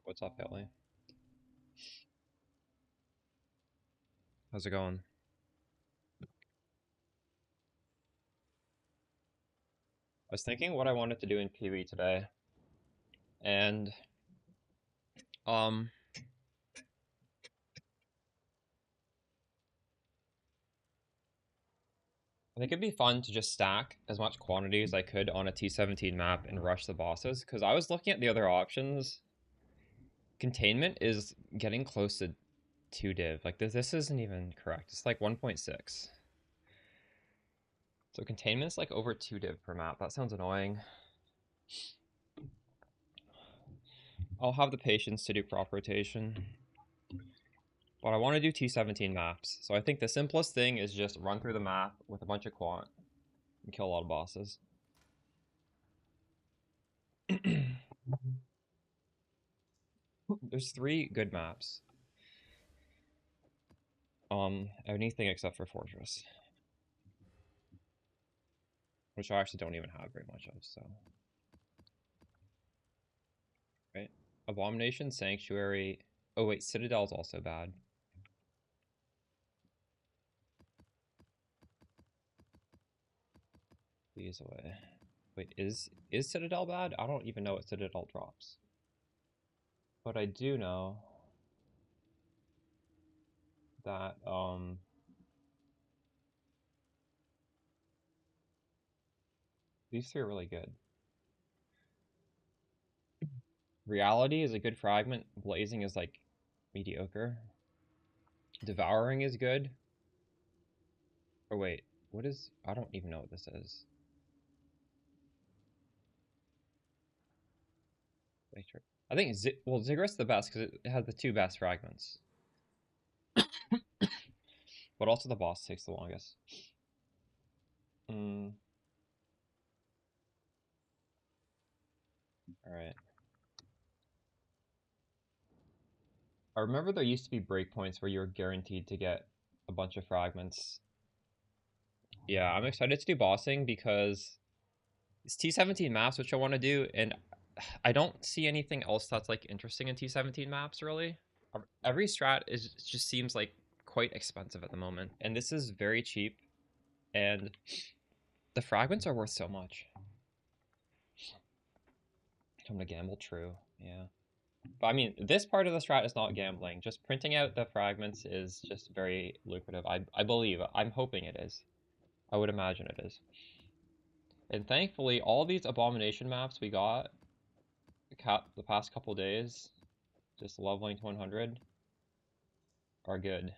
What's up, Haley? How's it going? I was thinking what I wanted to do in PoE today, and um, I think it'd be fun to just stack as much quantity as I could on a T17 map and rush the bosses. Because I was looking at the other options. Containment is getting close to 2 div. Like this isn't even correct. It's like 1.6. So containment's like over 2 div per map. That sounds annoying. I'll have the patience to do crop rotation. But I want to do T17 maps. So I think the simplest thing is just run through the map with a bunch of quant and kill a lot of bosses. There's 3 good maps. Anything except for Fortress. Which I actually don't even have very much of, so. Right? Abomination, Sanctuary. Oh wait, Citadel's also bad. Please away. Wait, is Citadel bad? I don't even know what Citadel drops. But I do know that these 3 are really good. Reality is a good fragment. Blazing is like mediocre. Devouring is good. Oh wait, what is? I don't even know what this is. I think Ziggurats the best because it has the 2 best fragments. But also the boss takes the longest. Alright. I remember there used to be breakpoints where you were guaranteed to get a bunch of fragments. Yeah, I'm excited to do bossing because it's T17 maps, which I want to do, and I don't see anything else that's like interesting in T17 maps really. Every strat just seems like quite expensive at the moment, and this is very cheap, and the fragments are worth so much. Come to gamble, true, yeah. But I mean, this part of the strat is not gambling. Just printing out the fragments is just very lucrative. I believe. I'm hoping it is. I would imagine it is. And thankfully, all these abomination maps we got the past couple days, just leveling to 100, are good.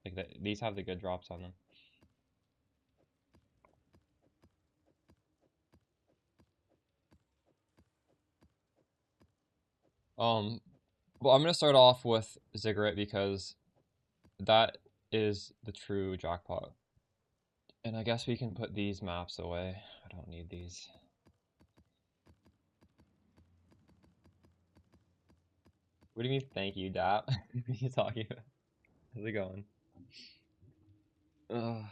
Like these have the good drops on them. Well, I'm gonna start off with Ziggurat because that is the true jackpot. And I guess we can put these maps away. I don't need these. What do you mean, thank you, Dap? What are you talking about? How's it going? Ugh.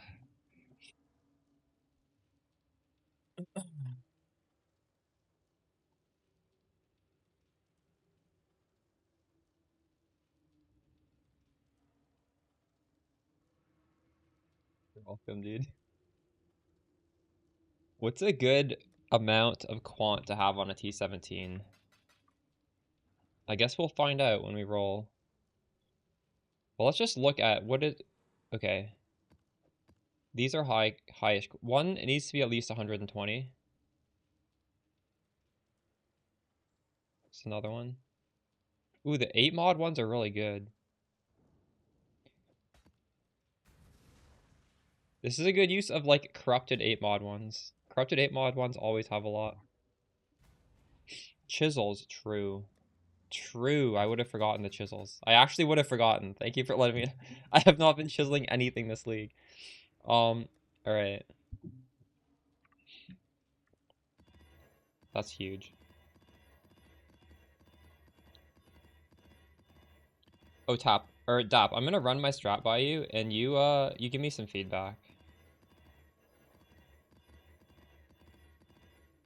You're welcome, dude. What's a good amount of quant to have on a T17? I guess we'll find out when we roll. Well, let's just look at what is... Okay. These are highish. One, it needs to be at least 120. It's another one. Ooh, the 8 mod ones are really good. This is a good use of, like, corrupted 8 mod ones. Corrupted 8 mod ones always have a lot. Chisels, true. True, I would have forgotten the chisels. I actually would have forgotten. Thank you for letting me... I have not been chiseling anything this league. Alright. That's huge. Oh, Dap, I'm gonna run my strat by you, and you give me some feedback.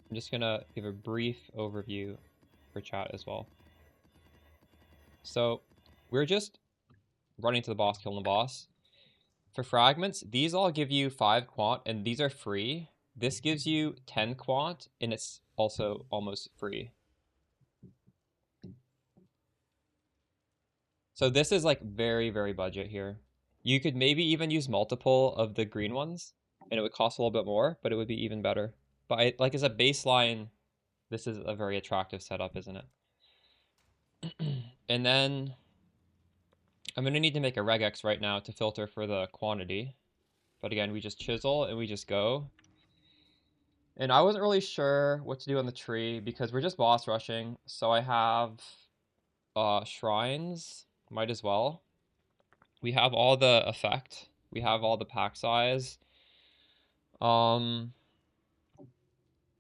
I'm just gonna give a brief overview for chat as well. So we're just running to the boss, killing the boss. For fragments, these all give you 5 quant, and these are free. This gives you 10 quant, and it's also almost free. So this is like very, very budget here. You could maybe even use multiple of the green ones, and it would cost a little bit more, but it would be even better. But like as a baseline, this is a very attractive setup, isn't it? And then I'm going to need to make a regex right now to filter for the quantity. But again, we just chisel and we just go. And I wasn't really sure what to do on the tree because we're just boss rushing. So I have shrines, might as well. We have all the effect. We have all the pack size. Um,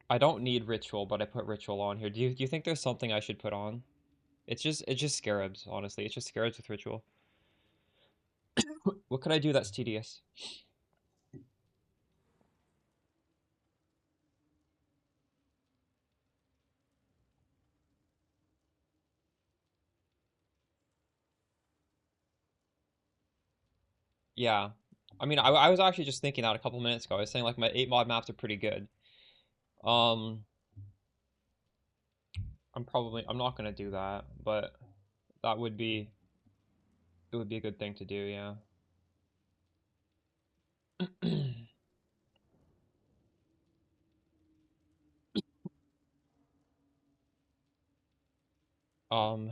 I don't need ritual, but I put ritual on here. Do you think there's something I should put on? It's just scarabs, honestly. It's just scarabs with ritual. What could I do that's tedious? Yeah. I mean, I was actually just thinking that a couple minutes ago. I was saying like my 8 mod maps are pretty good. Um, I'm not gonna do that, but that would be it would be a good thing to do, yeah. Um,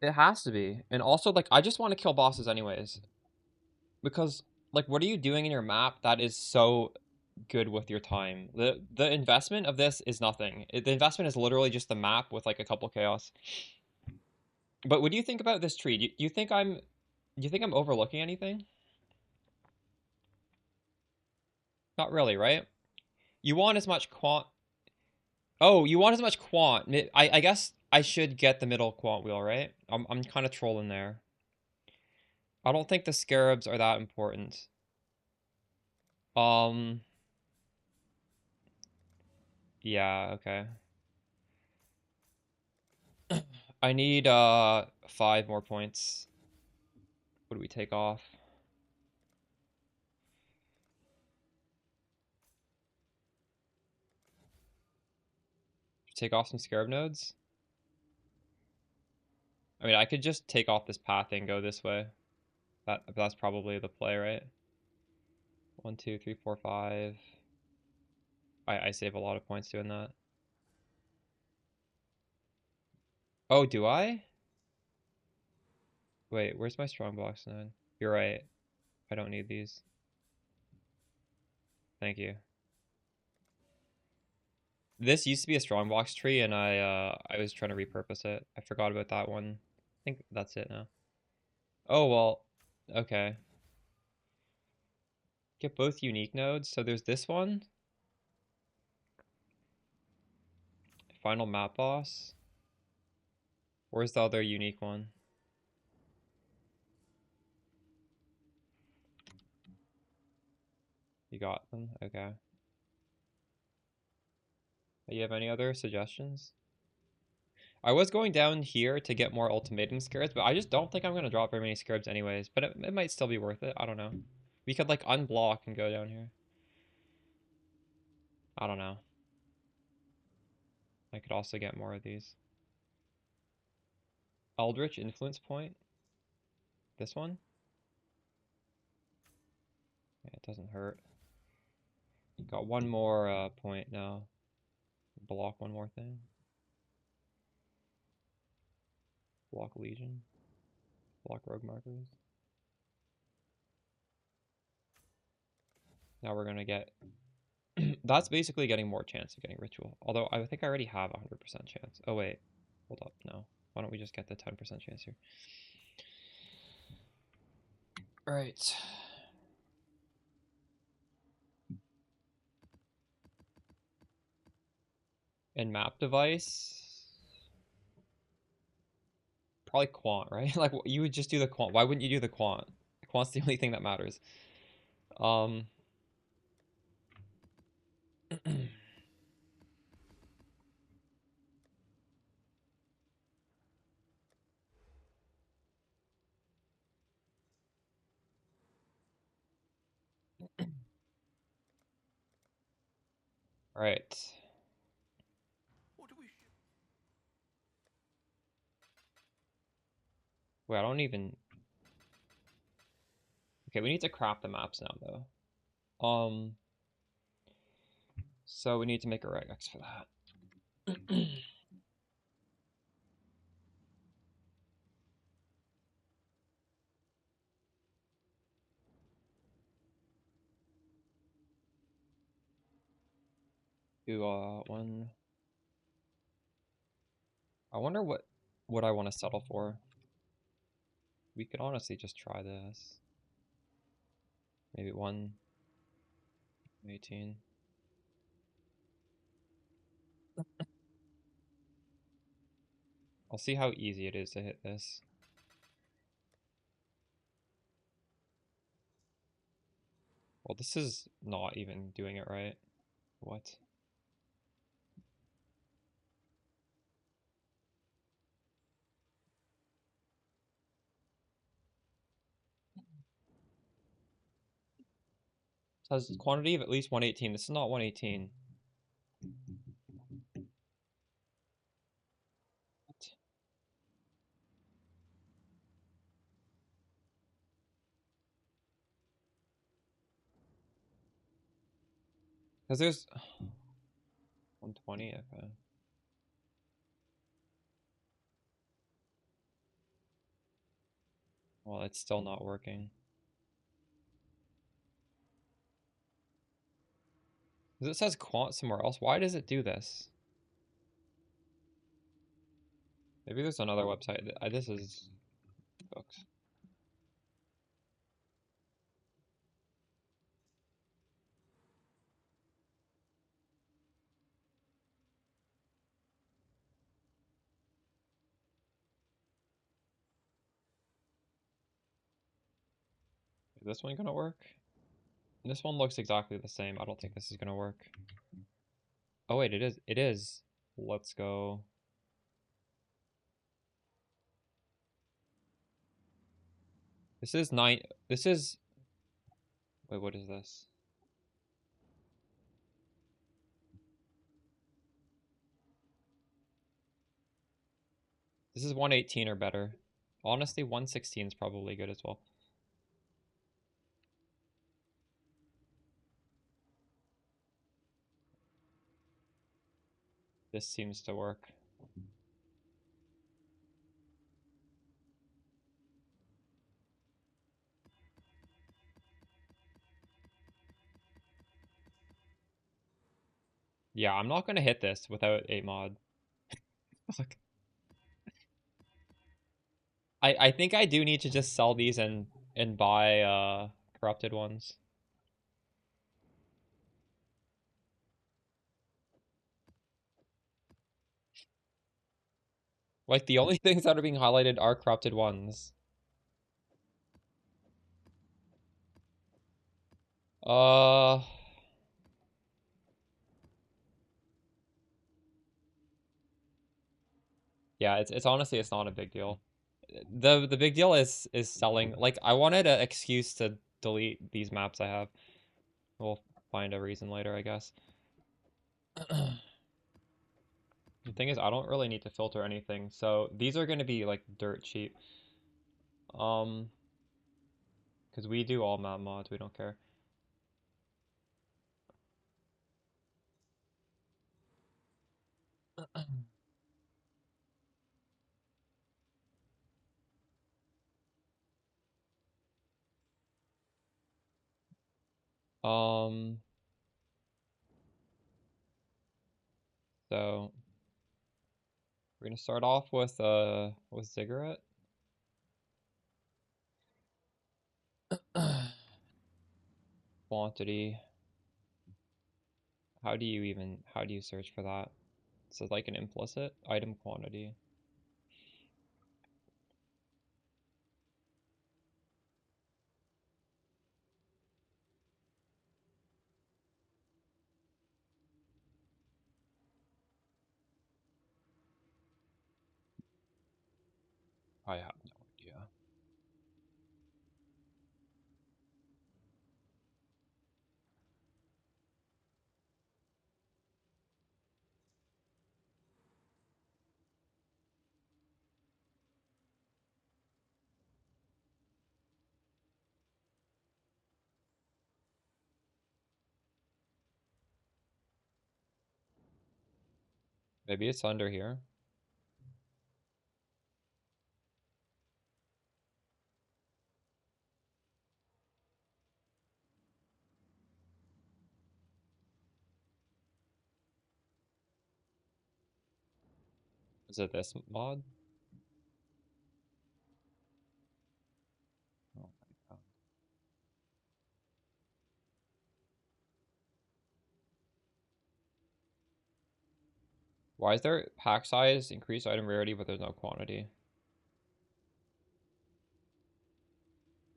it has to be. And also like I just want to kill bosses anyways. Because like what are you doing in your map that is so good with your time? The investment of this is nothing. The investment is literally just the map with like a couple chaos. But what do you think about this tree? Do you think I'm overlooking anything? Not really, right? You want as much quant. Oh, you want as much quant. I guess I should get the middle quant wheel, right? I'm kind of trolling there. I don't think the scarabs are that important. Um, yeah, okay. I need 5 more points. What do we take off? Take off some scarab nodes? I mean, I could just take off this path and go this way. That's probably the play, right? 1, 2, 3, 4, 5. I save a lot of points doing that. Oh, do I? Wait, where's my strong box node? You're right. I don't need these. Thank you. This used to be a strongbox tree, and I was trying to repurpose it. I forgot about that one. I think that's it now. Oh well, okay. Get both unique nodes. So there's this one. Final map boss. Where's the other unique one? You got them? Okay. Do you have any other suggestions? I was going down here to get more ultimatum scarabs, but I just don't think I'm going to drop very many scarabs anyways. But it might still be worth it. I don't know. We could like unblock and go down here. I don't know. I could also get more of these. Eldritch Influence Point. This one? Yeah, it doesn't hurt. Got one more point now. Block one more thing. Block Legion. Block Rogue Markers. Now we're gonna get... That's basically getting more chance of getting Ritual. Although I think I already have a 100% chance. Oh wait, hold up, no. Why don't we just get the 10% chance here? Alright. And map device... Probably quant, right? Like, you would just do the quant. Why wouldn't you do the quant? Quant's the only thing that matters. Um... Right. Wait, I don't even... Okay, we need to craft the maps now, though. So we need to make a regex for that. Do, one... I wonder what I want to settle for. We could honestly just try this. Maybe 118. I'll see how easy it is to hit this. Well, this is not even doing it right. What? It says quantity of at least 118. This is not 118. What? Because there's 120. Okay. Well, it's still not working. Because it says quant somewhere else. Why does it do this? Maybe there's another website. This is books. Is this one gonna work? This one looks exactly the same. I don't think this is gonna work. Oh wait, it is. It is. Let's go. This is 9. This is... Wait, what is this? This is 118 or better. Honestly, 116 is probably good as well. This seems to work. Yeah, I'm not gonna hit this without 8 mod. Look. I think I do need to just sell these and buy corrupted ones. Like the only things that are being highlighted are corrupted ones. Uh yeah, it's honestly it's not a big deal. The big deal is selling. Like I wanted an excuse to delete these maps I have. We'll find a reason later, I guess. The thing is, I don't really need to filter anything, so these are going to be like dirt cheap. Because we do all map mods, we don't care. Um, so we're gonna start off with Ziggurat. Quantity. How do you search for that? So like an implicit item quantity. I have no idea. Maybe it's under here. Is it this mod? Oh my god. Why is there pack size, increased item rarity, but there's no quantity?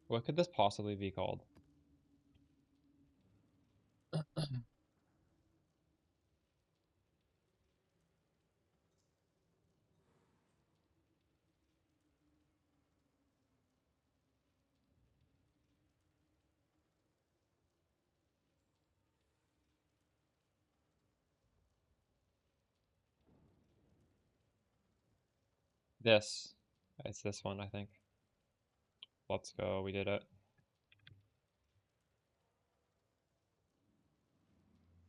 What could this possibly be called? This. It's this one, I think. Let's go. We did it.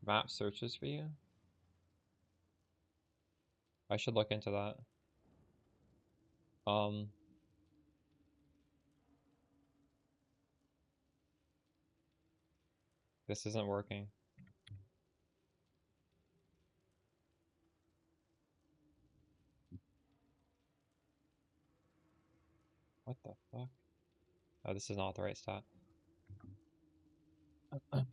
Map searches for you? I should look into that. This isn't working. What the fuck? Oh, this is not the right stat. Okay.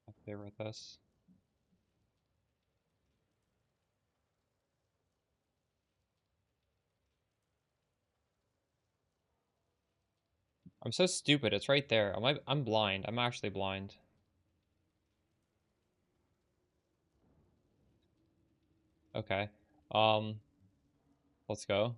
I favorite this. I'm so stupid. It's right there. I'm blind. I'm actually blind. Okay. Let's go.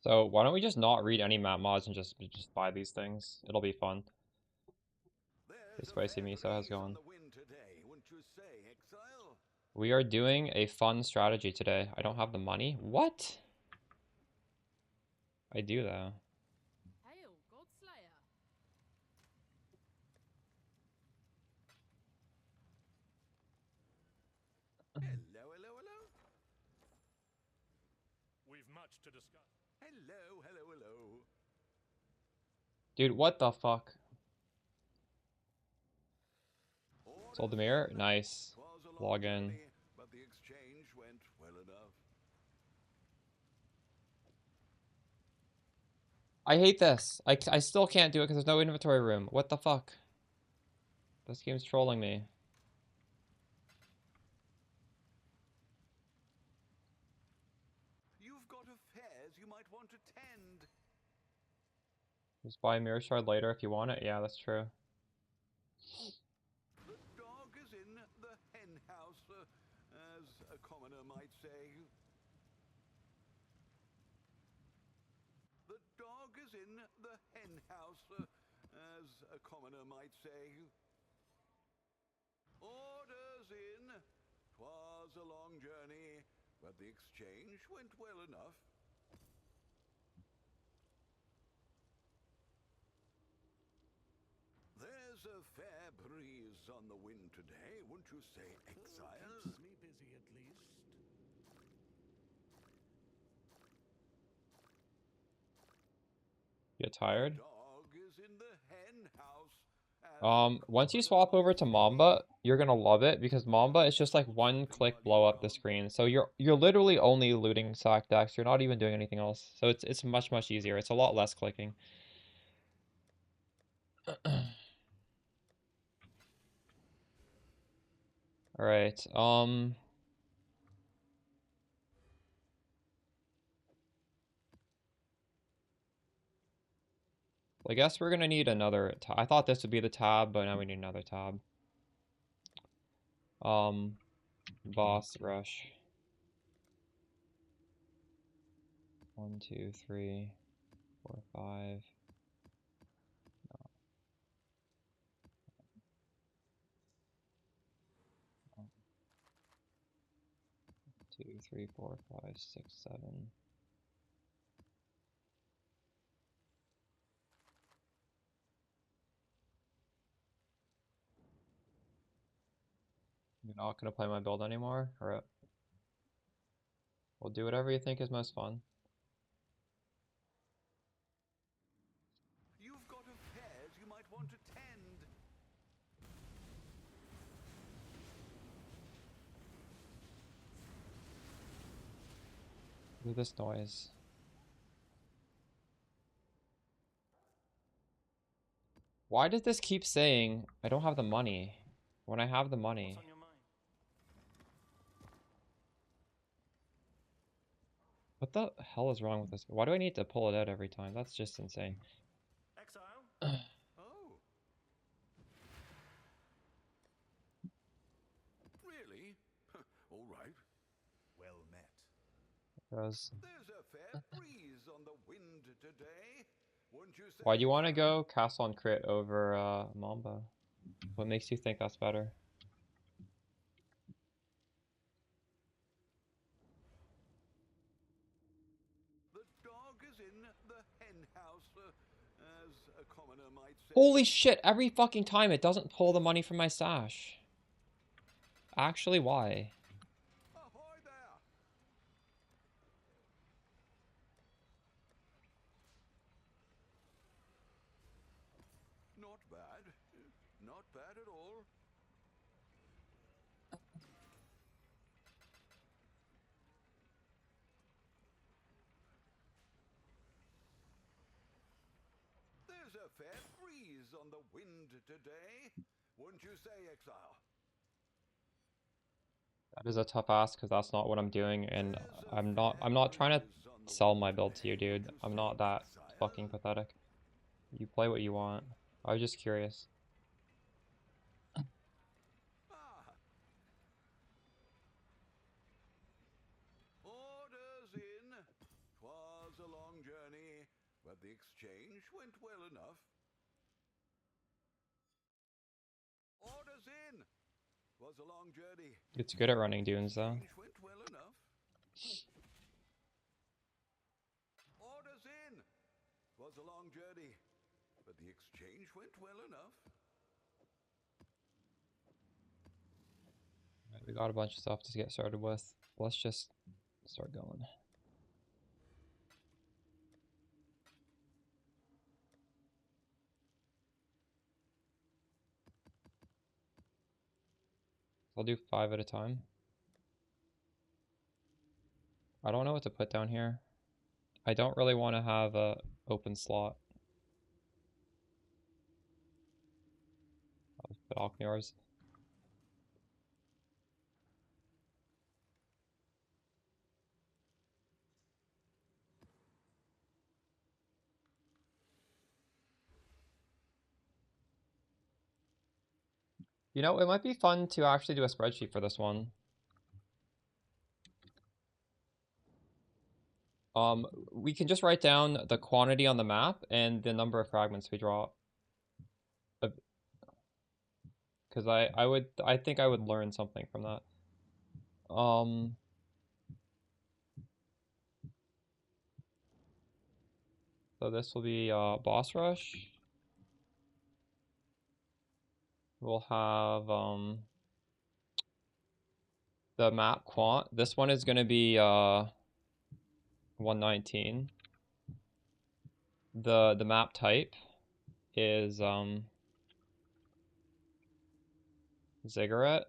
So why don't we just not read any map mods and just buy these things? It'll be fun. Hey, Spicy Miso, how's it going? We are doing a fun strategy today. I don't have the money. What? I do though. Hello. We've much to discuss. Hello. Dude, what the fuck? Sold the mirror? Nice. Log in. But the exchange went well enough. I hate this. I still can't do it because there's no inventory room. What the fuck? This game's trolling me. You've got affairs you might want to tend. Just buy a mirror shard later if you want it. Yeah, that's true. The dog is in the hen house, as a commoner might say. The dog is in the hen house, as a commoner might say. Orders in. 'Twas a long journey, but the exchange went well enough. There's a fair breeze on the wind today, wouldn't you say, exile? Keeps me busy at least. Get tired? Dog is in the hen house. Once you swap over to Mamba, you're gonna love it because Mamba is just like one click blow up the screen. So you're literally only looting sack decks. You're not even doing anything else. So it's much easier. It's a lot less clicking. All right. I guess we're gonna need another tab. I thought this would be the tab, but now we need another tab. Boss rush. 1, 2, 3, 4, 5. 2, 3, 4, 5, 6, 7. You're not gonna play my build anymore? Alright. Well, do whatever you think is most fun. You've got affairs you might want to tend. Look at this noise. Why does this keep saying I don't have the money when I have the money? What's on your mind? What the hell is wrong with this? Why do I need to pull it out every time? That's just insane. Exile? Oh. Really? All right. Well met. Because There's a fair breeze on the wind today. Wouldn't you say? why do you want to go castle on crit over Mamba? What makes you think that's better? The dog is in the hen house, as a commoner might say. Holy shit, every fucking time it doesn't pull the money from my stash. Actually, why? Ahoy there! Not bad. Not bad at all. There's a fair breeze on the wind today. Wouldn't you say, Exile? That is a tough ask because that's not what I'm doing, and I'm not trying to sell my build to you, dude. I'm not that fucking pathetic. You play what you want. I was just curious. Ah. Orders in. 'Twas a long journey, but the exchange went well enough. Orders in. 'Twas a long journey. It's good at running dunes though. Exchange went well enough. Orders in. 'Twas a long journey, but the exchange went well enough. Right, we got a bunch of stuff to get started with. Let's just start going. I'll do 5 at a time. I don't know what to put down here. I don't really want to have a open slot. I'll put Alchemars. You know, it might be fun to actually do a spreadsheet for this one. We can just write down the quantity on the map and the number of fragments we draw. Because I think I would learn something from that. So this will be boss rush. We'll have the map quant. This one is gonna be 119. The map type is Ziggurat.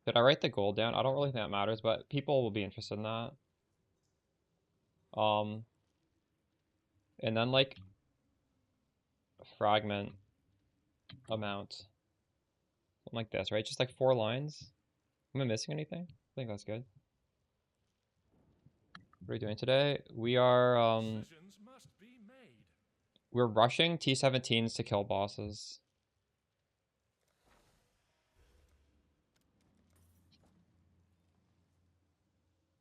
Did I write the gold down? I don't really think that matters, but people will be interested in that. And then like fragment amount. Something like this, right? Just like 4 lines. Am I missing anything? I think that's good. What are we doing today? We are we're rushing T17s to kill bosses.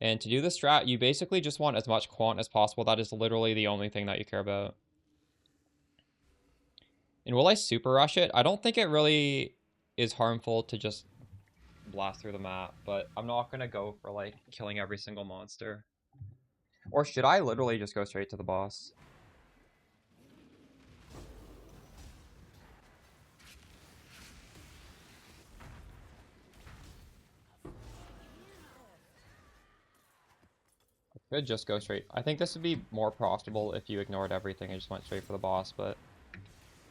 And to do the strat, you basically just want as much quant as possible. That is literally the only thing that you care about. And will I super rush it? I don't think it really is harmful to just blast through the map, but I'm not gonna go for like killing every single monster. Or should I literally just go straight to the boss? I could just go straight. I think this would be more profitable if you ignored everything and just went straight for the boss, but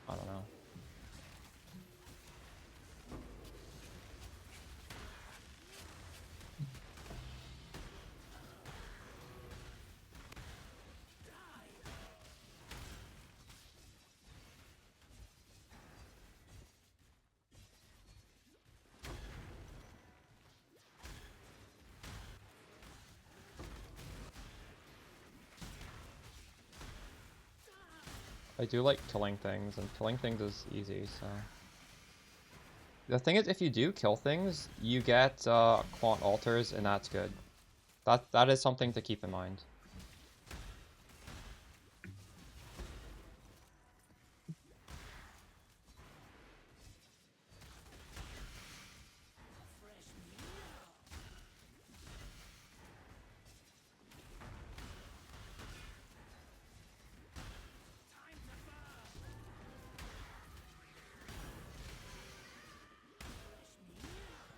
I don't know. I do like killing things, and killing things is easy, so... The thing is, if you do kill things, you get quant alters, and that's good. That is something to keep in mind.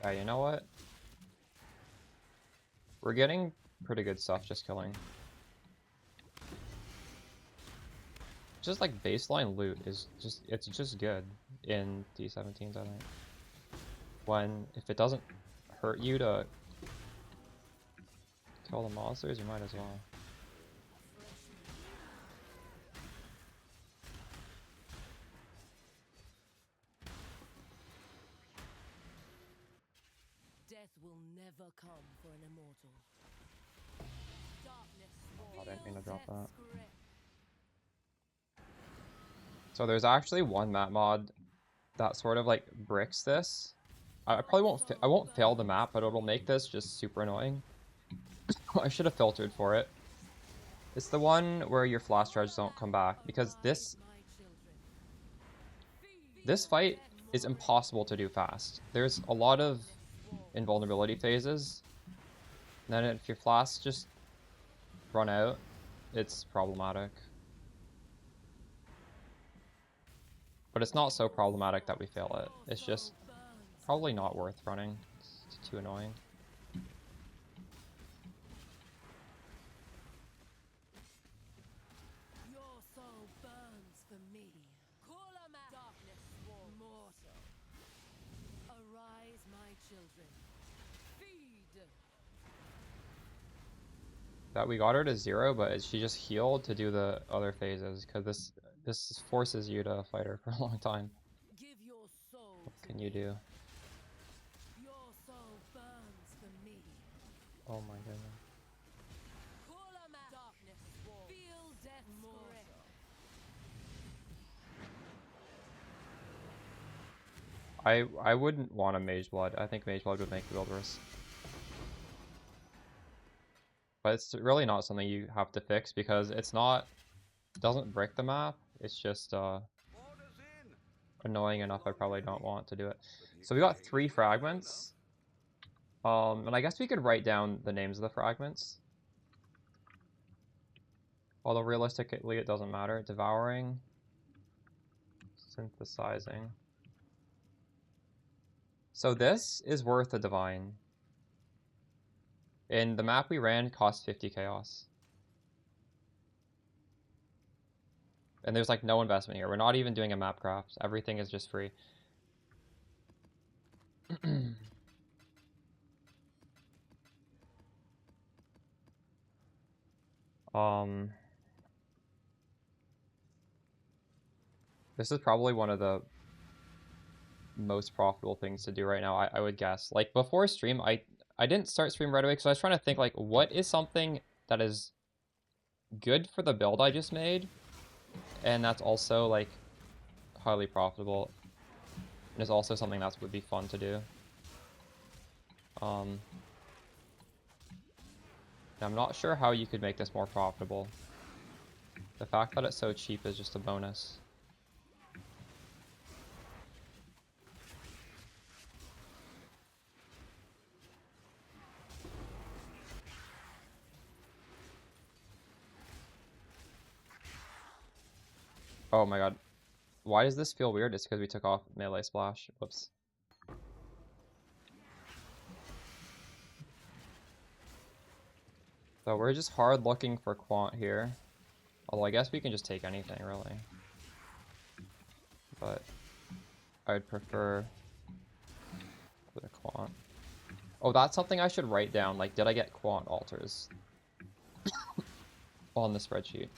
Yeah, you know what? We're getting pretty good stuff just killing. Just like baseline loot is just, it's just good in T17s, I think. If it doesn't hurt you to kill the monsters, you might as well. Death will never come for an immortal. I didn't mean to drop that. So there's actually one map mod that sort of like bricks this. I probably won't fail the map, but it'll make this just super annoying. I should have filtered for it. It's the one where your flash charges don't come back, because this fight is impossible to do fast. There's a lot of invulnerability phases. And then if your flasks just run out, it's problematic. But it's not so problematic that we fail it. It's just probably not worth running. It's too annoying. Your soul burns for me. Call a man. Darkness swarm. Mortal. Arise, my children. Feed. That we got her to 0, but she just healed to do the other phases, because this forces you to fight her for a long time. Give your soul. What can you do? Your soul burns for me. Oh my goodness. Call a man. Darkness swarm. Feel death mortal. I wouldn't want a Mage Blood. I think Mage Blood would make the build worse. But it's really not something you have to fix, because it doesn't break the map. It's just annoying enough I probably don't want to do it. So we got 3 fragments. And I guess we could write down the names of the fragments. Although realistically it doesn't matter. Devouring. Synthesizing. So this is worth a divine. And the map we ran cost 50 chaos. And there's like no investment here. We're not even doing a map craft. Everything is just free. Um, this is probably one of the most profitable things to do right now, I would guess. Like before stream, I didn't start stream right away because I was trying to think like what is something that is good for the build I just made, and that's also like highly profitable, and is also something that would be fun to do. And I'm not sure how you could make this more profitable. The fact that it's so cheap is just a bonus. Oh my god. Why does this feel weird? It's because we took off melee splash. Whoops. So we're just hard looking for quant here. Although I guess we can just take anything, really. But I'd prefer the quant. Oh, that's something I should write down. Like, did I get quant alters on the spreadsheet?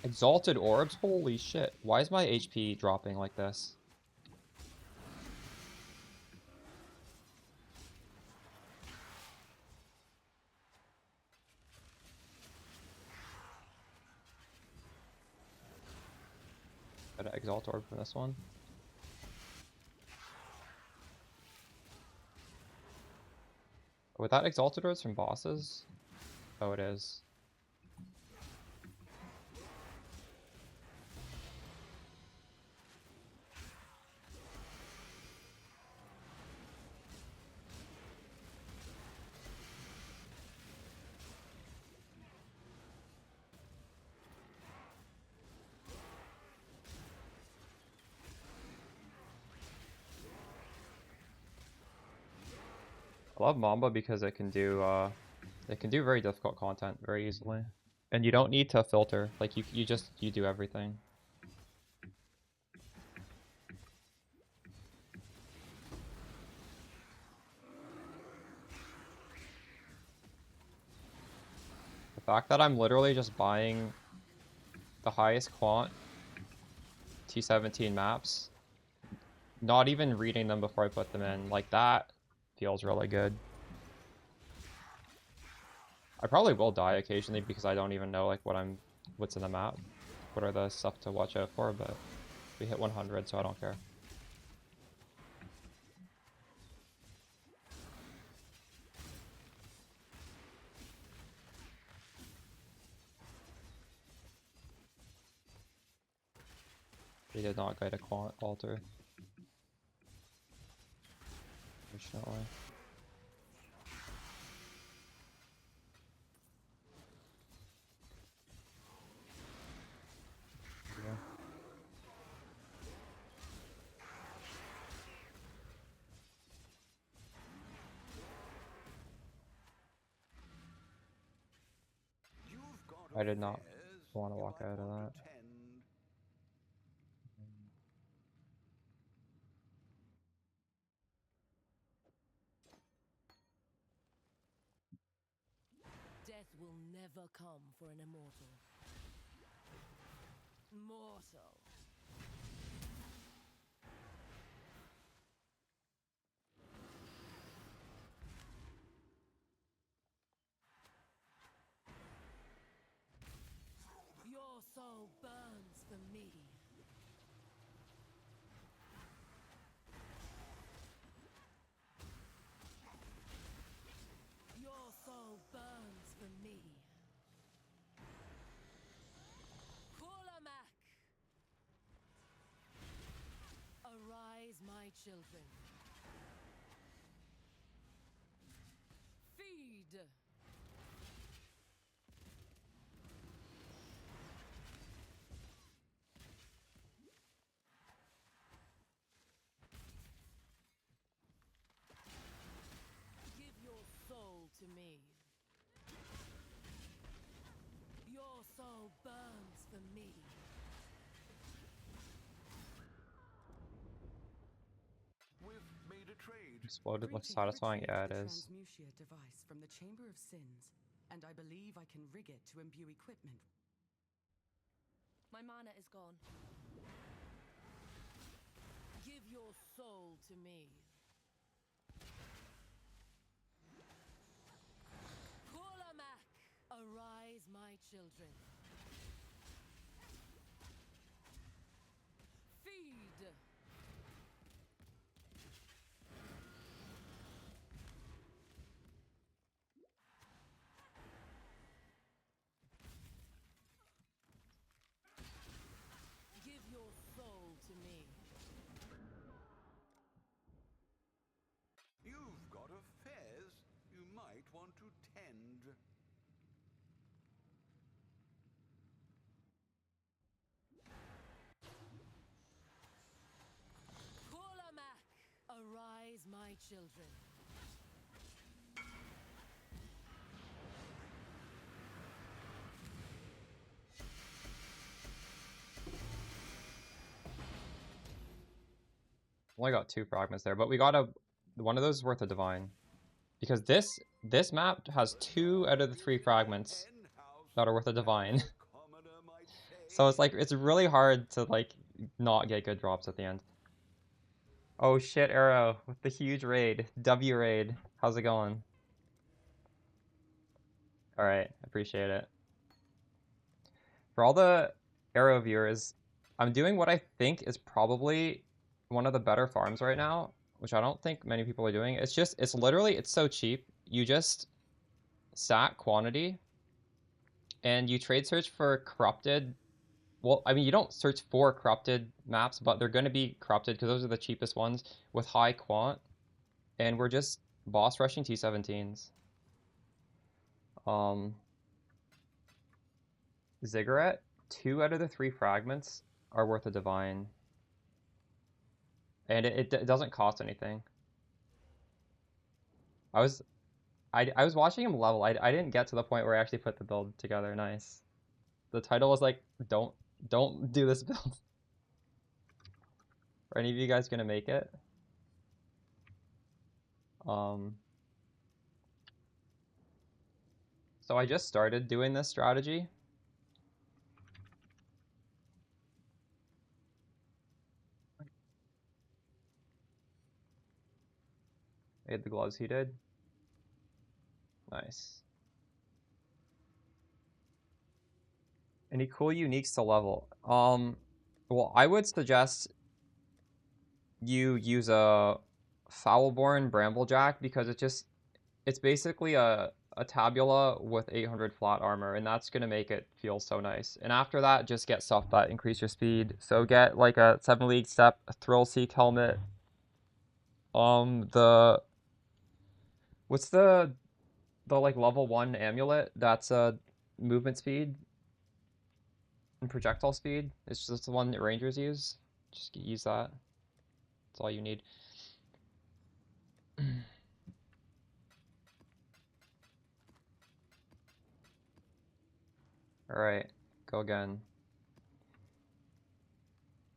Exalted orbs? Holy shit. Why is my HP dropping like this? Got an exalt orb from this one. With that exalted orbs from bosses? Oh, it is. I love Mamba because it can do very difficult content very easily. And you don't need to filter. Like you do everything. The fact that I'm literally just buying the highest quant T17 maps, not even reading them before I put them in, like that feels really good. I probably will die occasionally because I don't even know like what's in the map. What are the stuff to watch out for, but we hit 100, so I don't care. We did not get a quant alter. Unfortunately. Yeah. You've got I did not affairs want to you walk might out of want that. to tend. Death will never come for an immortal. Mortal. Your soul burns for me. Your soul burns for me. Kulamak! Arise, my children. Feed! Give hell burns for me. We've made a trade. Exploded looks Greetings. satisfying. Yeah, it Retrieved the is. transmutia device from the Chamber of Sins, and I believe I can rig it to imbue equipment. My mana is gone. Give your soul to me. Kolamak, arise, my children. Feed. Give your soul to me. You've got affairs you might want to tend. Kolamak, arise, my children. Only got 2 fragments there, but we got one of those is worth a divine. Because this map has 2 out of the 3 fragments that are worth a divine. So it's like, it's really hard to like not get good drops at the end. Oh shit, Arrow with the huge raid. W raid. How's it going? Alright, appreciate it. For all the Arrow viewers, I'm doing what I think is probably one of the better farms right now, which I don't think many people are doing. It's literally, it's so cheap. You just sack quantity and you trade search for corrupted. Well, I mean, you don't search for corrupted maps, but they're going to be corrupted because those are the cheapest ones with high quant. And we're just boss rushing T17s. Ziggurat, 2 out of the 3 fragments are worth a divine. And it doesn't cost anything. I was watching him level. I didn't get to the point where I actually put the build together. Nice. The title was like, don't do this build. Are any of you guys gonna make it? So I just started doing this strategy. Made the gloves heated. Nice. Any cool uniques to level? Well, I would suggest you use a Foulborn Bramblejack because it's basically a tabula with 800 flat armor, and that's gonna make it feel so nice. And after that, just get stuff that increase your speed. So get like a 7 league step, a Thrill Seek helmet. What's the like level 1 amulet? That's movement speed and projectile speed. It's just the one that rangers use. Just use that. That's all you need. Alright, go again.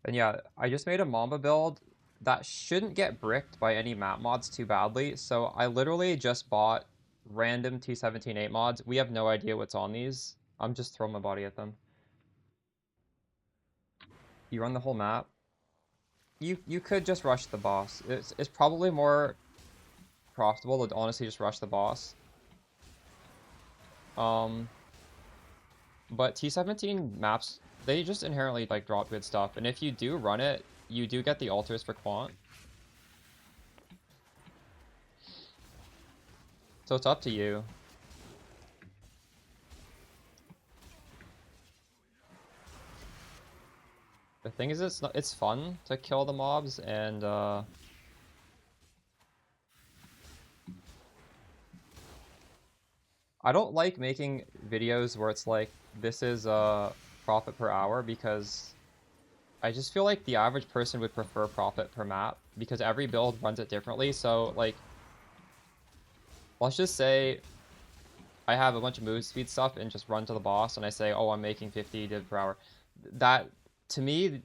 And yeah, I just made a Mamba build that shouldn't get bricked by any map mods too badly. So I literally just bought random T17 8 mods. We have no idea what's on these. I'm just throwing my body at them. You run the whole map. You could just rush the boss. It's probably more profitable to honestly just rush the boss. But T17 maps, they just inherently like drop good stuff, and if you do run it, you do get the altars for quant. So it's up to you. The thing is, it's fun to kill the mobs, and I don't like making videos where it's like, this is profit per hour, because I just feel like the average person would prefer profit per map, because every build runs it differently. So like, let's just say I have a bunch of move speed stuff and just run to the boss and I say, oh, I'm making 50 div per hour. That, to me,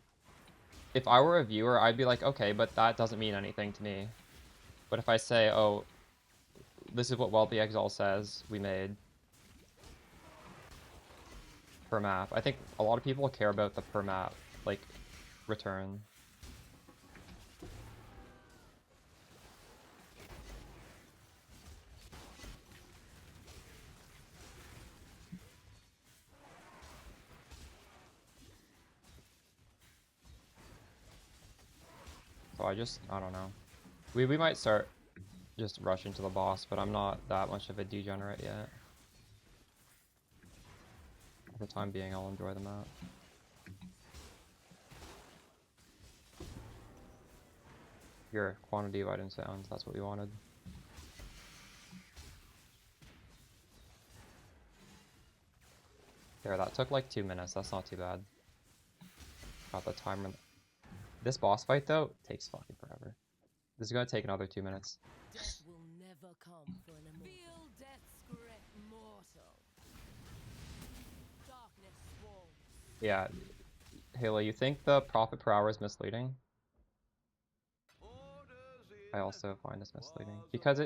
if I were a viewer, I'd be like, okay, but that doesn't mean anything to me. But if I say, oh, this is what Wealthy Exile says we made per map, I think a lot of people care about the per map, like, return. So I don't know. We might start just rushing to the boss, but I'm not that much of a degenerate yet. For the time being, I'll enjoy the map. Your quantity of items found, that's what we wanted. There, that took like 2 minutes, that's not too bad. Got the timer. This boss fight, though, takes fucking forever. This is gonna take another 2 minutes. Death will never come for an immortal. Feel death's grip, mortal. Darkness swarms. Yeah. Halo, you think the profit per hour is misleading? I also find this misleading. Because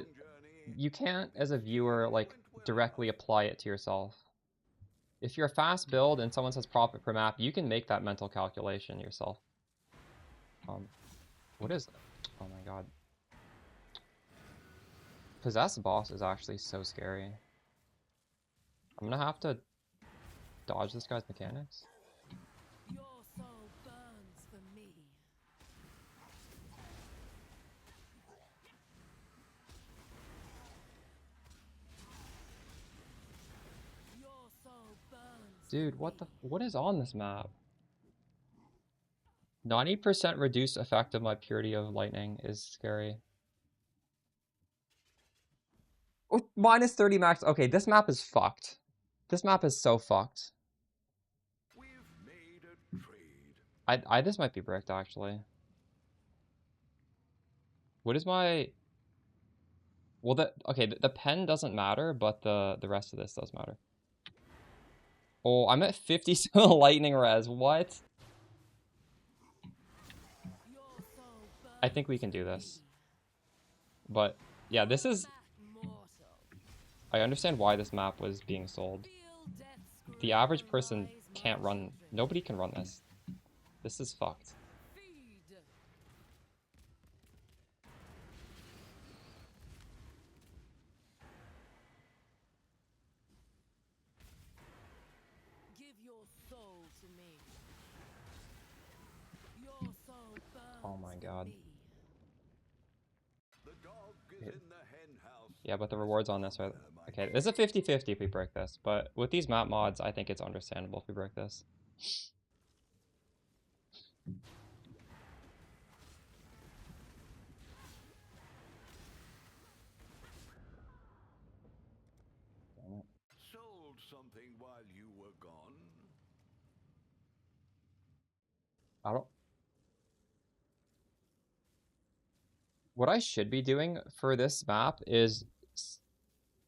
you can't, as a viewer, like, directly apply it to yourself. If you're a fast build and someone says profit per map, you can make that mental calculation yourself. What is it? Oh my god. Possessed boss is actually so scary. I'm gonna have to dodge this guy's mechanics. Your soul burns for me. Your soul burns. Dude, what is on this map? 90% reduced effect of my Purity of Lightning is scary. Oh, minus 30 max. Okay, this map is fucked. This map is so fucked. We've made a trade. This might be bricked, actually. What is my... Well, the pen doesn't matter, but the rest of this does matter. Oh, I'm at 50 lightning res. What? I think we can do this. But, yeah, this is... I understand why this map was being sold. The average person can't run... Nobody can run this. This is fucked. Give your soul to me. Your soul burns Oh my god. The dog is in the hen house. Yeah, but the rewards on this are... Okay, this is a 50-50 if we break this, but with these map mods, I think it's understandable if we break this. Sold something while you were gone. I don't... What I should be doing for this map is...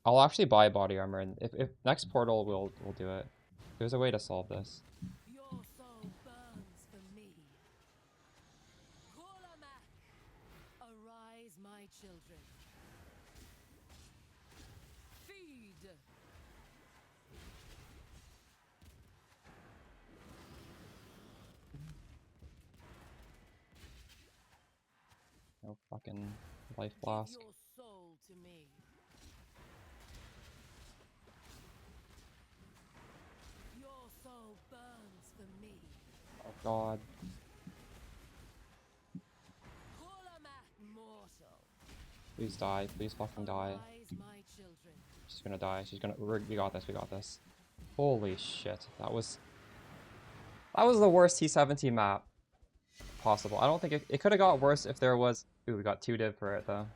I'll actually buy body armor, and if next portal, we'll do it. There's a way to solve this. Your soul burns for me. Kolamak, arise, my children. Feed. No fucking life blast. Give your soul to me. Your soul burns for me. Oh god. Kolamak, mortal. Please die. Please fucking die. Arise, my children. She's gonna die. She's gonna... We got this. We got this. Holy shit. That was the worst T17 map possible. I don't think it could have got worse if there was... Ooh, we got 2 div for it, though.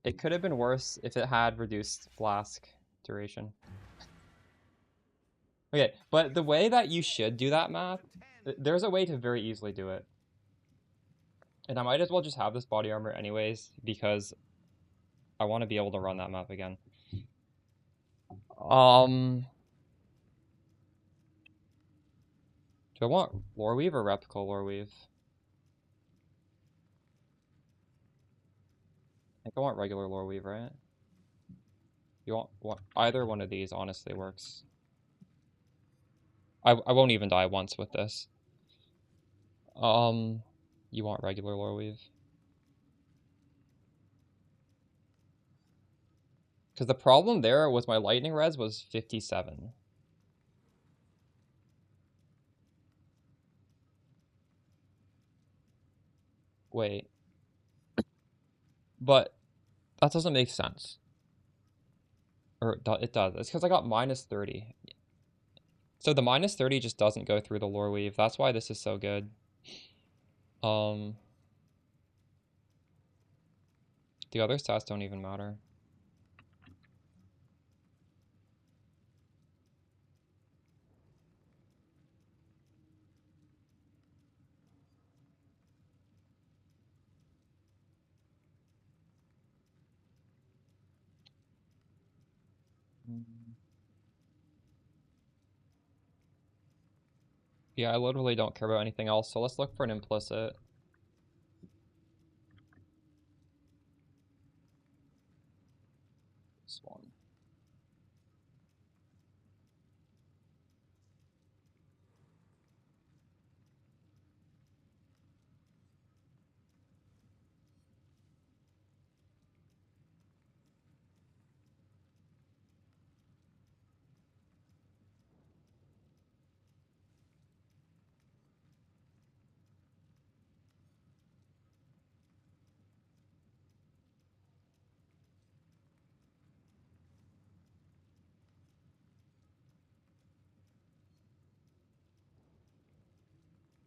It could have been worse if it had reduced flask duration. Okay, but the way that you should do that map, there's a way to very easily do it. And I might as well just have this body armor anyways, because I want to be able to run that map again. Do I want Lore Weave or Replica Lore Weave? I think I want regular Lore Weave, right? You want either one of these honestly works. I won't even die once with this. You want regular Lore Weave. Because the problem there was my lightning res was 57. Wait. But that doesn't make sense. Or it does. It's because I got minus 30. So the minus 30 just doesn't go through the Lore Weave. That's why this is so good. The other stats don't even matter. Yeah, I literally don't care about anything else, so let's look for an implicit. This one.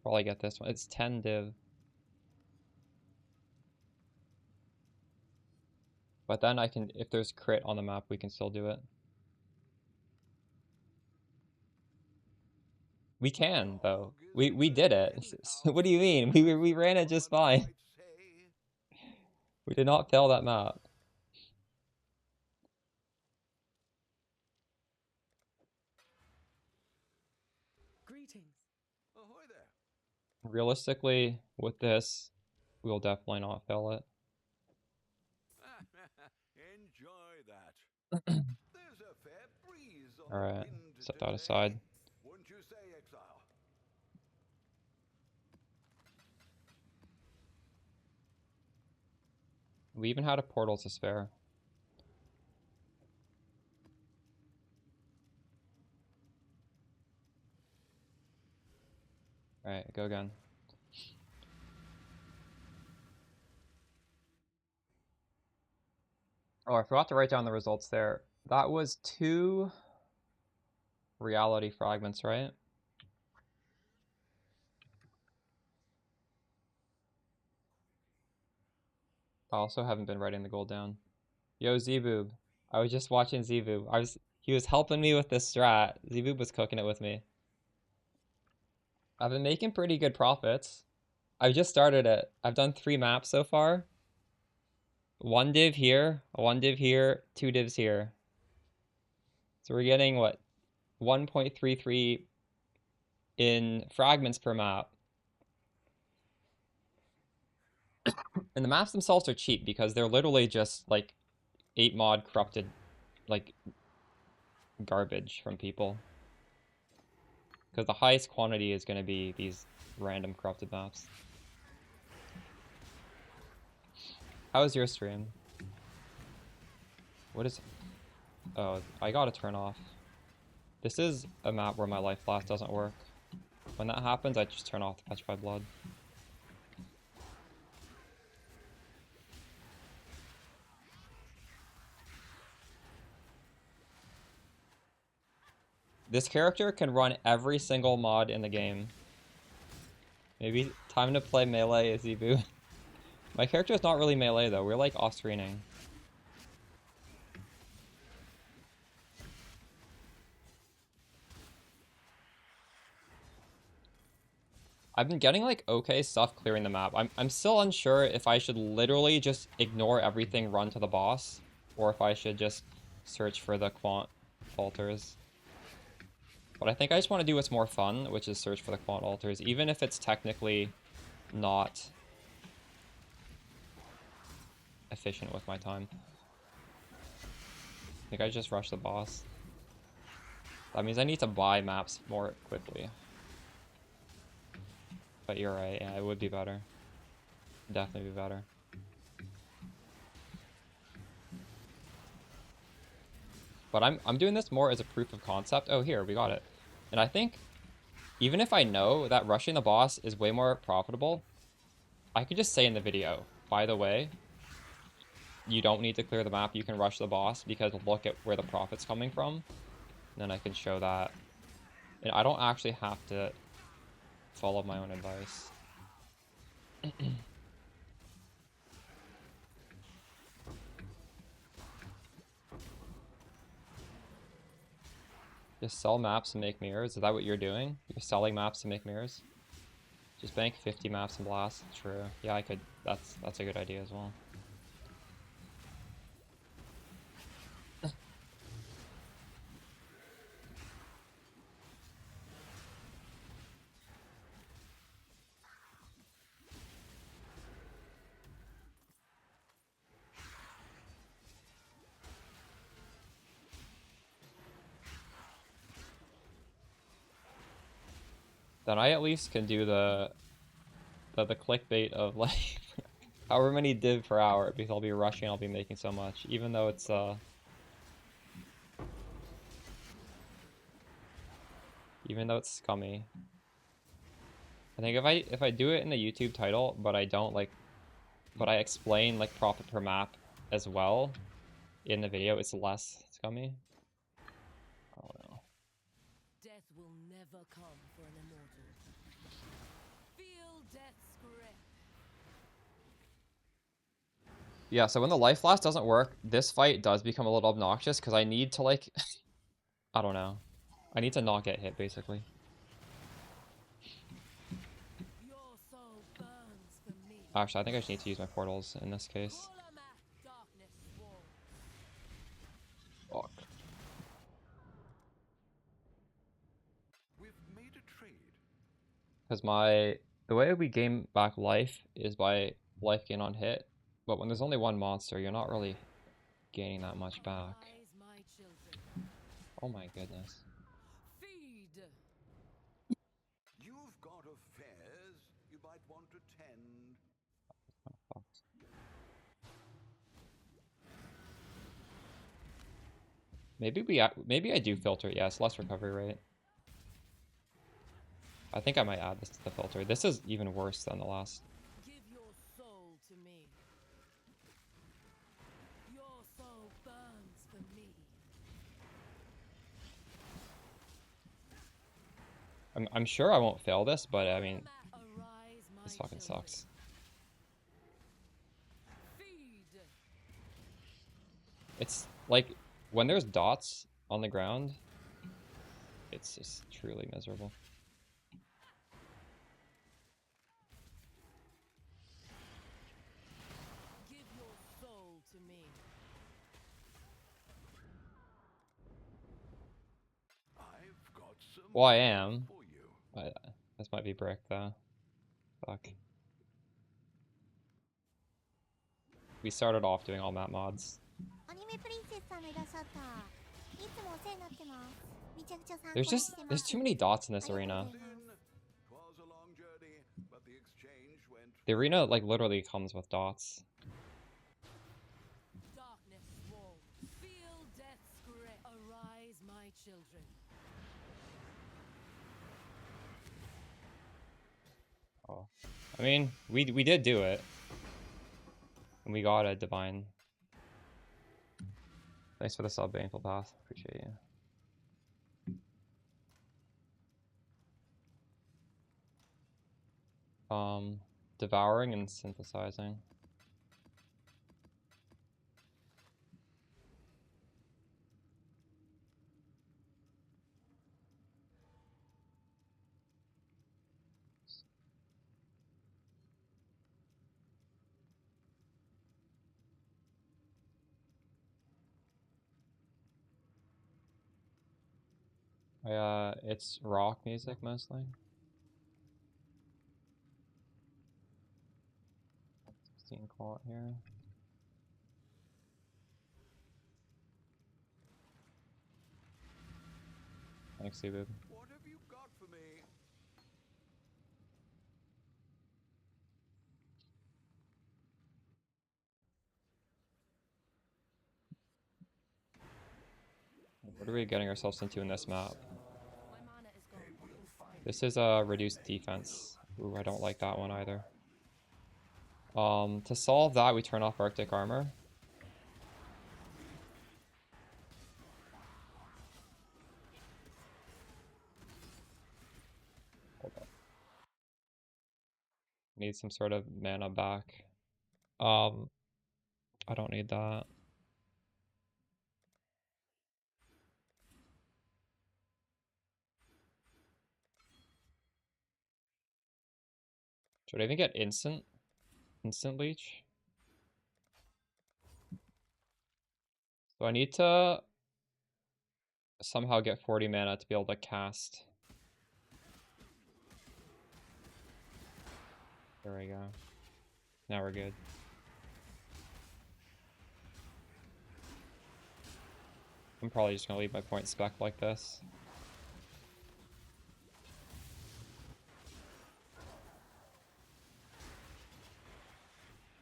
Probably get this one. It's 10 div. But then I can, if there's crit on the map, we can still do it. We can, though. We did it. What do you mean? We ran it just fine. We did not fail that map. Greetings. Ahoy there. Realistically, with this, we'll definitely not fail it. Enjoy that. There's a fair breeze on the Alright, wind set that today. aside. Wouldn't you say, Exile? We even had a portal to spare. Alright, go again. Oh, I forgot to write down the results there. That was 2 reality fragments, right? I also haven't been writing the gold down. Yo, Z-Boob. I was just watching Z-Boob. He was helping me with this strat. Z-Boob was cooking it with me. I've been making pretty good profits. I just started it. I've done 3 maps so far. 1 div here, 1 div here, 2 divs here. So we're getting, what, 1.33 in fragments per map. And the maps themselves are cheap because they're literally just, like, 8 mod corrupted, like, garbage from people. Because the highest quantity is going to be these random corrupted maps. How was your stream? What is... Oh, I gotta turn off. This is a map where my life blast doesn't work. When that happens, I just turn off the Petrified Blood. This character can run every single mod in the game. Maybe time to play melee, Zebu. My character is not really melee though, we're like off-screening. I've been getting like okay stuff clearing the map. I'm still unsure if I should literally just ignore everything, run to the boss, or if I should just search for the quant altars. But I think I just want to do what's more fun, which is search for the quant altars, even if it's technically not efficient with my time. I think I just rush the boss. That means I need to buy maps more quickly. But you're right, yeah, it would be better. Definitely be better. But I'm doing this more as a proof of concept. Oh, here, we got it. And I think even if I know that rushing the boss is way more profitable, I could just say in the video, by the way, you don't need to clear the map, you can rush the boss because look at where the profit's coming from. And then I can show that. And I don't actually have to follow my own advice. Just sell maps and make mirrors. Is that what you're doing? You're selling maps to make mirrors? Just bank 50 maps and blast. True. Yeah, I could. That's a good idea as well. Then I at least can do the clickbait of like however many div per hour, because I'll be rushing, I'll be making so much, even though it's scummy. I think if I do it in the YouTube title, but I explain like profit per map as well in the video, it's less scummy. I don't know. Death will never come for an immortal. Feel death's grip. Yeah, so when the life blast doesn't work, this fight does become a little obnoxious because I need to like I don't know. I need to not get hit basically. Your soul burns for me. Actually, I think I just need to use my portals in this case. Call a map, darkness swarm. Fuck. We've made a trade. Because the way we gain back life is by life gain on hit, but when there's only one monster, you're not really gaining that much back. Arise, my children. Oh my goodness. Feed. You've got affairs you might want to tend. Maybe I do filter. Yeah, it's less recovery rate. I think I might add this to the filter. This is even worse than the last. Give your soul to me. Your soul burns for me. I'm sure I won't fail this, but I mean, Arise, my this fucking children. sucks. Feed. It's like when there's dots on the ground, it's just truly miserable. Give your soul to me. I've got some Well, I am. for you. This might be brick though. Fuck. We started off doing all map mods. アニメプリンセスさんがいらっしゃった。いつもお世話になってます。めちゃくちゃ参考にしてます。 There's too many dots in this arena. Was a long journey, but the exchange went. The arena like literally comes with dots. Darkness swarm. Feel death's grip. Arise, my children. Oh. I mean, we did do it. And we got a divine. Thanks for the sub, Baneful Path. Appreciate you. Devouring and synthesizing. It's rock music mostly. 16 quant here. Thanks, Seaboot. What have you got for me? What are we getting ourselves into in this map? My mana is gone. This is a reduced defense. Ooh, I don't like that one either. To solve that, we turn off Arctic Armor. Hold on. Need some sort of mana back. I don't need that. Should I even get instant leech? So I need to somehow get 40 mana to be able to cast. There we go. Now we're good. I'm probably just gonna leave my point spec like this.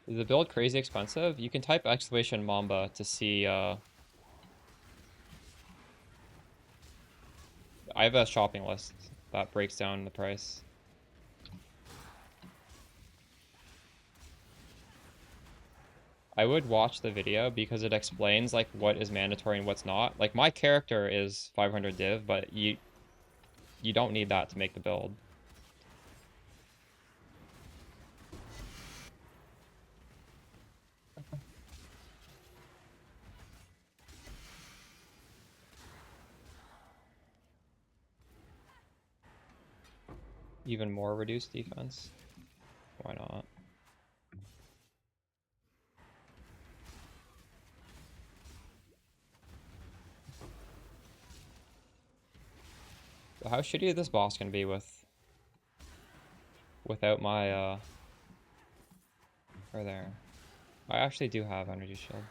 Is the build crazy expensive? You can type exclamation Mamba to see I have a shopping list that breaks down the price. I would watch the video because it explains like what is mandatory and what's not. Like my character is 500 div, but you don't need that to make the build. Even more reduced defense? Why not? So how shitty is this boss gonna be without my or there? I actually do have energy shield.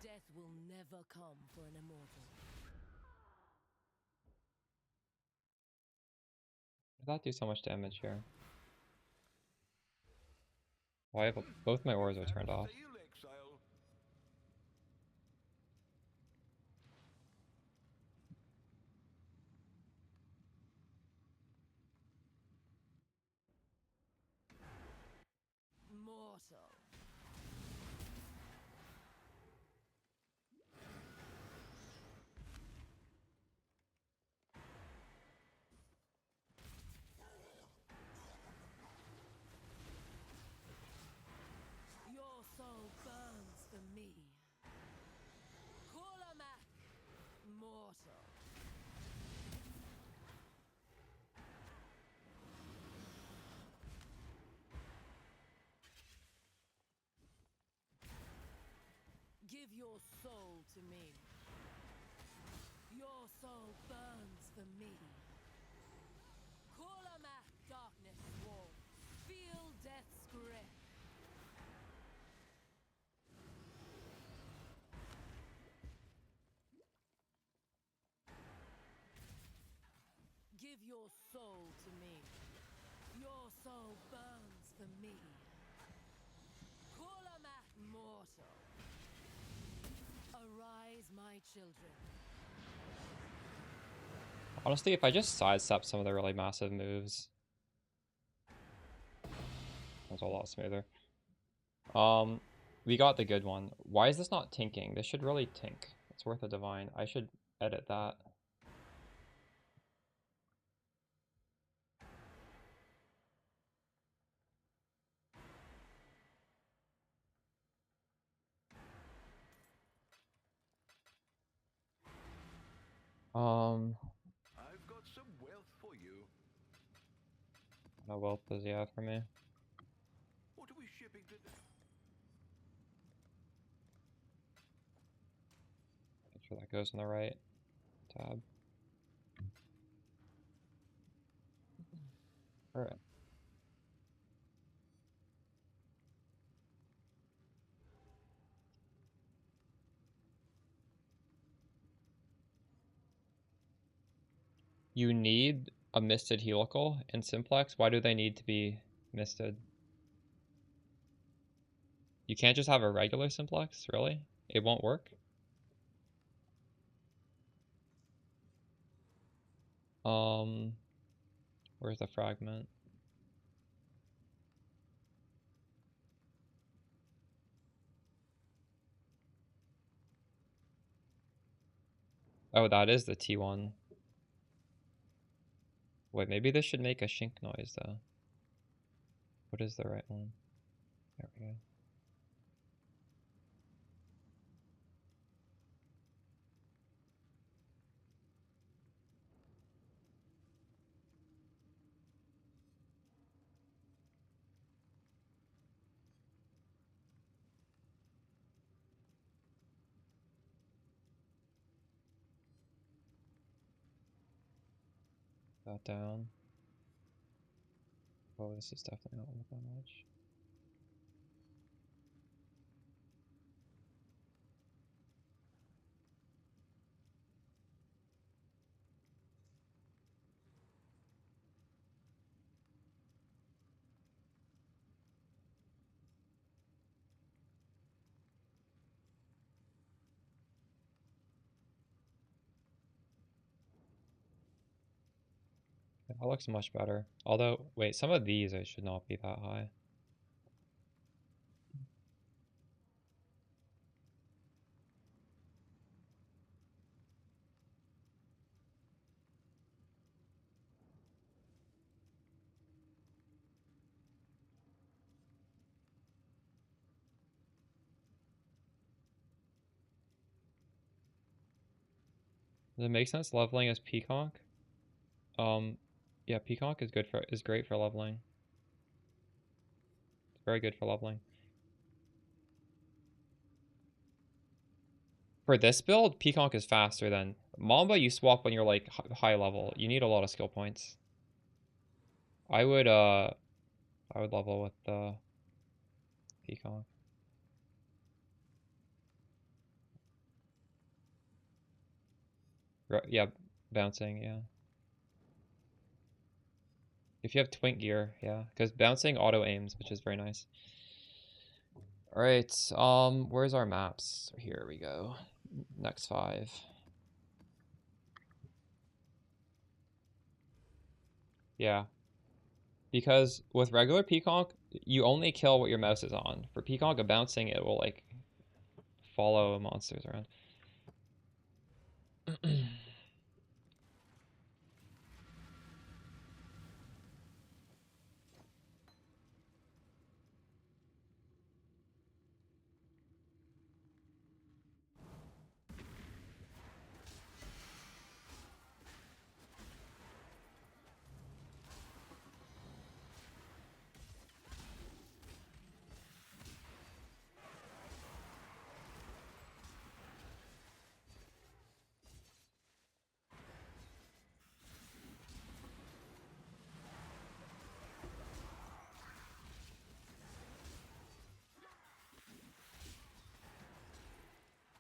Death will never come for an immortal. Did that do so much damage here? Why have both my ores are turned off? Sail, exile. Mortal. Your soul burns for me. Kulamak. Mortal. Give your soul to me. Your soul burns for me. Kulamak, darkness wall. Feel death's grip. Give your soul to me. Your soul burns for me. Kulamak, mortal. Arise, my children. Honestly, if I just sidestep some of the really massive moves, that's a lot smoother. We got the good one. Why is this not tinking? This should really tink. It's worth a divine. I should edit that. I've got some wealth for you. What wealth does he have for me? What are we shipping today? Make sure that goes in the right tab. Alright. You need a misted helical in simplex. Why do they need to be misted? You can't just have a regular simplex, really? It won't work? Where's the fragment? Oh, that is the T1. Wait, maybe this should make a shink noise, though. What is the right one? There we go. That down. Oh, this is definitely not worth that much. That looks much better. Although, wait, some of these I should not be that high. Does it make sense leveling as Peacock? Yeah, Peacock is great for leveling. It's very good for leveling. For this build, Peacock is faster than Mamba. You swap when you're like high level. You need a lot of skill points. I would level with the Peacock. Yeah, bouncing, yeah. If you have twink gear, yeah, because bouncing auto aims, which is very nice. All right, where's our maps? Here we go. Next 5. Yeah, because with regular Peacock, you only kill what your mouse is on. For Peacock, a bouncing, it will like follow monsters around.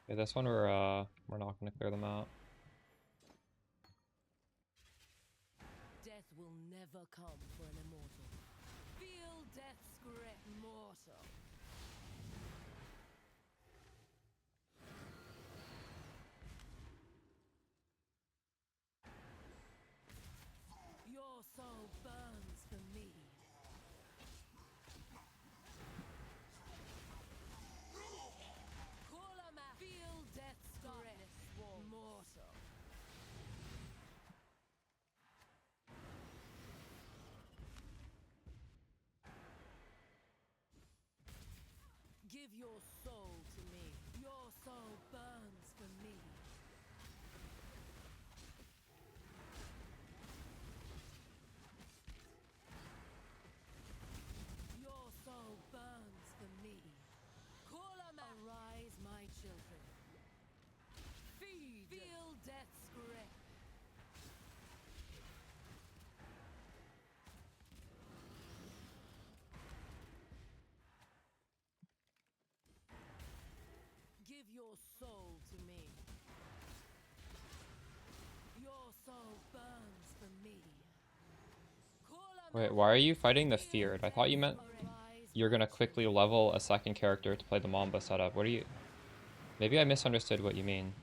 Okay, this one we're not gonna clear them out. Death will never come for an immortal. Feel death's grip, mortal. Your soul burns for me. Feel death's grip, mortal. Give your soul to me. Your soul burns for me. death's grip. Give your soul to me. Your soul burns for me. Wait, why are you fighting the feared? I thought you meant you're gonna quickly level a second character to play the Mamba setup. What are you... Maybe I misunderstood what you mean.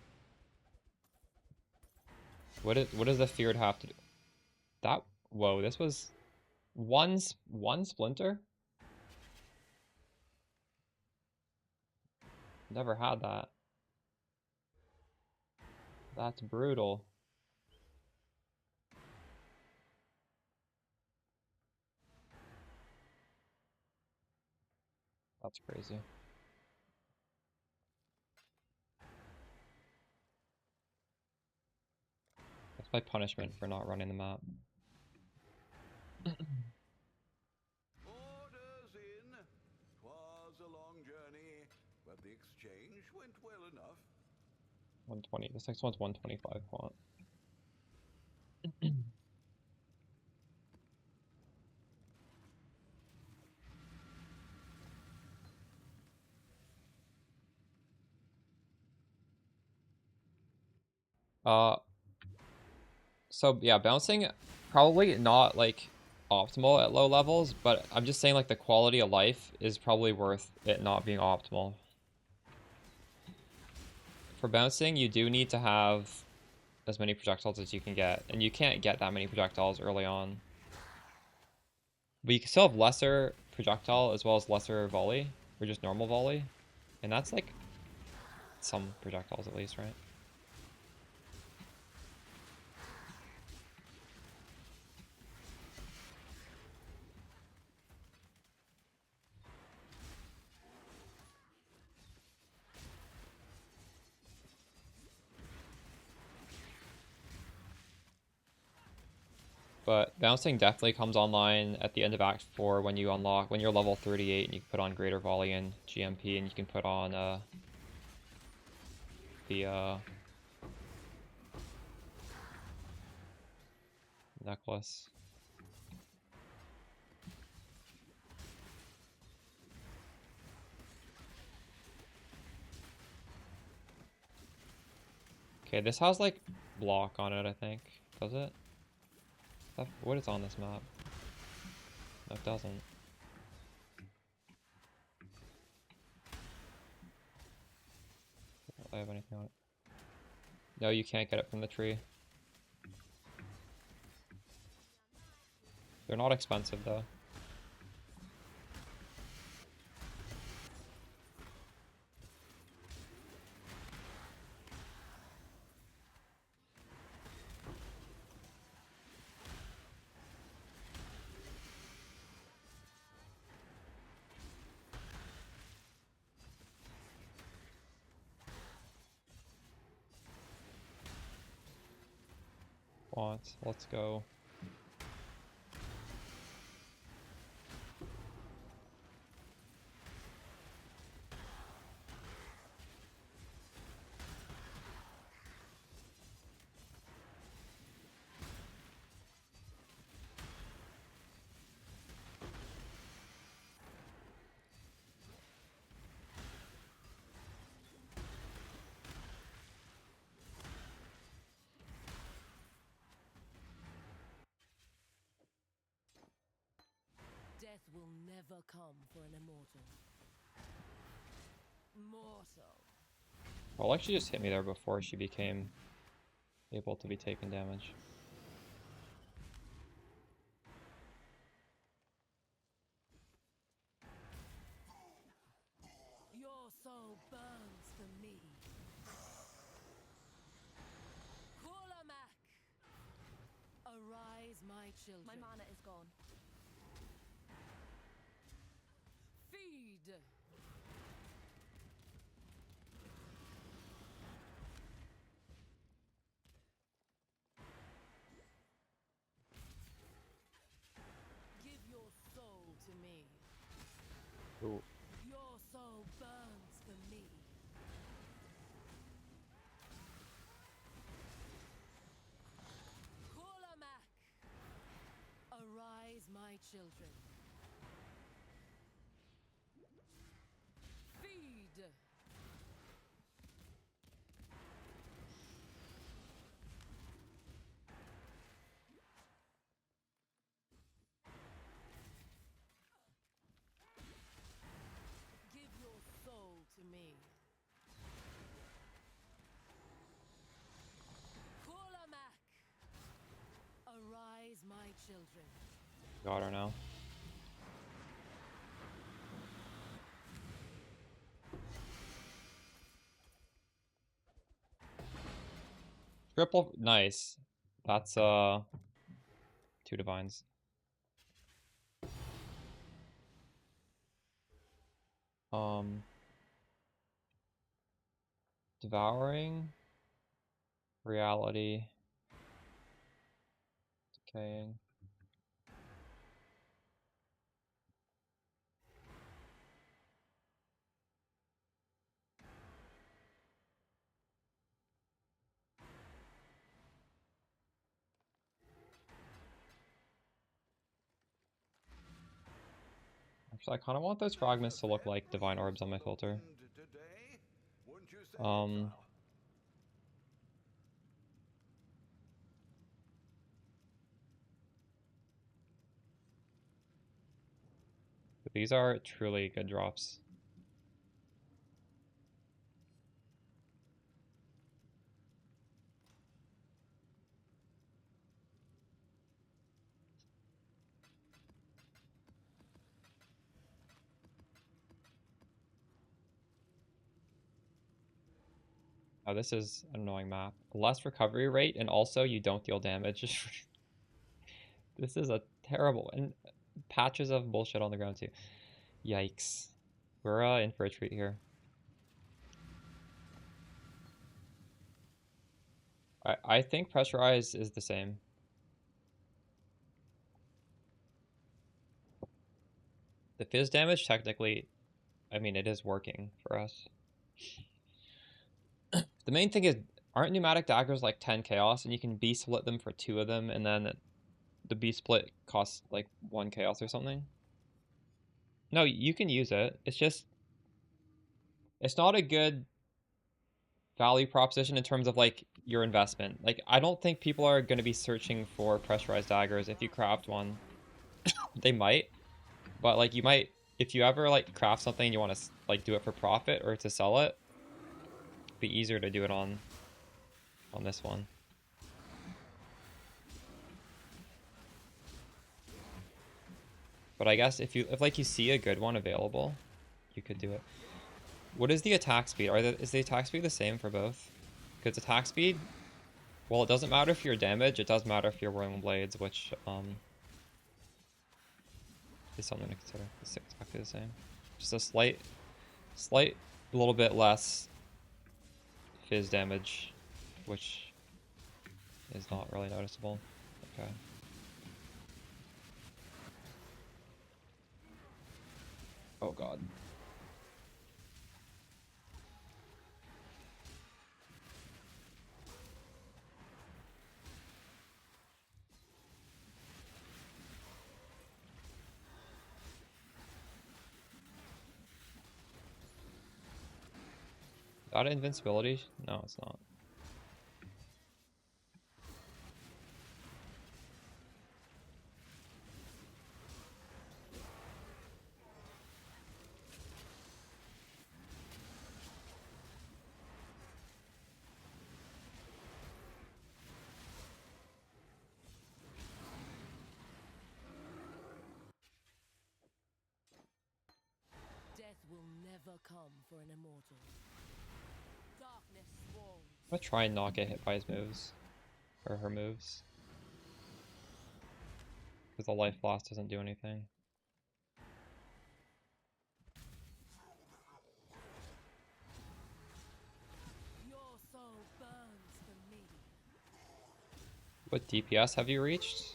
What does the feared have to do? That... Whoa, this was... One splinter? Never had that. That's brutal. That's crazy. That's my punishment for not running the map. Orders in. 'Twas a long journey, but the exchange went well enough. 120. This next one's 125 quant. So yeah, bouncing probably not like optimal at low levels, but I'm just saying like the quality of life is probably worth it not being optimal. For bouncing, you do need to have as many projectiles as you can get, and you can't get that many projectiles early on. But you can still have lesser projectile as well as lesser volley, or just normal volley, and that's like some projectiles at least, right? But bouncing definitely comes online at the end of Act 4 when you unlock, when you're level 38 and you can put on Greater Volley and GMP, and you can put on the necklace. Okay, this has like block on it, I think. Does it? What is on this map? No, it doesn't. I don't have anything on it. No, you can't get it from the tree. They're not expensive though. Let's go. Death will never come for an immortal. Mortal. Well, like she just hit me there before she became able to be taken damage. Your soul burns for me. Kulamak! Arise, my children. My mana is gone. Feed! Give your soul to me. Ooh. Your soul burns for me. my children. Feed. Give your soul to me. Kolamak. Arise, my children. Got her now. Triple, nice. That's 2 divines. Devouring, reality, decaying. Actually, I kind of want those fragments to look like divine orbs on my filter. Today, wouldn't you say, pal? But these are truly good drops. Oh, this is an annoying map. Less recovery rate, and also you don't deal damage. This is a terrible, and patches of bullshit on the ground too. Yikes. We're in for a treat here. I think pressurize is the same. The fizz damage, technically, I mean, it is working for us. The main thing is, aren't pneumatic daggers like 10 chaos, and you can B-split them for 2 of them, and then the B-split costs like 1 chaos or something? No, you can use it. It's just, it's not a good value proposition in terms of like your investment. Like, I don't think people are going to be searching for pressurized daggers. If you craft one, they might, but like you might, if you ever like craft something and you want to like do it for profit or to sell it, it'd be easier to do it on this one. But I guess if like you see a good one available, you could do it. What is the attack speed? Is the attack speed the same for both? Because attack speed, well, it doesn't matter if you're damage, it does matter if you're whirling blades, which is something to consider. It's exactly the same. Just a slight little bit less fizz damage, which is not really noticeable. Okay. Oh god. Is that invincibility? No, it's not. Death will never come for an immortal. Darkness swarms. I'm gonna try and not get hit by his moves. Or her moves. Because the life loss doesn't do anything. Your soul burns for me. What DPS have you reached?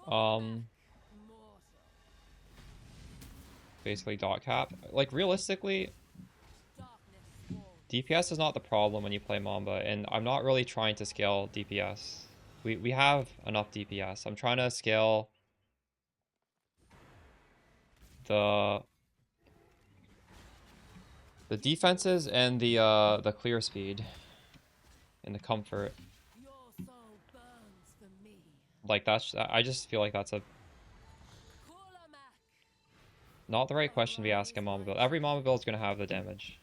Mortal. Basically dot cap. Like realistically, Darkness swarms. DPS is not the problem when you play Mamba, and I'm not really trying to scale DPS. We have enough DPS. I'm trying to scale the defenses and the clear speed and the comfort. Your soul burns for me. Like I just feel like that's a not the right question to be asking a Mamba build. Every Mamba build is gonna have the damage.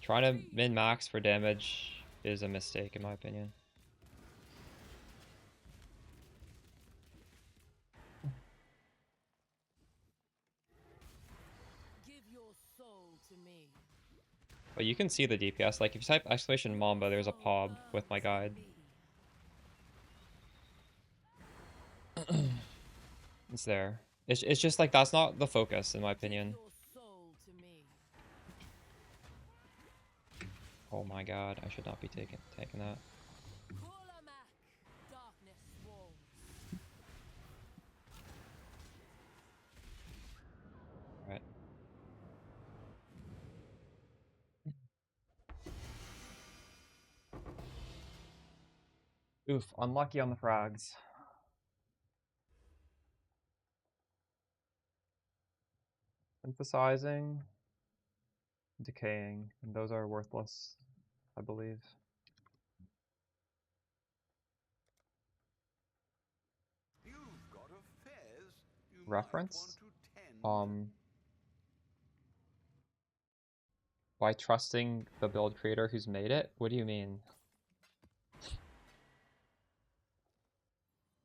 Trying to min-max for damage is a mistake in my opinion. Give your soul to me. But you can see the DPS. Like if you type exclamation Mamba, there's a POB with my guide. It's there. It's just like that's not the focus in my opinion. Oh my god, I should not be taking that. Right. Oof, unlucky on the frags. Emphasizing, decaying, and those are worthless, I believe. You've got a fez. You Reference? might want to tend. By trusting the build creator who's made it? What do you mean?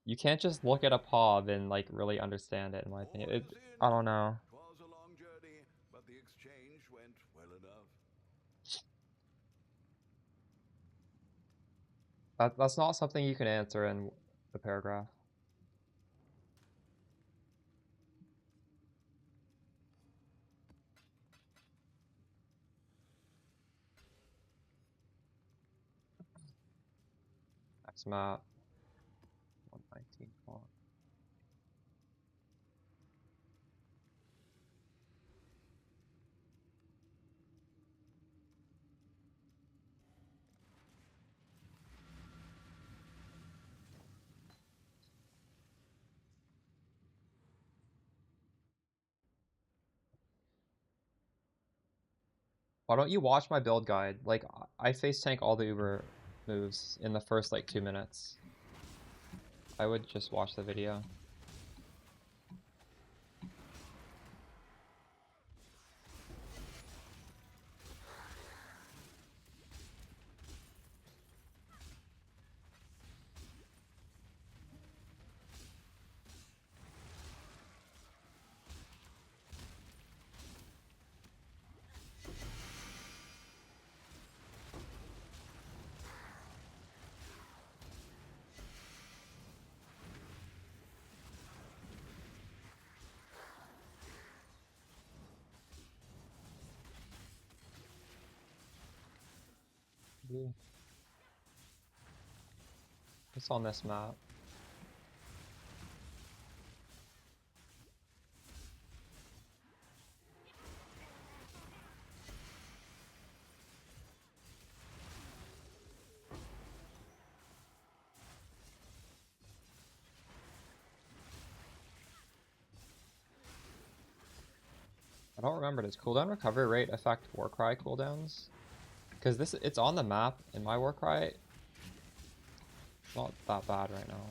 You can't just look at a POB and like really understand it in my opinion. I don't know. Twas a long journey, but the exchange went well enough. That's not something you can answer in the paragraph. Next map. 119 clock. Why don't you watch my build guide? Like, I face tank all the Uber moves in the first, like, 2 minutes. I would just watch the video. It's on this map. I don't remember. Does cooldown recovery rate affect Warcry cooldowns? Because it's on the map, and my Warcry not that bad right now.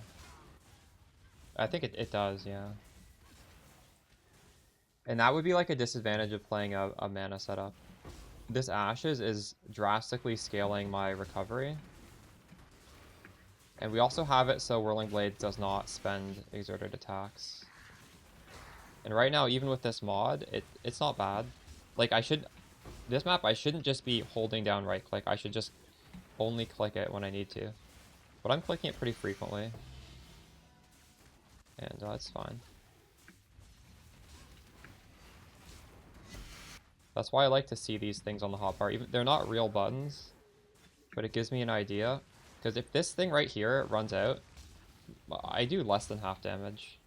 I think it does, yeah. And that would be like a disadvantage of playing a mana setup. This Ashes is drastically scaling my recovery. And we also have it so Whirling Blade does not spend exerted attacks. And right now, even with this mod, it's not bad. Like, this map, I shouldn't just be holding down right click. I should just only click it when I need to. But I'm clicking it pretty frequently. And that's fine. That's why I like to see these things on the hotbar. Even they're not real buttons, but it gives me an idea. Because if this thing right here runs out, I do less than half damage.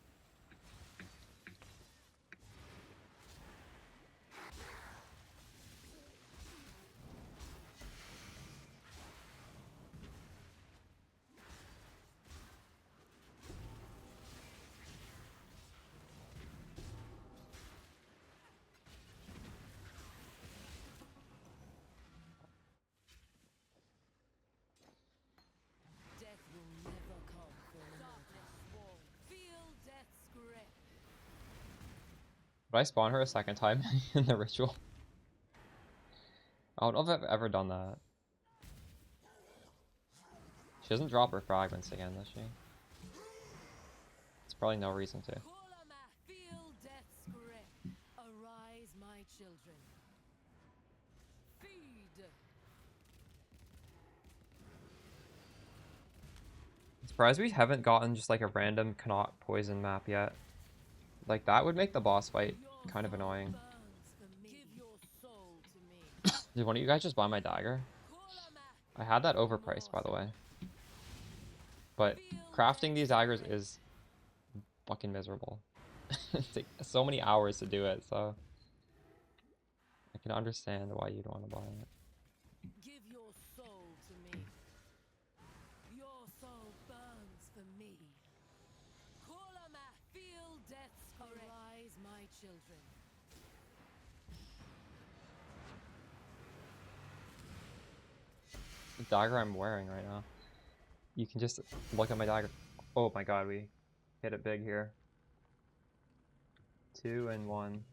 Should I spawn her a second time in the ritual? I don't know if I've ever done that. She doesn't drop her fragments again, does she? There's probably no reason to. Feel death's grip. Arise, my children. Feed. I'm surprised we haven't gotten just like a random cannot poison map yet. Like that would make the boss fight kind of annoying. Give your soul to me. Did one of you guys just buy my dagger? I had that overpriced, by the way. But crafting these daggers is fucking miserable. It takes so many hours to do it, so I can understand why you'd want to buy it. Give your soul to me. Your soul burns for me. Feel death's grip. Arise, my children. The dagger I'm wearing right now. You can just look at my dagger. Oh my god, we hit it big here. 2 and 1.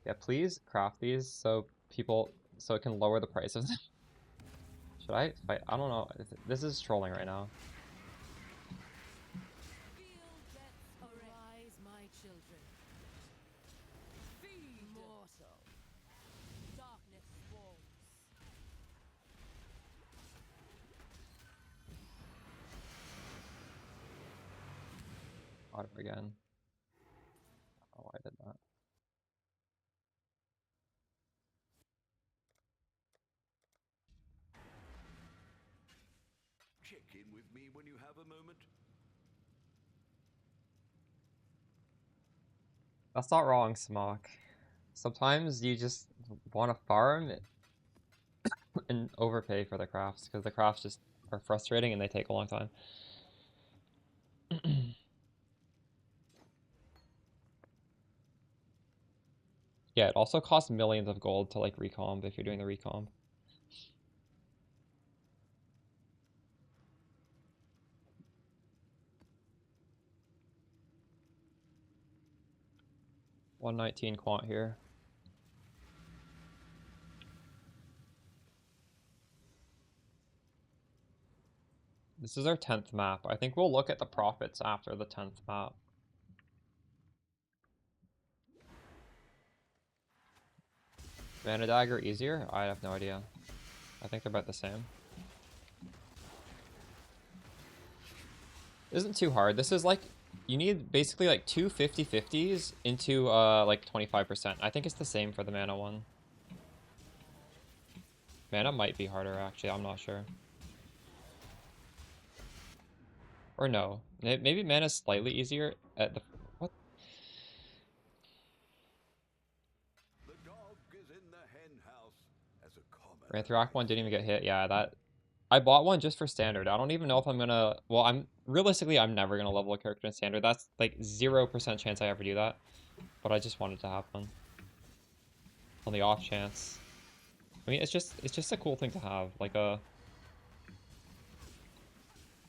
Yeah, please craft these so it can lower the price of them. Should I fight? I don't know. This is trolling right now. Feel death's arise, my children. Feed mortal. Darkness swarms. Auto again. Oh, I did that. Check in with me when you have a moment. That's not wrong, Smock. Sometimes you just want to farm and overpay for the crafts because the crafts just are frustrating and they take a long time. Yeah, it also costs millions of gold to like recomb if you're doing the recomb. $119 quant here. This is our 10th map. I think we'll look at the profits after the 10th map. Mana Dagger easier? I have no idea. I think they're about the same. It isn't too hard. This is like, you need basically like two 50/50s into like 25%. I think it's the same for the mana one. Mana might be harder actually, I'm not sure. Or no. Maybe mana's slightly easier at the... What? The dog is in the hen house as a common. Ranthrak one didn't even get hit. Yeah, that... I bought one just for standard. I don't even know if I'm gonna... Well, realistically, I'm never gonna level a character in standard. That's like 0% chance I ever do that. But I just wanted to have one. On the off chance. I mean, it's just a cool thing to have. Like a...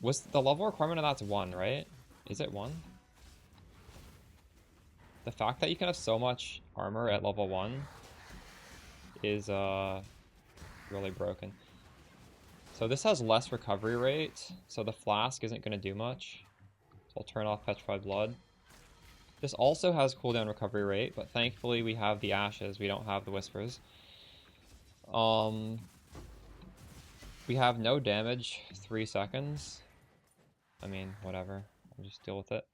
Was the level requirement of that's 1, right? Is it 1? The fact that you can have so much armor at level 1 is really broken. So this has less recovery rate, so the flask isn't going to do much. So I'll turn off Petrified Blood. This also has cooldown recovery rate, but thankfully we have the ashes, we don't have the whispers. We have no damage, 3 seconds. I mean, whatever. I'll just deal with it.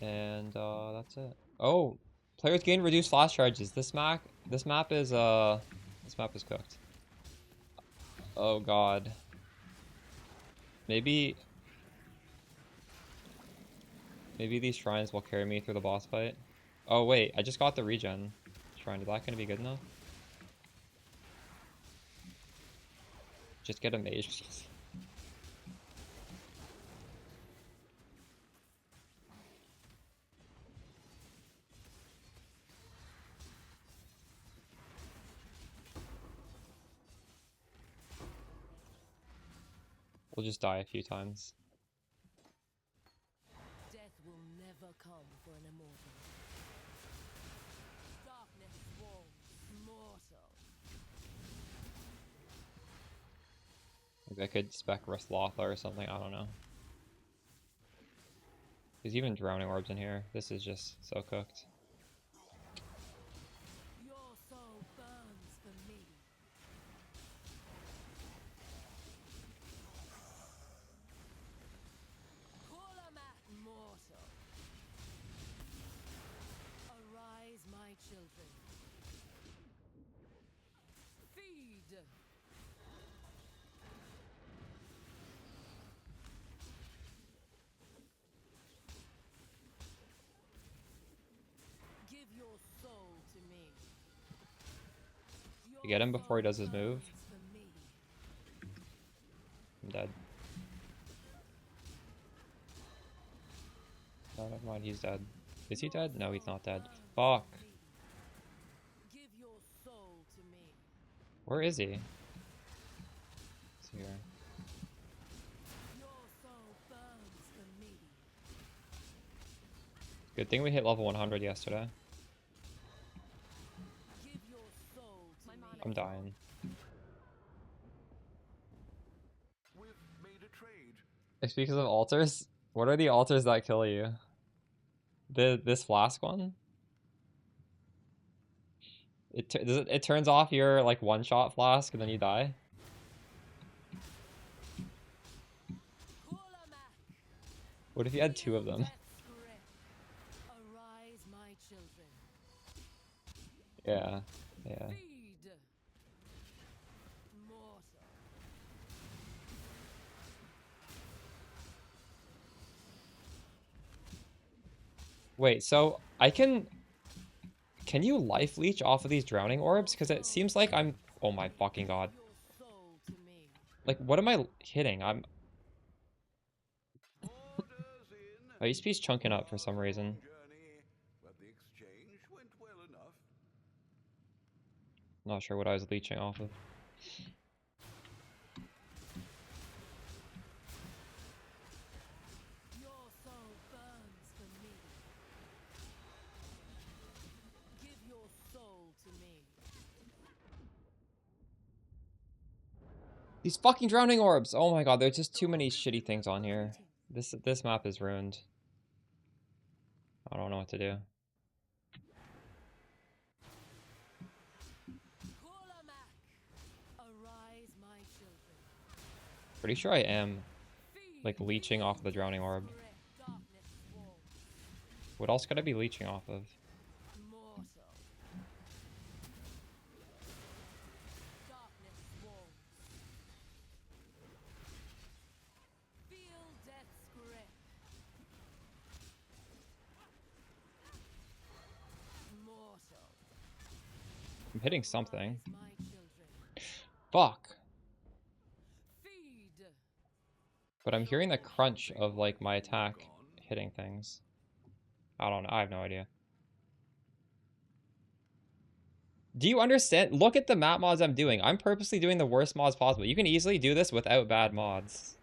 And that's it. Oh, players gain reduced flash charges. This map is cooked. Oh god. Maybe these shrines will carry me through the boss fight. Oh wait, I just got the regen shrine. Is that gonna be good enough? Just get a mage. We'll just die a few times. Death will never never come for an immortal. Darkness swarms mortal. Maybe I could spec Raslotha or something, I don't know. There's even Drowning Orbs in here. This is just so cooked. Your soul burns for me. Mortal. Arise, my children. Feed. Give your soul to me. You get him before he does his move. I'm dead. No, never mind, he's dead. Is he dead? No, he's not dead. Fuck. Give your soul to me. Where is he? He's here. Your soul burns for me. Good thing we hit level 100 yesterday. Give your soul to me. I'm dying. We've made a trade. Speaking of altars, what are the altars that kill you? This flask one? It turns off your like one-shot flask and then you die? What if you had two of them? Arise, my children. Yeah, yeah. Feed. Mortal. Wait, so I can you life leech off of these drowning orbs? Because it seems like I'm, oh my fucking god. Your soul to me. Like, what am I hitting? Orders in. ISP's chunking up for some reason. Journey, but the exchange went well enough. Not sure what I was leeching off of. Your soul burns for me. Give your soul to me. These fucking drowning orbs! Oh my god, there's just too many shitty things on here. This map is ruined. I don't know what to do. Arise, my children. Pretty sure I am, like, leeching off the drowning orb. Darkness swarms. What else could I be leeching off of? Mortal. Darkness swarms. Feel death's grip. Mortal. I'm hitting something. Arise, my children. Fuck! Feed. But I'm hearing the crunch of, like, my attack hitting things. I don't know, I have no idea. Do you understand? Look at the map mods I'm doing. I'm purposely doing the worst mods possible. You can easily do this without bad mods.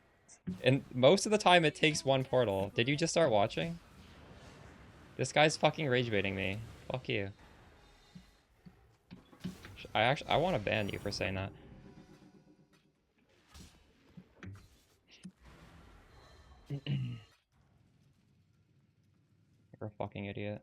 And most of the time it takes one portal. Did you just start watching? This guy's fucking rage baiting me. Fuck you. I want to ban you for saying that. You're a fucking idiot.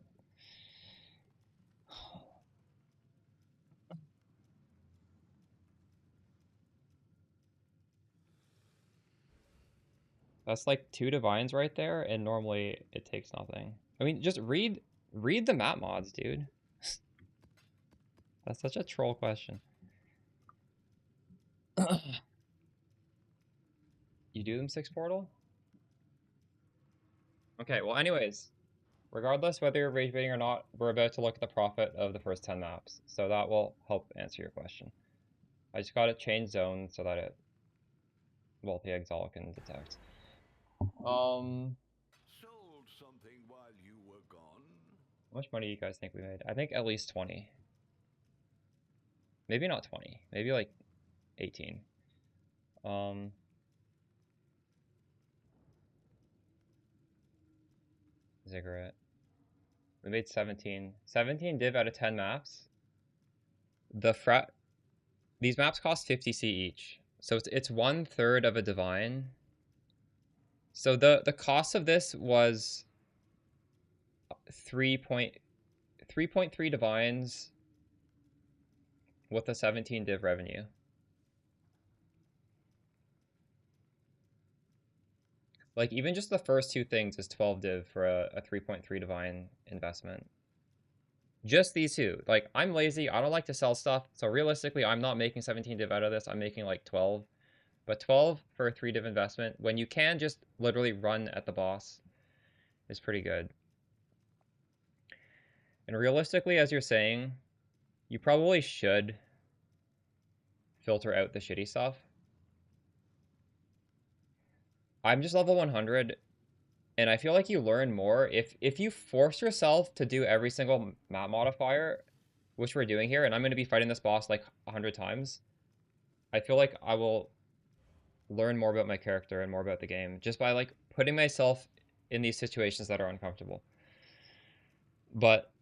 That's like 2 divines right there, and normally it takes nothing. I mean, just read the map mods, dude. That's such a troll question. You do them 6 portal? Okay, well anyways, regardless whether you're rage baiting or not, we're about to look at the profit of the first 10 maps. So that will help answer your question. I just gotta change zone so that it multi-exalt can detect. Sold something while you were gone. How much money do you guys think we made? I think at least 20. Maybe not 20. Maybe like 18. Ziggurat. We made 17. 17 div out of 10 maps. These maps cost 50C each. So it's 1/3 of a divine. So the cost of this was 3.3 divines with a 17 div revenue. Like, even just the first two things is 12 div for a 3.3 divine investment. Just these two. Like, I'm lazy. I don't like to sell stuff. So realistically, I'm not making 17 div out of this. I'm making like 12. But 12 for a 3 div investment, when you can just literally run at the boss, is pretty good. And realistically, as you're saying, you probably should filter out the shitty stuff. I'm just level 100, and I feel like you learn more if you force yourself to do every single map modifier, which we're doing here, and I'm going to be fighting this boss like 100 times. I feel like I will learn more about my character and more about the game just by like putting myself in these situations that are uncomfortable. But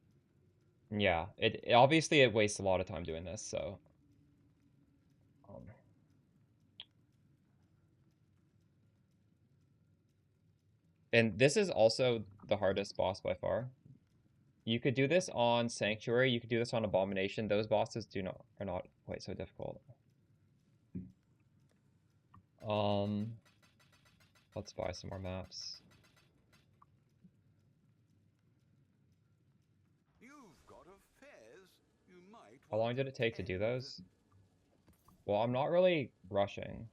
yeah, it obviously it wastes a lot of time doing this, so and this is also the hardest boss by far. You could do this on Sanctuary, you could do this on Abomination. Those bosses are not quite so difficult. Let's buy some more maps. How long did it take to do those? Well, I'm not really rushing.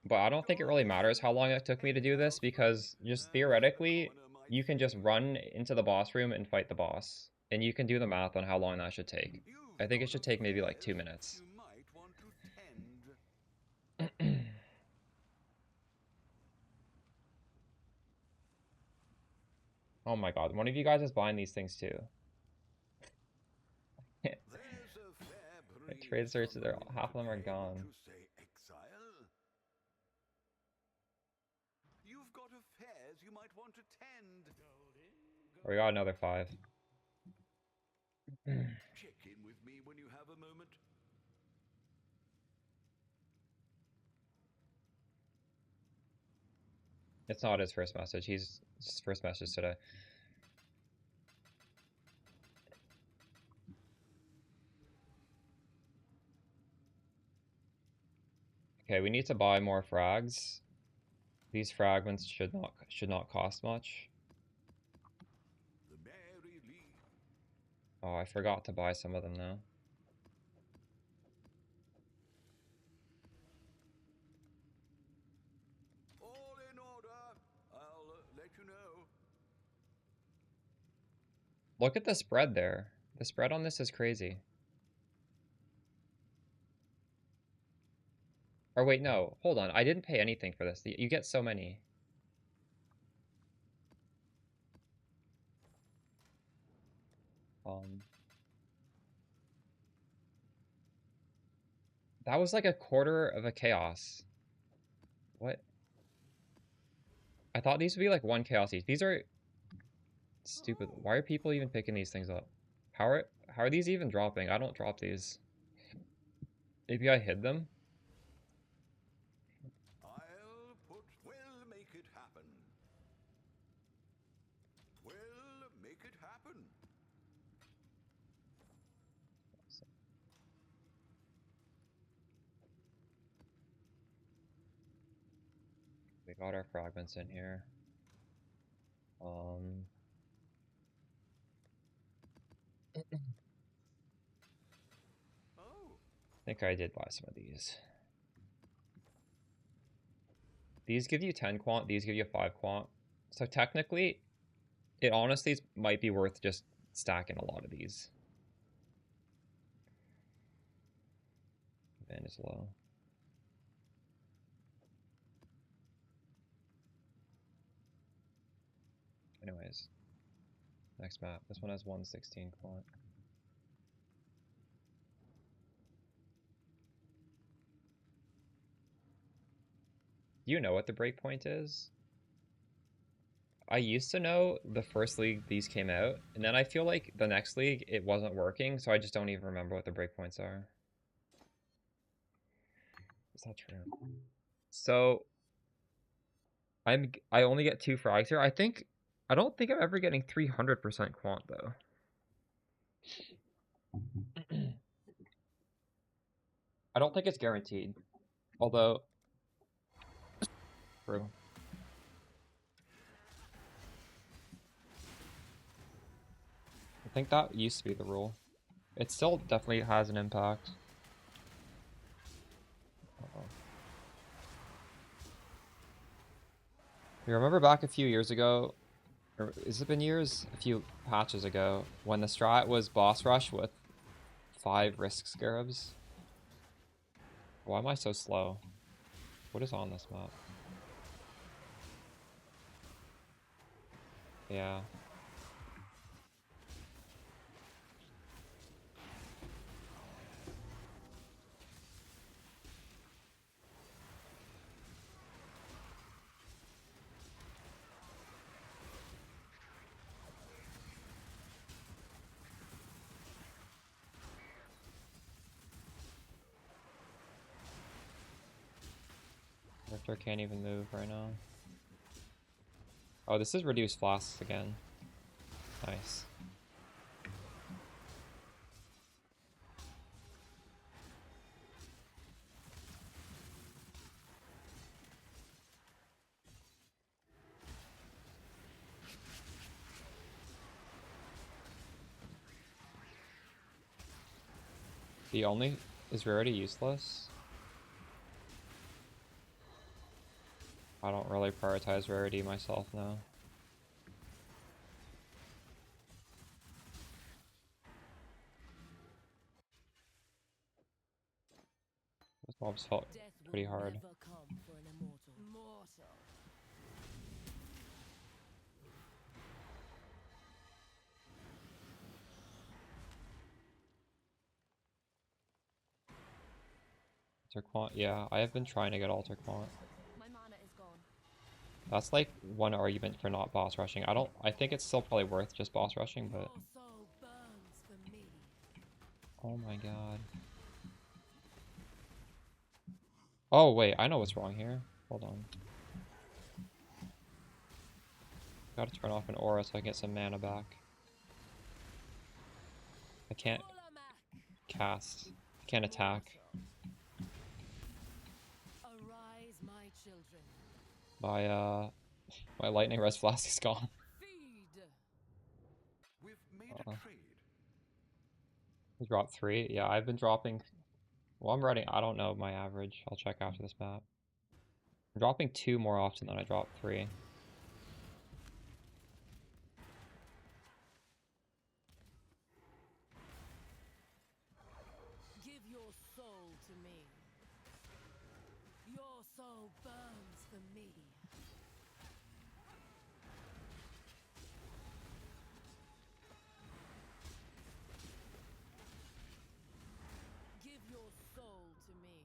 But I don't think it really matters how long it took me to do this, because just theoretically, you can just run into the boss room and fight the boss. And you can do the math on how long that should take. I think it should take maybe like 2 minutes. Oh my god, one of you guys is buying these things too. Trade searches, half of them are gone. Oh, we got another 5. Check in with me when you have a moment. It's not his first message. His first message today. Okay, we need to buy more frags. These fragments should not cost much. Oh, I forgot to buy some of them now. All in order. I'll let you know. Look at the spread there. The spread on this is crazy. Or wait, no. Hold on. I didn't pay anything for this. You get so many. That was like a quarter of a chaos. What? I thought these would be like 1 chaos each. These are stupid. Why are people even picking these things up? How are these even dropping? I don't drop these. Maybe I hid them? We'll make it happen. We'll make it happen. We got our fragments in here. I think I did buy some of these. These give you 10 quant, these give you 5 quant. So technically, it honestly might be worth just stacking a lot of these. Van is low. Anyways, next map. This one has 116 quant. Do you know what the breakpoint is? I used to know the first league these came out, and then I feel like the next league it wasn't working, so I just don't even remember what the breakpoints are. Is that true? So I only get 2 frags here. I don't think I'm ever getting 300% quant though. I don't think it's guaranteed. Although true. I think that used to be the rule. It still definitely has an impact. Uh-oh. You remember back a few years ago, or has it been years? A few patches ago, when the strat was boss rush with 5 risk scarabs? Why am I so slow? What is on this map? Yeah. Victor can't even move right now. Oh, this is reduced flasks again. Nice. The only is rarity useless. I don't really prioritize rarity myself now. This mob's felt pretty hard. Alter quant, yeah, I have been trying to get alter quant. My mana is gone. That's like one argument for not boss rushing. I think it's still probably worth just boss rushing, but Your soul burns for me. oh my god. Oh wait, I know what's wrong here. Hold on. Gotta turn off an aura so I can get some mana back. I can't cast. I can't attack. Arise, my children. My lightning res flask is gone. Feed. We've made a trade. I dropped 3. Yeah, I've been dropping. Well, I'm running. I don't know my average. I'll check after this map. I'm dropping 2 more often than I dropped 3. Give your soul to me. Your soul burns for me. Give your soul to me.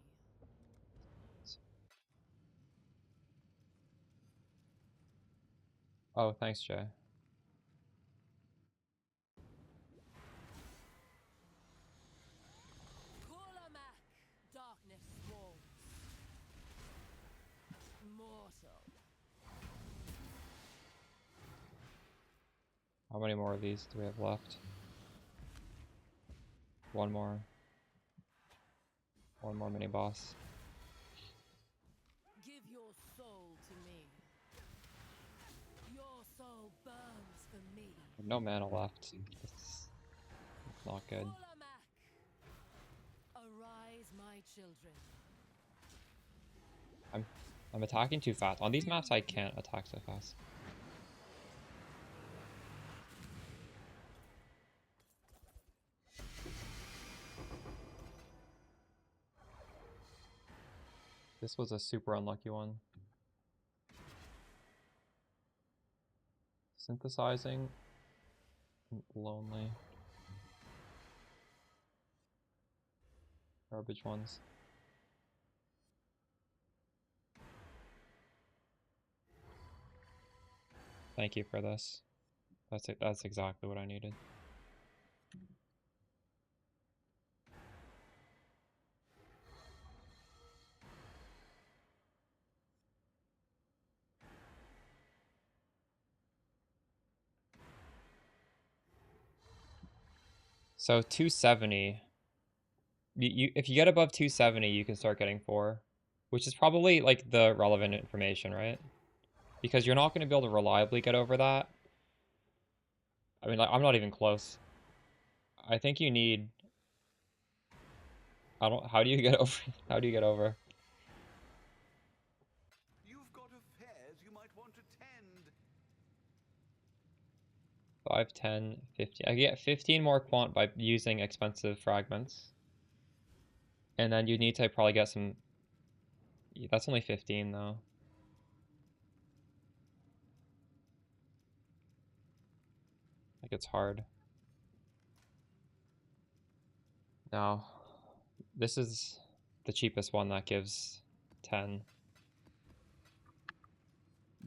Oh, thanks, Jay. Kulamak, darkness swarms. Mortal. How many more of these do we have left? One more. One more mini boss. Give your soul to me. Your soul burns for me. I have no mana left. It's not good. Kulamak. Arise, my children. I'm attacking too fast. On these maps, I can't attack so fast. This was a super unlucky one. Synthesizing. Lonely. Garbage ones. Thank you for this. That's it. That's exactly what I needed. So 270. If you get above 270, you can start getting 4, which is probably like the relevant information, right? Because you're not going to be able to reliably get over that. I mean, like, I'm not even close. I think you need. I don't. How do you get over? How do you get over? You've got affairs you might want to tend. 5, 10, 15. I get 15 more quant by using expensive fragments. And then you need to probably get some. That's only 15 though. Like, it's hard. Now, this is the cheapest one that gives 10.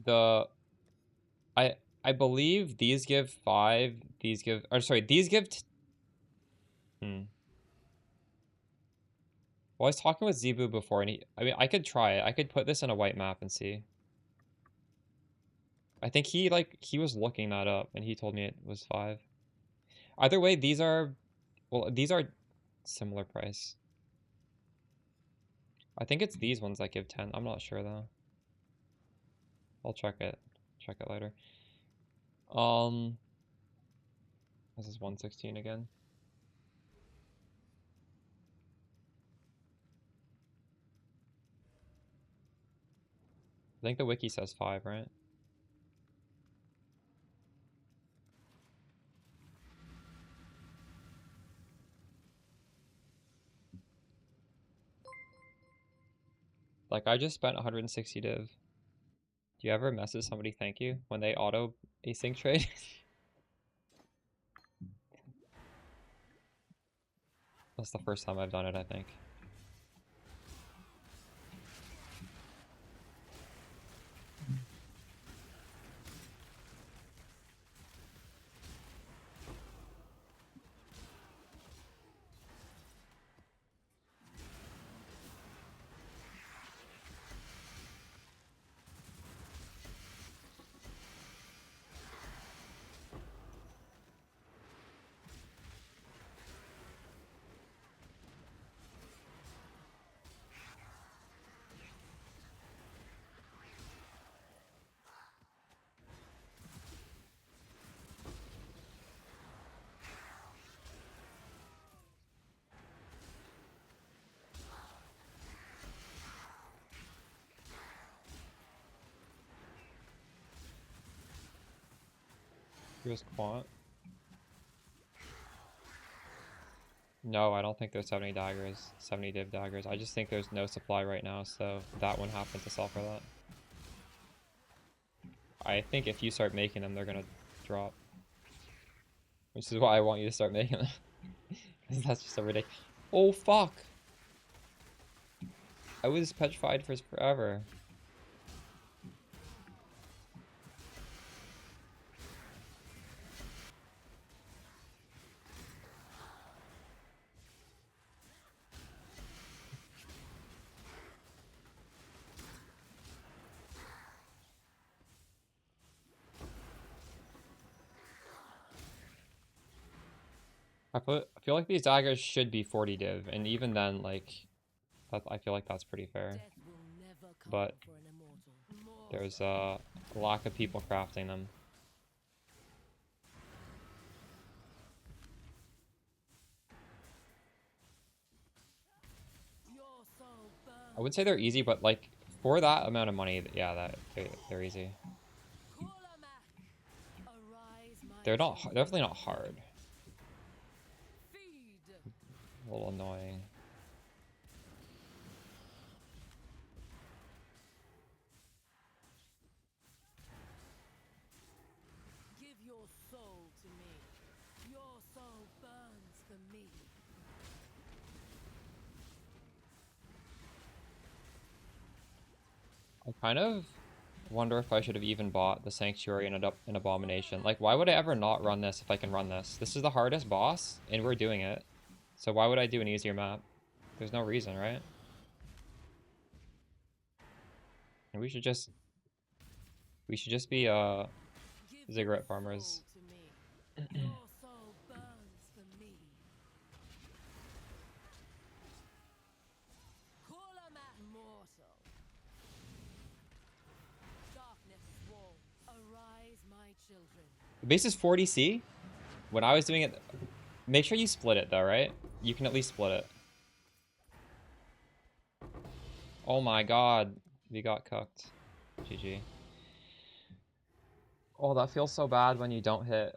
The I believe these give 5, these give, or sorry, these give well, I was talking with Zebu before, and I mean, I could try it. I could put this in a white map and see. I think he was looking that up, and he told me it was 5. Either way, these are similar price. I think it's these ones that give 10. I'm not sure though. I'll check it. Check it later. This is 116 again. I think the wiki says 5, right? Like, I just spent 160 div. Do you ever message somebody thank you when they auto async trade? That's the first time I've done it, I think. Here's quant. No, I don't think there's 70 daggers, 70 div daggers. I just think there's no supply right now, so that one happened to solve for that. I think if you start making them, they're gonna drop. Which is why I want you to start making them. Because that's just so ridiculous. Oh, fuck! I was petrified for forever. I feel like these daggers should be 40 div, and even then, like, I feel like that's pretty fair. But there's a lack of people crafting them. I would say they're easy, but like for that amount of money, yeah, they're easy. They're definitely not hard. A little annoying. Give your soul to me. Your soul burns for me. I kind of Wonder if I should have even bought the Sanctuary and an Abomination. Like, why would I ever not run this if I can run this? This is the hardest boss, and we're doing it. So why would I do an easier map? There's no reason, right? And we should just be Ziggurat farmers. The base is 40C. When I was doing it, make sure you split it though, right? You can at least split it. Oh my god, we got cooked. GG. Oh, that feels so bad when you don't hit.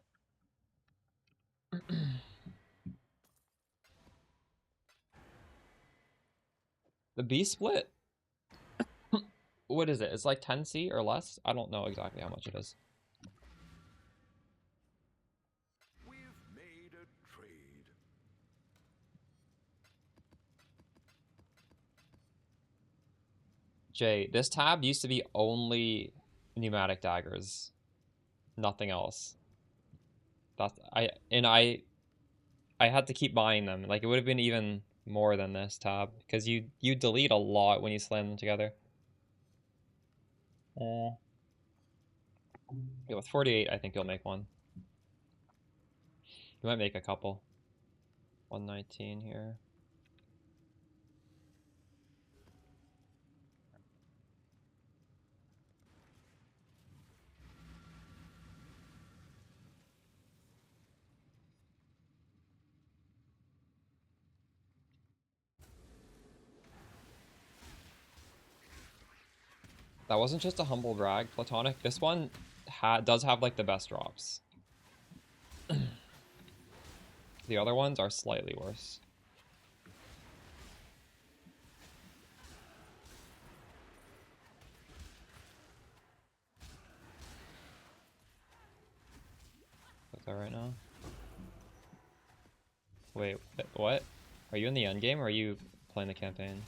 The B split? What is it? It's like 10C or less? I don't know exactly how much it is. We've made a trade. Jay, this tab used to be only pneumatic daggers. Nothing else. I had to keep buying them. Like, it would have been even more than this tab because you delete a lot when you slam them together. Yeah, with 48, I think you'll make one. You might make a couple. 119 here. That wasn't just a humble brag, Platonic. This one does have like the best drops. The other ones are slightly worse. What's that right now? Wait, what? Are you in the end game or are you playing the campaign?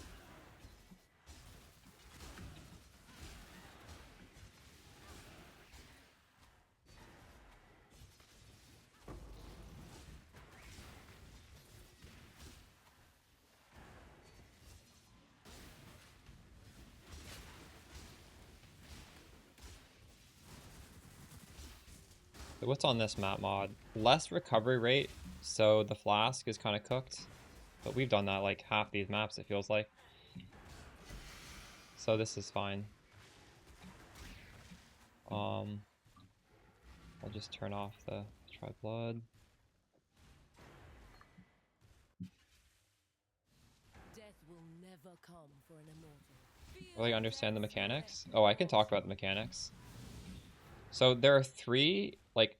What's on this map mod? Less recovery rate, so the flask is kind of cooked. But we've done that like half these maps, it feels like. So this is fine. I'll just turn off the tri-blood. Really understand the mechanics? Oh, I can talk about the mechanics. So there are 3 like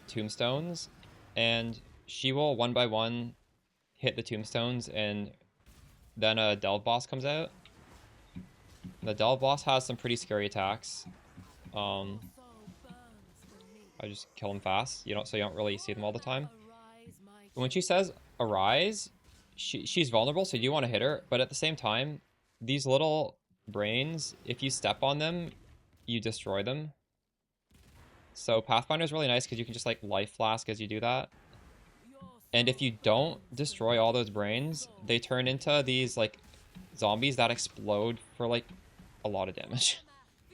tombstones, and she will one by one hit the tombstones, and then a delve boss comes out. The delve boss has some pretty scary attacks. I just kill them fast, so you don't really see them all the time. But when she says arise, she's vulnerable, so you do want to hit her, but at the same time, these little brains, if you step on them, you destroy them. So Pathfinder is really nice because you can just like life flask as you do that. And if you don't destroy all those brains, they turn into these like zombies that explode for like a lot of damage.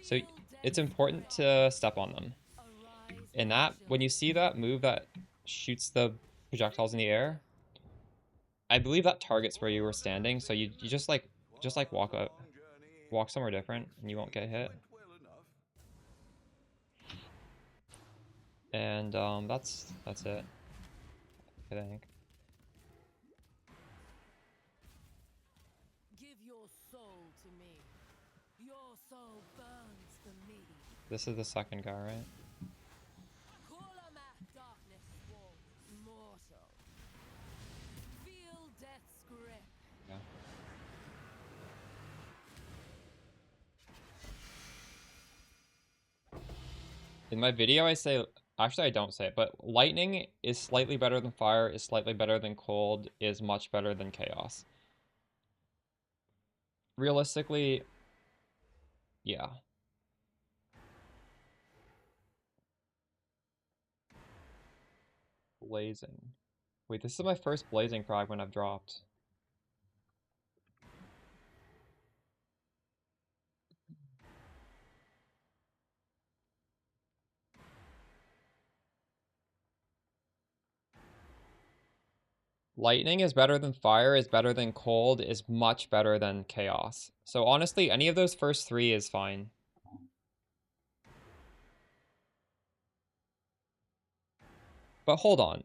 So it's important to step on them. And that, when you see that move that shoots the projectiles in the air, I believe that targets where you were standing. So you just walk somewhere different and you won't get hit. And that's it, I think. Give your soul to me. Your soul burns for me. This is the second guy, right? Darkness wall, mortal. Feel death's grip. Yeah. In my video, I say, actually I don't say it, but lightning is slightly better than fire, is slightly better than cold, is much better than chaos. Realistically, yeah. Blazing. Wait, this is my first blazing fragment I've dropped. Lightning is better than fire, is better than cold, is much better than chaos. So honestly, any of those first three is fine. But hold on.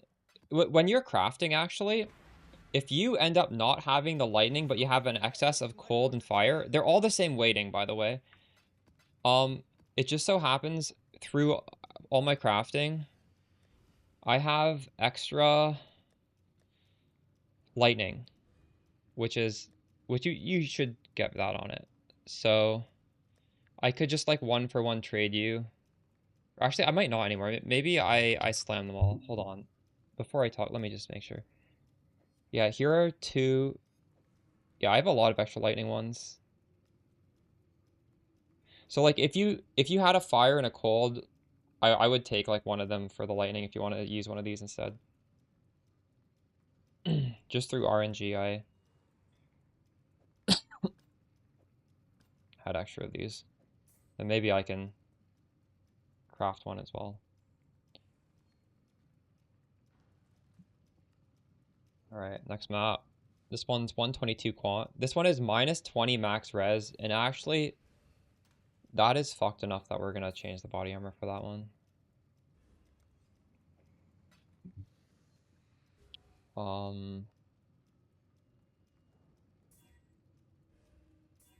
When you're crafting, actually, if you end up not having the lightning, but you have an excess of cold and fire, they're all the same weighting, by the way. It just so happens through all my crafting, I have extra lightning, which you should get that on it. So I could just like 1-for-1 trade you. Actually, I might not anymore. Maybe I slam them all. Hold on. Before I talk, let me just make sure. Yeah, here are 2. Yeah, I have a lot of extra lightning ones. So like if you had a fire and a cold, I would take like one of them for the lightning if you want to use one of these instead. Just through RNG, I had extra of these. And maybe I can craft one as well. Alright, next map. This one's 122 quant. This one is minus 20 max res, and actually, that is fucked enough that we're gonna change the body armor for that one.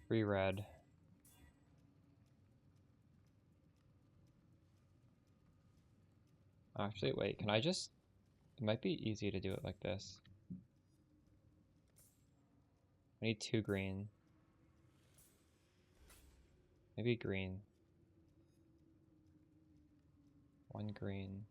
Free red. Actually, wait, can I just... It might be easy to do it like this. I need 2 green. Maybe green. 1 green.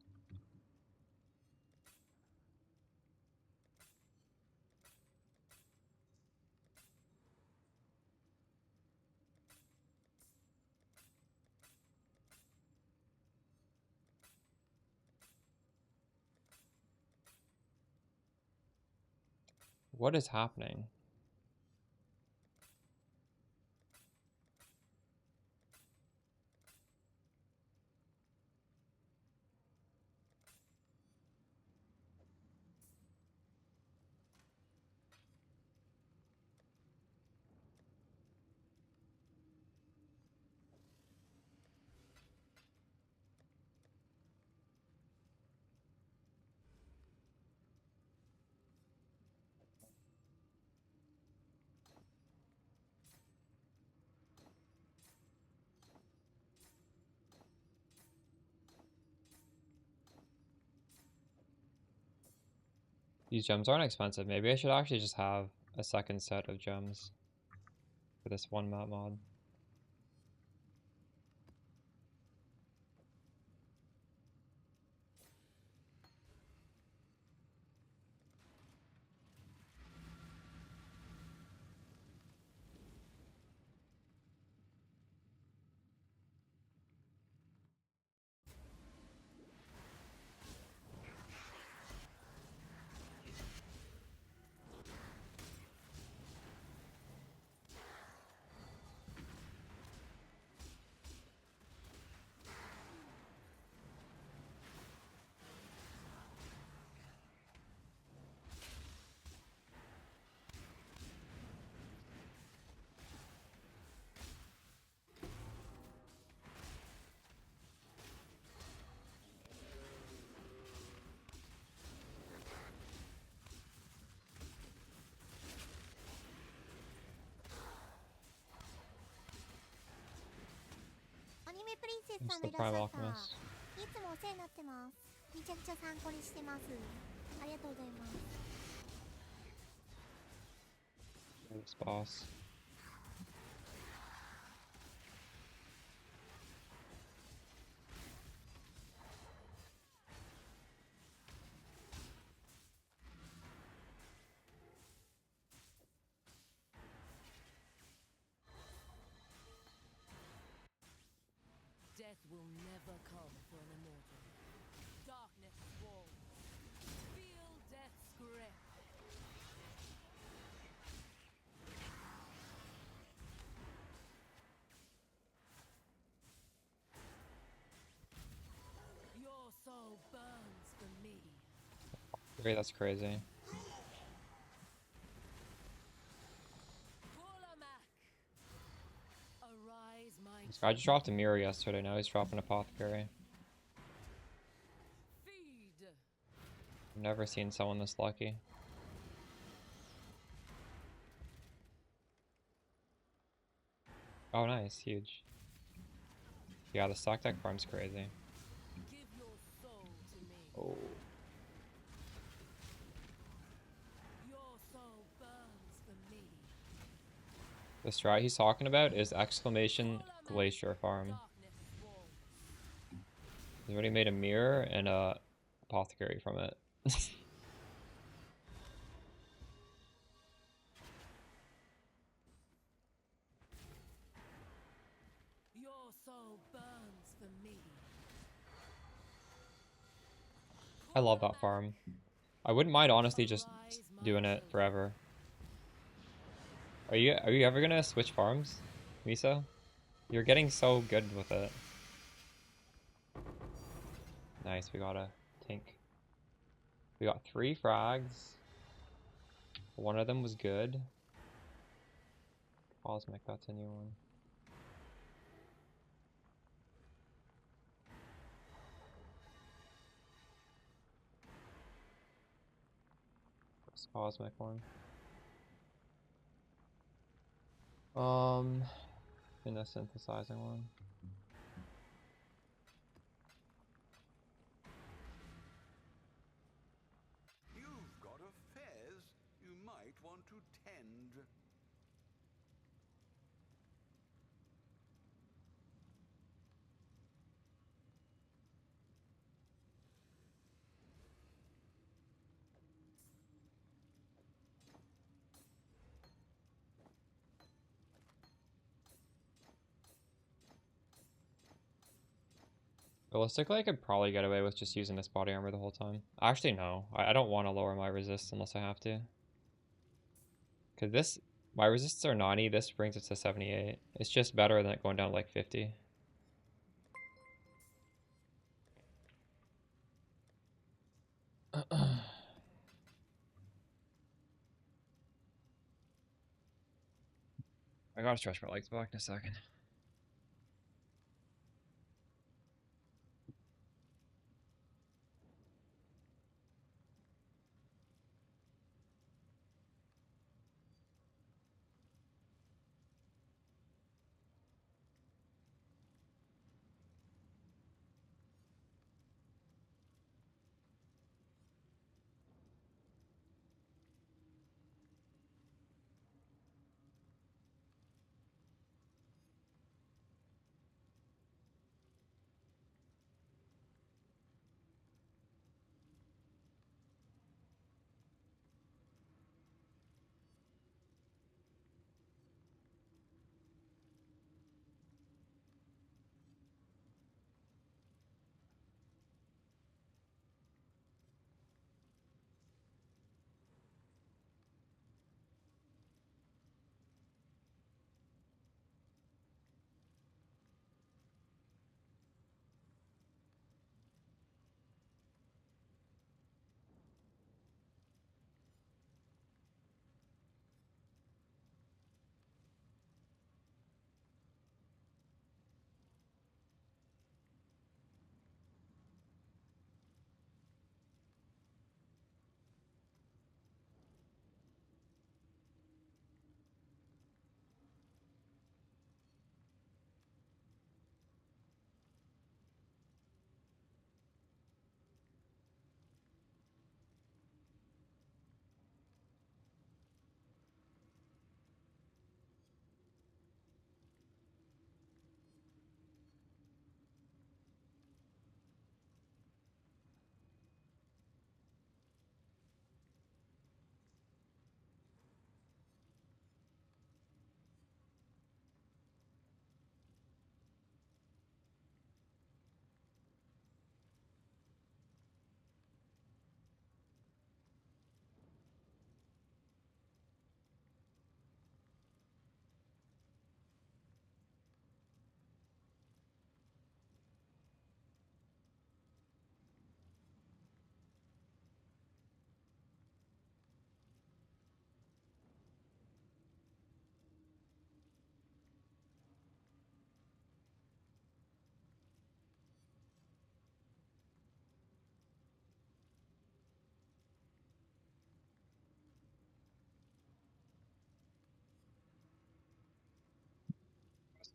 What is happening? These gems aren't expensive. Maybe I should actually just have a second set of gems for this one map mod. It's the Prime Alchemist. いつもお世話になってます。めちゃくちゃ参考にしてます。ありがとうございます。This boss. Death will never come for an immortal. Darkness falls. grip. Your soul burns for me. Great, that's crazy. Arise, my This guy just dropped a mirror yesterday, now he's dropping apothecary. feed. I've never seen someone this lucky. Oh nice, huge. Yeah, the stock deck farm's crazy. Give your soul to me. Oh. Your soul burns for me. The strat he's talking about is exclamation glacier farm. Darkness walls. He's already made a mirror and a apothecary from it. Your soul burns for me. I love that farm. I wouldn't mind honestly just doing it forever. Are you ever gonna switch farms, Miso? You're getting so good with it. Nice, we got a tink. We got 3 frags. One of them was good. Cosmic, that's a new one. This Cosmic one. In the synthesizing one. You've got affairs you might want to tend. Realistically, I could probably get away with just using this body armor the whole time. Actually, no. I don't want to lower my resist unless I have to. Because this, my resists are 90, this brings it to 78. It's just better than it going down to like 50. I gotta stretch my legs back in a second.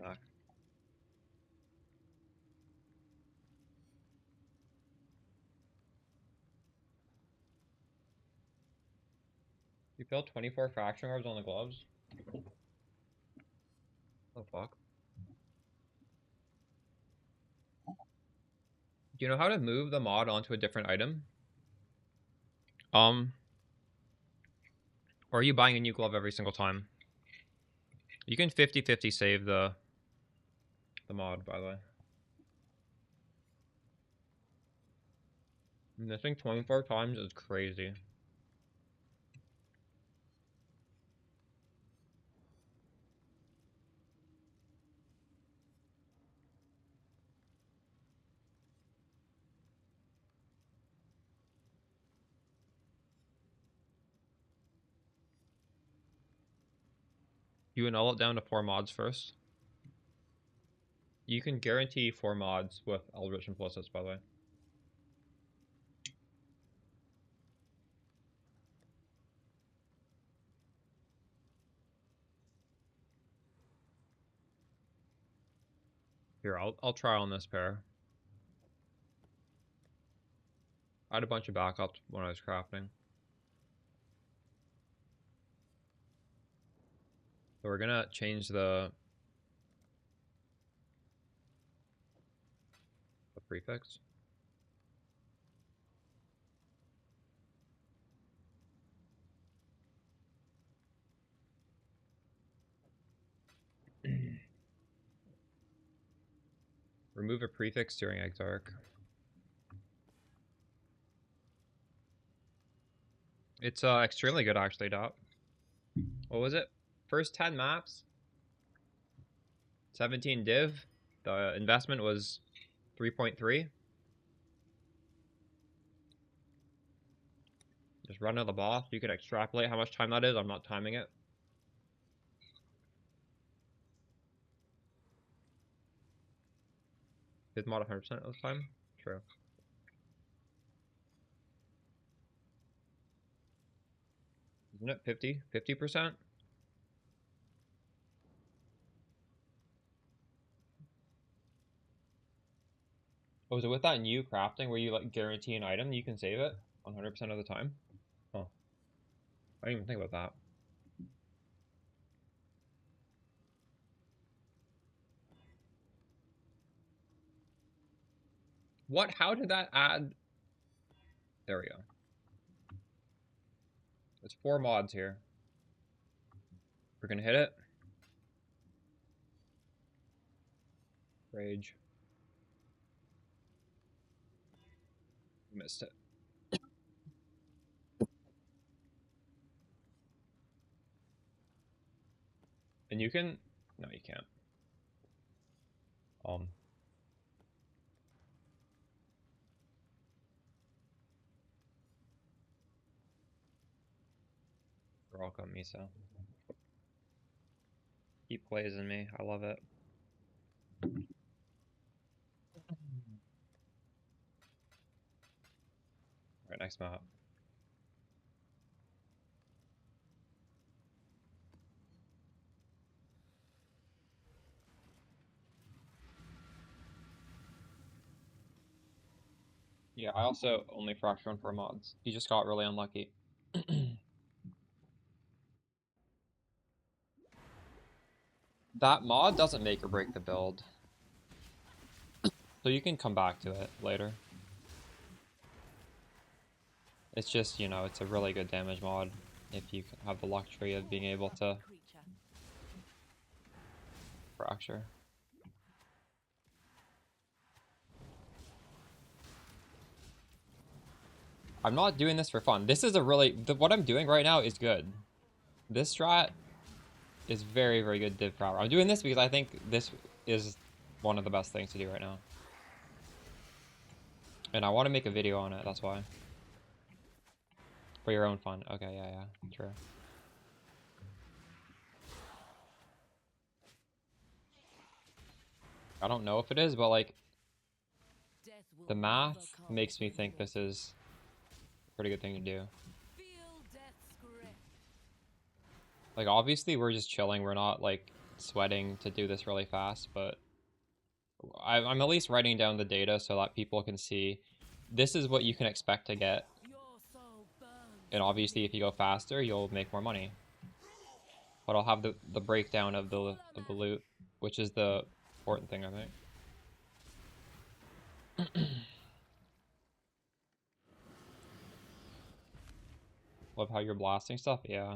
back. You filled 24 fraction orbs on the gloves? Oh fuck. Do you know how to move the mod onto a different item? Or are you buying a new glove every single time? You can 50-50 save the mod, by the way. Missing 24 times is crazy. You annul it down to 4 mods first. You can guarantee 4 mods with Eldritch Implicits, by the way. Here, I'll try on this pair. I had a bunch of backups when I was crafting. So we're gonna change the prefix. Remove a prefix during Exarch. It's extremely good actually, Dot. What was it? First 10 maps, 17 div. The investment was 3.3. Just run to the boss. You can extrapolate how much time that is. I'm not timing it. His mod 100% this time? True. Isn't it 50? 50%? Oh, is it with that new crafting where you like guarantee an item, you can save it 100% of the time? Oh. I didn't even think about that. What? How did that add? There we go. There's 4 mods here. We're gonna hit it. Rage. Missed it. And you can... No, you can't. You're welcome, Miso. Keep blazing me. I love it. Alright, next map. Yeah, I also only fracture on 4 mods. He just got really unlucky. That mod doesn't make or break the build. So you can come back to it later. It's just, you know, it's a really good damage mod if you have the luxury of being able to fracture. I'm not doing this for fun. This is a really... what I'm doing right now is good. This strat is very, very good div power. I'm doing this because I think this is one of the best things to do right now. And I want to make a video on it, that's why. For your own fun. Okay, yeah, true. I don't know if it is, but like... the math makes me think this is a pretty good thing to do. Like, obviously, we're just chilling. We're not, like, sweating to do this really fast, but I'm at least writing down the data so that people can see this is what you can expect to get. Your soul burns. And obviously if you go faster, you'll make more money. But I'll have the breakdown of the loot, which is the important thing, I think. Love how you're blasting stuff, yeah.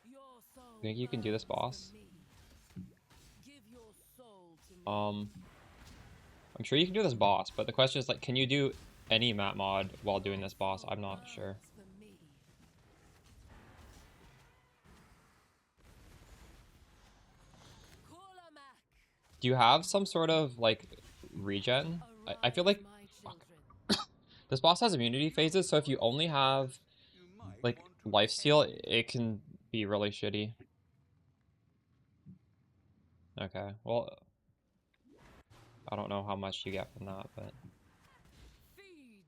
Your soul Think you can do this, burns boss? for me. Give your soul to me. I'm sure you can do this boss, but the question is, like, can you do any map mod while doing this boss? I'm not sure. For me. Do you have some sort of, like, regen? I feel like this boss has immunity phases, so if you only have, You might like, want to lifesteal, it can be really shitty. Okay, well, I don't know how much you get from that, but... Feed.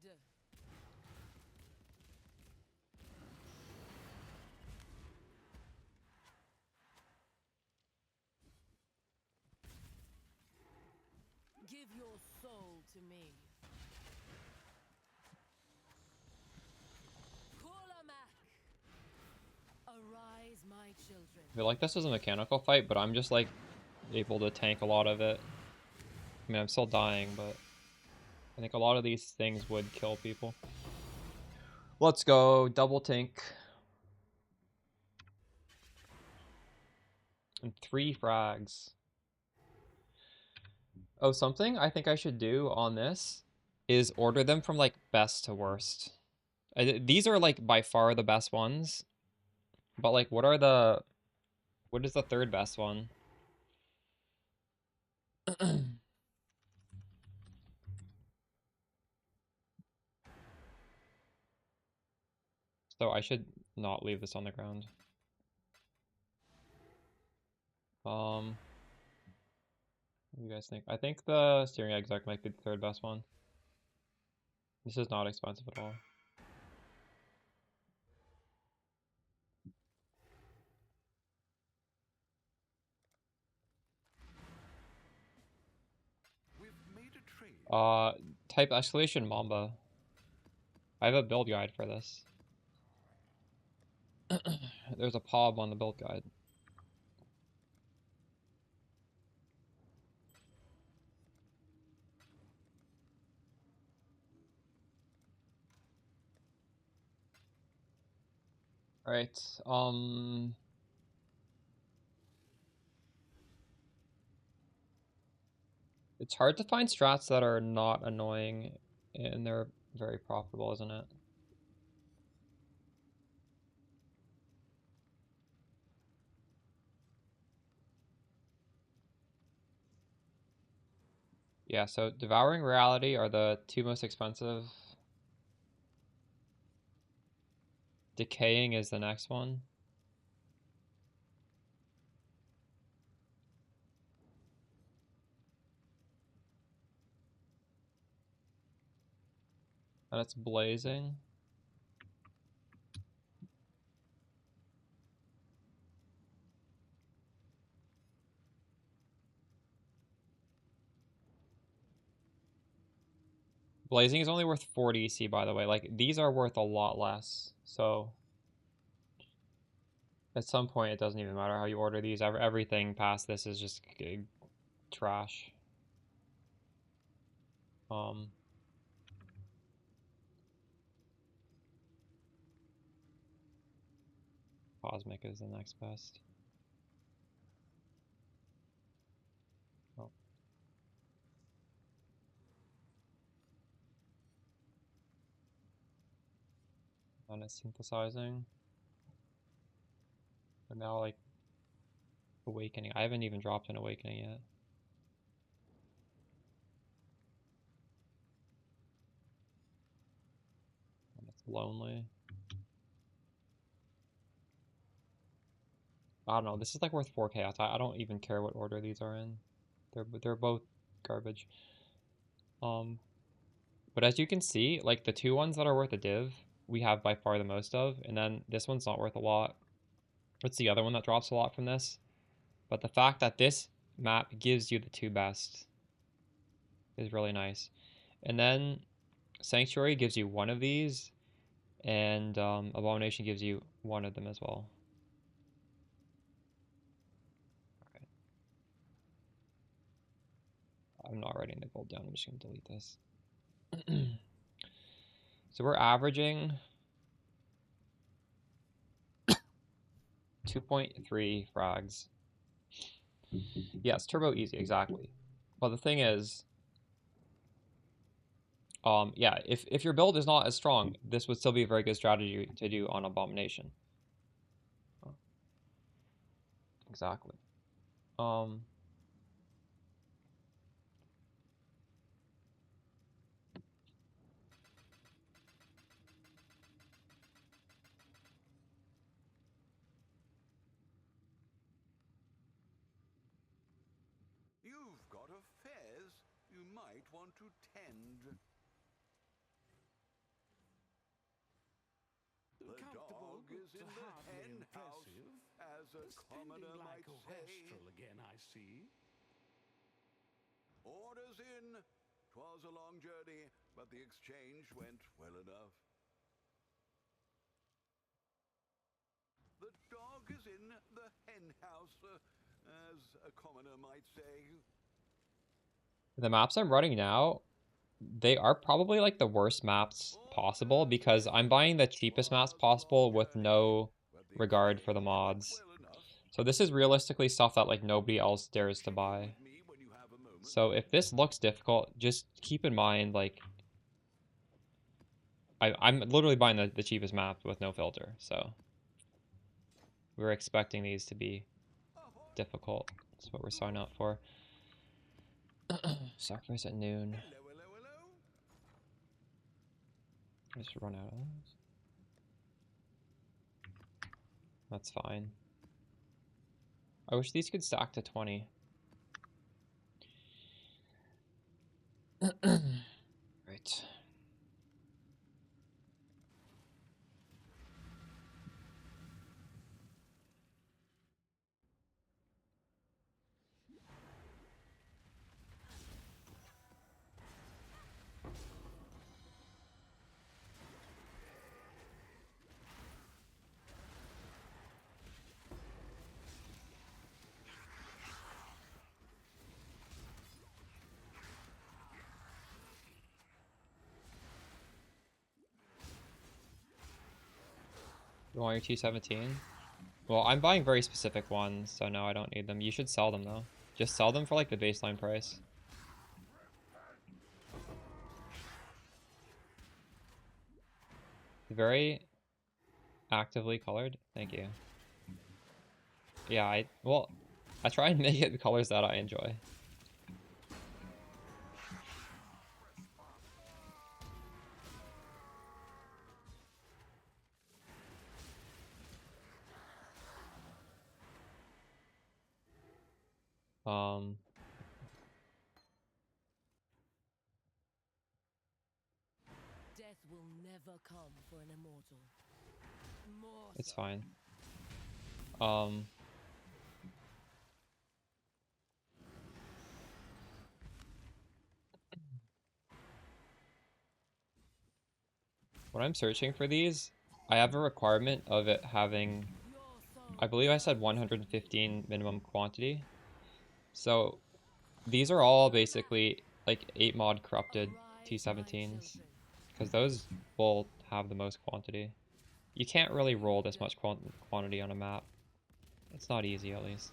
Give your soul to me. Arise, my children. I feel like this is a mechanical fight, but I'm just, like, able to tank a lot of it. I mean, I'm still dying, but I think a lot of these things would kill people. Let's go, double tank. And 3 frags. Oh, something I think I should do on this is order them from, like, best to worst. These are, like, by far the best ones. But, like, what is the third best one? So I should not leave this on the ground. What do you guys think? I think the steering exec might be the third best one. This is not expensive at all. We've made a trade. Type escalation Mamba. I have a build guide for this. There's a POB on the build guide. Alright, it's hard to find strats that are not annoying, and they're very profitable, isn't it? Yeah, so Devouring Reality are the 2 most expensive. Decaying is the next one. And it's Blazing. Blazing is only worth 40 EC, by the way. Like, these are worth a lot less. So, at some point, it doesn't even matter how you order these. Everything past this is just trash. Cosmic is the next best. Oh. And it's synthesizing. And now, like, Awakening. I haven't even dropped an Awakening yet. And it's Lonely. I don't know. This is like worth 4K. I don't even care what order these are in. They're both garbage. But as you can see, like the 2 ones that are worth a div, we have by far the most of, and then this one's not worth a lot. What's the other one that drops a lot from this? But the fact that this map gives you the 2 best is really nice. And then Sanctuary gives you 1 of these, and Abomination gives you 1 of them as well. Okay. I'm not writing the gold down, I'm just going to delete this. So we're averaging 2.3 frags. Yes, turbo easy, exactly. But the thing is, yeah, if your build is not as strong, this would still be a very good strategy to do on Abomination. Oh. Exactly. You've got a fez you might want to tend. The dog is in the hen house, as a commoner might say. Again, I see. Orders in. 'Twas a long journey, but the exchange went well enough. The dog is in the hen house, as a commoner might say. The maps I'm running now, they are probably like the worst maps possible because I'm buying the cheapest maps possible with no regard for the mods. So this is realistically stuff that like nobody else dares to buy. So if this looks difficult, just keep in mind like I'm literally buying the cheapest map with no filter, so we're expecting these to be difficult. That's what we're signing up for. Sacrifice at noon. Just run out of those. That's fine. I wish these could stack to 20. Right. You want your T17? Well, I'm buying very specific ones, so no, I don't need them. You should sell them, though. Just sell them for, like, the baseline price. Very actively colored. Thank you. Yeah, I try and make it the colors that I enjoy. Death will never come for an immortal. More It's so. fine. When I'm searching for these, I have a requirement of it having, I believe I said 115 minimum quantity. So these are all basically like 8 mod corrupted T17s, because those will have the most quantity. You can't really roll this much quantity on a map. It's not easy, at least.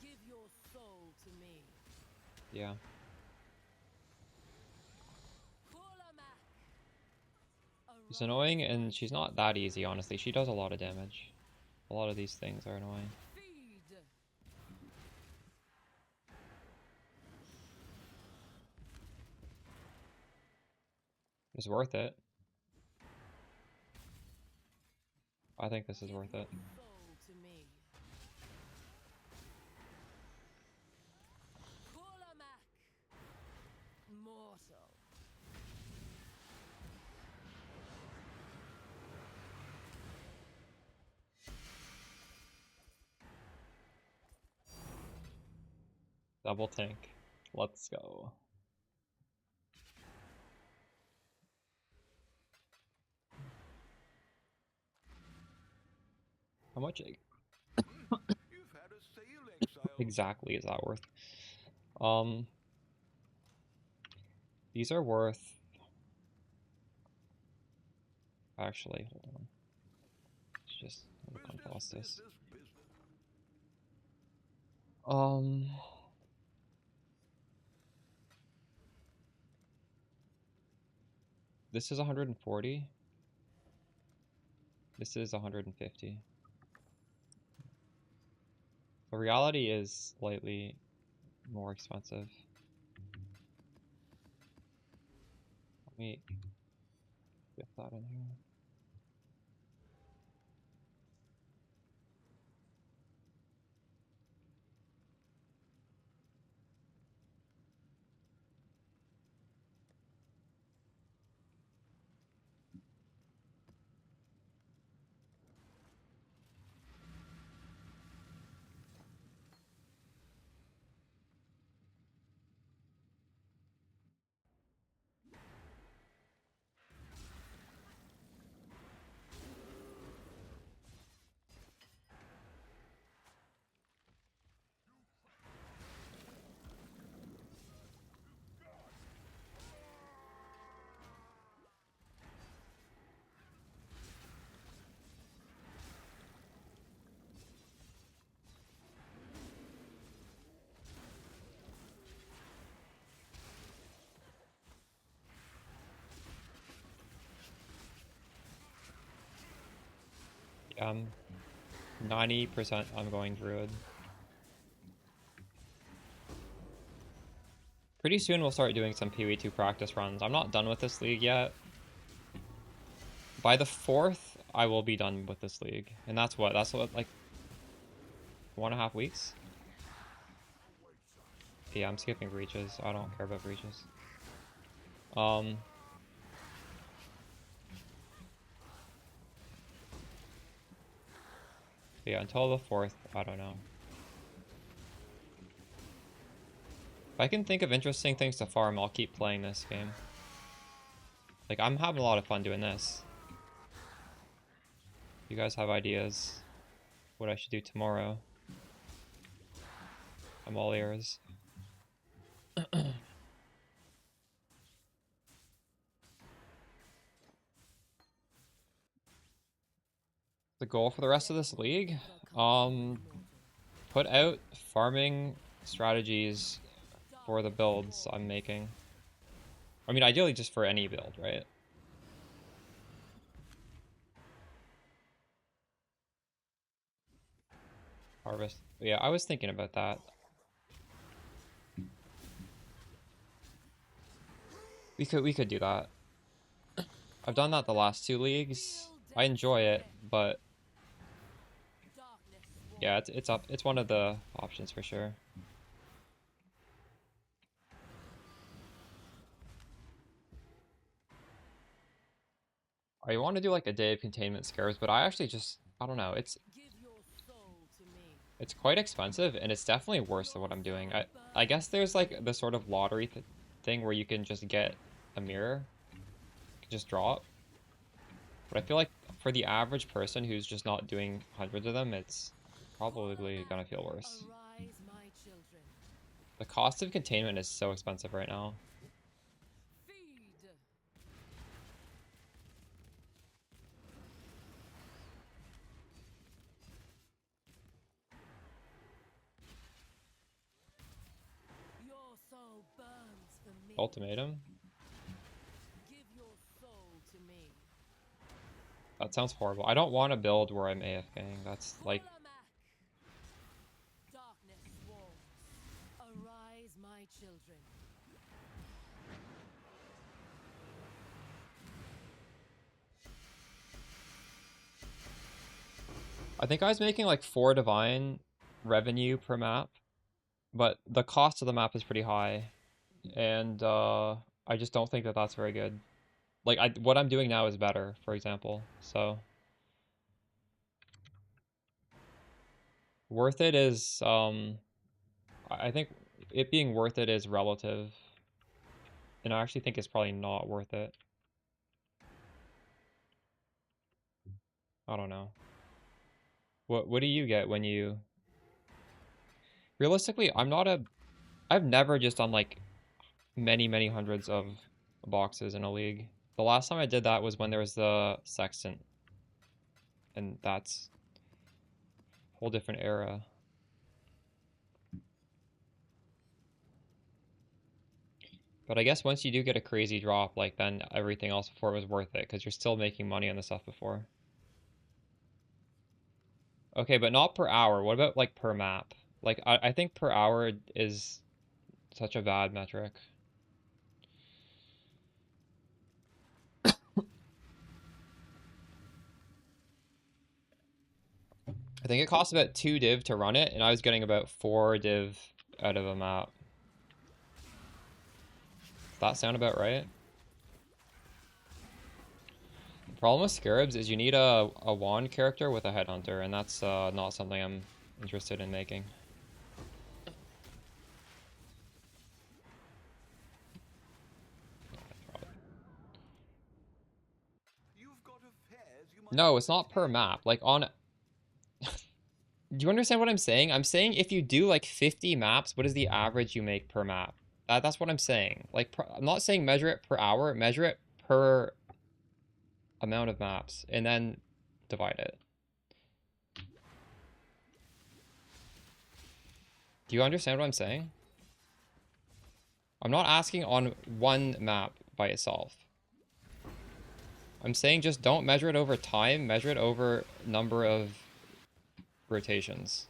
Give your soul to me. Yeah. She's annoying, and she's not that easy, honestly. She does a lot of damage. A lot of these things are annoying. It's worth it. I think this is worth it. Double tank. Let's go. How much You've had a sale, exile. exactly is that worth? These are worth. Actually, hold on. Let's just look on Business, this. business, business. This is 140. This is 150. The reality is slightly more expensive. Let me get that in here. Yeah, 90% I'm going Druid. Pretty soon we'll start doing some PoE 2 practice runs. I'm not done with this league yet. By the 4th, I will be done with this league. And that's what, like 1.5 weeks? Yeah, I'm skipping breaches. I don't care about breaches. Yeah, until the 4th, I don't know. If I can think of interesting things to farm, I'll keep playing this game. Like, I'm having a lot of fun doing this. You guys have ideas what I should do tomorrow? I'm all ears. The goal for the rest of this league? Put out farming strategies for the builds I'm making. I mean, ideally just for any build, right? Harvest. Yeah, I was thinking about that. We could do that. I've done that the last 2 leagues. I enjoy it, but yeah, it's one of the options for sure. I want to do like a day of containment scares, but I actually just I don't know. It's quite expensive, and it's definitely worse than what I'm doing. I guess there's like the sort of lottery thing where you can just get a mirror, you can just draw it. But I feel like for the average person who's just not doing hundreds of them, it's probably gonna feel worse. The cost of containment is so expensive right now. Ultimatum? That sounds horrible. I don't want to build where I'm AFKing. That's like... I think I was making like 4 divine revenue per map, but the cost of the map is pretty high, and I just don't think that that's very good. Like, what I'm doing now is better, for example, so... Worth it is, I think it being worth it is relative. And I actually think it's probably not worth it. I don't know. What do you get when you... Realistically, I've never just done like many hundreds of boxes in a league. The last time I did that was when there was the Sextant. And that's a whole different era. But I guess once you do get a crazy drop, like then everything else before was worth it because you're still making money on the stuff before. Okay, but not per hour. What about like per map? Like I think per hour is such a bad metric. I think it costs about 2 div to run it, and I was getting about 4 div out of a map. Does that sound about right? The problem with Scarabs is you need a wand character with a headhunter, and that's not something I'm interested in making. No, it's not per map. Like on... Do you understand what I'm saying? I'm saying if you do like 50 maps, what is the average you make per map? That's what I'm saying. Like, I'm not saying measure it per hour, measure it per amount of maps, and then divide it. Do you understand what I'm saying? I'm not asking on one map by itself. I'm saying just don't measure it over time, measure it over number of rotations.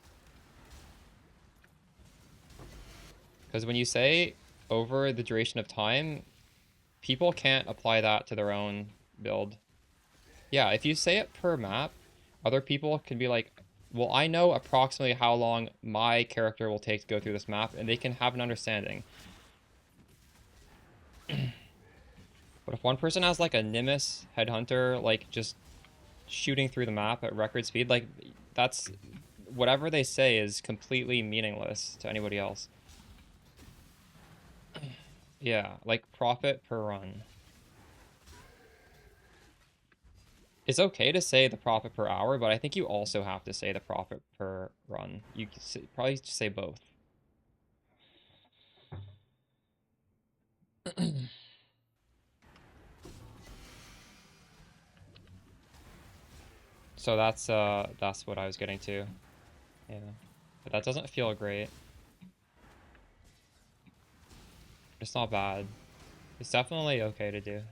Because when you say over the duration of time, people can't apply that to their own build. Yeah, if you say it per map, other people can be like, well, I know approximately how long my character will take to go through this map, and they can have an understanding. But if one person has like a Nimbus headhunter, like just shooting through the map at record speed, like that's... Whatever they say is completely meaningless to anybody else. Yeah, like profit per run. It's okay to say the profit per hour, but I think you also have to say the profit per run. You probably say both. So that's what I was getting to. Yeah. But that doesn't feel great. It's not bad. It's definitely okay to do.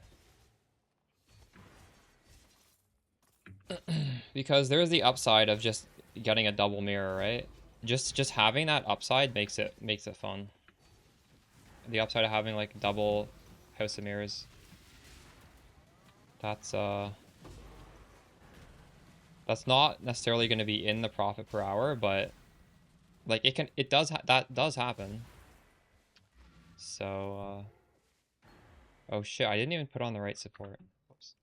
Because there's the upside of just getting a double mirror, right? Just having that upside makes it fun. The upside of having like double House of Mirrors. That's not necessarily going to be in the profit per hour, but like that does happen. So oh shit, I didn't even put on the right support. Oops.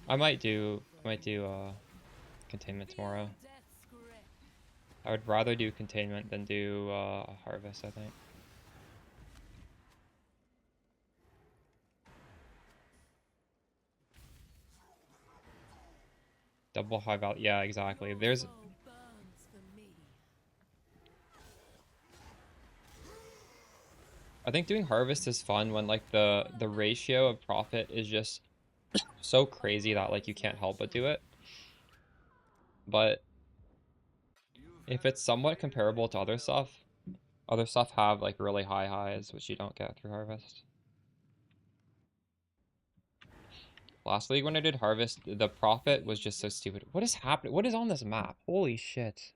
I might do containment tomorrow. I would rather do containment than do harvest, I think. Double high value. Yeah, exactly. There's... I think doing harvest is fun when like the ratio of profit is just so crazy that like you can't help but do it. But if it's somewhat comparable to other stuff have like really high highs, which you don't get through harvest. Last league when I did harvest, the profit was just so stupid. What is happening? What is on this map? Holy shit.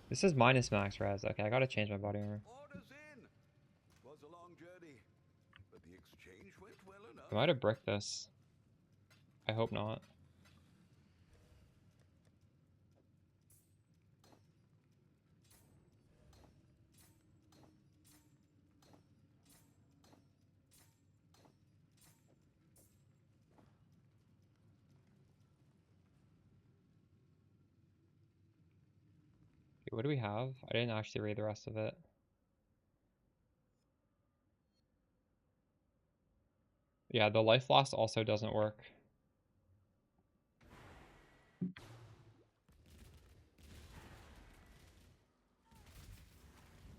This is minus max res. Okay, I gotta change my body armor. I might have bricked this. I hope not. What do we have? I didn't actually read the rest of it. Yeah, the life loss also doesn't work.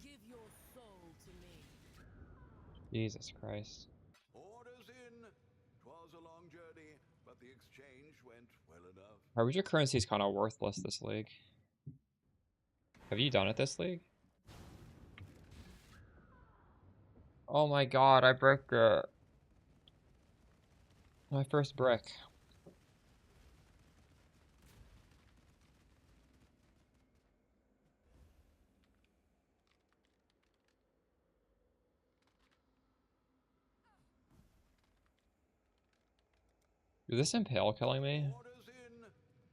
Give your soul to me. Jesus Christ. Orders in. 'Twas a long journey, but the exchange went well enough. Harbinger currency is kind of worthless this league. Have you done it this league? Oh my god, I broke my first brick. Is this Impale killing me? Orders in.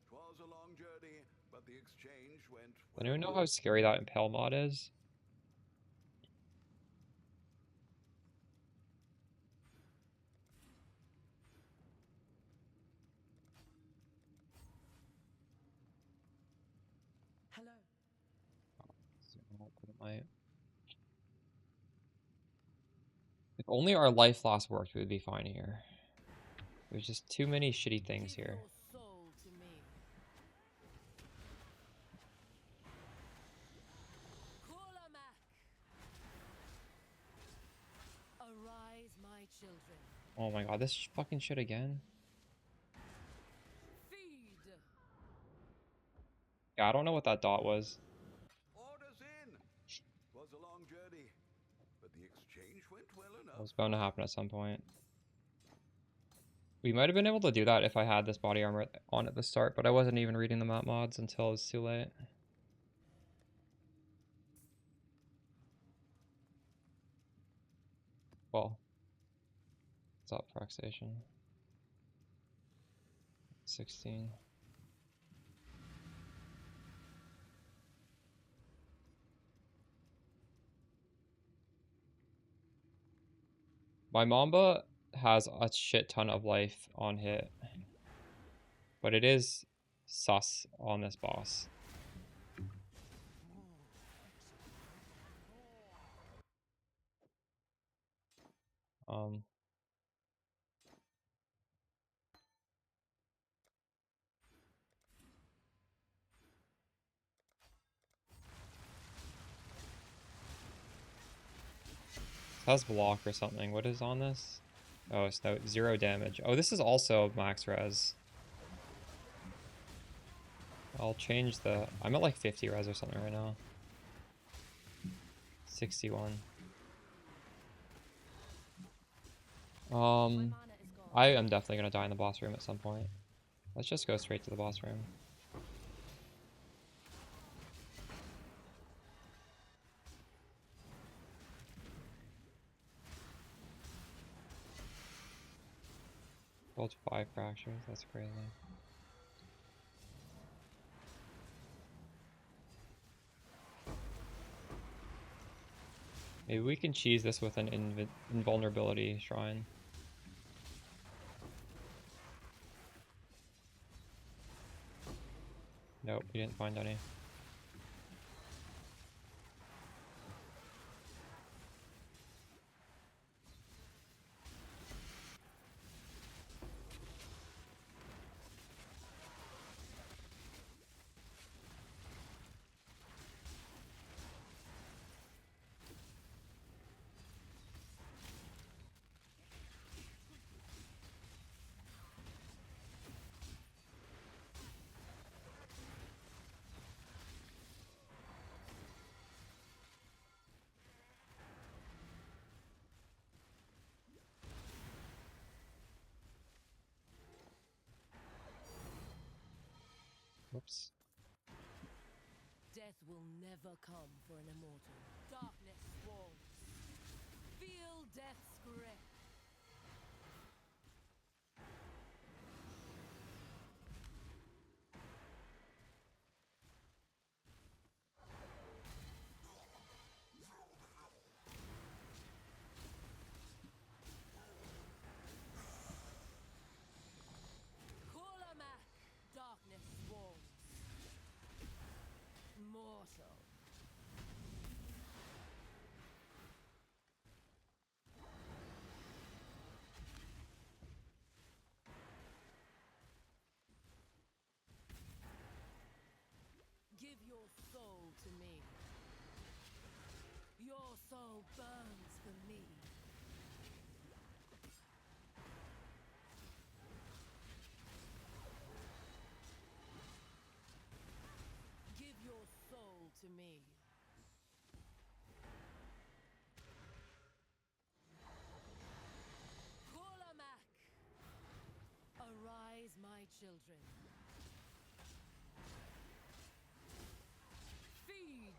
'Twas a long journey, but the exchange went Does well anyone know how enough. scary that Impale mod is? Hello. If only our life loss worked, we'd be fine here. There's just too many shitty things Give here. your soul to me. Kulamak. Arise, my children. Oh my god, this fucking shit again. Feed. Yeah, I don't know what that dot was. Orders in. 'Twas a long journey, but the exchange went well It enough. was bound to happen at some point. We might have been able to do that if I had this body armor on at the start, but I wasn't even reading the map mods until it was too late. Well, what's up, Frac Station? 16. My Mamba has a shit ton of life on hit, but it is sus on this boss. Um, it has block or something. What is on this? Oh, it's no 0 damage. Oh, this is also max res. I'll change the... I'm at like 50 res or something right now. 61. My mana is gone. I am definitely gonna die in the boss room at some point. Let's just go straight to the boss room. Build 5 fractures, that's crazy. Maybe we can cheese this with an invulnerability shrine. Nope, we didn't find any. Whoops. Death will never come for an immortal. Darkness swarms. Feel death's grip. Kulamak. Darkness swarms. Mortal. soul burns for me. Give your soul to me. Kolamak! Arise, my children. Feed!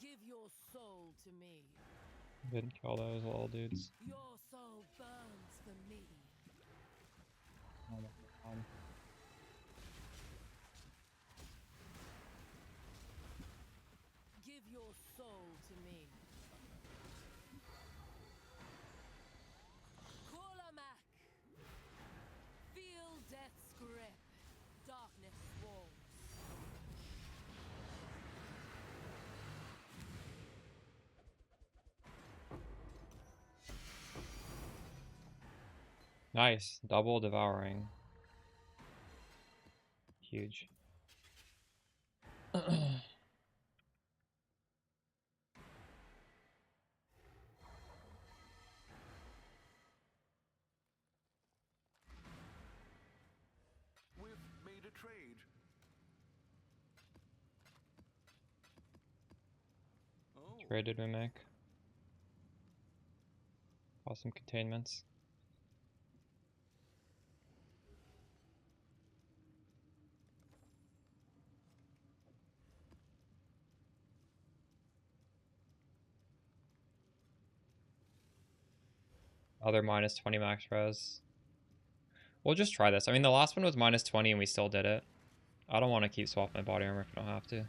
Give your soul to me. Didn't kill those little dudes. Your soul burns for me. Oh my god. Give your soul to me. Kolamak! Feel death's grip. Darkness swarms. Nice. Double devouring. Huge. We've made a trade. Oh, Traded mimic. Awesome containments. Other minus 20 max res. We'll just try this. I mean, the last one was minus 20 and we still did it. I don't want to keep swapping my body armor if I don't have to.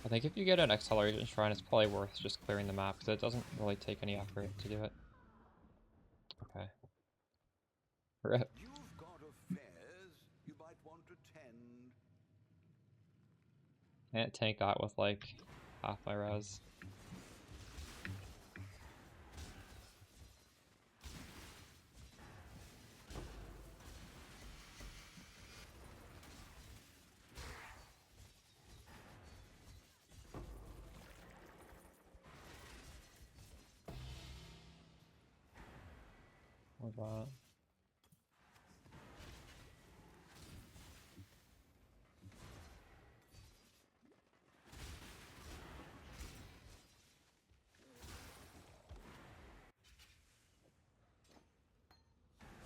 I think if you get an acceleration shrine, it's probably worth just clearing the map because it doesn't really take any effort to do it. Okay. Rip. you've got affairs you might want to tend. Can't tank that with like half my res. What's that?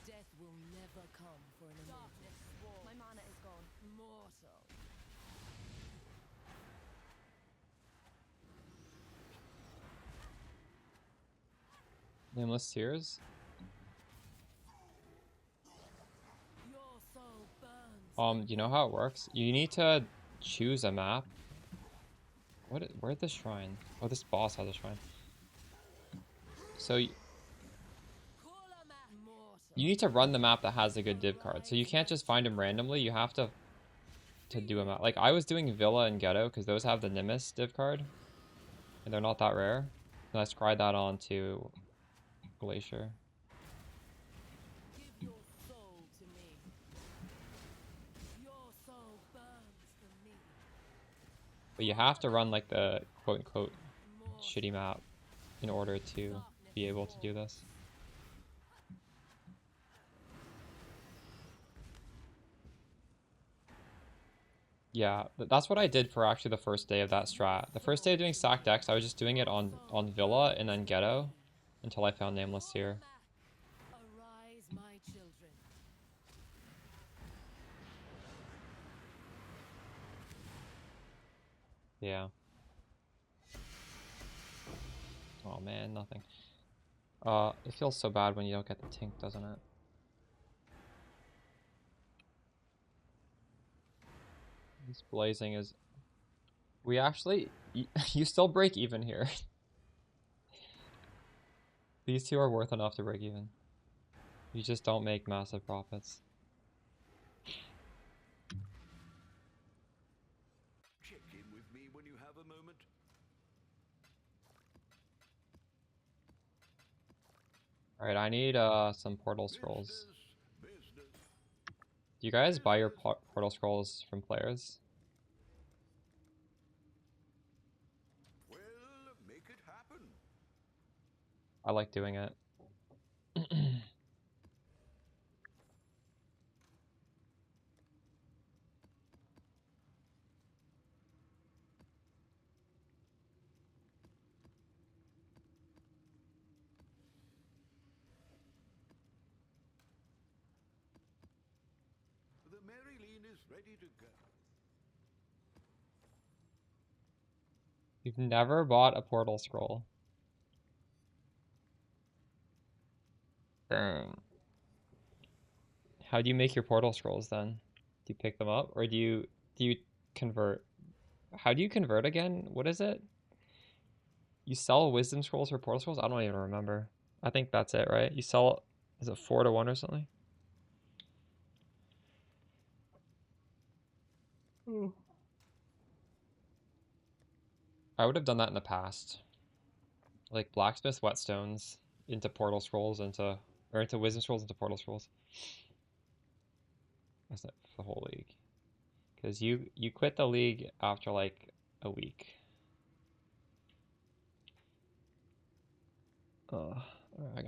Death will never come for an immortal. Darkness swarms. My mana is gone. Mortal. Nameless Tears? Your soul burns. You know how it works? You need to choose a map. Where'd the shrine? Oh, this boss has a shrine. So Kolamak! Mortal. you need to run the map that has a good div card. So you can't just find them randomly. You have to do a map. Like I was doing Villa and Ghetto because those have the Nimbus div card, and they're not that rare. And I scried that onto Glacier. Give your soul to me. Your soul burns for me. But you have to run like the quote-unquote Mortal. shitty map in order to be able to do this. Yeah, that's what I did for actually the first day of that strat. The first day of doing stacked decks, I was just doing it on Villa and then Ghetto until I found Nameless here. Arise, my children. Yeah. Oh man, nothing. It feels so bad when you don't get the tink, doesn't it? This blazing is... We actually... You still break even here. These two are worth enough to break even. You just don't make massive profits. Check in with me when you have a moment. Alright, I need some portal scrolls. Business. Do you guys buy your portal scrolls from players? Well, make it happen. I like doing it. The Marilyn is ready to go. You've never bought a portal scroll. Dang. How do you make your portal scrolls then? Do you pick them up or do you convert? How do you convert again? What is it? You sell wisdom scrolls for portal scrolls? I don't even remember. I think that's it, right? You sell, is it 4 to 1 or something? I would have done that in the past. Like blacksmith whetstones into portal scrolls into wisdom scrolls into portal scrolls. That's it for the whole league. Because you quit the league after like a week.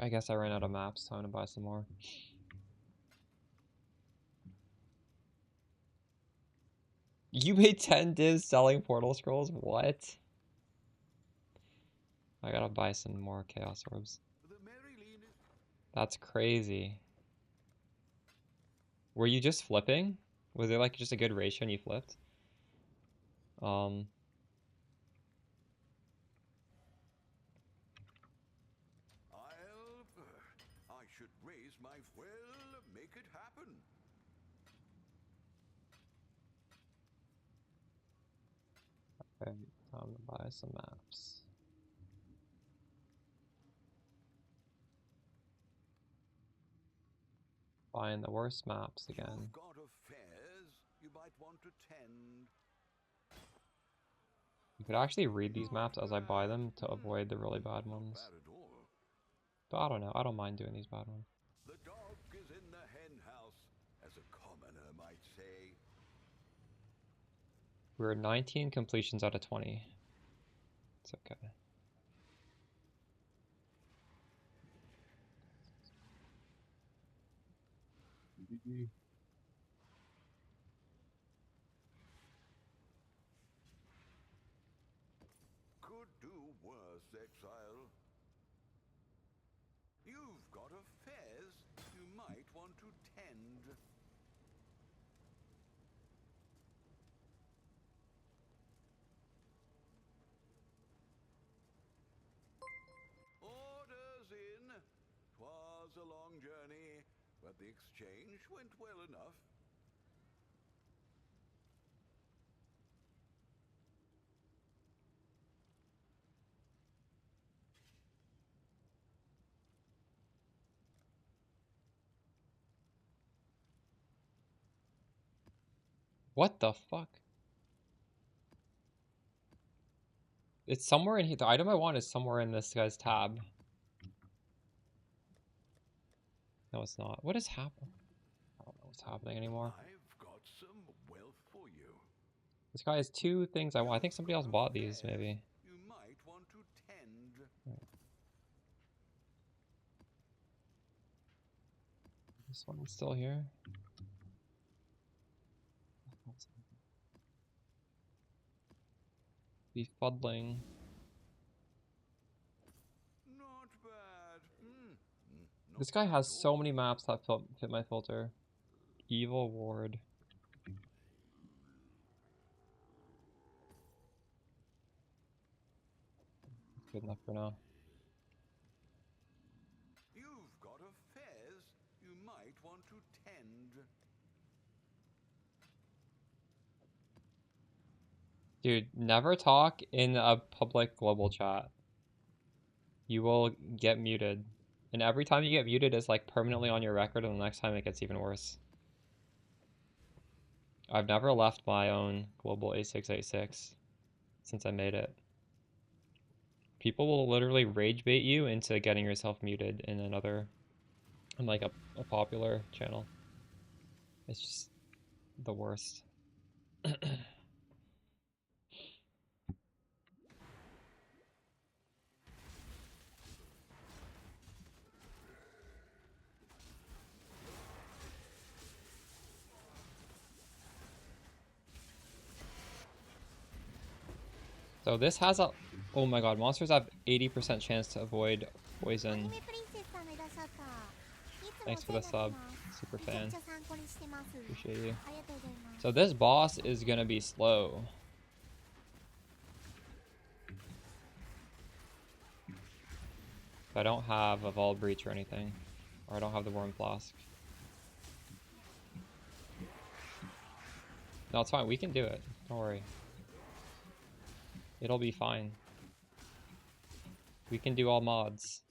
I guess I ran out of maps. Time to buy some more. You made 10 divs selling portal scrolls? What? I gotta buy some more chaos orbs. The Marilyn is... That's crazy. Were you just flipping? Was there like just a good ratio and you flipped? I should raise my... Well, make it happen. Okay, time to buy some maps. Buying the worst maps again. You've got affairs you might want to tend. You could actually read these maps as I buy them to avoid the really bad ones. Not bad at all. But I don't know, I don't mind doing these bad ones. The dog is in the hen house, as a commoner might say. We're 19 completions out of 20. It's okay. Could do worse, exile. You've got affairs you might want to tend. Orders in. 'Twas a long journey, but the exchange went well enough. What the fuck? It's somewhere in here. The item I want is somewhere in this guy's tab. No, it's not. What is happening? I don't know what's happening anymore. I've got some wealth for you. This guy has 2 things I want. I think somebody else bought these, maybe. You might want to tend. This one's still here. Befuddling. Not bad. This guy has so many maps that fit my filter. Evil Ward. Good enough for now. You've got affairs you might want to tend. Dude, never talk in a public global chat. You will get muted. And every time you get muted, it's like permanently on your record, and the next time it gets even worse. I've never left my own global A686 since I made it. People will literally rage bait you into getting yourself muted in another, in like a popular channel. It's just the worst. So this has a, oh my god, monsters have 80% chance to avoid アニ poison. メプリンセスさんのいらっしゃったいつもお Thanks 世 for 話 the になって sub, ます super めちゃ fan. くちゃ参考にしてます Appreciate you. ありがとうございます So this boss is gonna be slow. If I don't have a Vault Breach or anything, or I don't have the Worm Flask. No, it's fine. We can do it. Don't worry. It'll be fine. We can do all mods.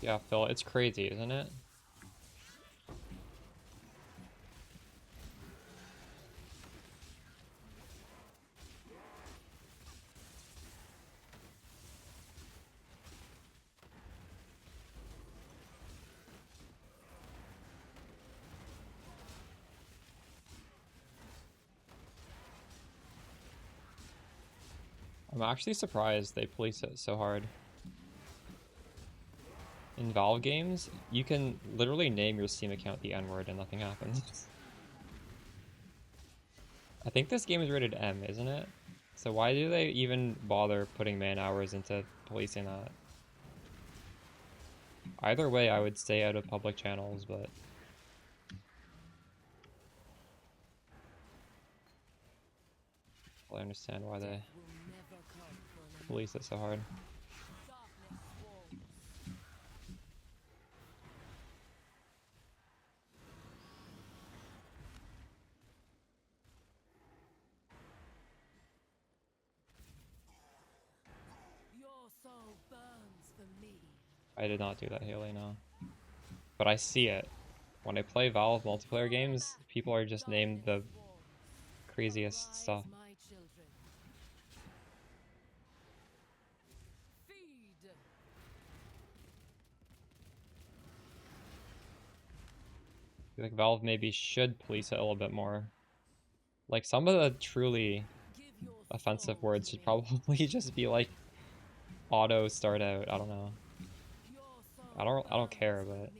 Yeah, Phil, it's crazy, isn't it? I'm actually surprised they police it so hard. In Valve games, you can literally name your Steam account the N-word and nothing happens. I think this game is rated M, isn't it? So why do they even bother putting man hours into policing that? Either way, I would stay out of public channels, but I understand why they police it so hard. I did not do that, Haley, no. But I see it. When I play Valve multiplayer games, people are just named the craziest stuff. I feel like Valve maybe should police it a little bit more. Like, some of the truly offensive words should probably just be like auto start out. I don't know. I don't care, but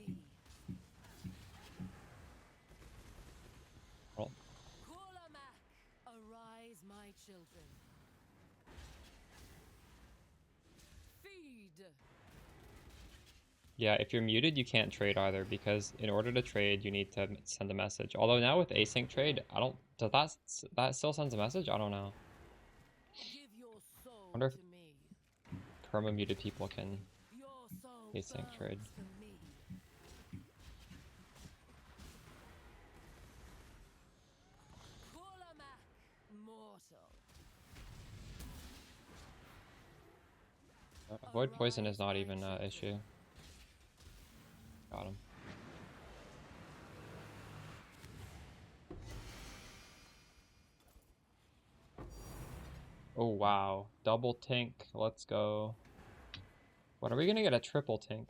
well, Arise, my children. Feed. yeah, if you're muted, you can't trade either, because in order to trade, you need to send a message. Although now with async trade, I don't, does that still sends a message? I don't know. Give your soul Wonder if to me. perma muted people can Your soul async trade. burns for me. Kulamak, mortal. Avoid poison is not even an issue. Got him. Oh wow, double tink, let's go. When are we gonna get a triple tink?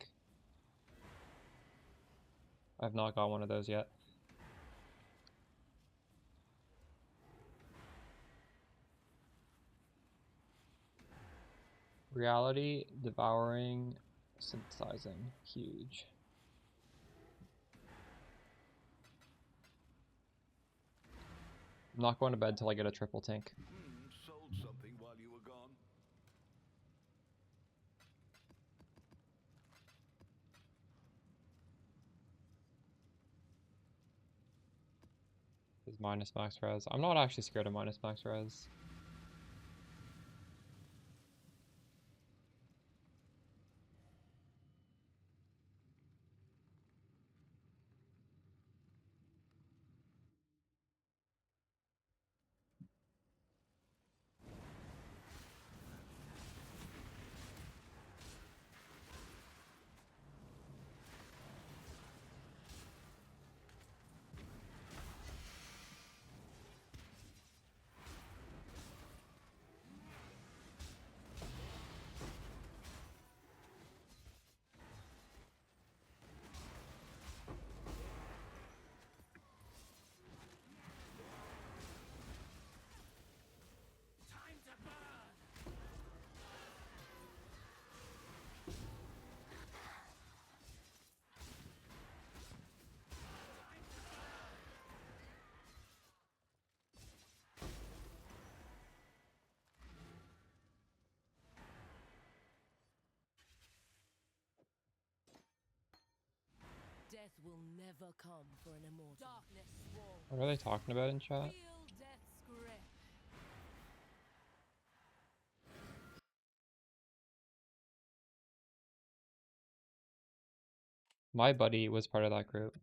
I've not got one of those yet. Reality, devouring, Synthesizing, huge. I'm not going to bed till I get a triple tank. Sold something while you were gone. Is minus max res. I'm not actually scared of minus max res. Death will never come for an immortal. Darkness swarms. What are they talking about in chat? Feel death's grip. My buddy was part of that group.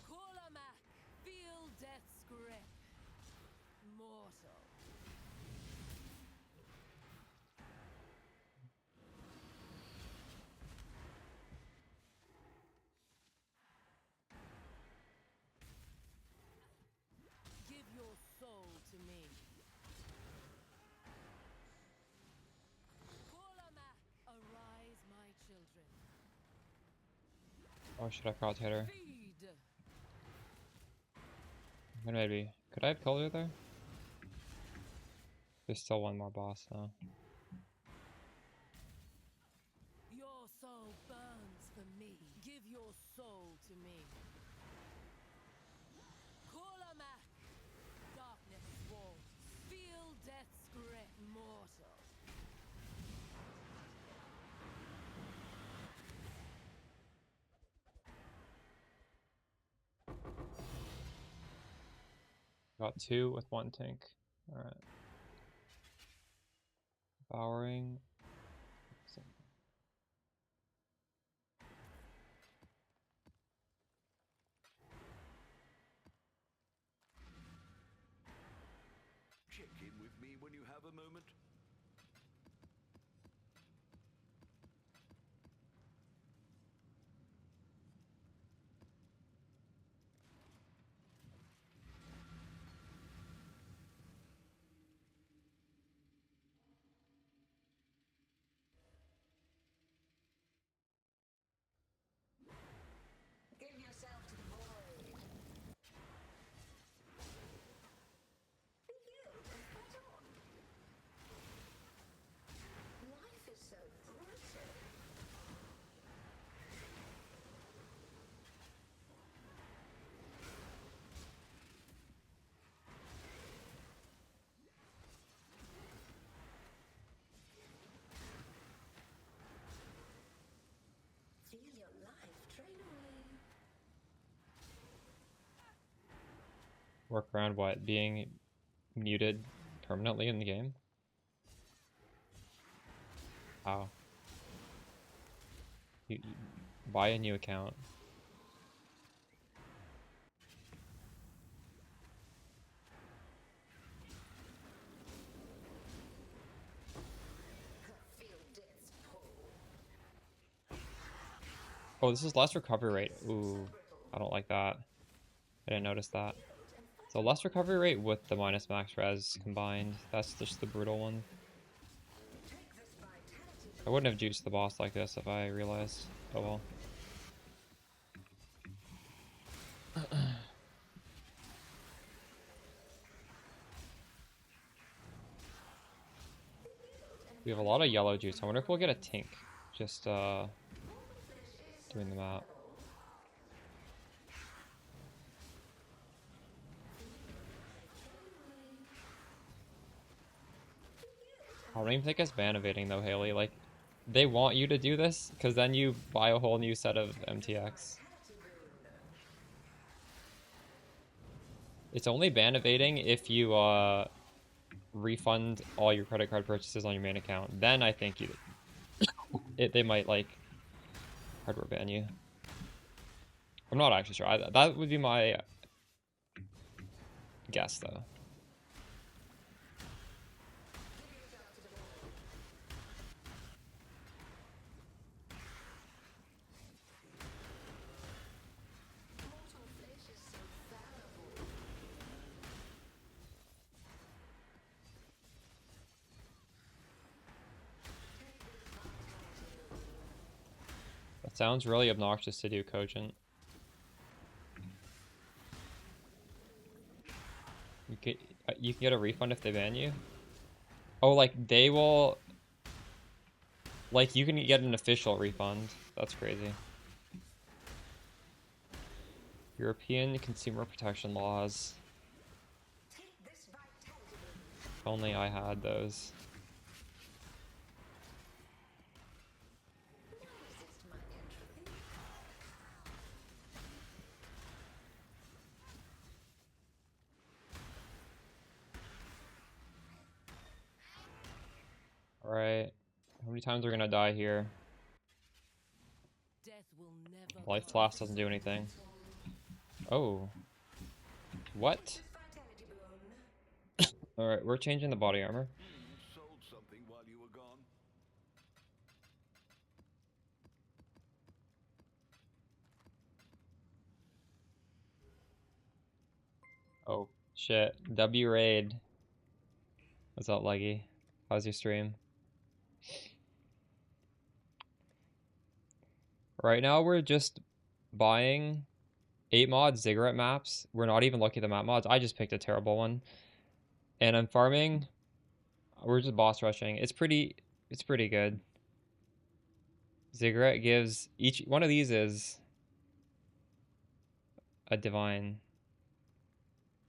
Kulamak. Feel death's grip. Mortal. Give your soul to me. Kulamak. Arise, my children. Or should I rotate her? Feed. Maybe. Could I have killed her there? There's still one more boss though. Your soul burns for me. Give your soul to me. Kulamak. Darkness swarms. Feel death's grip. Mortal. Got two with one tank. Alright. Powering. Check in with me when you have a moment. Give yourself to the void. Be healed and fight on. Life is so brutal. Feel your life drain away. Work around what? Being muted permanently in the game? How? You buy a new account. Feel death's pull. Oh, this is less recovery rate. Ooh, I don't like that. I didn't notice that. So less recovery rate with the minus max res combined. That's just the brutal one. I wouldn't have juiced the boss like this if I realized. Oh well. We have a lot of yellow juice. I wonder if we'll get a tink. Just doing the map. I don't even think it's ban evading though, Haley. Like, they want you to do this because then you buy a whole new set of MTX. It's only ban evading if you refund all your credit card purchases on your main account. Then I think they might like hardware ban you. I'm not actually sure. That would be my guess though. That sounds really obnoxious to do, Cogent. You can get a refund if they ban you? Oh, like, they will... Like, you can get an official refund. That's crazy. European consumer protection laws. If only I had those. Alright. How many times are we gonna die here? Death will never Life come Flask for doesn't do anything. Oh. What? Alright, we're changing the body armor. Sold something while you were gone. Oh, shit. W raid. What's up, Leggy? How's your stream? Right now, we're just buying 8 mod Ziggurat maps. We're not even looking at the map mods. I just picked a terrible one. And I'm farming. We're just boss rushing. It's pretty good. Ziggurat gives each one of these is a divine.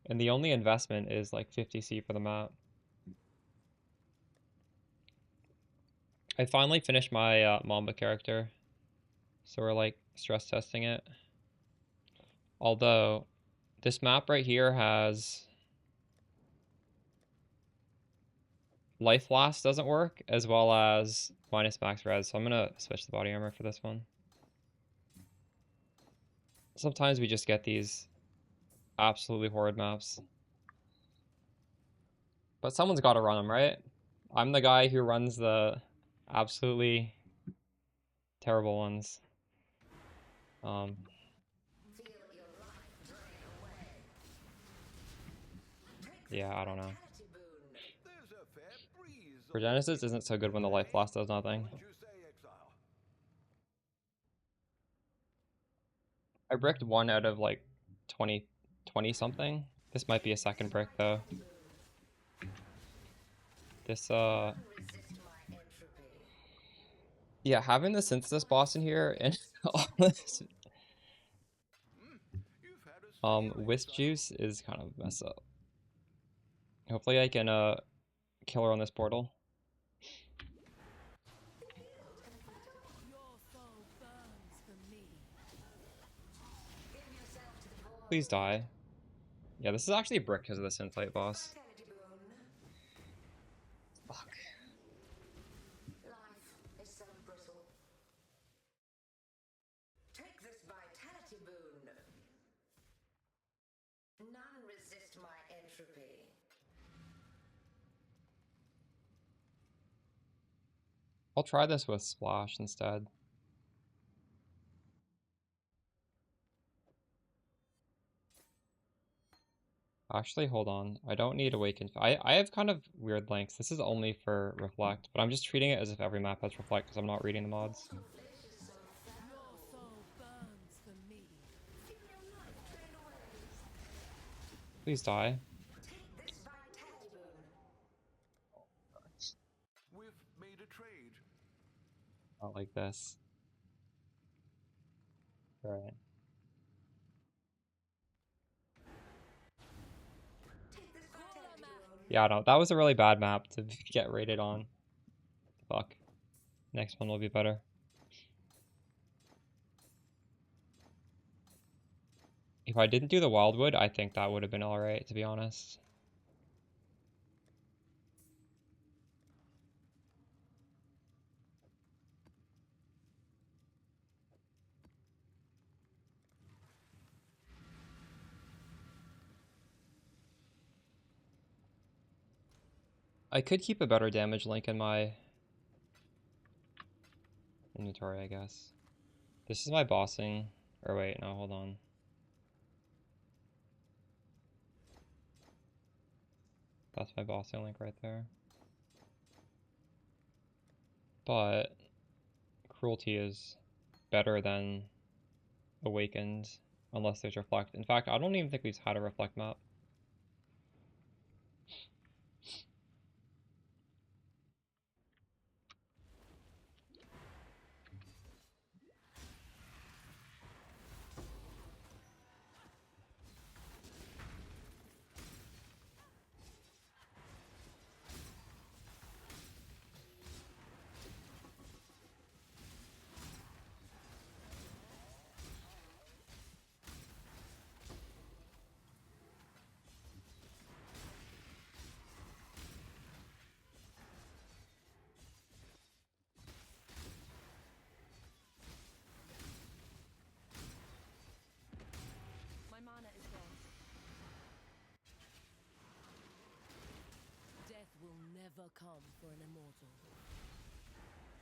And the only investment is like 50C for the map. I finally finished my Mamba character. So we're like stress testing it. Although this map right here has Life Last doesn't work, as well as minus max res, so I'm gonna switch the body armor for this one. Sometimes we just get these absolutely horrid maps. But someone's gotta run them, right? I'm the guy who runs the absolutely terrible ones. Yeah, I don't know. There's a fair breeze For on Genesis isn't so good when the Life Last does nothing. what you say, Exile. I bricked 1 out of like 20 something. This might be a second brick though. This yeah, having the synthesis boss in here and all this You've had a steal, whisk Exile. juice is kind of a mess up. Hopefully I can kill her on this portal. your soul burns for me. Please die. Yeah, this is actually a brick because of the synthite boss. Fuck. Life is so brittle. Take this vitality boon. None resist my entropy. I'll try this with Splash instead. Actually, hold on. I don't need Awakened. I have kind of weird links. This is only for Reflect, but I'm just treating it as if every map has Reflect because I'm not reading the mods. Your soul burns for me. Please die. We've made a trade. Not like this. Right. Yeah, no, that was a really bad map to get rated on. Fuck. Next one will be better. If I didn't do the Wildwood, I think that would have been alright, to be honest. I could keep a better damage link in my inventory, I guess. This is my bossing. Or wait, no, hold on. That's my bossing link right there. But Cruelty is better than Awakened, unless there's Reflect. In fact, I don't even think we've had a Reflect map. My mana is gone. Death will never come for an immortal.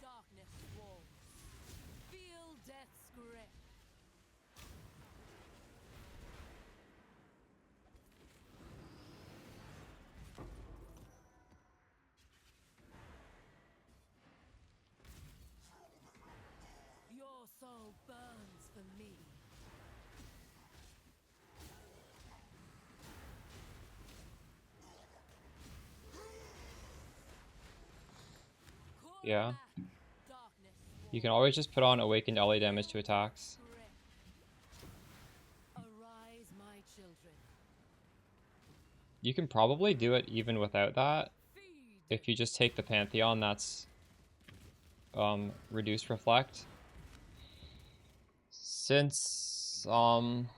Darkness walls. Feel death's grip. Your soul burns for me. Yeah. Darkness You can always just put on Awakened LA damage to attacks. grip. Arise, my children. You can probably do it even without that. Feed. If you just take the Pantheon, that's reduced Reflect. Since I'm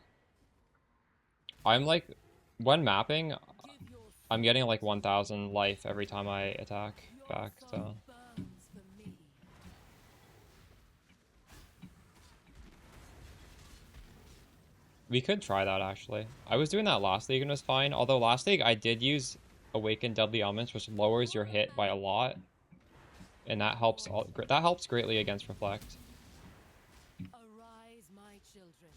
like, when mapping, Give your I'm getting like 1000 life every time I attack back, so soul burns for me. we could try that actually. I was doing that last league and it was fine, although last league I did use Awaken Deadly Elements, which lowers your hit by a lot, and that helps greatly against Reflect. Arise, my children.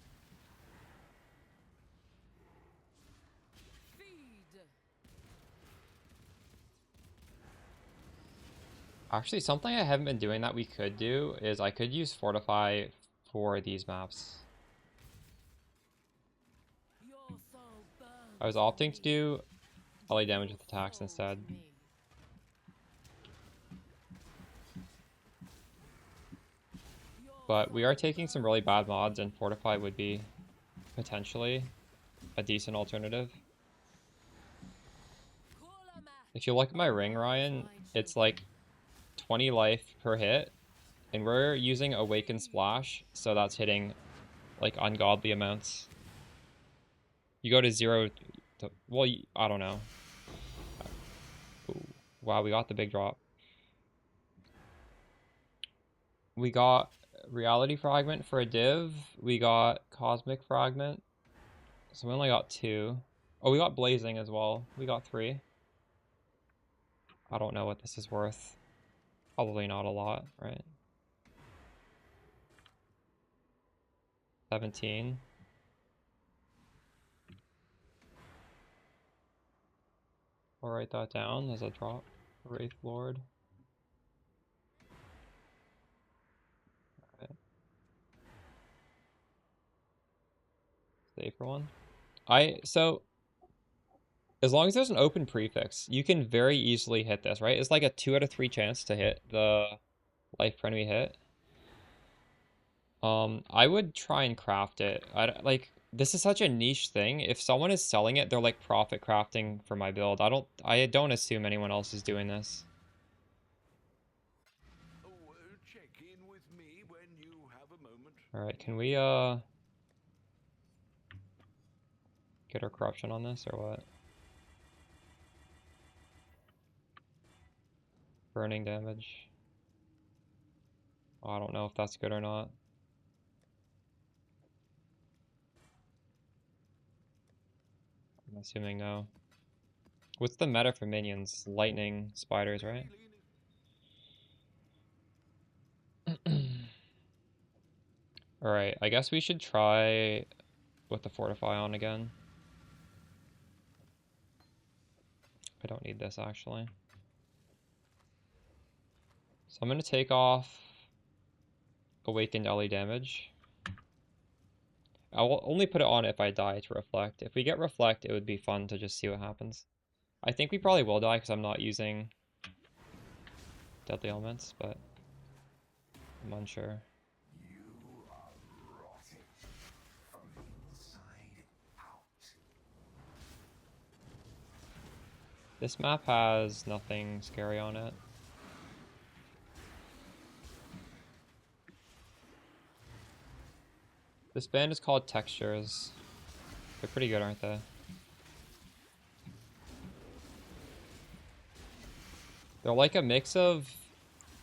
Feed. Actually, something I haven't been doing that we could do is I could use Fortify for these maps. Your soul burns I was for opting to me. do LA damage with attacks Soul instead. to me. Your But we soul are taking some really bad mods, and Fortify would be potentially a decent alternative. If you look at my ring, Ryan, it's like 20 life per hit, and we're using Awaken Splash, so that's hitting like ungodly amounts. You go to 0 to, well, I don't know. Ooh, wow, we got the big drop. We got Reality Fragment for a div. We got Cosmic Fragment. So we only got 2. Oh, we got Blazing as well. We got 3. I don't know what this is worth. Probably not a lot, right? 17. I'll write that down as a drop. Wraith Lord. Alright. Save for one. So as long as there's an open prefix, you can very easily hit this, right? It's like a 2 out of 3 chance to hit the life per enemy hit. I would try and craft it. Like, this is such a niche thing. If someone is selling it, they're like profit crafting for my build. I don't assume anyone else is doing this. Oh, check in with me when you have a moment. Alright, can we get our corruption on this or what? Burning damage. Oh, I don't know if that's good or not. I'm assuming no. What's the meta for minions? Lightning, spiders, right? Alright, I guess we should try with the Fortify on again. I don't need this, actually. So I'm going to take off Awakened Ellie damage. I'll only put it on if I die to Reflect. If we get Reflect, it would be fun to just see what happens. I think we probably will die because I'm not using Deadly Elements, but I'm unsure. You are rotting from the inside out. This map has nothing scary on it. This band is called Textures. They're pretty good, aren't they? They're like a mix of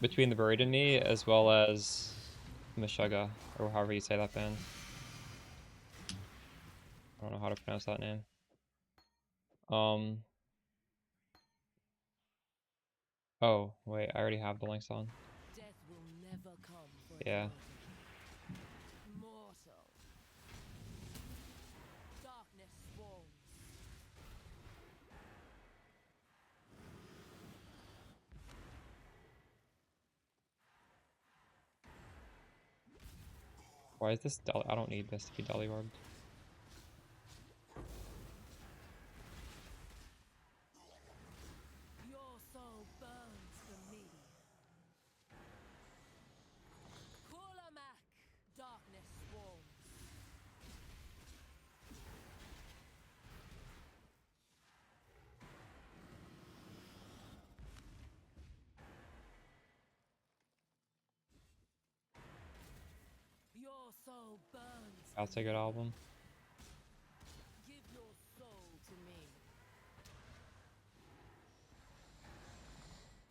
between the Buried and Me as well as Meshuggah, or however you say that band. I don't know how to pronounce that name. Oh, wait, I already have the links on. Death will never come for an Yeah. mortal. Darkness swarms. Why is this Dolly? I don't need this to be Dolly Orbed. Your soul burns for me. Kulamak, darkness swarms. Your soul burns. That's a good album. Give your soul to me.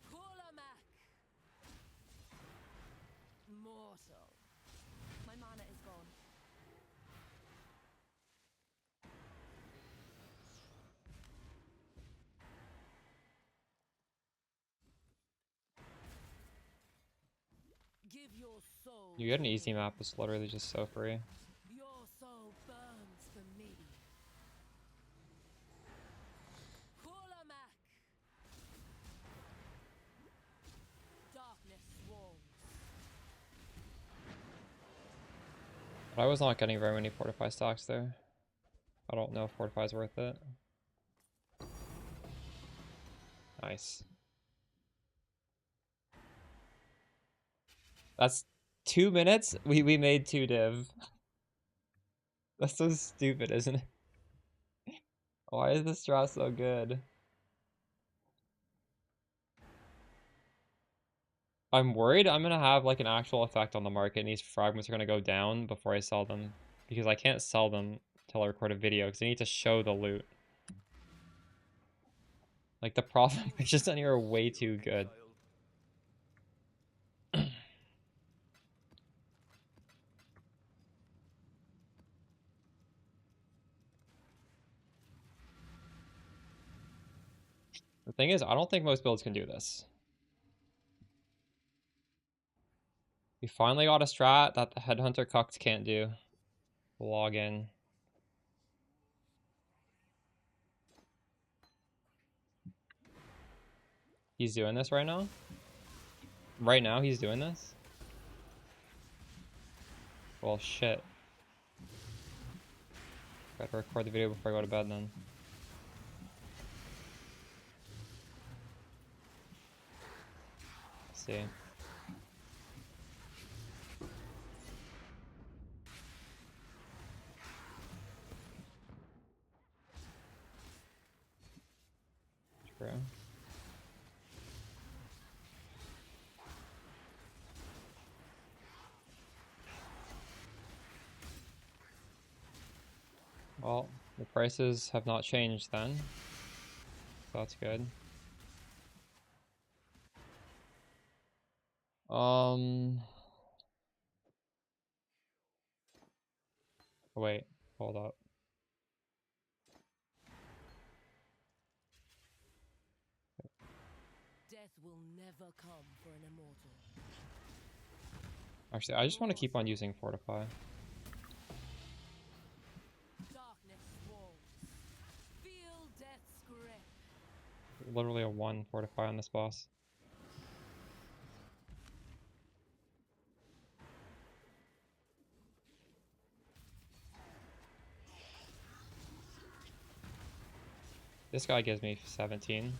Kulamak. Mortal. My mana is gone. Give your soul. You get an to easy me. map, it's literally just so free. Your soul burns for me. Kulamak. Darkness swarms. But I was not getting very many Fortify stocks there. I don't know if Fortify is worth it. Nice. That's 2 minutes? We made 2 div. That's so stupid, isn't it? Why is this strat so good? I'm worried I'm gonna have like an actual effect on the market and these fragments are gonna go down before I sell them. Because I can't sell them till I record a video because I need to show the loot. Like the profit margins on here are way too good. The thing is, I don't think most builds can do this. We finally got a strat that the Headhunter Cucked can't do. Log in. He's doing this right now? Right now he's doing this? Well, shit. Gotta record the video before I go to bed then. Let's see. True. Well, the prices have not changed then. So that's good. Wait, hold up. Death will never come for an immortal. Actually, I just want to keep on using Fortify. Darkness swarms. Feel death's grip. Literally a 1 Fortify on this boss. This guy gives me 17.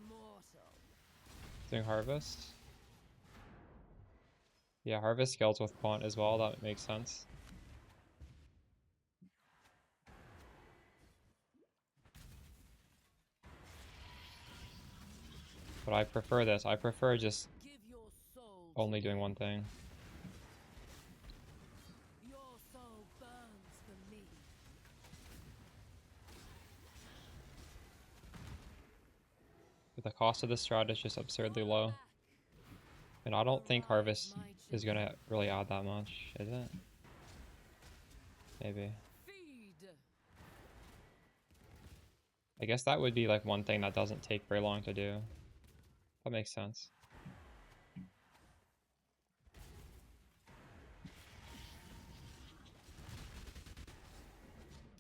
Mortal. Doing Harvest. Yeah, Harvest scales with Quant as well, that makes sense. But I prefer this. I prefer just Give your soul only to doing me. one thing. Your soul burns for me. But the cost of this strat is just absurdly Fall low. back. And I don't think Arise, Harvest my is children. gonna really add that much, is it? Maybe. Feed. I guess that would be like one thing that doesn't take very long to do. That makes sense.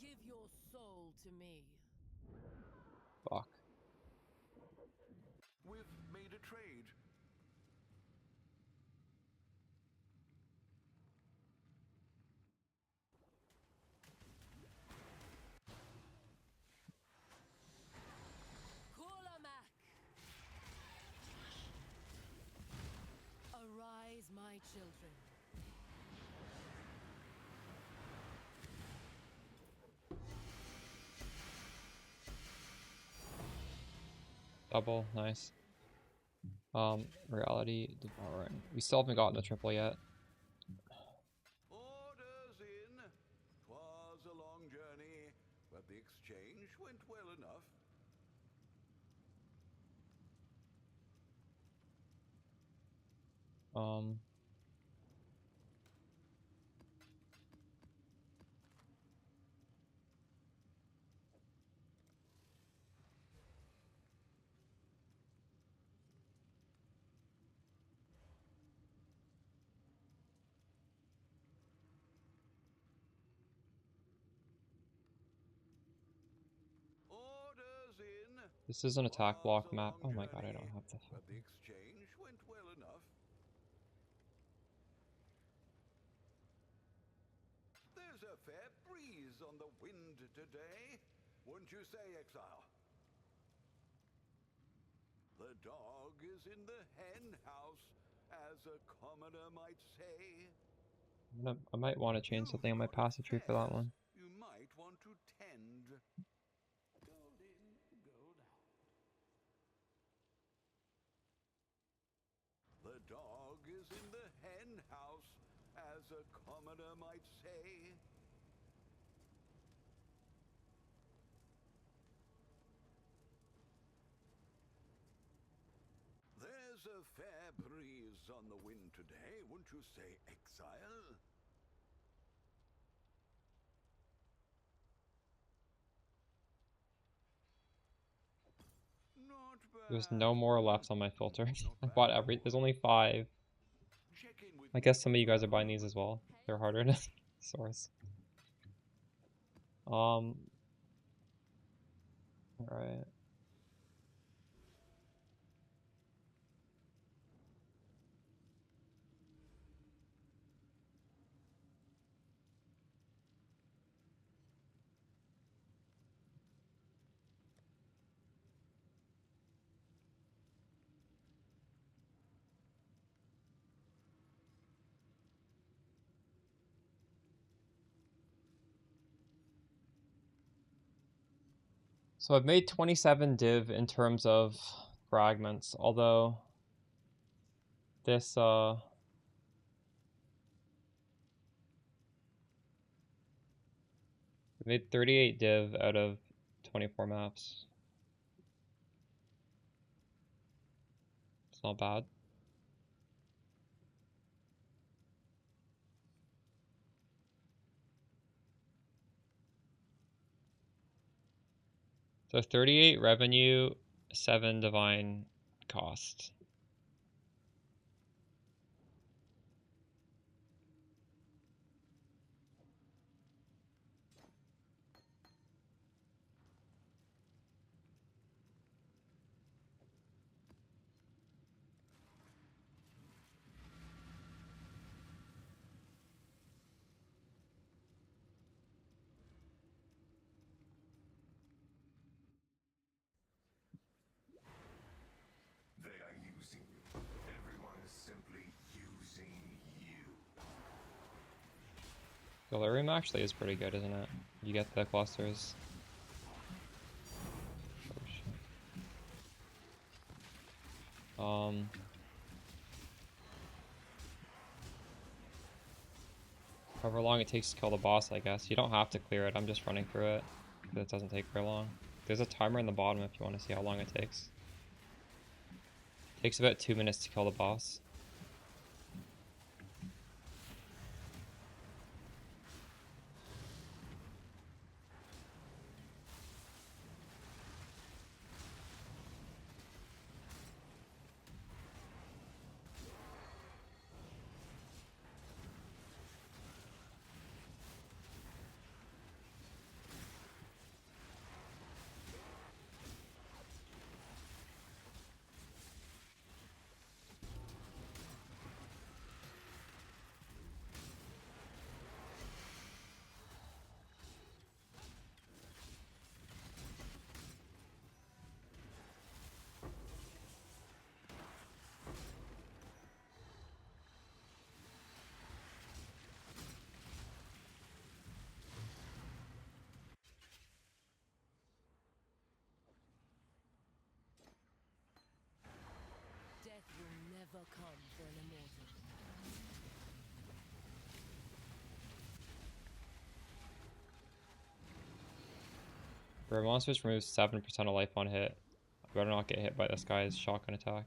Give your soul to me. Fuck. We've made a trade. Kulamak. Arise, my children. Double, nice. Reality devouring. We still haven't gotten the triple yet. Orders in. 'Twas a long journey, but the exchange went well enough. Um, Orders in. this is an attack 'Twas block a map. long Oh my god, I journey, don't have the but the fucking... exchange went well enough. There's a fair breeze on the wind today, wouldn't you say, Exile? The dog is in the hen house, as a commoner might say. I might want to change something on my You've got passive tree for that affairs one. you might want to tend. Gold in, gold out. The dog is in the hen house, as a commoner might say. There's a fair breeze on the wind today, wouldn't you say, Exile? Not bad. There's no more left on my filter. Not I bad bought at every... all. There's only 5. Check in with I guess some of you guys are buying these as well. They're harder to source. Alright. So I've made 27 div in terms of fragments, although this I made 38 div out of 24 maps. It's not bad. So 38 revenue, 7 divine cost. They are using you. Everyone is simply using you. Delirium actually is pretty good, isn't it? You get the clusters. Oh, shit. However long it takes to kill the boss, I guess. You don't have to clear it, I'm just running through it. Because it doesn't take very long. There's a timer in the bottom if you want to see how long it takes. It takes about 2 minutes to kill the boss. Death will never come for an immortal. Where monsters removes 7% of life on hit. I better not get hit by this guy's shotgun attack.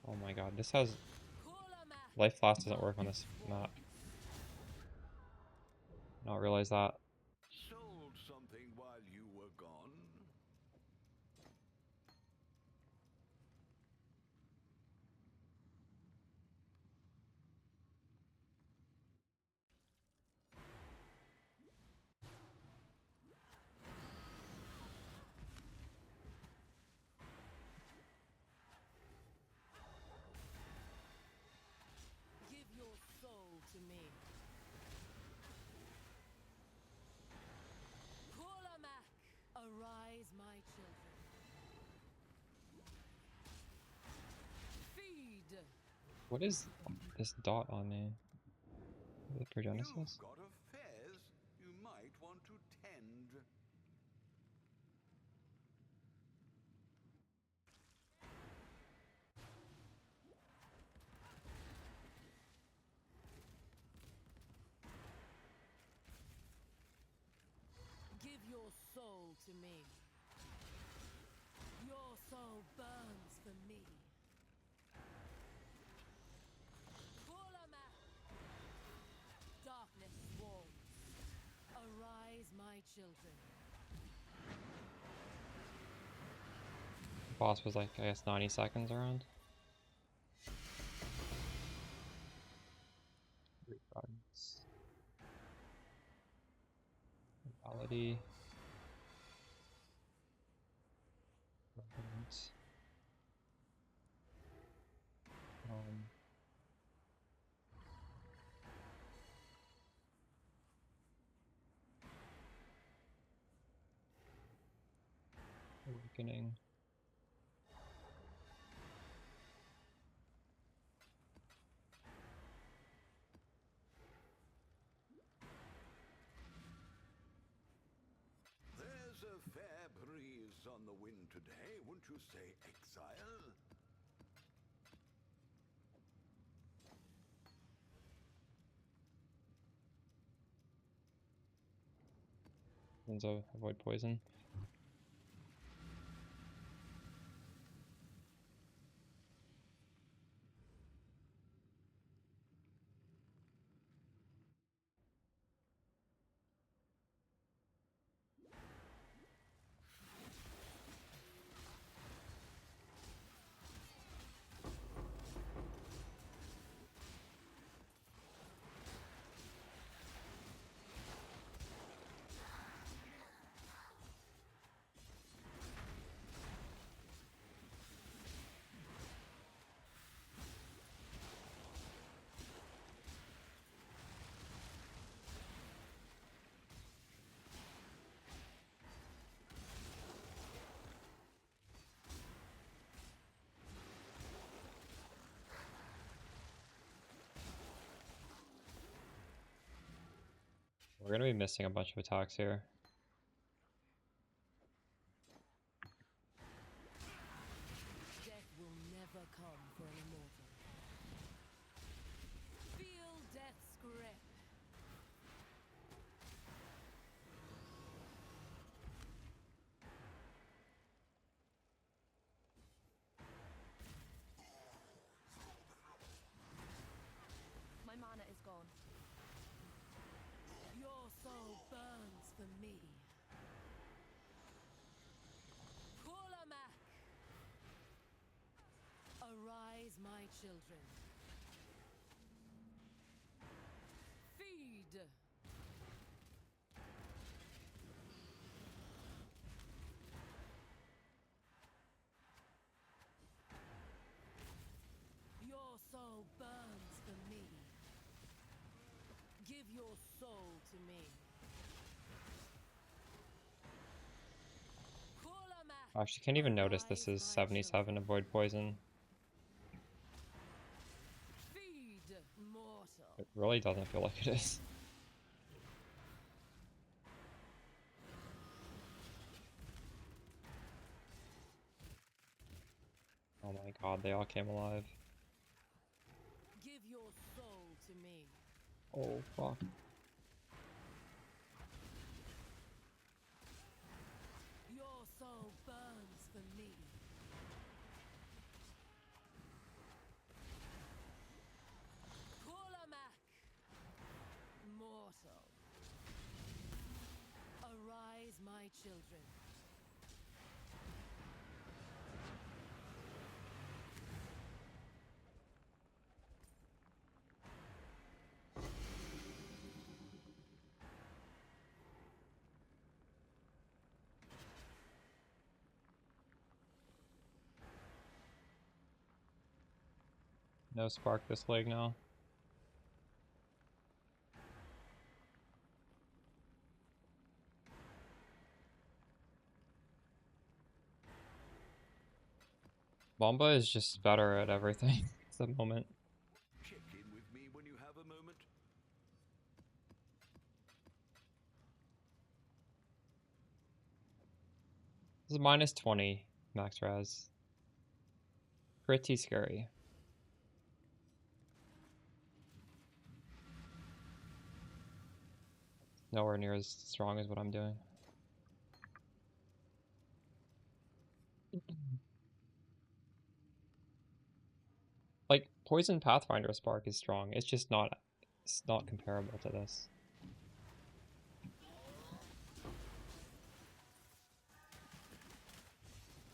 Oh my god, this has... Life Flask doesn't work on this map. Not realize that. Sold something while you were gone? Give your soul to me. Kolamak, arise, my children. Feed. What is this dot on me? Is it for Genesis? You've got affairs you might want to tend. Give your soul to me. Your soul burns for me. Kolamak. Darkness swarms. Arise, my children. Boss was like, I guess 90 seconds around. Fragments. Reality. Fragments. Awakening. There's a fair breeze on the wind today, wouldn't you say, exile? So avoid poison. We're gonna be missing a bunch of attacks here. Death will never come for an immortal. Feel death's grip. My mana is gone. Your soul burns for me. Kulamak! Arise, my children. Feed! Your soul burns for me. Give your soul to me. Kulamak! Actually, can't even notice this is 77 avoid poison. Feed, mortal. It really doesn't feel like it is. Oh my god, they all came alive. Give your soul to me. Oh fuck. Your soul burns for me. Kulamak! Mortal. Arise, my children. No spark this leg now. Mamba is just better at everything at the moment. Check in with me when you have a moment. This is minus 20 max res. Pretty scary. Nowhere near as strong as what I'm doing. Like, Poison Pathfinder Spark is strong. It's just not, it's not comparable to this.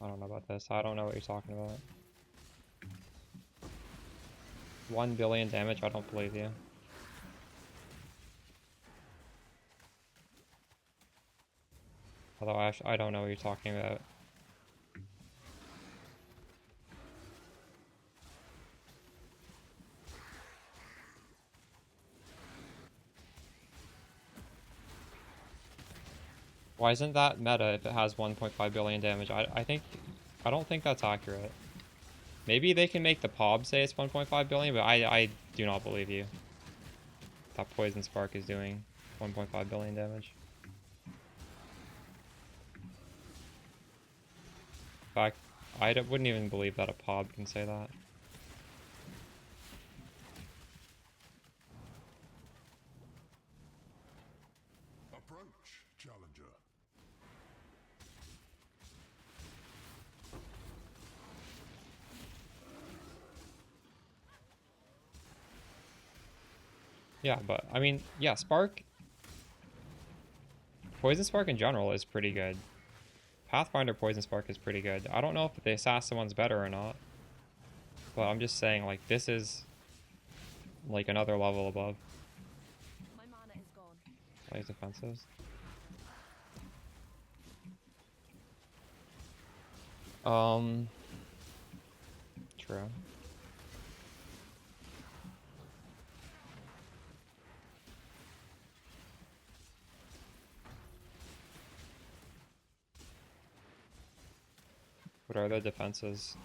I don't know about this. I don't know what you're talking about. 1 billion damage? I don't believe you. Although I don't know what you're talking about. Why isn't that meta if it has 1.5 billion damage? I don't think that's accurate. Maybe they can make the PoB say it's 1.5 billion, but I do not believe you. That Poison Spark is doing 1.5 billion damage. In fact, wouldn't even believe that a PoB can say that. Approach, challenger. Yeah, but I mean, yeah, Spark. Poison Spark in general is pretty good. Pathfinder Poison Spark is pretty good. I don't know if the Assassin one's better or not. But I'm just saying, like, this is like another level above. My mana is gone. Like defenses. True. What are the defenses?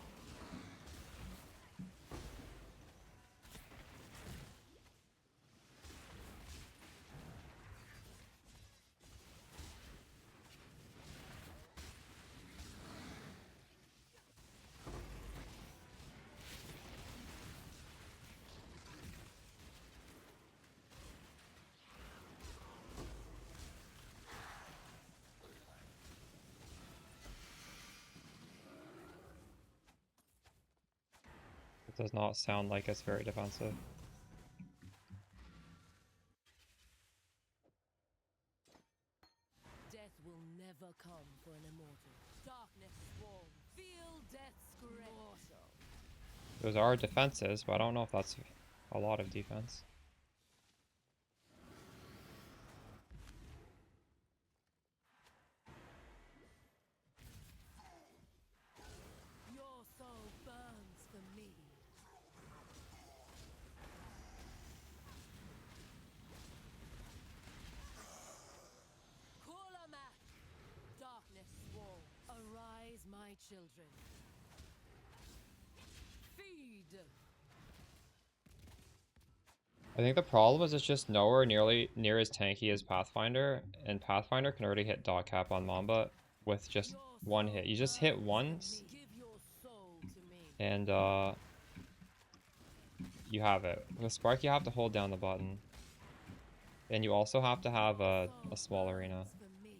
It does not sound like it's very defensive. Death will never come for an immortal. Darkness swarms. Feel death's grip. Mortal. Those are defenses, but I don't know if that's a lot of defense. Your soul burns for me. Kulamak. Darkness swarms. Arise, my children. Feed. I think the problem is it's just nowhere near as tanky as Pathfinder, and Pathfinder can already hit dog cap on Mamba with just one hit. You just hit once, Give your soul to me. and you have it. With Spark, you have to hold down the button, and you also have to have a small arena. For me.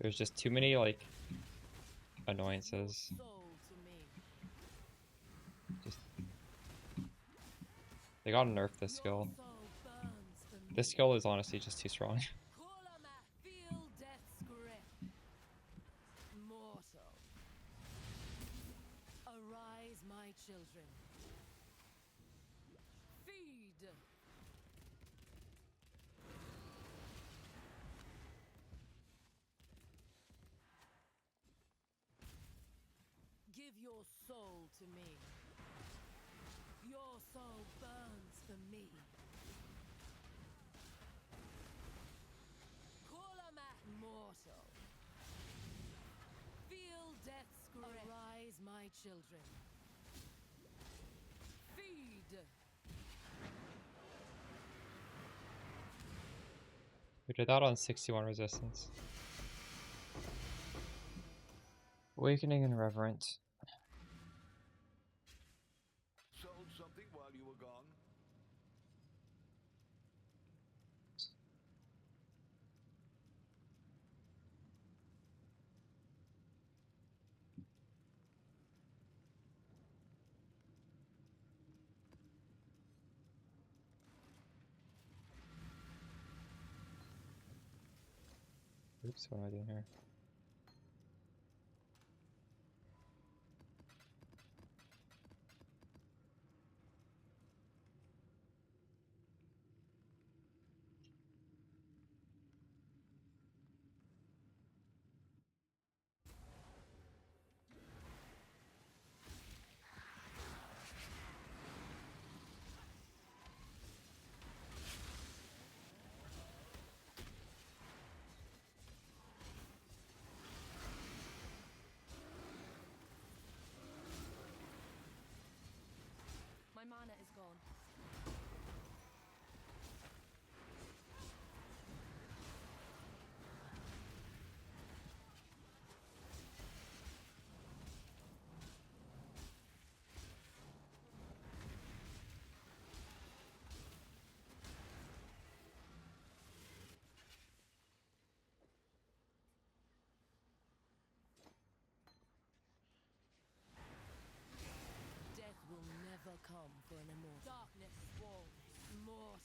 There's just too many like annoyances. Soul to me. Just they gotta nerf this skill. Soul burns for me. This skill is honestly just too strong. Kulamak. Feel death's grip. Mortal. Arise, my children. Feed. Give your soul to me. Your soul burns for me. Kulamak. Mortal. Feel death's grip. Arise, my children. Feed. We did that on 61 resistance. Awakening and Reverent. Sold something while you were gone? Oops, what am I doing here? come for an immortal. Darkness swarms. Mortal.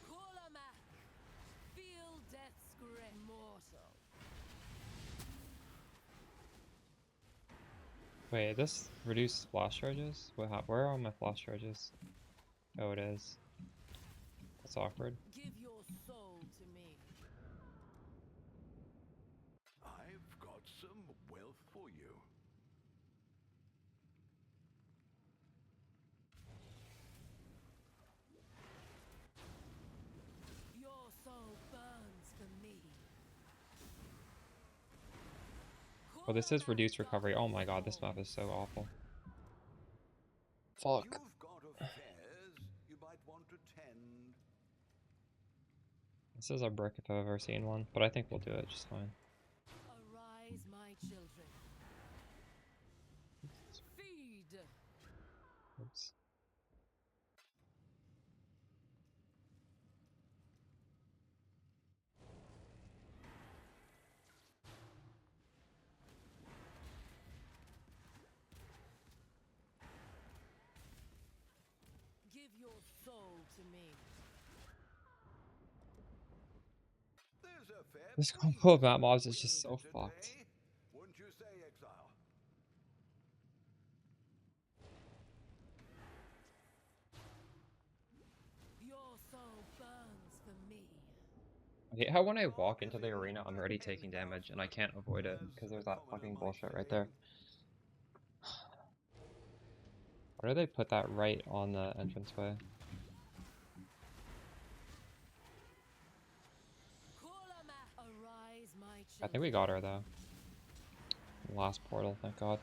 Colamak. Feel death's grip. Mortal. Wait, this reduced flash charges? Where are my flash charges? Oh, it is. That's awkward. Give your soul to me. I've got some wealth for you. Your soul burns for me. Oh, this is reduced recovery. Oh my god, this map is so awful. Fuck. You've got affairs you might want to tend. This is a brick if I've ever seen one, but I think we'll do it just fine. Arise, my children. Feed. Oops. Give your soul to me. There's a fair This breeze combo of map mobs is blowing just so today, fucked. Wouldn't you say, Exile? Your soul burns for me. I hate how when I walk into the arena, I'm already taking damage and I can't avoid it because there's that fucking bullshit right there. Why do they put that right on the entranceway? Colamak. Arise, my children. I think we got her though. Last portal, thank god.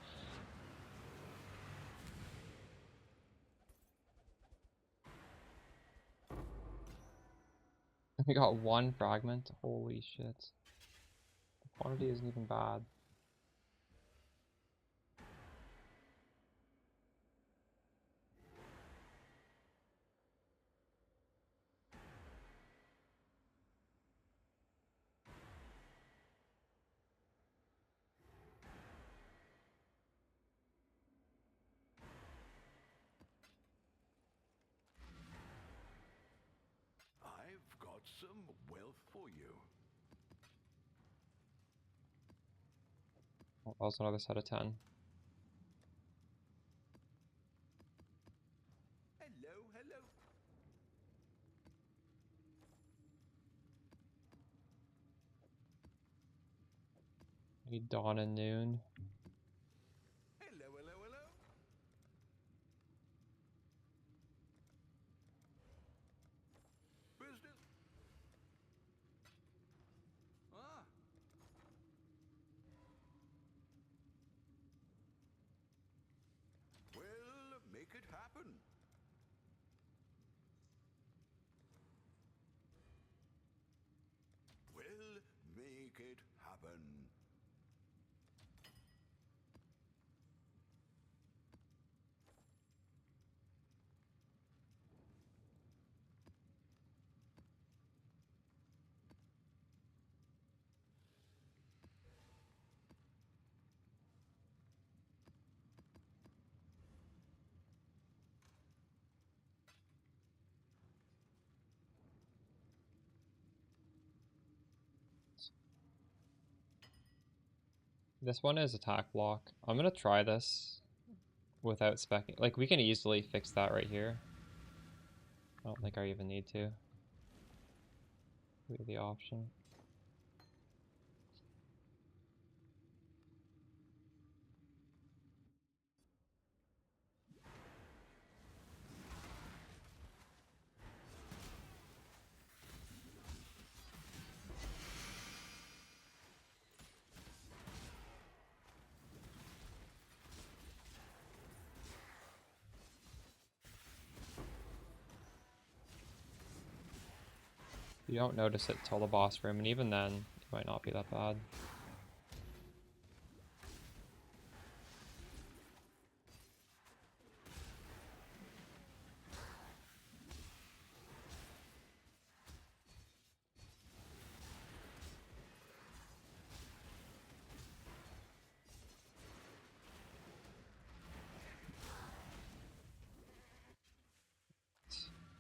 We got one fragment. Holy shit. The quantity isn't even bad. I've got some wealth for you. Oh, that was another set of 10. Hello, hello. Maybe dawn and noon. Hello, hello, hello. Business. Ah. Well, make it happen. Well, make it happen. This one is attack block. I'm gonna try this without specking. Like, we can easily fix that right here. I don't think I even need to. We have the option. You don't notice it till the boss room, and even then, it might not be that bad.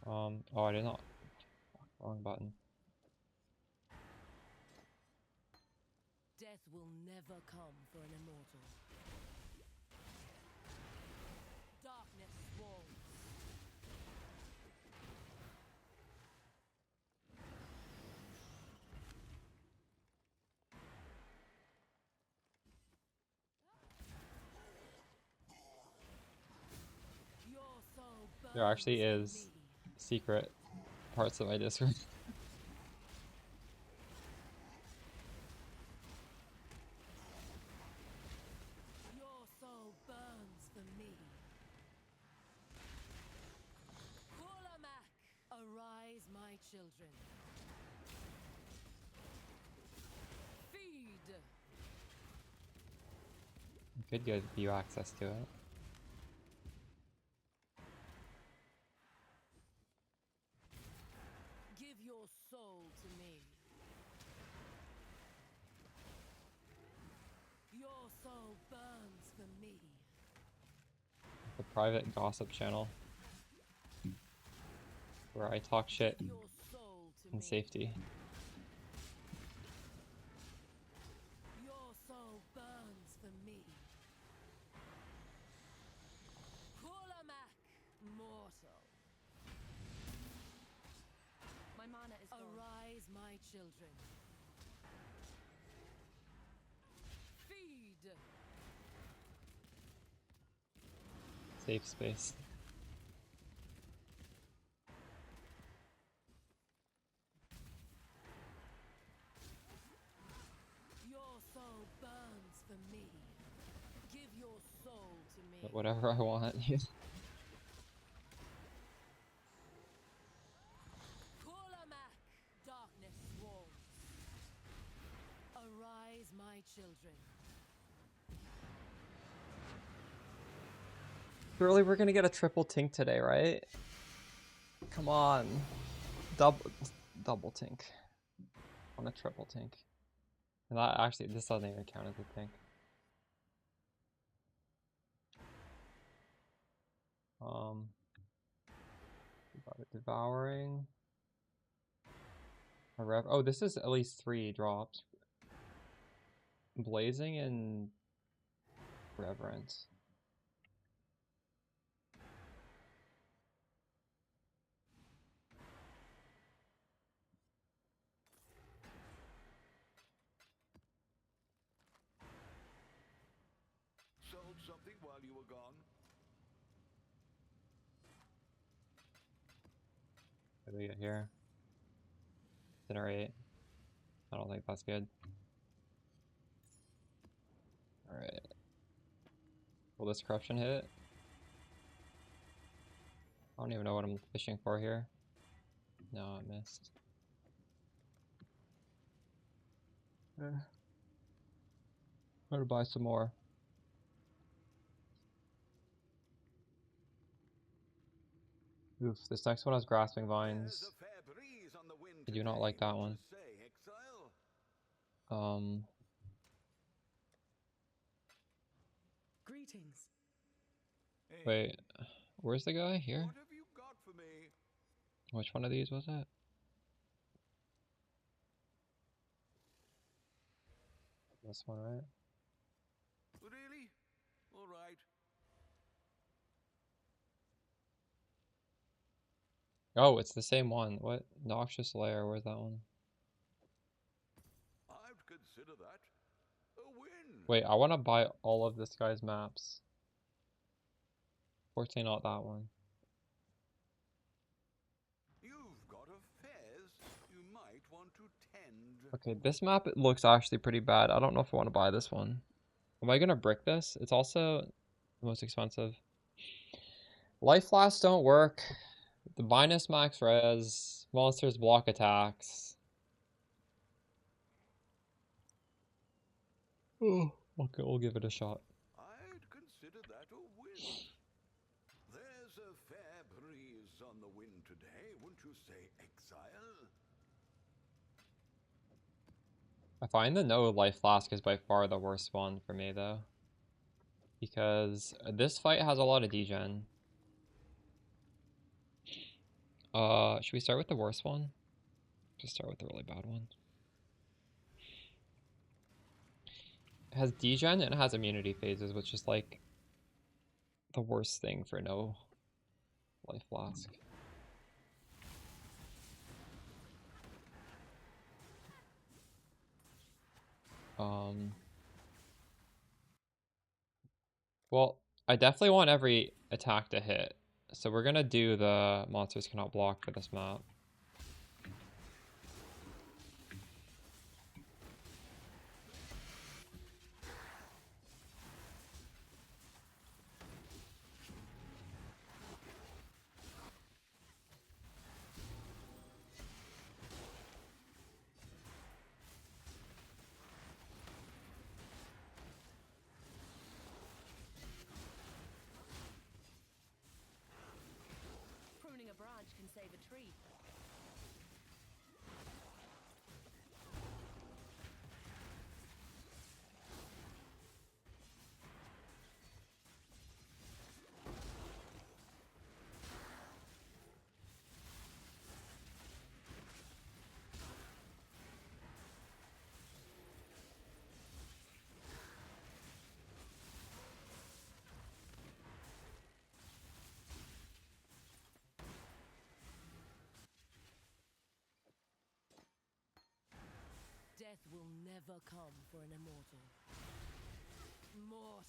Oh, I did not. Wrong button. Death will never come for an immortal. Darkness swarms. Your soul There actually burns is for me. secret parts of my Discord. Your soul burns for me. Kulamak, arise, my children. Feed. Could give you access to it. Give your soul to me. Your soul burns for me. The private gossip channel where I talk shit Give your soul to in me. safety. Your soul burns for me. Kulamak, mortal. My mana is gone. Arise, my children. Feed. Safe space. Your soul burns for me. Give your soul to me. But whatever I want. Kulamak, darkness swarms. Arise, my children. Surely we're gonna get a triple tink today, right? Come on. Double tink. On a triple tink. And that actually, this doesn't even count as a tink. We got it devouring. A rev. Oh, this is at least 3 drops. Blazing and reverence. Sold something while you were gone? What do we get here? Incinerate. I don't think that's good. Alright. Will this corruption hit? I don't even know what I'm fishing for here. No, it missed. I'm gonna buy some more. Oof, this next one has grasping vines. There's a fair breeze on the wind I do not today, like that won't one. you say, exile? Greetings. Hey, Wait, where's the guy? Here? what have you got for me? Which one of these was it? This one, right? Really? All right. Oh, it's the same one. What? Noxious Lair, where's that one? I'd consider that a win. Wait, I want to buy all of this guy's maps. Fortunately not that one. You've got a fez you might want to tend. Okay, this map it looks actually pretty bad. I don't know if I want to buy this one. Am I gonna brick this? It's also the most expensive. Life flasks don't work. The minus max res. Monsters block attacks. Oh, okay, we'll give it a shot. I'd consider that a win. There's a fair breeze on the wind today, wouldn't you say, exile? I find the no life flask is by far the worst one for me though. Because this fight has a lot of degen. Should we start with the worst one? Just start with the really bad one. It has degen and it has immunity phases, which is like the worst thing for no life flask. Well, I definitely want every attack to hit, so we're gonna do the monsters cannot block for this map. Pruning a branch can save a tree. Death will never come for an immortal. Mortal.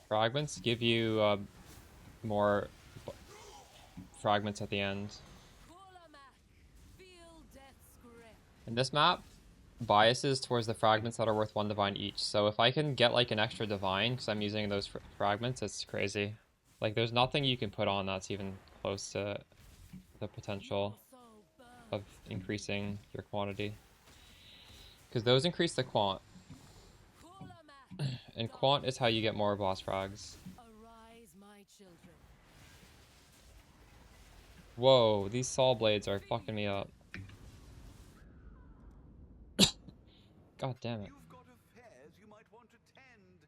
Fragments give you more fragments at the end. Feel death's grip. In this map, biases towards the fragments that are worth 1 divine each. So if I can get like an extra divine because I'm using those fragments, it's crazy. Like there's nothing you can put on that's even close to the potential of increasing your quantity. Because those increase the quant. And quant is how you get more boss frags. Arise, my children. Whoa, these saw blades are fucking me up. God damn it. You've got affairs you might want to tend.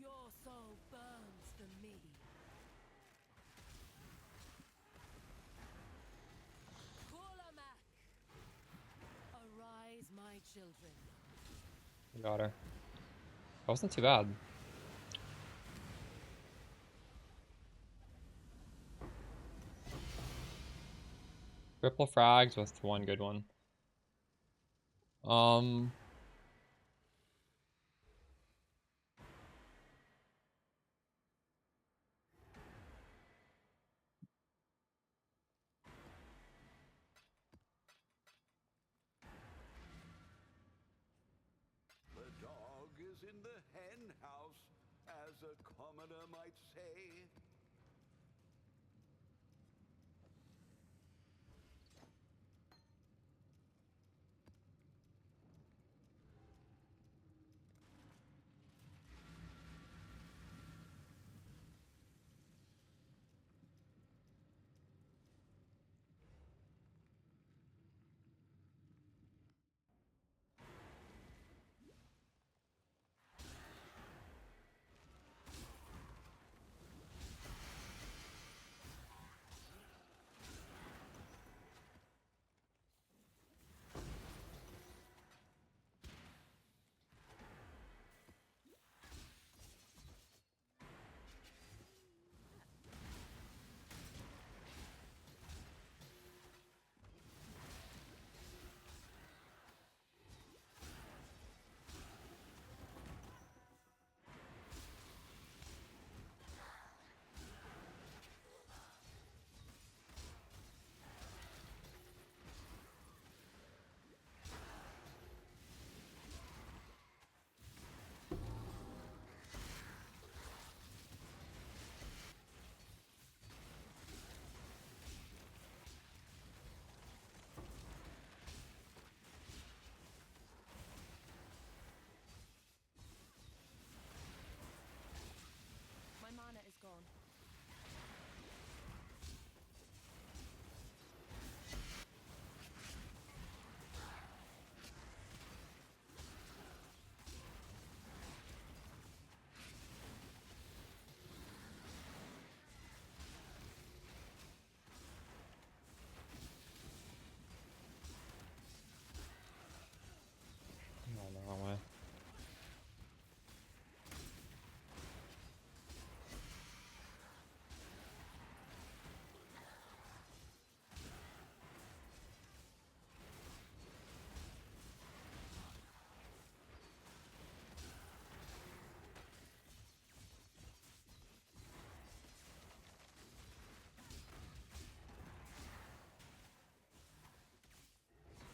Your soul burns for me. Kulamak. Arise, my children. Got her. That wasn't too bad. Triple frags with 1 good one. The dog is in the hen house, as a commoner might say.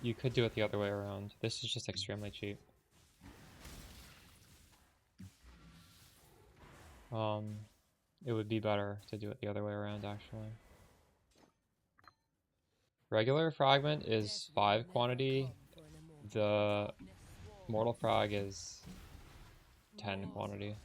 you could do it the other way around. This is just extremely cheap. It would be better to do it the other way around, actually. Regular fragment is 5 quantity. The mortal frag is 10 quantity.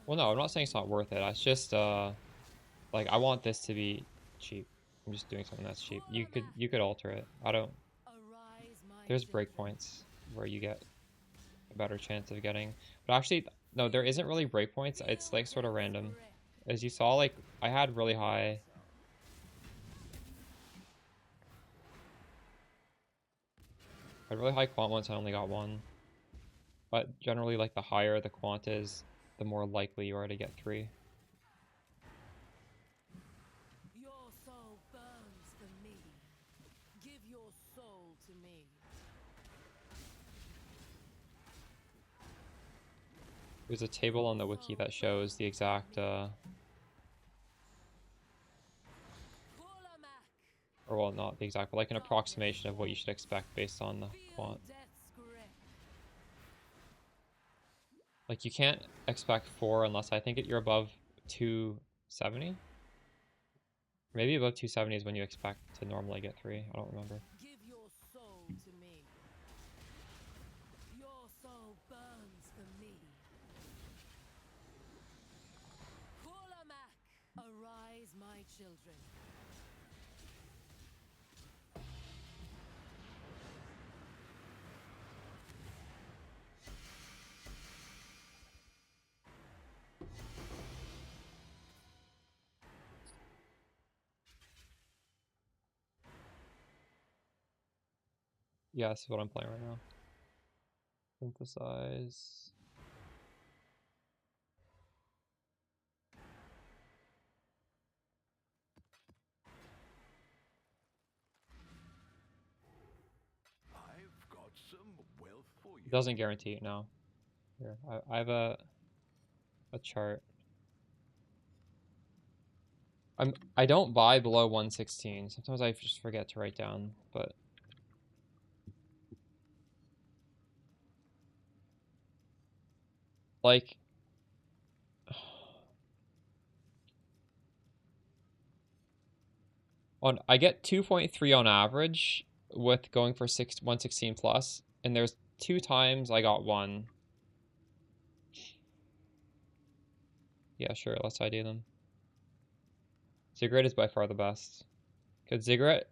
Well, no, I'm not saying it's not worth it. It's just, like, I want this to be cheap. I'm just doing something that's cheap. You could alter it. I don't... There's breakpoints where you get a better chance of getting... But actually, no, there isn't really breakpoints. It's, like, sort of random. As you saw, like, I had really high... I had really high quant once, I only got 1. But generally, like, the higher the quant is, the more likely you are to get 3. Your soul burns for me. Give your soul to me. There's a table on the wiki that shows the exact, or well, not the exact, but like an approximation of what you should expect based on the quant. Like, you can't expect 4 unless I think you're above 270. Maybe above 270 is when you expect to normally get 3. I don't remember. Give your soul to me. Your soul burns for me. Arise, my children. Yeah, this is what I'm playing right now. Synthesize. I've got some wealth for you. It doesn't guarantee it, no. Here, I have a chart. I don't buy below 116. Sometimes I just forget to write down, but like I get 2.3 on average with going for 116 plus, and there's 2 times I got 1. Yeah, sure, let's ID them. Ziggurat is by far the best. Because Ziggurat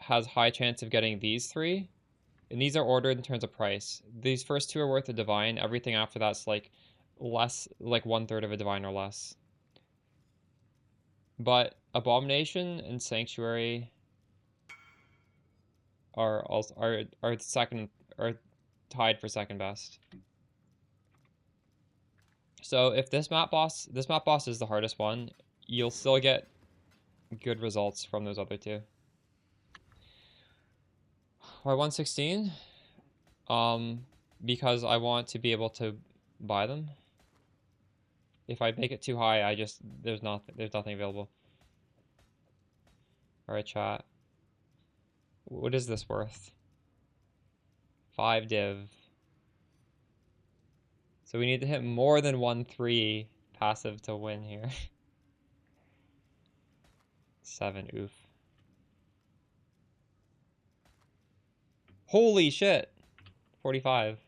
has high chance of getting these 3, and these are ordered in terms of price. These first 2 are worth a divine, everything after that's like less, like 1/3 of a divine or less. But Abomination and Sanctuary are also are tied for second best. So if this map boss is the hardest one, you'll still get good results from those other 2. Why 116? Because I want to be able to buy them. If I make it too high, there's nothing available. Alright, chat. What is this worth? 5 div. So we need to hit more than 1/3 passive to win here. 7, oof. Holy shit! 45.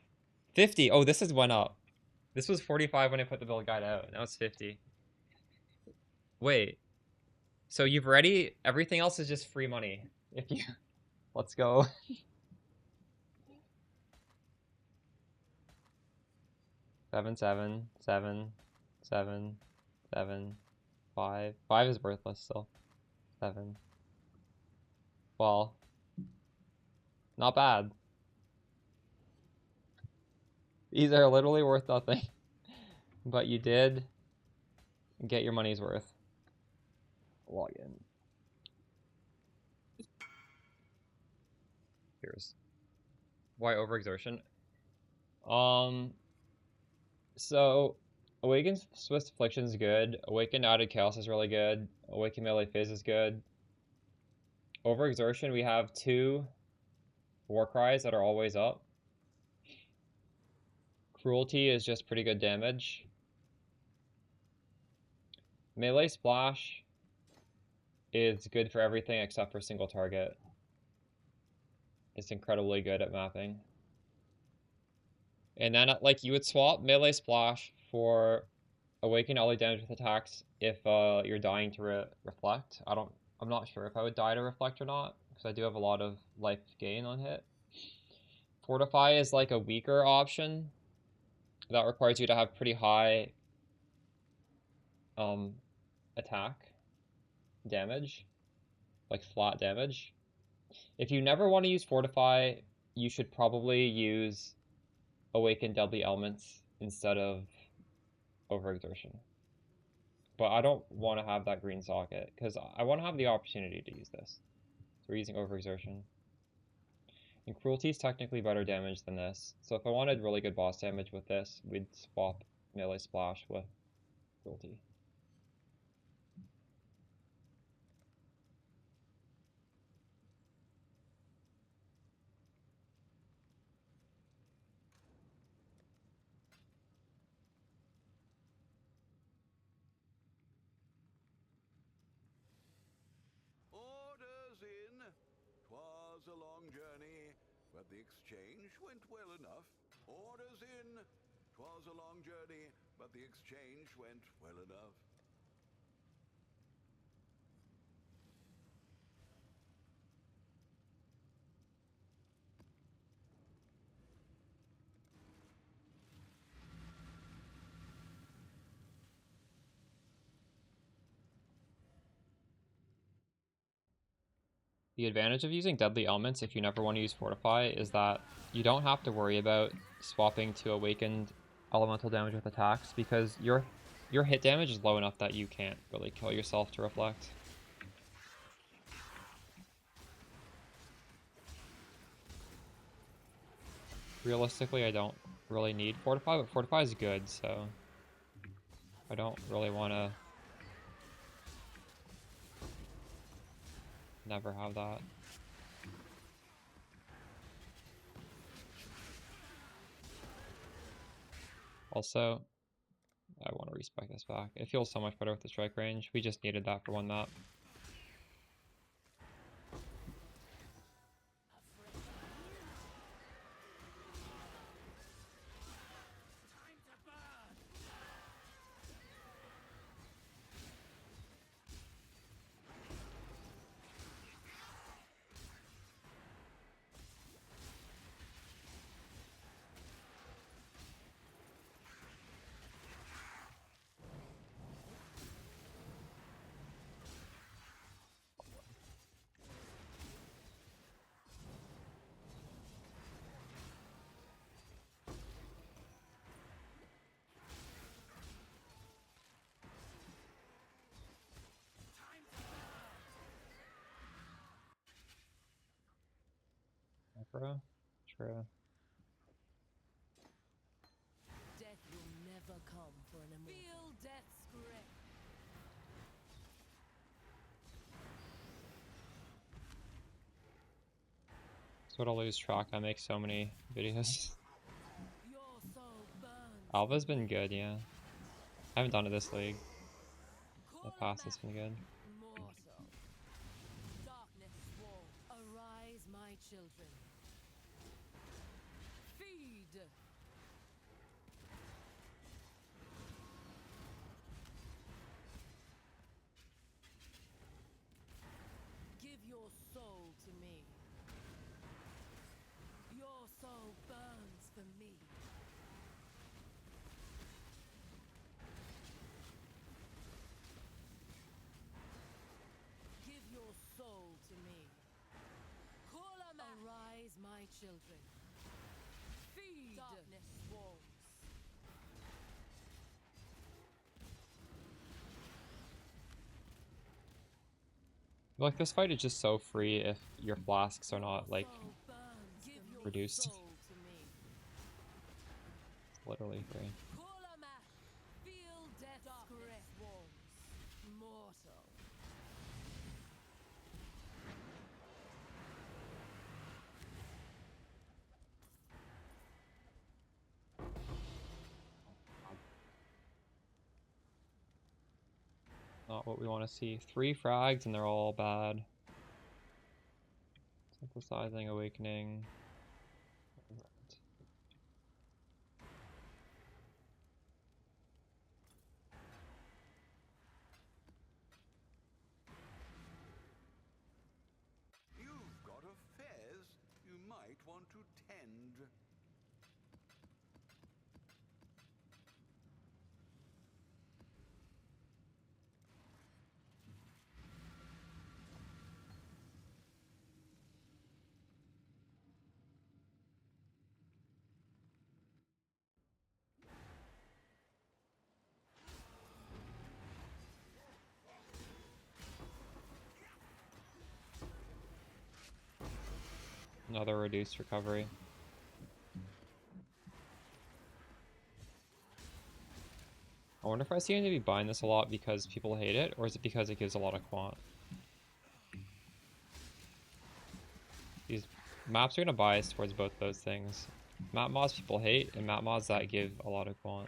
50! Oh, this has went up. This was 45 when I put the build guide out. Now it's 50. Wait. So you've already... Everything else is just free money. If you... Let's go. Seven, 7, 7, 7, 7, 5. 5 is worthless still. 7. Well, not bad. These are literally worth nothing. But you did get your money's worth. Log in. Here's Why overexertion? So Awakened Swift Affliction is good. Awakened Added Chaos is really good. Awakened Melee Phase is good. Overexertion, we have 2 War Cries that are always up. Cruelty is just pretty good damage. Melee Splash is good for everything except for single target. It's incredibly good at mapping. And then, like, you would swap Melee Splash for Awaken all damage with attacks if you're dying to reflect. I'm not sure if I would die to reflect or not, because I do have a lot of life gain on hit. Fortify is like a weaker option that requires you to have pretty high attack damage, like flat damage. If you never want to use Fortify, you should probably use Awaken Deadly Elements instead of Overexertion. But I don't want to have that green socket, because I want to have the opportunity to use this. So we're using Overexertion. And Cruelty is technically better damage than this. So if I wanted really good boss damage with this, we'd swap Melee Splash with Cruelty. Orders in. 'Twas a long journey, but the exchange went well enough. Orders in. 'Twas a long journey, but the exchange went well enough. The advantage of using Deadly Elements if you never want to use Fortify is that you don't have to worry about swapping to Awakened Elemental damage with attacks, because your hit damage is low enough that you can't really kill yourself to reflect. Realistically, I don't really need Fortify, but Fortify is good, so I don't really want to never have that. Also, I want to respec this back. It feels so much better with the strike range. We just needed that for one map. Bro, true. Death will never come for an immortal. Feel death's grip. So I'll lose track. I make so many videos. Your soul burns. Alva's been good, yeah. I haven't done it this league. In the past, it's been good. Mortal. Darkness swarm. Arise, my children. Feed. Give your soul to me. Your soul burns for me. Give your soul to me. Arise, my children. Feed. Darkness swarms. Like, this fight is just so free if your flasks are not, like, Soul burns. Give your reduced. soul Literally free. Feel death's grip. Mortal. Not what we want to see. 3 frags and they're all bad. Synthesizing, awakening. You've got a fez you might want to tend. Another reduced recovery. I wonder if I seem to be buying this a lot because people hate it, or is it because it gives a lot of quant? These maps are going to bias towards both those things. Map mods people hate, and map mods that give a lot of quant.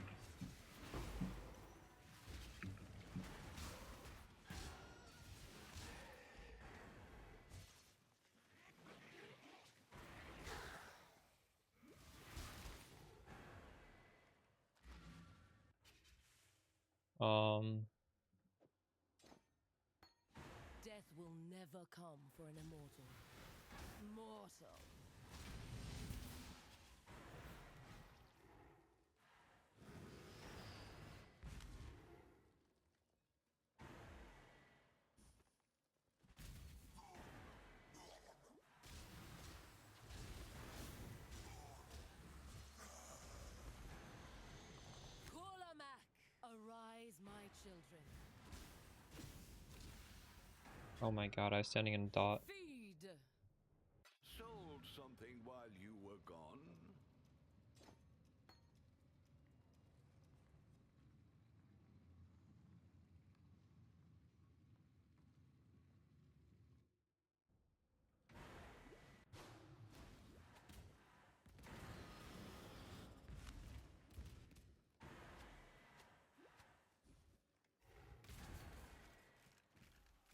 Death will never come for an immortal. Mortal. Arise, my children. Oh my god, I was standing in a dot. Feed. Sold something while you were gone?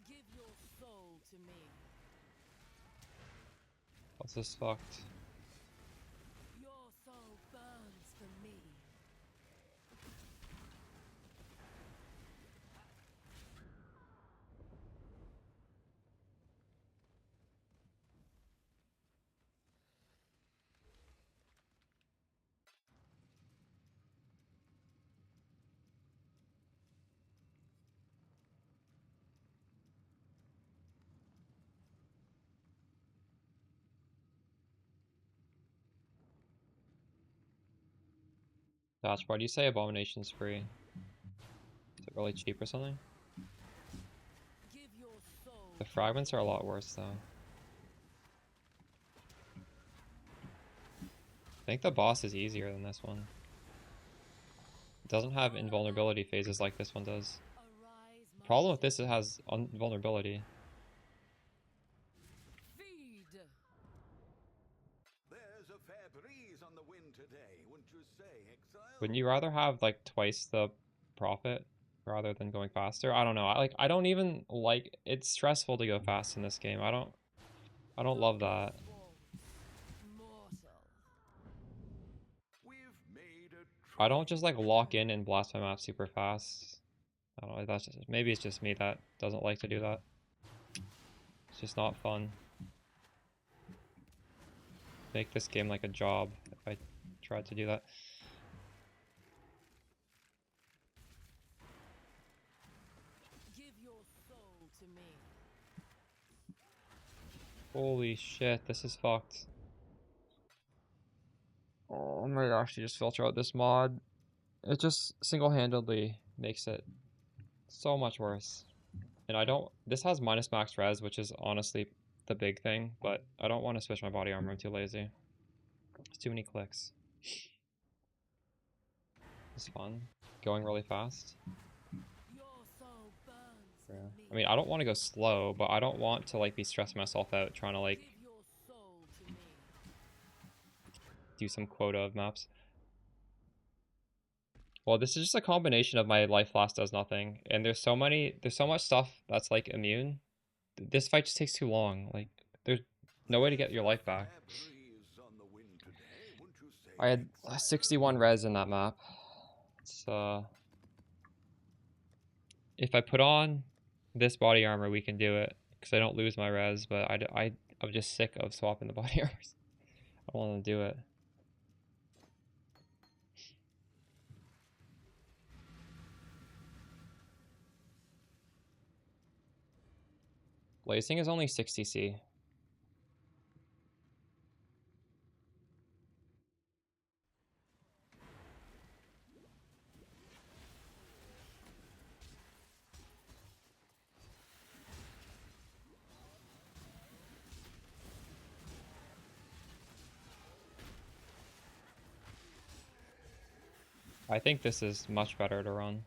Give your soul to me. What's this fucked? Your soul burns for me. That's why do you say Abomination's free? Is it really cheap or something? Give your soul. The fragments are a lot worse though. I think the boss is easier than this one. It doesn't have invulnerability phases like this one does. Arise, The my problem with this is it has invulnerability. feed. There's a fair breeze on the wind today, wouldn't you say, Exile? Wouldn't you rather have like twice the profit rather than going faster? I don't know. I don't even like, it's stressful to go fast in this game. I don't love that. Mortal. We've made a I don't just like lock in and blast my map super fast. I don't know, that's just, maybe it's just me that doesn't like to do that. It's just not fun. Make this game like a job if I tried to do that. Give your soul to me. Holy shit, this is fucked. Oh, I might actually just filter out this mod. It just single-handedly makes it so much worse. And I don't, this has minus max res, which is honestly the big thing, but I don't want to switch my body armor, I'm too lazy. It's too many clicks. is fun. Going really fast. Your soul burns Yeah. for me. I mean, I don't want to go slow, but I don't want to like be stressing myself out trying to like Give your soul to me. do some quota of maps. Well, this is just a combination of my life loss does nothing, and there's so much stuff that's like immune. This fight just takes too long. Like, there's no way to get your life back. Breeze on the wind today, wouldn't you say, I had Big Fire? 61 res in that map. It's if I put on this body armor, we can do it because I don't lose my res. But I'm just sick of swapping the body armors. I don't want to do it. Blazing is only 60C. I think this is much better to run.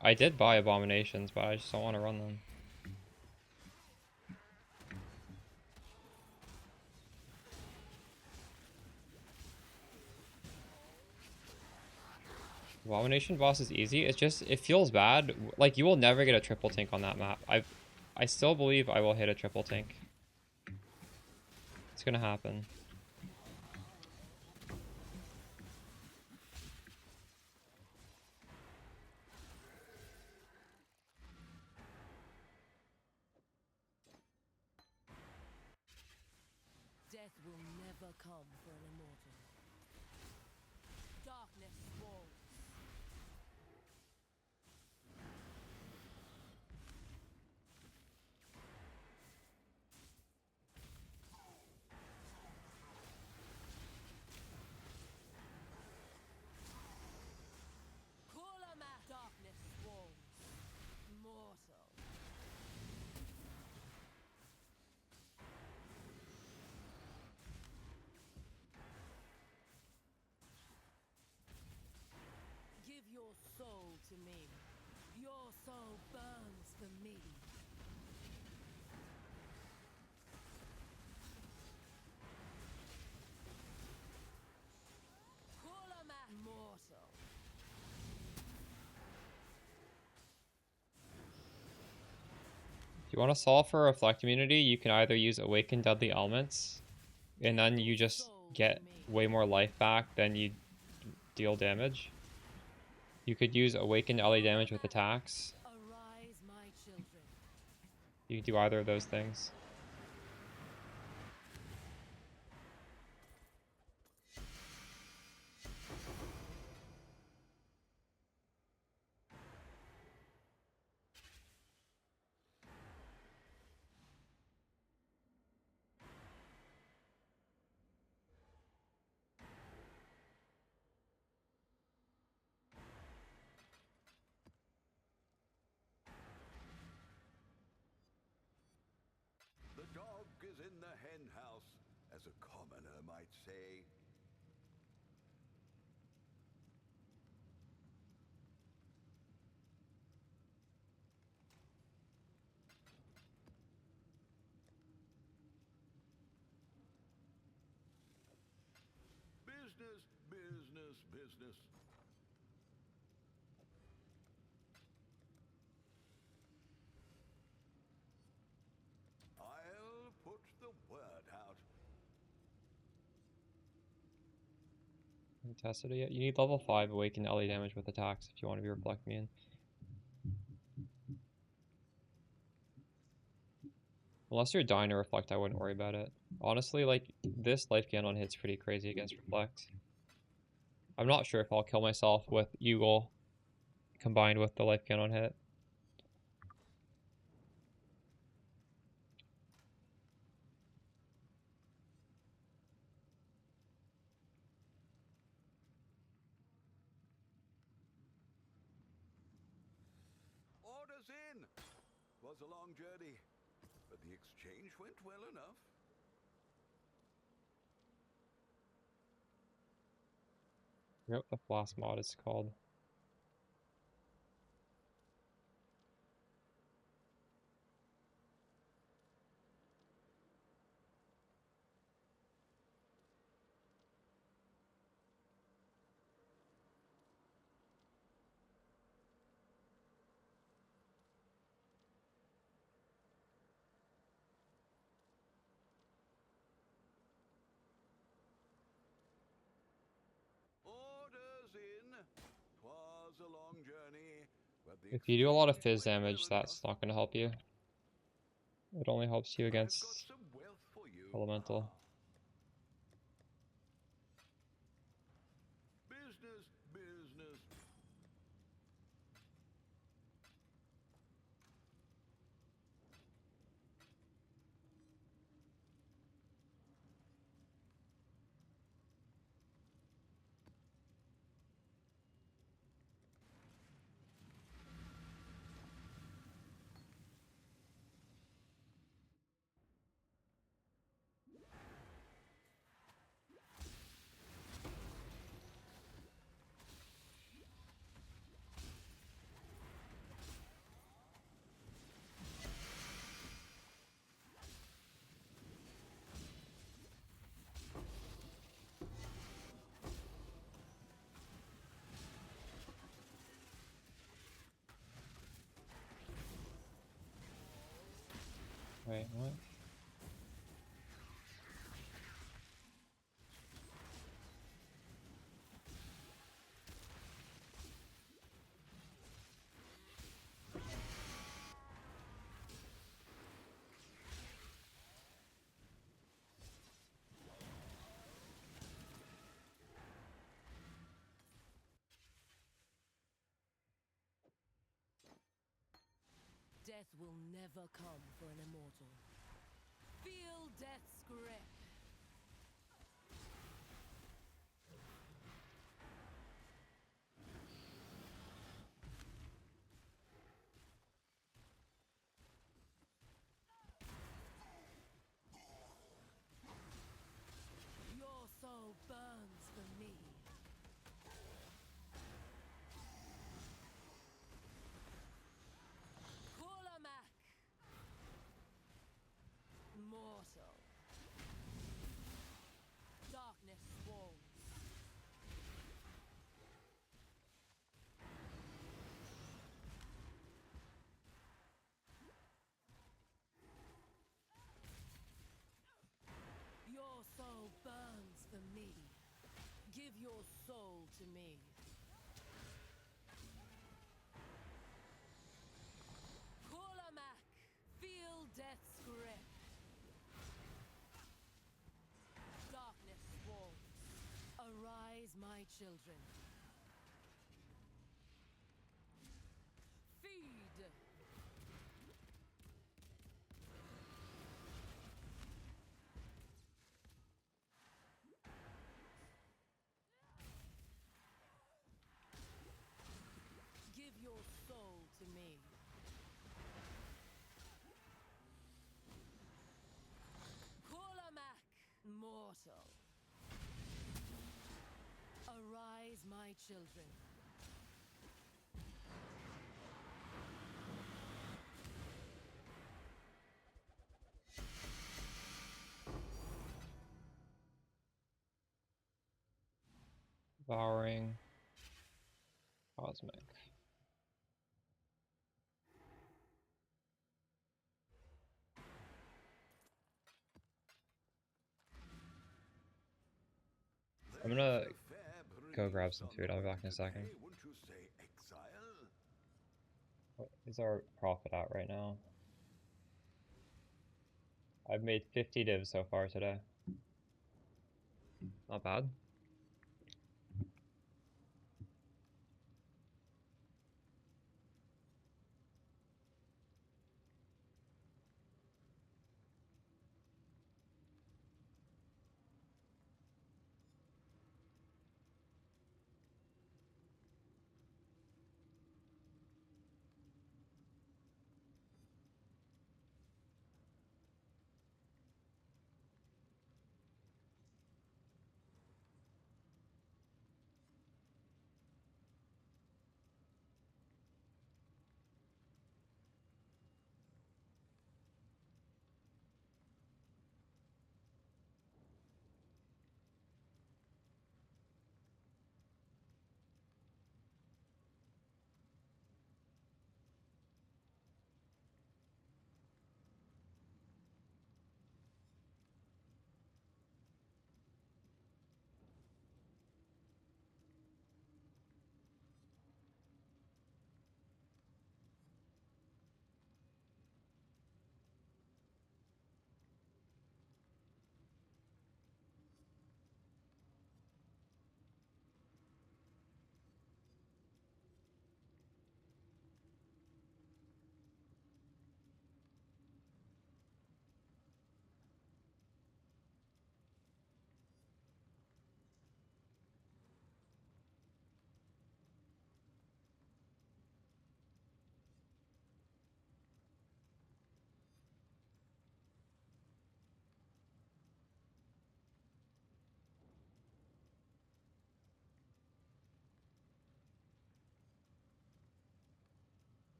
I did buy abominations, but I just don't want to run them. Abomination boss is easy. It's just, it feels bad. Like, you will never get a triple tank on that map. I still believe I will hit a triple tank. It's gonna happen. Death will never come for an immortal. Darkness swarms. Darkness swarms. Mortal. Give your soul to me. Your soul burns for me. Mortal. If you want to solve for reflect immunity, you can either use Awaken Deadly Elements, and then you just get way more life back than you deal damage. You could use Awaken LA damage with attacks. Arise, my children. You can do either of those things. The dog is in the hen house, as a commoner might say. Business, business, business. I'll put the word out. Haven't tested it yet. You need level 5 Awaken LA damage with attacks if you want to be reflect immune. Unless you're dying to reflect, I wouldn't worry about it. Honestly, like, this life gain on hit's pretty crazy against reflect. I'm not sure if I'll kill myself with Eagle combined with the life gain on hit. Orders in! 'Twas a long journey, but the exchange went well enough. I forget what the blast mod is called. 'Twas a long journey, but the If you do a lot of exchange fizz went well damage, that's enough. not going to help you. It only helps you I've got against some wealth for you. elemental. Business, business. Wait, what? Death will never come for an immortal. Feel death's grip. Your soul burns for me. Kulamak. Mortal. Darkness swarms. Your soul burns for me. Give your soul to me. Kulamak. Feel death's grip. Darkness swarms. Arise, my children. Feed. Give your soul to me. Kulamak. Mortal. Arise, my children. Devouring. Cosmic. I'm gonna There's a fair go grab breeze some on food. the I'll be back wind in a second. today, wouldn't you say, exile? What is our profit at right now? I've made 50 divs so far today. Not bad.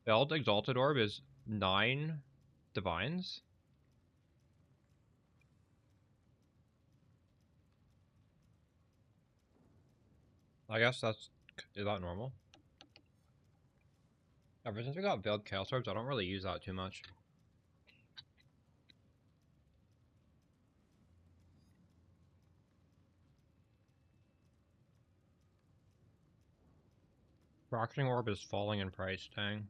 Belt Exalted Orb is 9 divines. I guess that's, is that normal? Ever since we got Veiled Chaos Orbs, I don't really use that too much. Fracturing Orb is falling in price, dang.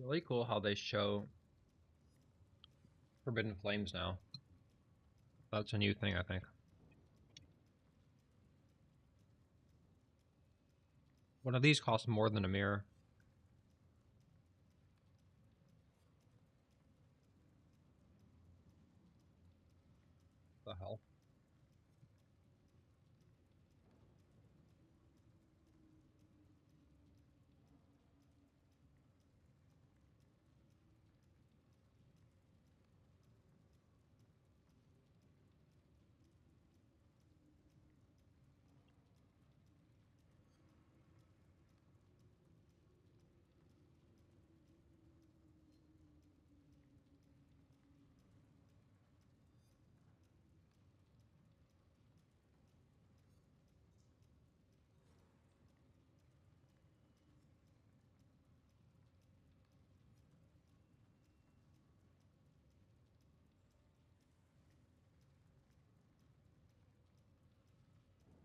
Really cool how they show Forbidden Flames now. That's a new thing, I think. One of these costs more than a mirror. What the hell?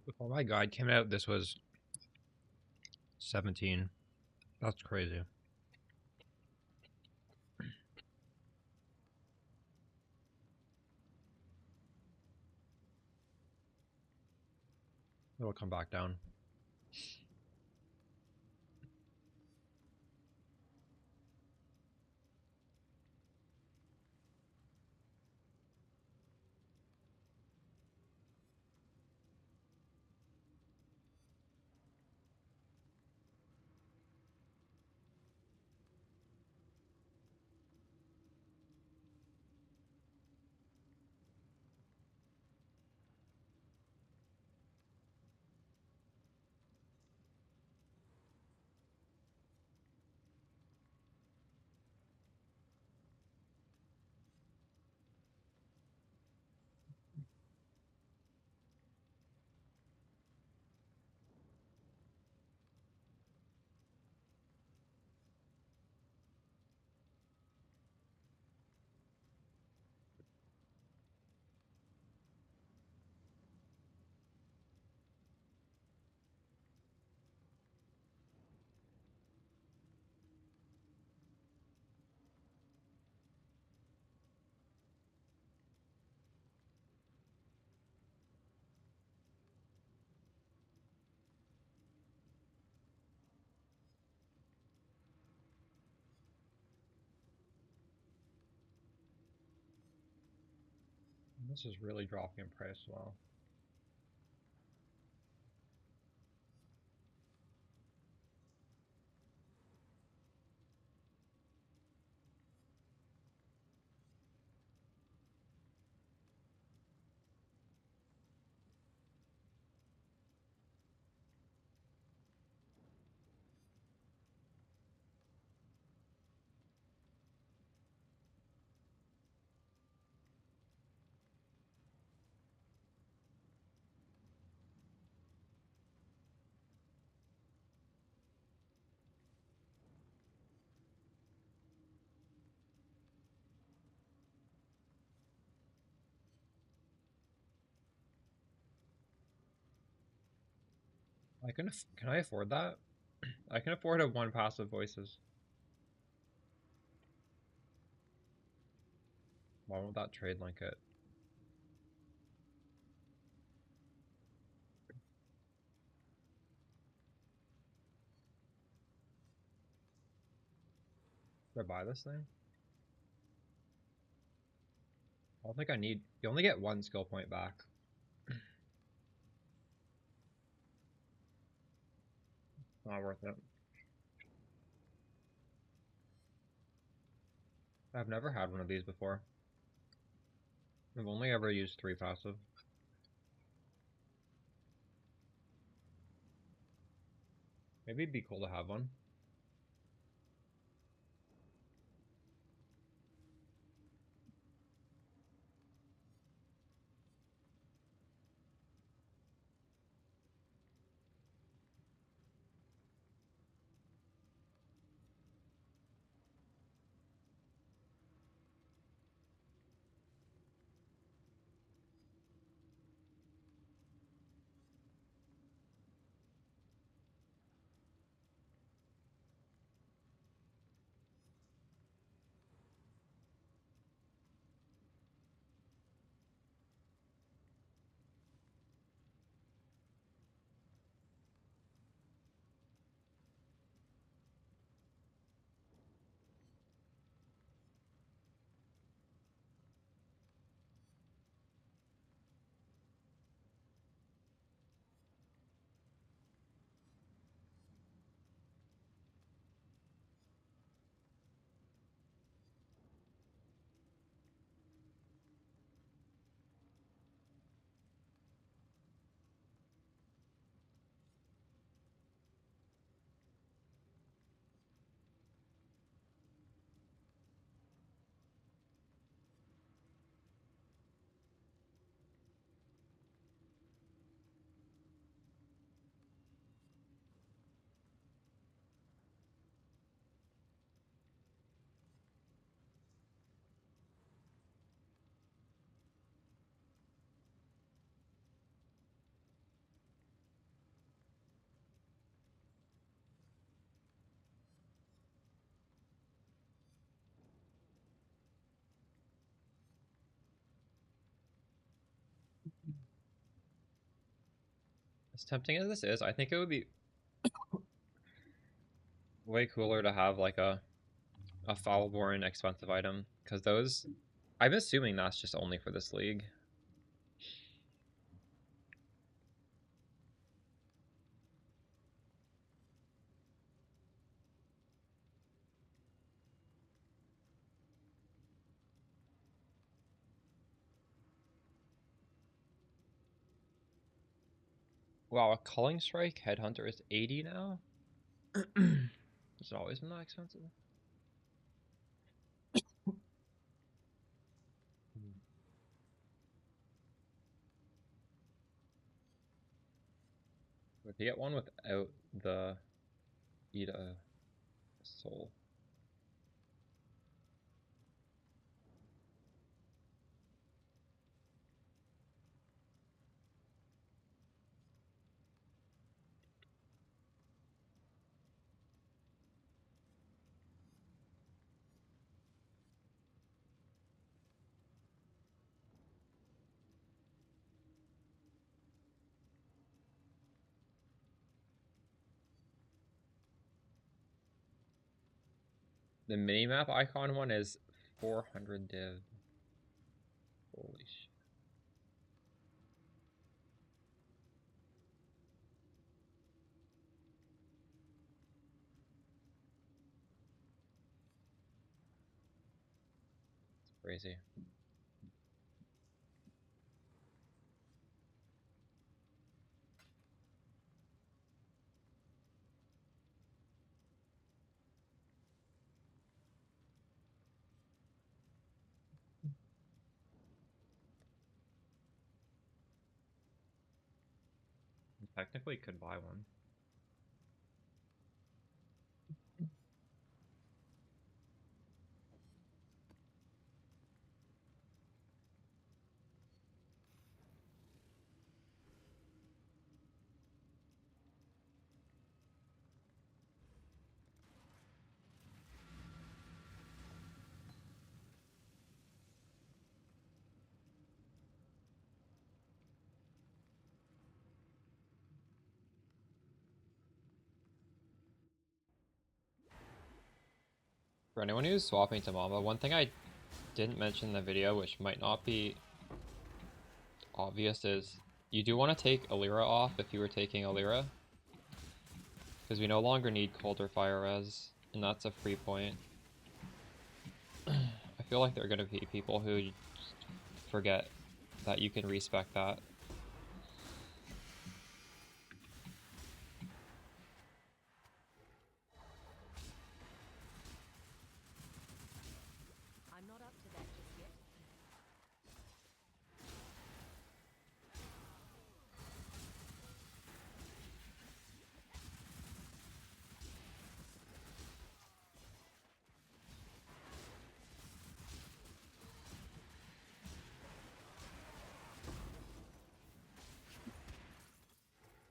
Before my guide came out, this was 17. That's crazy. It'll come back down. This is really dropping in price as well. Can I afford that? I can afford a 1 passive voices. Why won't that trade link it? Should I buy this thing? I don't think I need... You only get 1 skill point back. Not worth it. I've never had one of these before. I've only ever used 3 passive. Maybe it'd be cool to have one. As tempting as this is, I think it would be way cooler to have like a foul-born expensive item, because those... I'm assuming that's just only for this league. Wow, a Culling Strike Headhunter is 80 now? Has it always been that expensive? Would you get one without the Eat a Soul? The minimap icon one is 400 div. Holy shit. It's crazy. You technically could buy one. For anyone who's swapping to Mamba, one thing I didn't mention in the video, which might not be obvious, is you do want to take Alira off if you were taking Alira. Because we no longer need Colder Fire Res, and that's a free point. I feel like there are going to be people who forget that you can respec that. I'm not up to that just yet.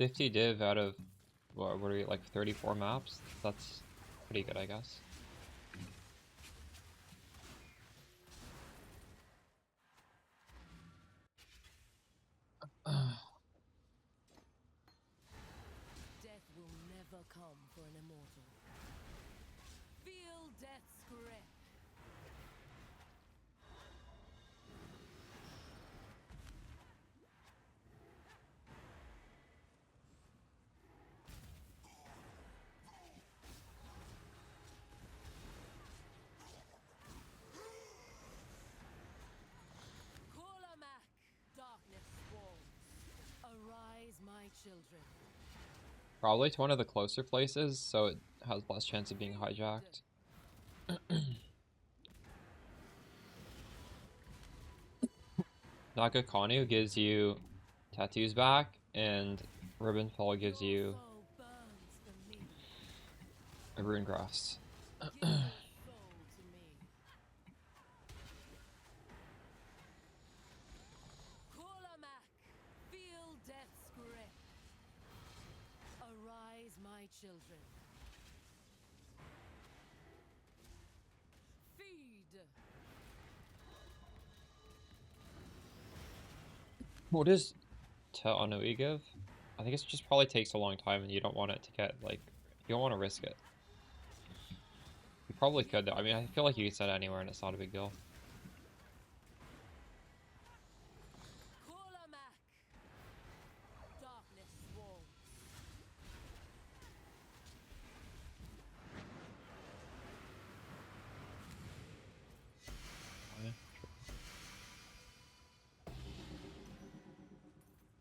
$50 div out of, what are we, like 34 maps? That's pretty good, I guess. Death will never come for an immortal. Feel death's grip. Kolamak, darkness swarms. Arise, my children. Probably to one of the closer places, so it has less chance of being hijacked. Nagakanu gives you tattoos back, and Ribbon Fall gives you Soul burns for me. a rune grass. Give your soul to me. Kolamak, feel death's grip. Arise, my children. Feed. What does Ta'anui give? I think it just probably takes a long time and you don't want it to get, like, you don't want to risk it. You probably could though. I mean, I feel like you can set it anywhere and it's not a big deal. Kolamak. Darkness swarms.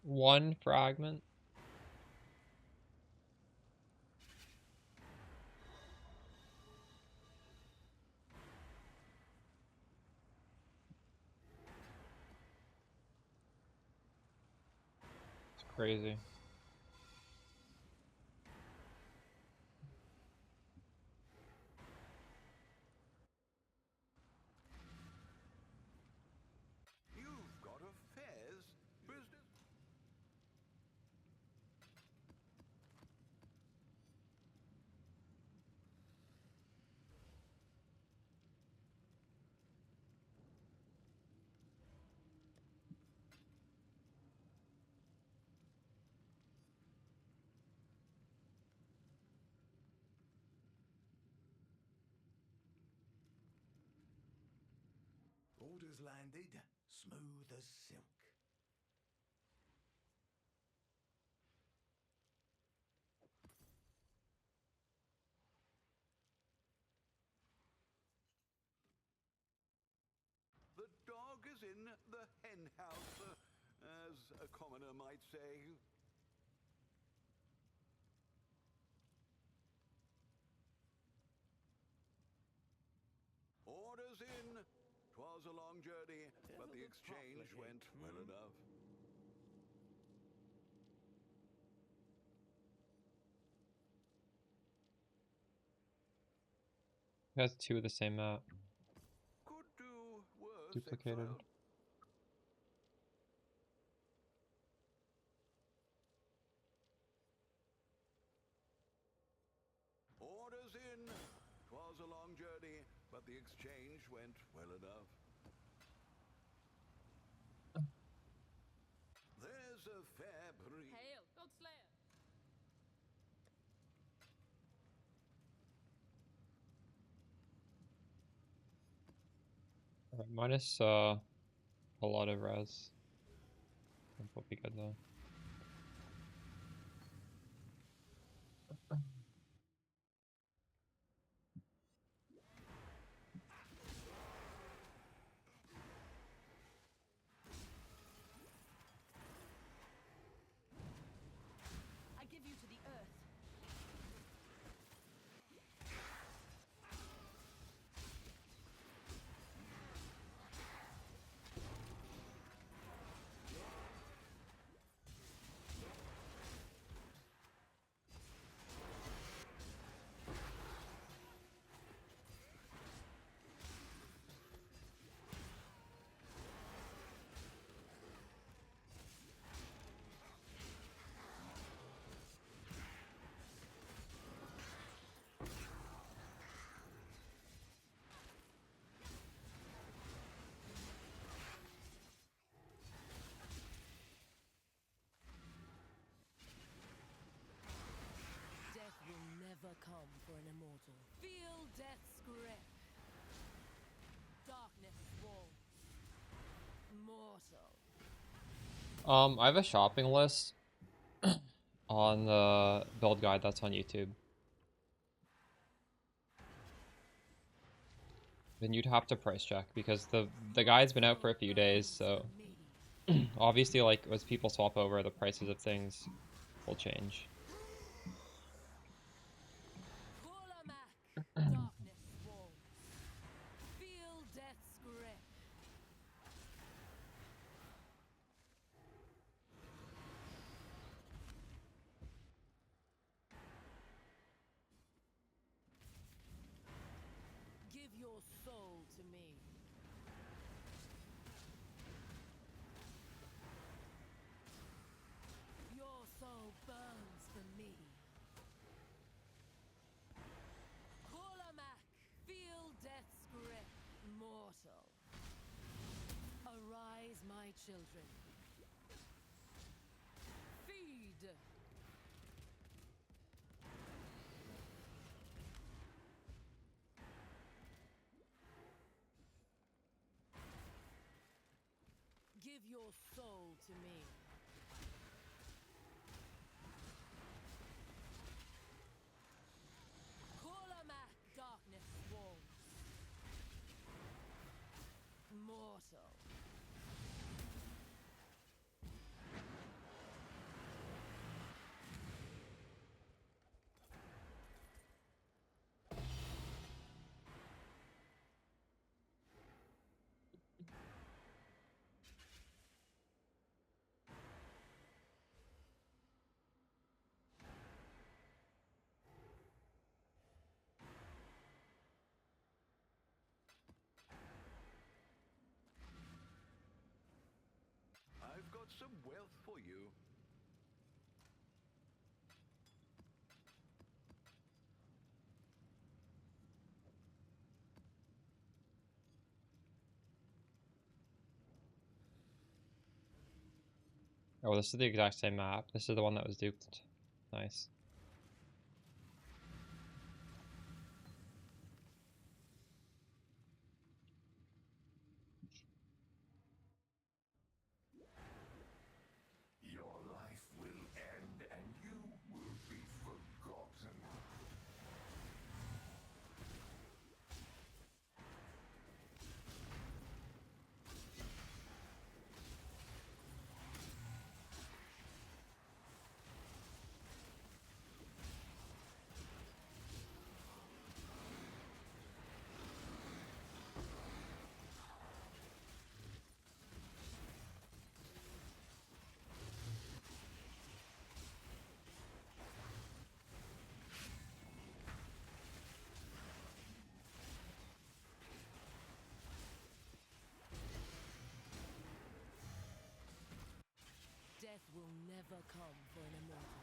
One fragment. It's crazy. You've got affairs, business. Orders landed, smooth as silk. The dog is in the hen house, as a commoner might say. Orders in. 'Twas a long journey, but the exchange went well enough. It has two of the same map. Could do worse. Duplicated. Exile. Orders in. 'Twas a long journey, but the exchange went well enough. There's a fair breeze. Hail, God Slayer. Minus a lot of res. Will be good though. I give you to the earth. Death will never come for an immortal. Feel death's grip. Darkness walls. Mortal. I have a shopping list on the build guide that's on YouTube. Then you'd have to price check because the guide's been out for a few days, so obviously like as people swap over, the prices of things will change. Darkness walls. Feel death's grip. Give your soul to me. Your soul burns for me. Kulamak, feel death's grip, mortal. Arise, my children. Feed. Give your soul to me. Kulamak, darkness walls. Mortal. I've got some wealth for you. Oh, this is the exact same map. This is the one that was duped. Nice. Your life will end and you will be forgotten. Death will never come for an immortal.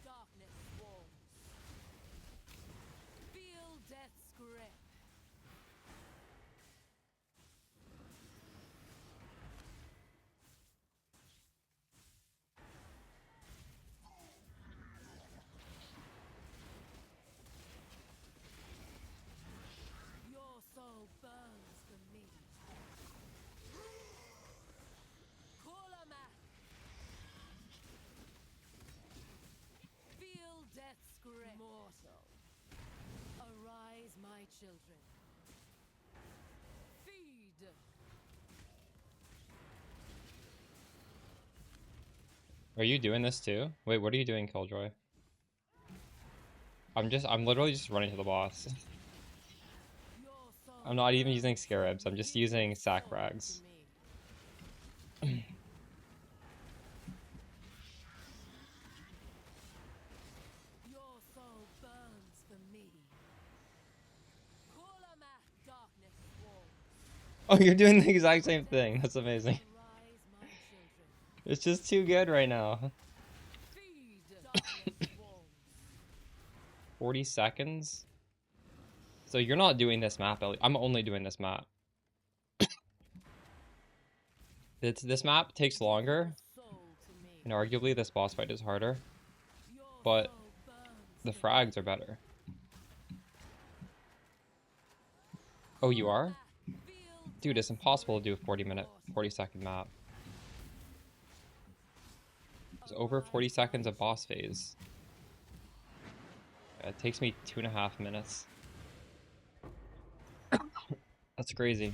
Darkness walls. Feel death's grip. Your soul Are you doing this too? Wait, what are you doing, Killjoy? I'm literally just running to the boss. I'm not even using scarabs, I'm just using sack frags. Your soul burns for me. Kulamak darkness walls. Oh, you're doing the exact same thing. That's amazing. Rise, my children. It's just too good right now. Feed darkness walls. 40 seconds? So you're not doing this map, Ellie. I'm only doing this map. This map takes longer, Soul to me. and arguably this boss fight is harder, Your but soul burns the for me. frags are better. Oh, you are? Dude, it's impossible to do a 40-second map. It's over 40 seconds of boss phase. It takes me 2.5 minutes. That's crazy.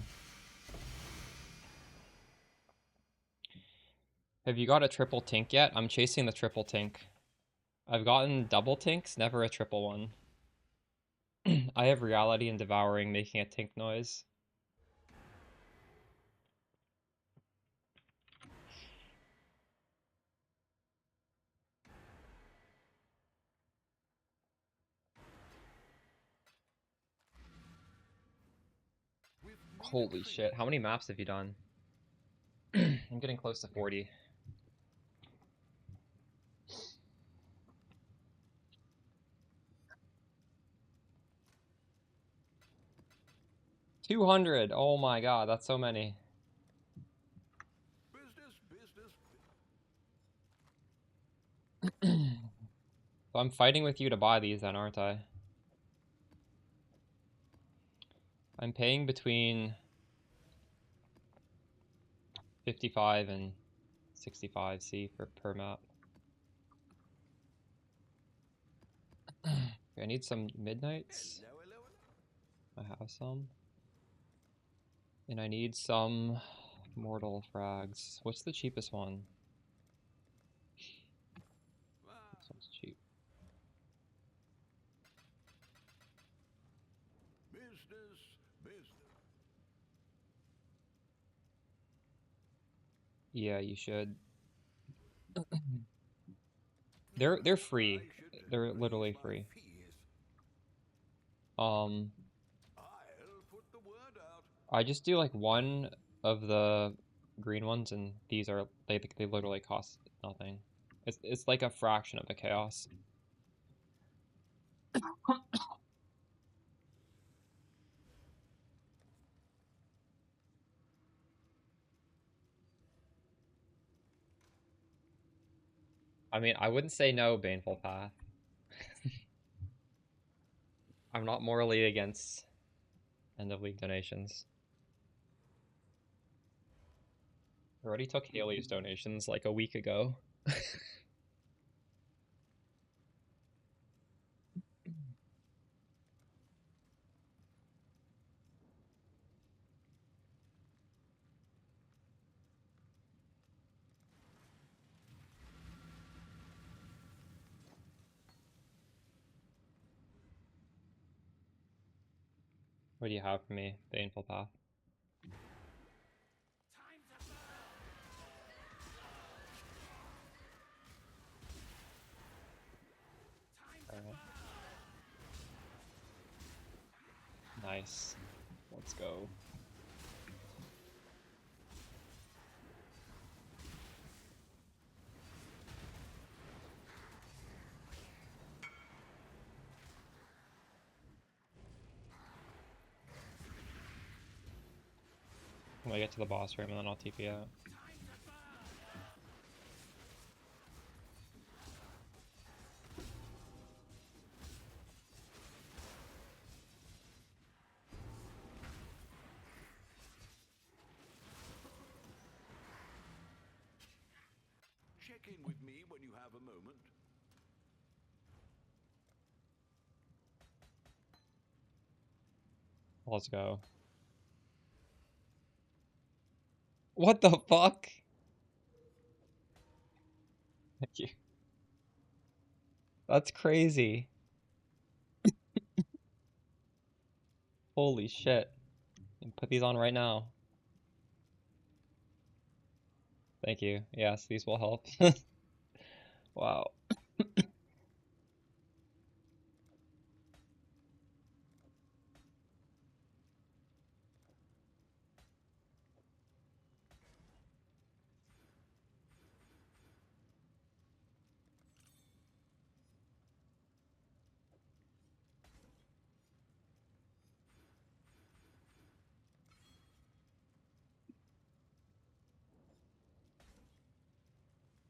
Have you got a triple tink yet? I'm chasing the triple tink. I've gotten double tinks, never a triple one. I have reality and devouring making a tink noise. Holy shit, how many maps have you done? I'm getting close to 40. $200! Oh my god, that's so many. So I'm fighting with you to buy these then, aren't I? I'm paying between 55 and 65 C for per map. I need some midnights. I have some. And I need some mortal frags. What's the cheapest one? This one's cheap. Yeah, you should. They're free. They're literally free. I just do like one of the green ones, and these are they literally cost nothing. It's like a fraction of the chaos. I mean, I wouldn't say no, Baneful Path. I'm not morally against end of league donations. I already took Haley's donations like a week ago. What do you have for me, Baneful Path? Alright. Nice. Let's go. When I get to the boss room, and then I'll TP out. Check in with me when you have a moment. Let's go. What the fuck? Thank you. That's crazy. Holy shit. Put these on right now. Thank you. Yes, these will help. Wow.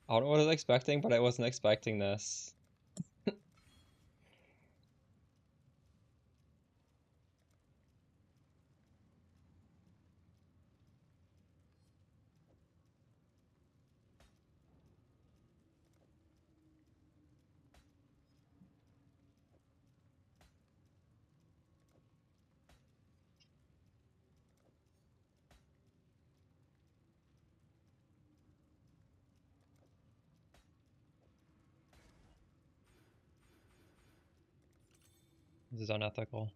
I don't know what I was expecting, but I wasn't expecting this. 'This is unethical.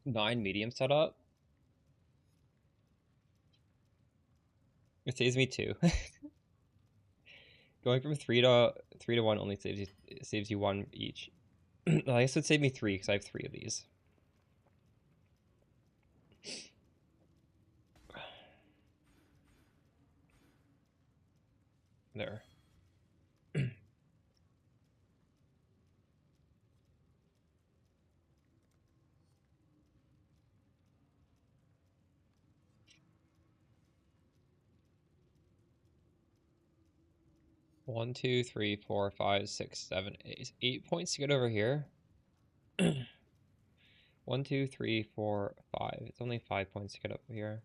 Nine medium setup? It saves me two. Going from three to one only saves you one each. I guess it'd save me three because I have three of these. There. One, two, three, four, five, six, seven, eight. 8 points to get over here. 1, 2, 3, 4, 5. It's only 5 points to get over here.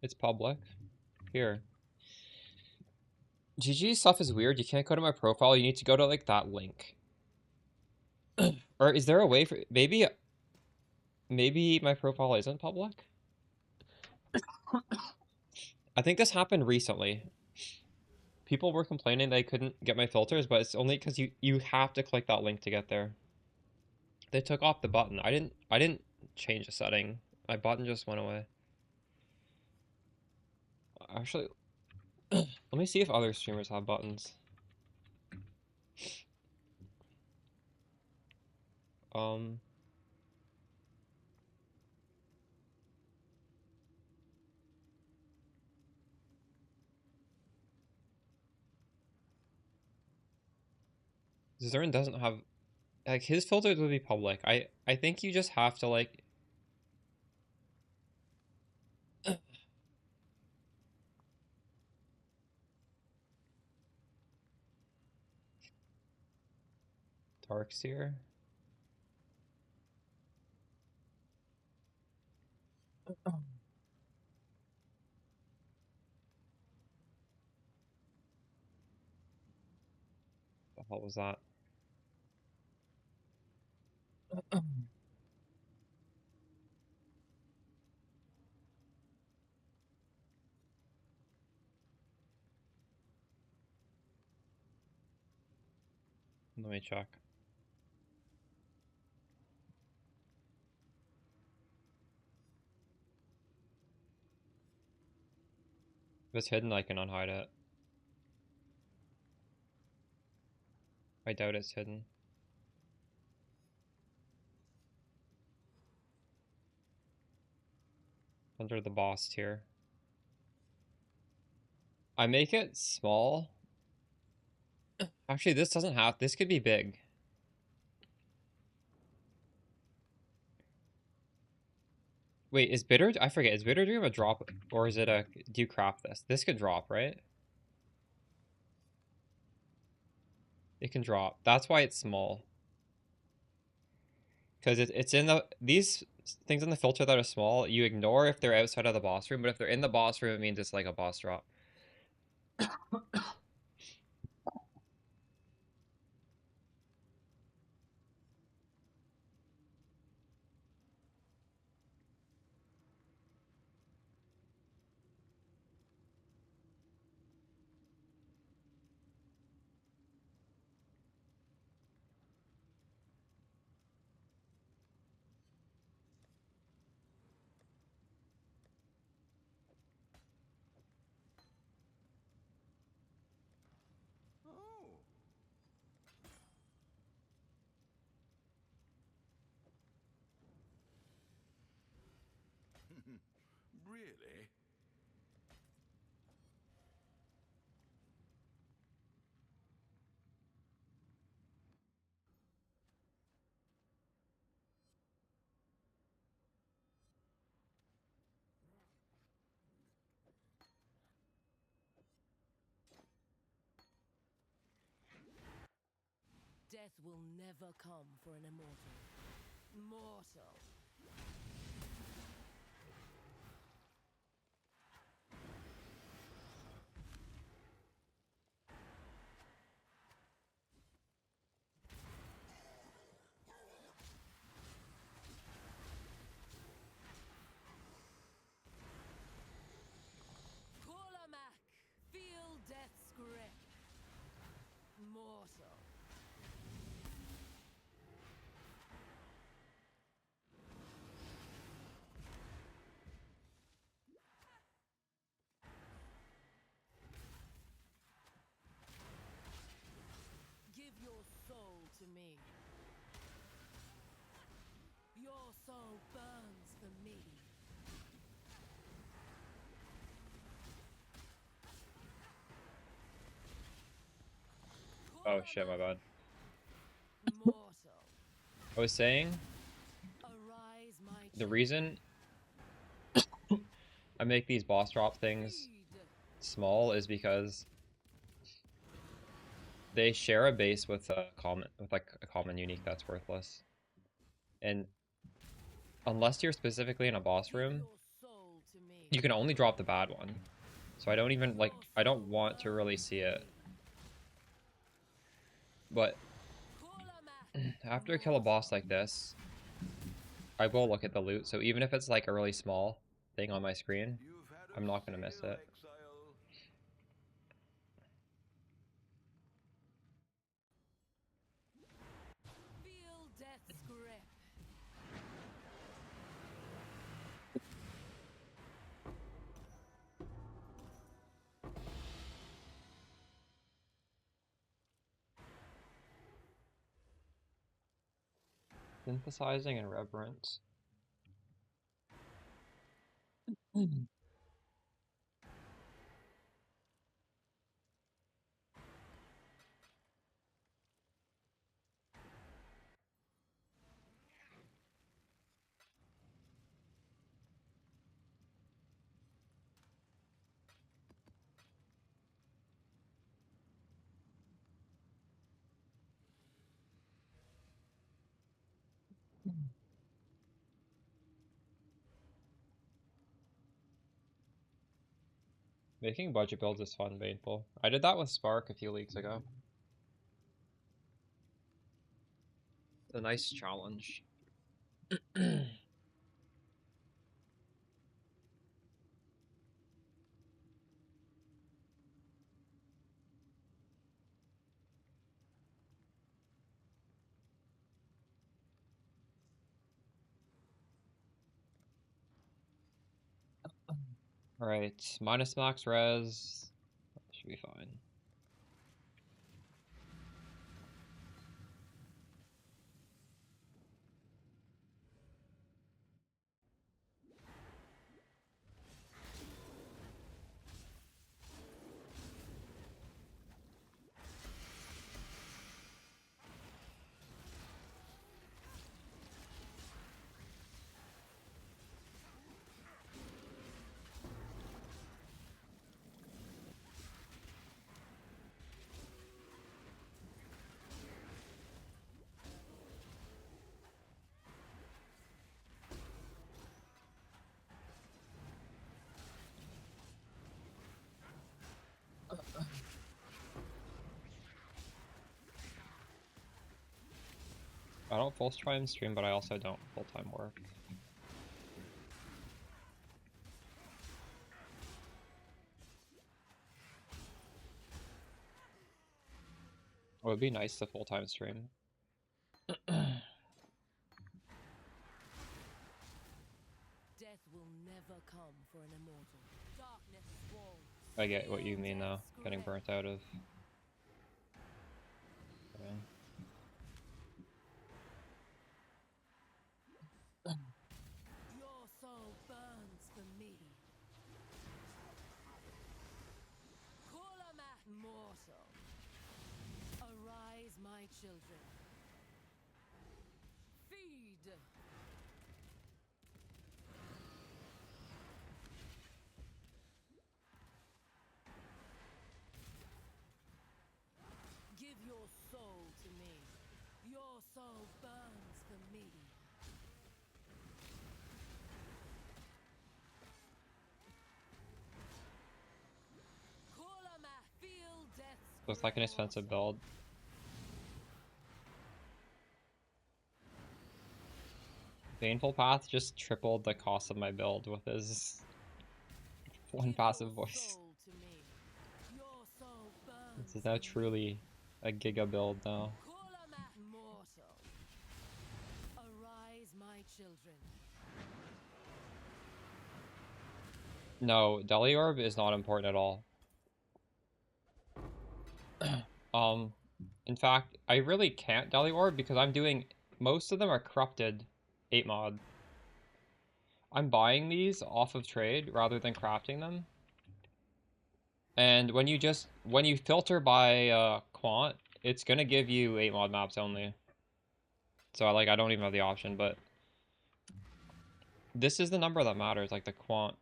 It's public. Here. GG stuff is weird. You can't go to my profile. You need to go to like that link. Or is there a way for maybe my profile isn't public? I think this happened recently. People were complaining they couldn't get my filters, but it's only because you have to click that link to get there. They took off the button. I didn't change the setting. My button just went away. Actually, let me see if other streamers have buttons. Um, Zern doesn't have like his filters would be public. I think you just have to like Darkseer. The hell was that? Let me check. If it's hidden, I can unhide it. I doubt it's hidden. Under the boss tier. I make it small. Actually, this doesn't have. This could be big. Wait, is bitter? I forget. Is bitter dream a drop, or is it a? Do you craft this? This could drop, right? It can drop. That's why it's small. Because it's in the... These things in the filter that are small, you ignore if they're outside of the boss room, but if they're in the boss room, it means it's like a boss drop. Oh. Really? Death will never come for an immortal. Mortal. Pulamak. Feel death's grip. Mortal. Give your soul to me. Your soul burns for me. Oh shit, my bad. Mortal. I was saying, Arise, my the reason I make these boss drop things small is because they share a base with a common, like a common unique that's worthless. And unless you're specifically in a boss room, you can only drop the bad one. So I don't even like, I don't want to really see it. But after I kill a boss like this, I will look at the loot. So even if it's like a really small thing on my screen, You've had a I'm not gonna miss sail, it. exile. Feel death's grip. Synthesizing and reverence. Making budget builds is fun, painful. I did that with Spark a few weeks ago. It's a nice challenge. Alright, minus max res. Should be fine. I don't full-time stream, but I also don't full-time work. It would be nice to full-time stream. Death will never come for an immortal. Darkness swarms. I get what you mean though, Death's getting grip. burnt out of. Yeah. Your soul burns for me. Kulamat mortal. Arise, my children. Feed. Give your soul to me. Your soul burns for me. Kulamat, feel death's Looks like an grip. expensive build. Baneful Path just tripled the cost of my build with his one Give passive your voice. soul to me. Your soul burns This is now for me. truly a giga build now. Kulamat mortal. Arise, my children. No, Deli Orb is not important at all. In fact, I really can't Deli Orb because I'm doing, most of them are corrupted 8 mod. I'm buying these off of trade rather than crafting them. And when you filter by quant, it's gonna give you 8 mod maps only. So I don't even have the option, but this is the number that matters, like the quant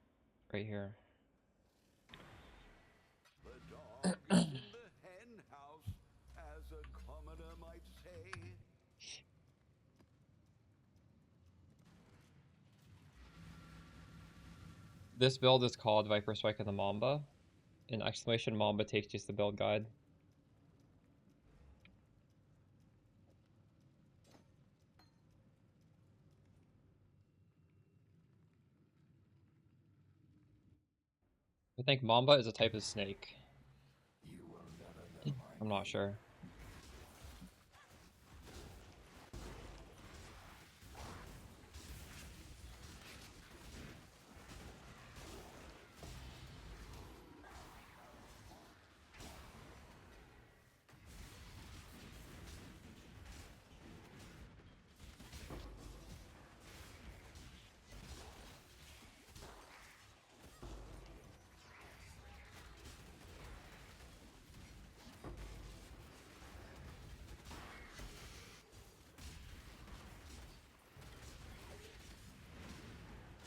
right here. The dog is in the hen house, as a commoner might say. This build is called Viper Strike of the Mamba. And exclamation Mamba takes you to the build guide. I think Mamba is a type of snake. You will never know my I'm not sure.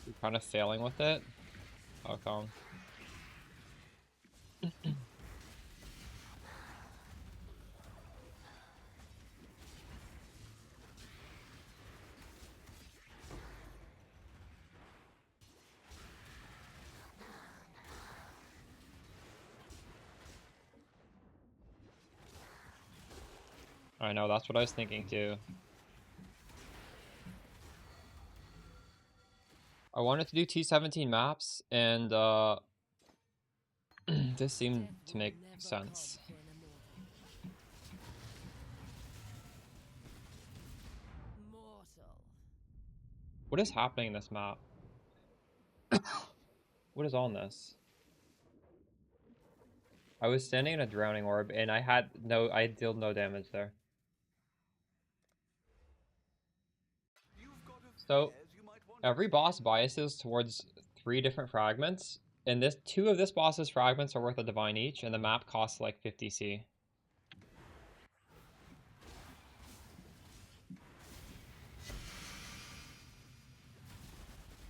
You're kind of failing with it. How come? I know, that's what I was thinking too. I wanted to do T17 maps, and this seemed Death to will make never sense. come for an immortal. Mortal. What is happening in this map? What is on this? I was standing in a drowning orb, and I dealt no damage there. You've got a So, fares you might want every to boss take. biases towards 3 different fragments, and 2 of this boss's fragments are worth a divine each, and the map costs like 50C.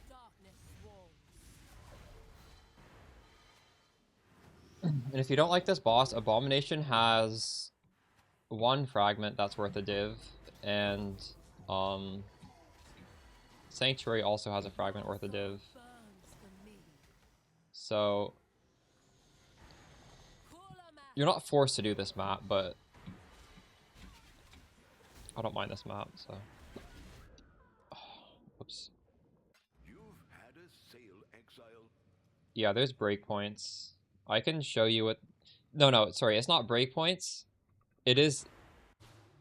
Darkness swarms. And if you don't like this boss, Abomination has 1 fragment that's worth a div, and Sanctuary also has a fragment worth a div. Burns for me. So Kulamat. you're not forced to do this map, but I don't mind this map, so. Whoops. You've had a sale, Exile. Yeah, there's breakpoints. I can show you what. No, sorry, it's not breakpoints. It is,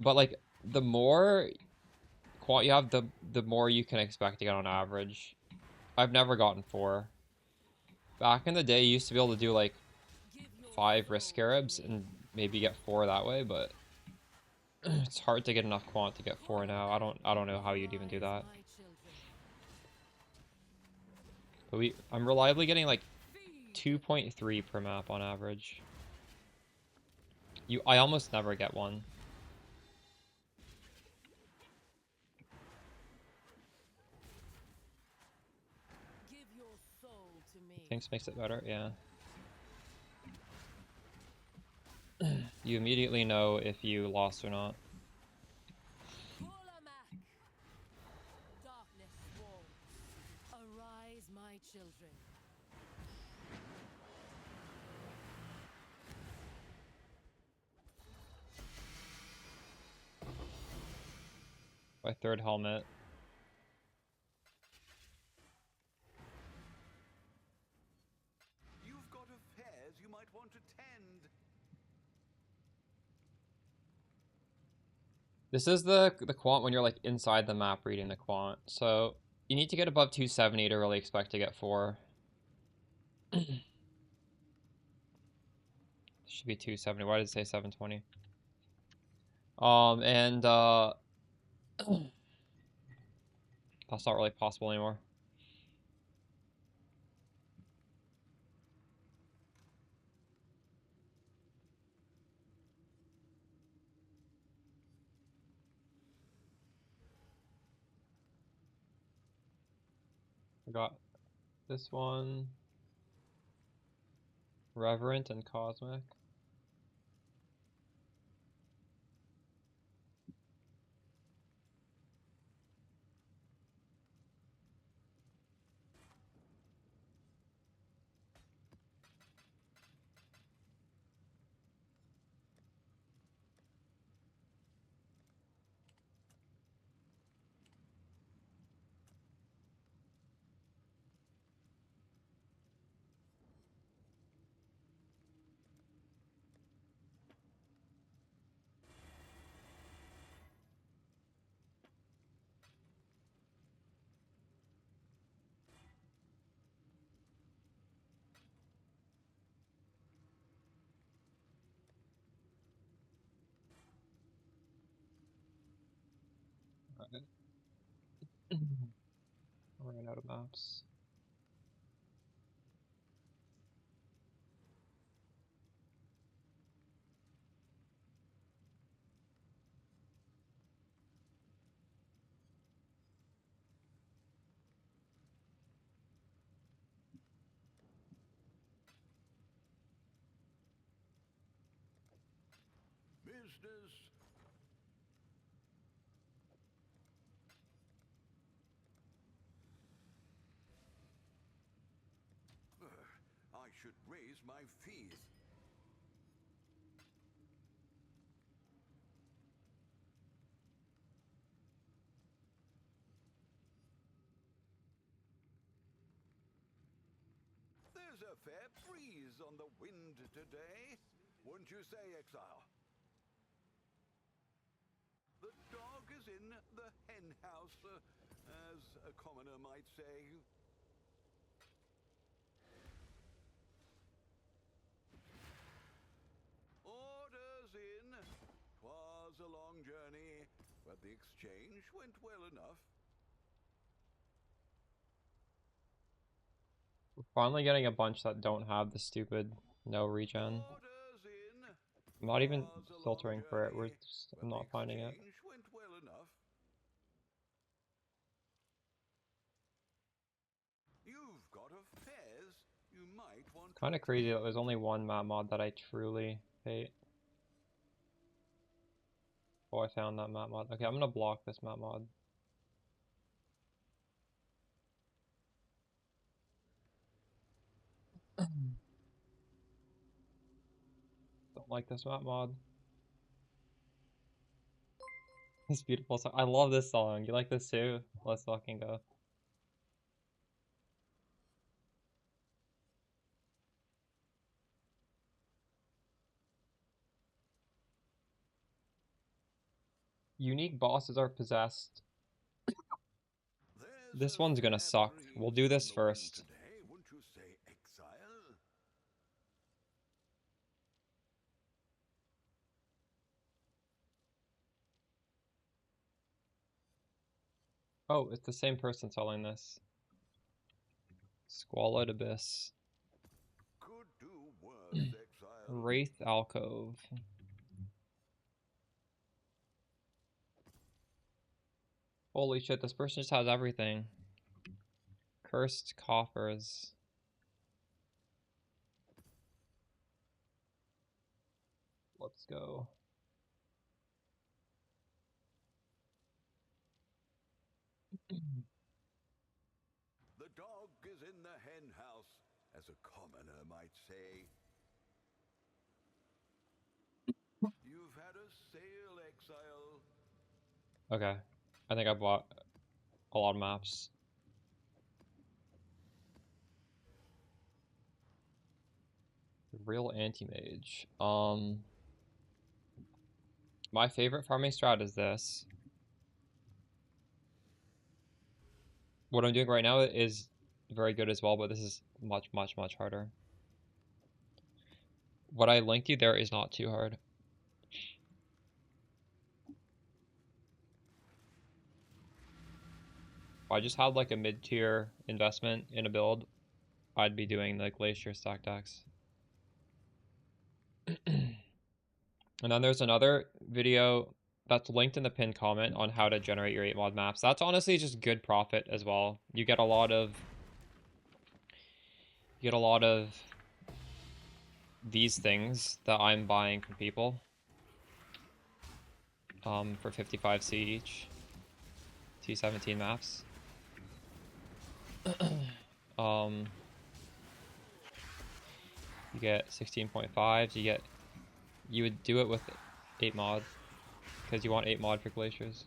but like the more quant you have, the more you can expect to get on average. I've never gotten 4. Back in the day, you used to be able to do like Give your 5 risk soul to Arabs me. and maybe get 4 that way, but it's hard to get enough quant to get 4 now. I don't know how you'd even do Arise, that. my children. But I'm reliably getting like Feed. 2.3 per map on average. I almost never get 1. Give your soul to me. Things makes it better, yeah. You immediately know if you lost or not. Kolamak. Darkness swarms. Arise, my children. My 3rd helmet. You've got affairs you might want to tend. This is the quant when you're like inside the map reading the quant. So you need to get above 270 to really expect to get 4. Should be 270. Why did it say 720? And that's not really possible anymore. I got this one. Reverent and Cosmic. Alright. I ran out of maps. Business. I should raise my fees. There's a fair breeze on the wind today, wouldn't you say, Exile? The dog is in the hen house, as a commoner might say. Orders in. 'Twas a long journey, but the exchange went well enough. We're finally getting a bunch that don't have the stupid no regen. Orders in. I'm not even 'Twas a long filtering for it. journey, I'm but the not finding it. exchange went well enough. You've got affairs you might want Kind of to crazy that tend. there's only one map mod that I truly hate. Oh, I found that map mod. Okay, I'm gonna block this map mod. Don't like this map mod. This beautiful song. I love this song. You like this too? Let's fucking go. Unique bosses are possessed. There's This a one's gonna fair suck. We'll do breeze this on the wind first. today, wouldn't you say, exile? Oh, it's the same person selling this. Squalid Abyss. Could do worse, exile. Wraith Alcove. Holy shit, this person just has everything. Cursed coffers. Let's go. The dog is in the hen house, as a commoner might say. You've had a sale, exile. Okay. I think I bought a lot of maps. Real anti-mage. My favorite farming strat is this. What I'm doing right now is very good as well, but this is much, much, much harder. What I linked you there is not too hard. If I just had like a mid-tier investment in a build, I'd be doing the Glacier stack decks. And then there's another video that's linked in the pinned comment on how to generate your 8 mod maps. That's honestly just good profit as well. You get a lot of these things that I'm buying from people for 55C each. T17 maps. You get 16.5s. You would do it with 8 mod because you want 8 mod for glaciers.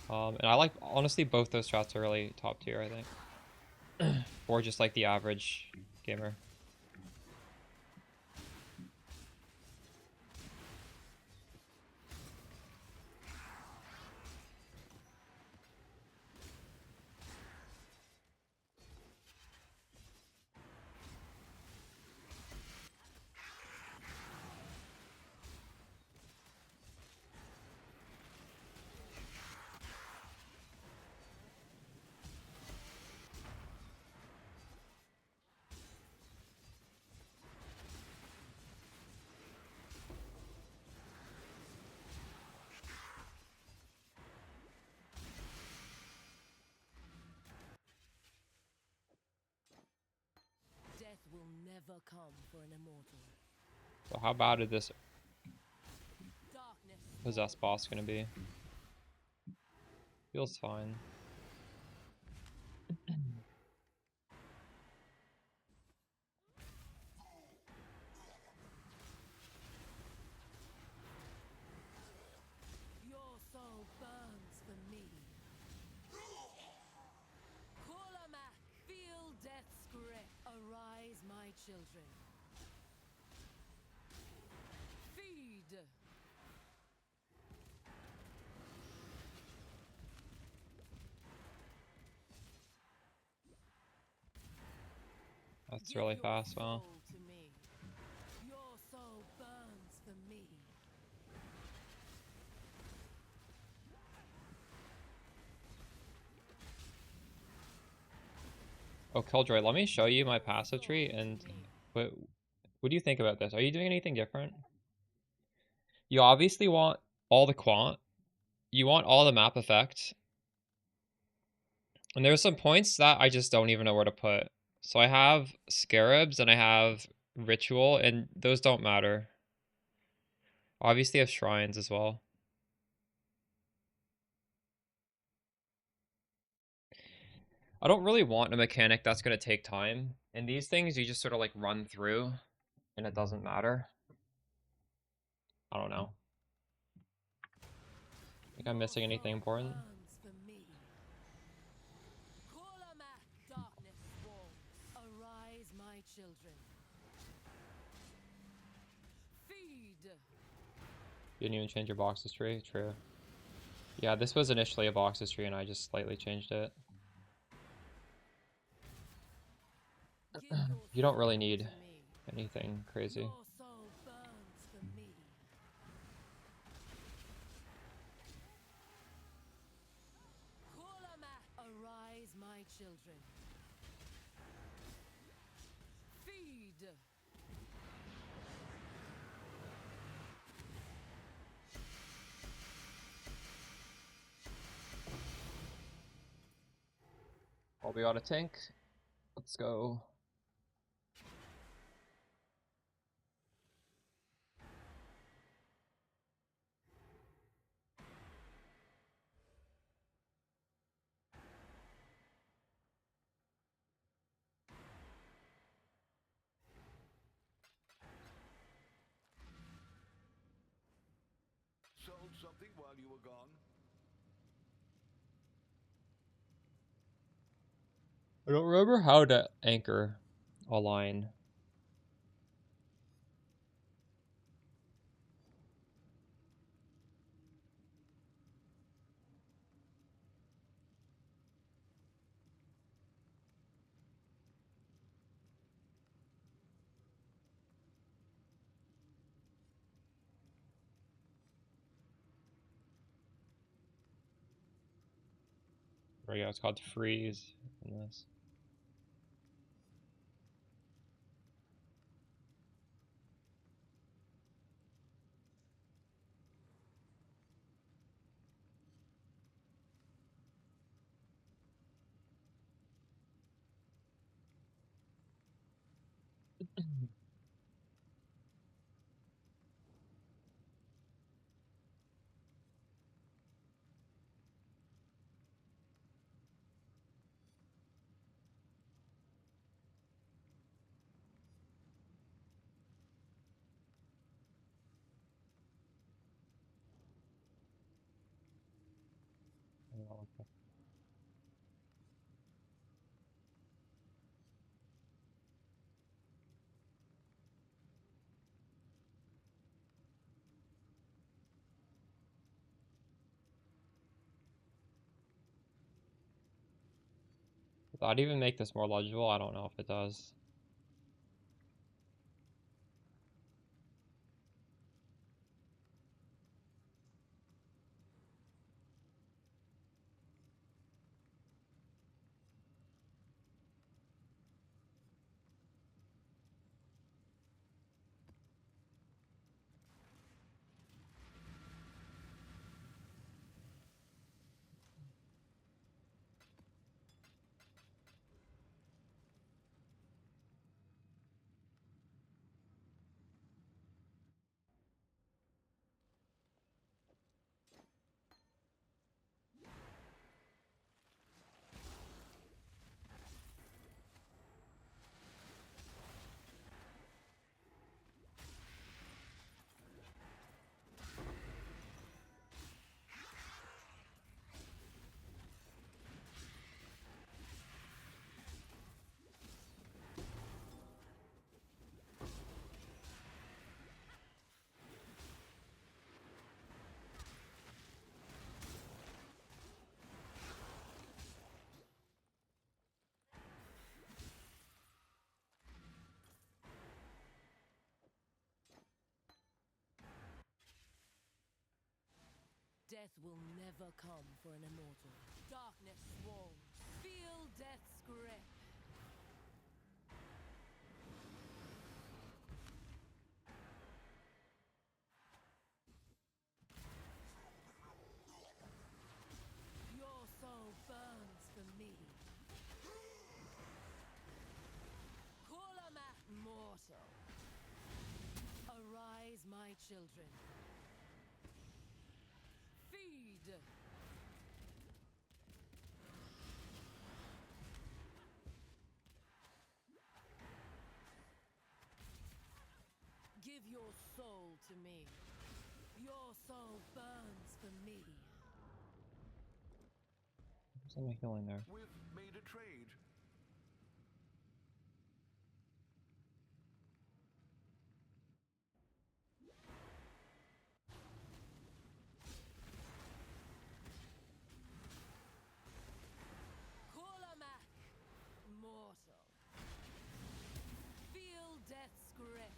And I like, honestly, both those strats are really top tier, I think. Or just like the average gamer. Death will never come for an immortal. So how bad is this Darkness. possessed boss gonna be? Feels fine. Your soul burns for me. Kolamak, feel death's grip. Arise, my children. Feed. That's Give really your fast, wow. soul to me. Your soul burns for me. Oh, Killjoy, let me show you my passive tree, and what do you think about this? Are you doing anything different? You obviously want all the quant. You want all the map effects. And there's some points that I just don't even know where to put. So I have Scarabs and I have Ritual, and those don't matter. Obviously I have Shrines as well. I don't really want a mechanic that's going to take time. And these things you just sort of like run through. and it doesn't matter. I don't know. Think I'm missing anything important? Burns for me. Kolamak, darkness walls. Arise, my children. Feed. You didn't even change your boxes tree? True. Yeah, this was initially a boxes tree and I just slightly changed it. Give your You don't really soul need to me. anything crazy. Your soul burns for me. Kolamak, arise, my children. Feed. Oh, we got a tank. Let's go. Sold something while you were gone? I don't remember how to anchor a line. There we go, it's called freeze in this. Would that even make this more legible? I don't know if it does. Death will never come for an immortal. Darkness swarms. Feel death's grip. Your soul burns for me. Kolamak mortal. Arise, my children. Feed. your soul to me. Your soul burns for me. There's something healing there. We've made a trade. Kolamak, mortal. Feel death's grip.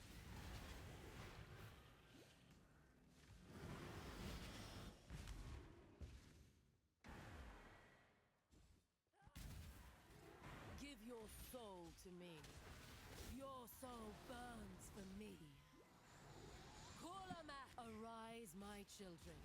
Give your soul to me. Your soul burns for me. Kolamak, arise, my children.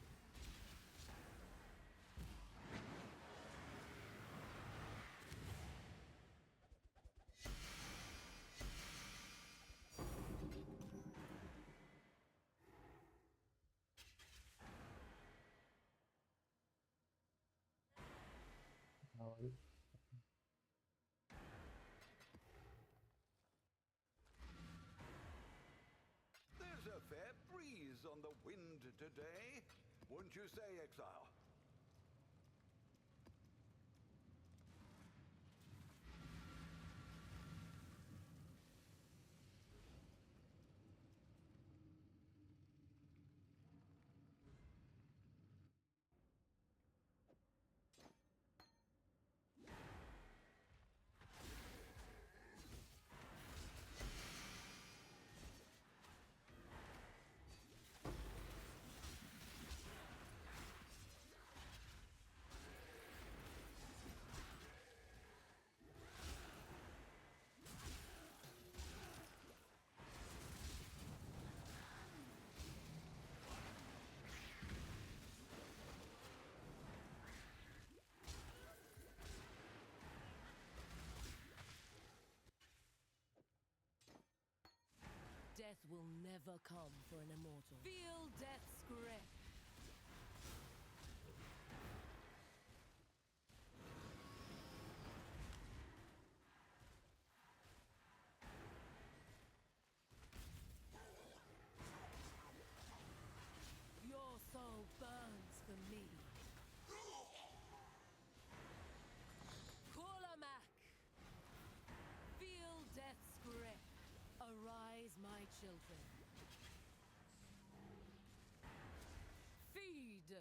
There's a fair breeze on the wind today, wouldn't you say, Exile? Death will never come for an immortal. Feel death's grip. Your soul burns for me. Kolamak. Feel death's grip. Arise, my children. Feed.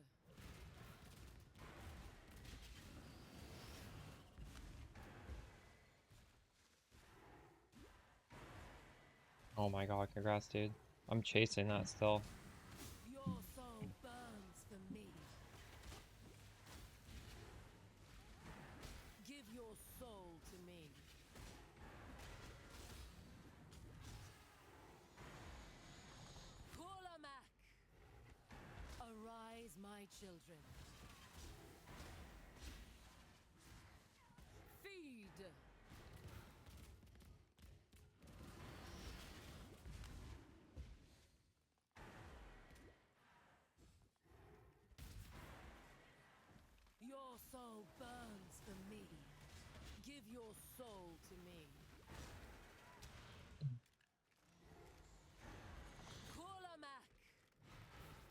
Oh my god, congrats, dude. I'm chasing that still. Your soul burns for me. Give your soul to me. Kolamak. Arise, my children. Feed. Your soul burns for me. Give your soul to me. Kolamak.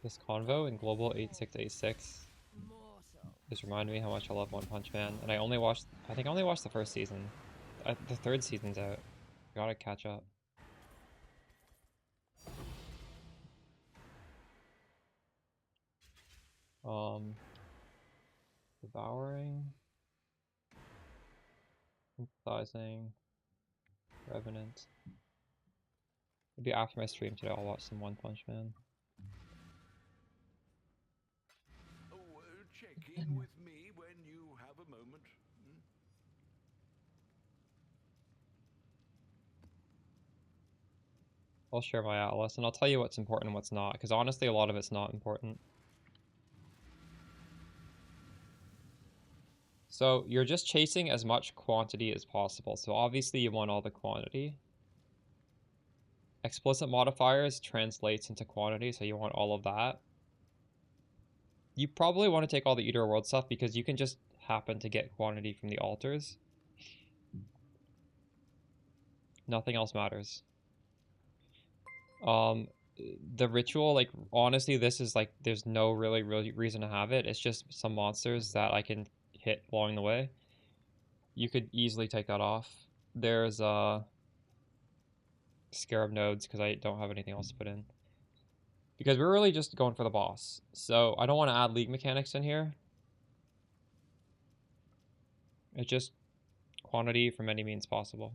This convo in Global 8686 Mortal. just reminded me how much I love One Punch Man. And I think I only watched the first season. The third season's out. Gotta catch up. Devouring. Sympathizing. Revenant. Maybe after my stream today I'll watch some One Punch Man. Oh, check in with me when you have a moment. Hmm? I'll share my atlas and I'll tell you what's important and what's not, because honestly a lot of it's not important. So you're just chasing as much quantity as possible. So obviously you want all the quantity. Explicit modifiers translates into quantity, so you want all of that. You probably want to take all the Eater World stuff because you can just happen to get quantity from the altars. Nothing else matters. the ritual, like, honestly, this is like, there's no really reason to have it. It's just some monsters that I can hit along the way. You could easily take that off. There's Scarab nodes because I don't have anything else to put in. Because we're really just going for the boss. So I don't want to add league mechanics in here. It's just quantity from any means possible.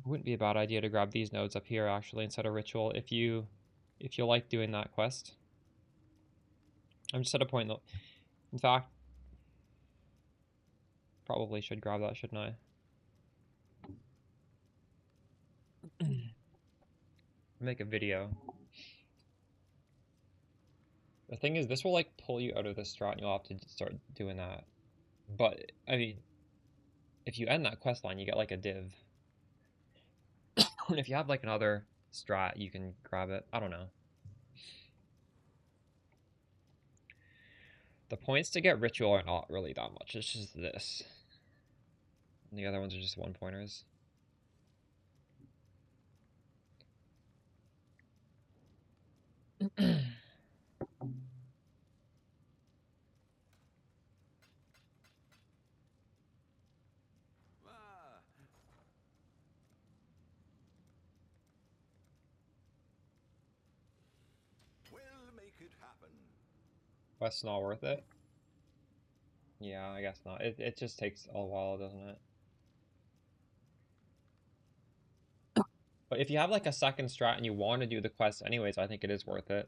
Wouldn't be a bad idea to grab these nodes up here actually instead of ritual if you like doing that quest. I'm just at a point though. In fact, probably should grab that, shouldn't I? Make a video. The thing is, this will like pull you out of the strat and you'll have to start doing that. But, I mean, if you end that quest line, you get like a div. And if you have like another strat, you can grab it. I don't know. The points to get ritual are not really that much. It's just this. And the other ones are just one pointers. Ah, we'll make it happen. Quest's not worth it. Yeah, I guess not. It just takes a while, doesn't it? But if you have like a second strat and you want to do the quest anyways, I think it is worth it.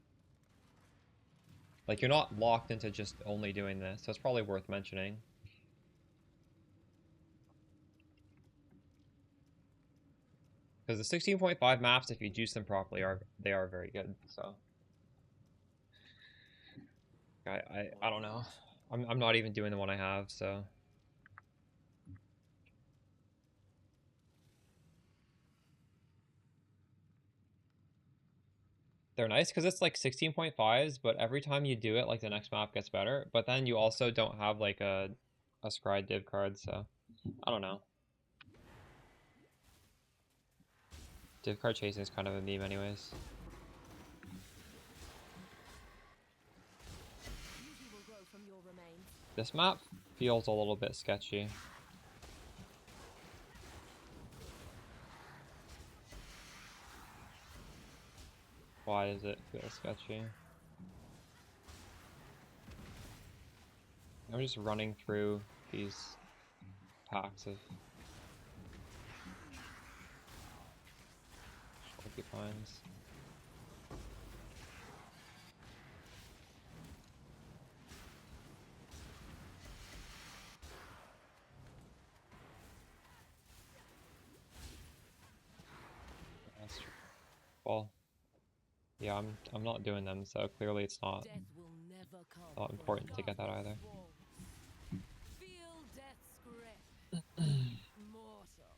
Like, you're not locked into just only doing this, so it's probably worth mentioning. Because the 16.5 maps, if you juice them properly, are very good. So I don't know. I'm not even doing the one I have, so they're nice because it's like 16.5s, but every time you do it, like the next map gets better. But then you also don't have like a scry div card, so I don't know. Div card chasing is kind of a meme anyways. Beauty will grow from your remains. This map feels a little bit sketchy. Why does it feel sketchy? I'm just running through these packs of porcupines. That's true. Well, yeah, I'm not doing them, so clearly it's not Death will never come not for important to get that darkness either. walls. Feel death's grip. Mortal.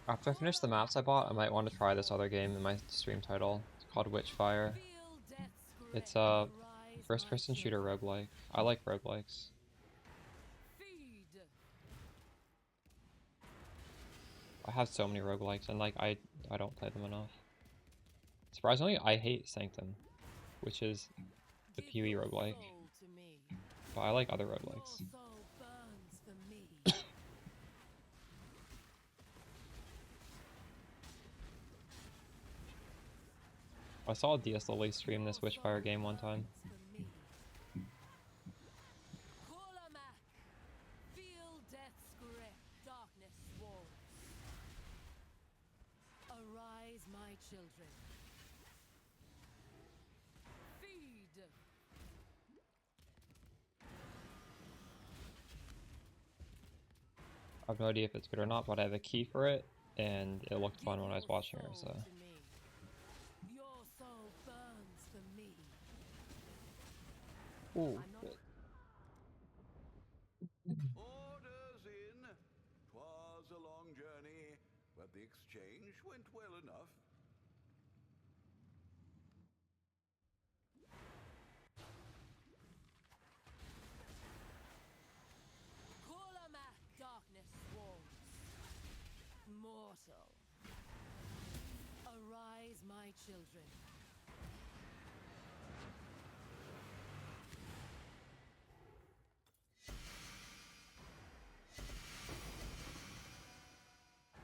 After I finish the maps I bought, I might want to try this other game in my stream title. It's called Witchfire. Feel death's grip. It's a Arise, first-person my shooter children. roguelike. I like roguelikes. Feed. I have so many roguelikes, and like I don't play them enough. Surprisingly, I hate Sanctum, which is the Give PoE your roguelike, soul to me. but I like other Your roguelikes. soul burns for me. I saw DS Lily stream this Witchfire game one time. Feel death's grip. Darkness swarms. Arise, my children. Feed. I have no idea if it's good or not, but I have a key for it, and it looked fun when I was watching her, so. Your soul burns for me. Ooh, I'm not good. Orders exchange went well enough. Kolamak darkness swarms. Mortal. Arise, my children.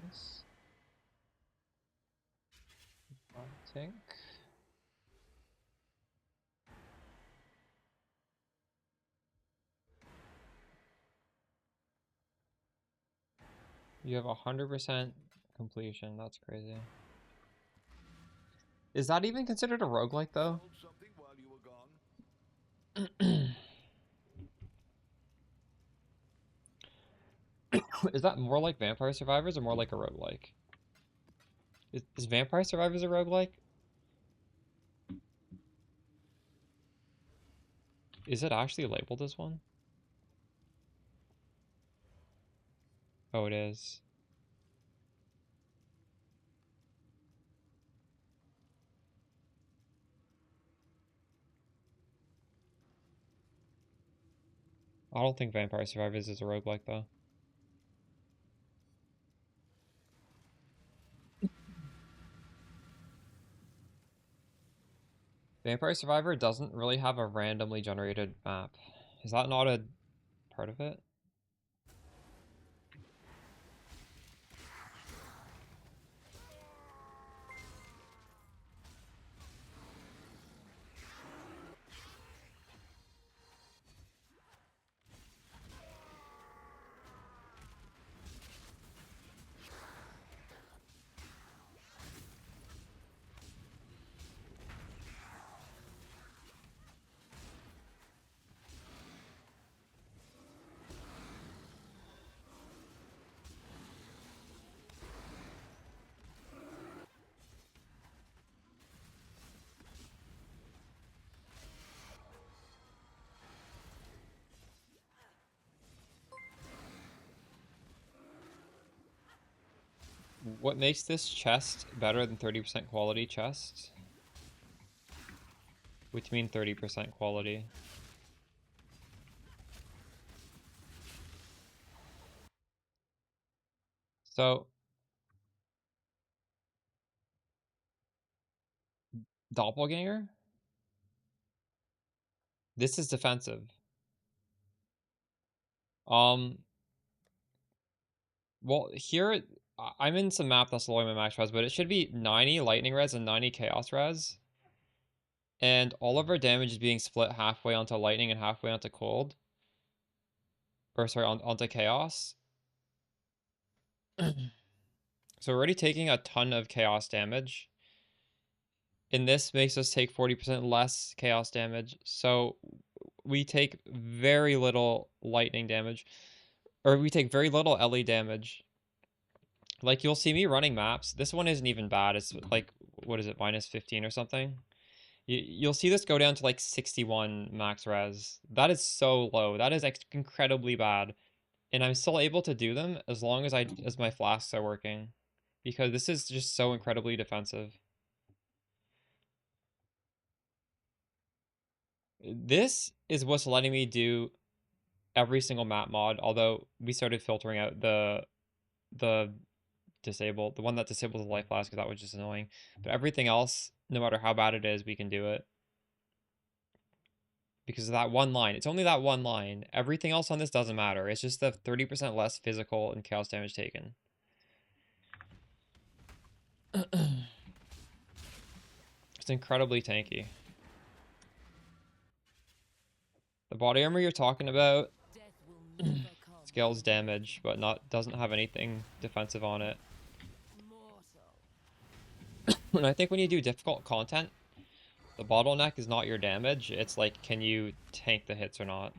Yes. I think. You have 100% completion. That's crazy. Is that even considered a roguelike though? Sold something while you were gone. Is that more like Vampire Survivors or more like a roguelike? Is Vampire Survivors a roguelike? Is it actually labeled as one? Oh, it is. I don't think Vampire Survivors is a roguelike though. Vampire Survivor doesn't really have a randomly generated map. Is that not a part of it? What makes this chest better than 30% quality chest? Which mean 30% quality. So Doppelganger? This is defensive. Well, here I'm in some map that's lowering my max res, but it should be 90 lightning res and 90 chaos res. And all of our damage is being split halfway onto lightning and halfway onto cold. Or sorry, onto chaos. So we're already taking a ton of chaos damage. And this makes us take 40% less chaos damage. So we take very little lightning damage. Or we take very little LE damage. Like, you'll see me running maps. This one isn't even bad. It's like, what is it, minus 15 or something? You'll see this go down to like 61 max res. That is so low. That is incredibly bad. And I'm still able to do them as long as my flasks are working. Because this is just so incredibly defensive. This is what's letting me do every single map mod, although we started filtering out the one that disables the life flask because that was just annoying. But everything else, no matter how bad it is, we can do it. Because of that one line. It's only that one line. Everything else on this doesn't matter. It's just the 30% less physical and chaos damage taken. It's incredibly tanky. The body armor you're talking about scales damage, but doesn't have anything defensive on it. And I think when you do difficult content, the bottleneck is not your damage. It's like, can you tank the hits or not?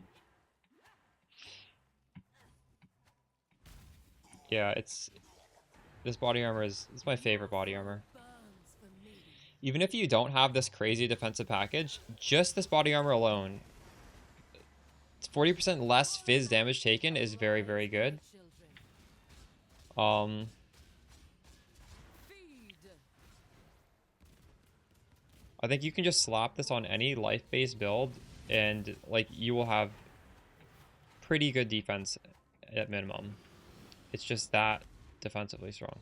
Yeah, this body armor is my favorite body armor. Even if you don't have this crazy defensive package, just this body armor alone, it's 40% less fizz damage taken is very, very good. I think you can just slap this on any life-based build, and like you will have pretty good defense at minimum. It's just that defensively strong.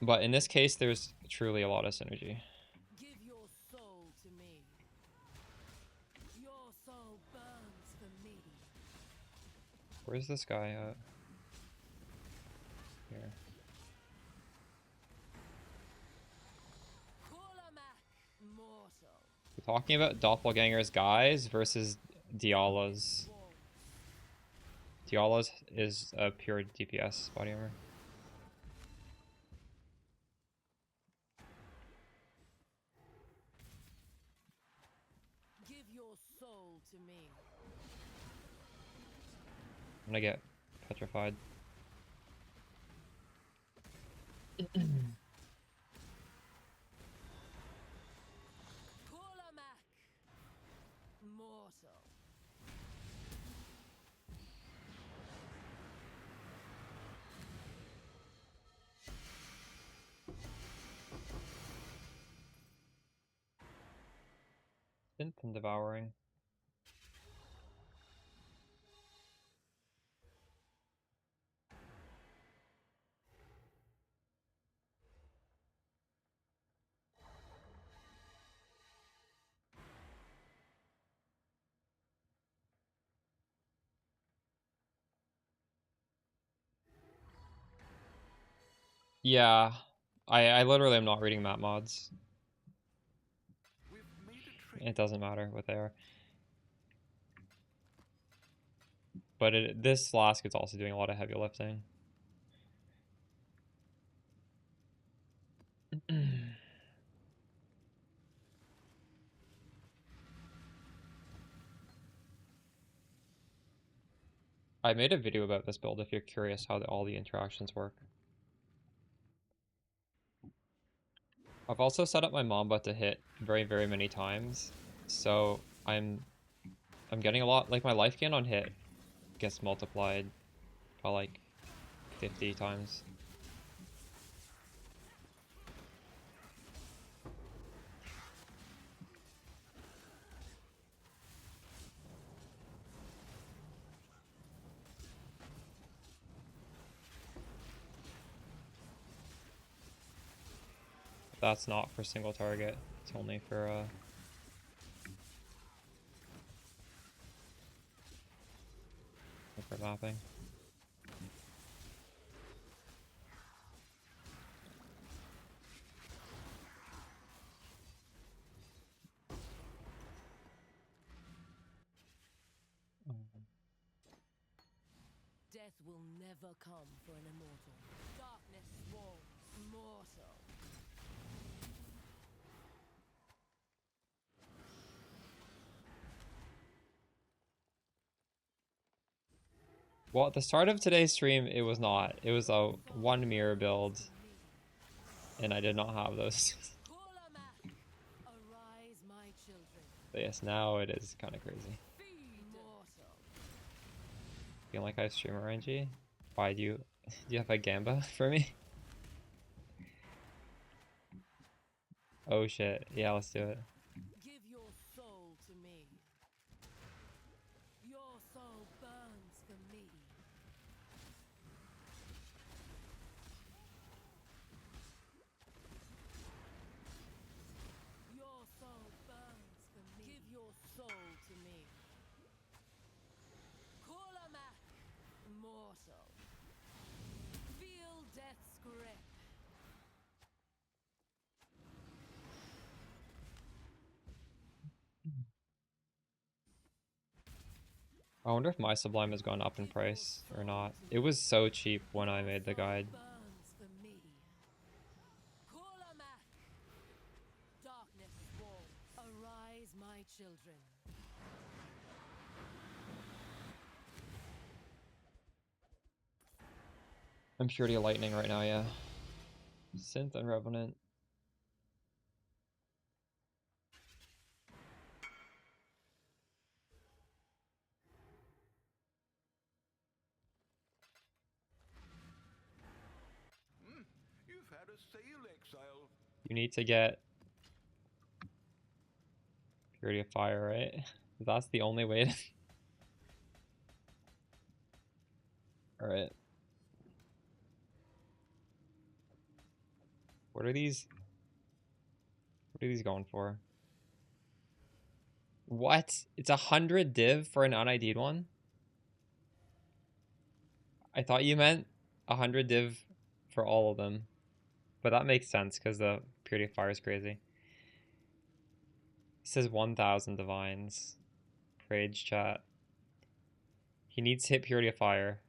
But in this case, there's truly a lot of synergy. Give your soul to me. Your soul burns for me. Where's this guy at? Here. Mortal. We're talking about doppelgangers guys versus Dialas. Dialas is a pure DPS body armor. Give your soul to me. I'm gonna get petrified. Mortal. Synth and devouring. Yeah, I literally am not reading map mods. We've made a trade. It doesn't matter what they are. But this Flask is also doing a lot of heavy lifting. I made a video about this build if you're curious how all the interactions work. I've also set up my Mamba to hit very, very many times. So I'm getting a lot, like my life gain on hit gets multiplied by like 50 times. That's not for single target. It's only for mapping. Death will never come for an immortal. Darkness swarms. Mortal. Well, at the start of today's stream, it was not. It was a one mirror build, and I did not have those. Arise, my children. But yes, now it is kind of crazy. Mortal. Feeling like I have streamer RNG? Why do you have a Gamba for me? Oh shit. Yeah, let's do it. Give your soul to me. Your soul burns for me. Your soul burns for me. Give your soul to me. Kolamak, mortal. Feel death's grip. I wonder if my Sublime has gone up in price or not. It was so cheap when I made the guide. Burns for me. Kolamak. Darkness swarms. Arise, my children. I'm sure to lightning right now, yeah. Synth and Revenant. You've had a sale, Exile. You need to get Purity of Fire, right? That's the only way to... Alright. What are these? What are these going for? What? It's 100 div for an un-ID'd one? I thought you meant 100 div for all of them. But that makes sense because the Purity of Fire is crazy. It says 1,000 divines. Rage chat. He needs to hit Purity of Fire.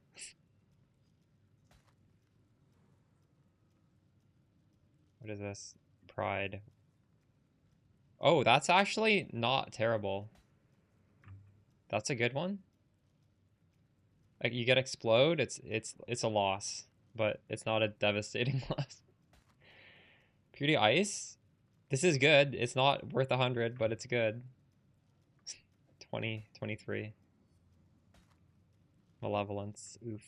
What is this? Pride. Oh, that's actually not terrible. That's a good one. Like you get explode, it's a loss, but it's not a devastating loss. Purity Ice? This is good. It's not worth 100, but it's good. 20, 23. Malevolence. Oof.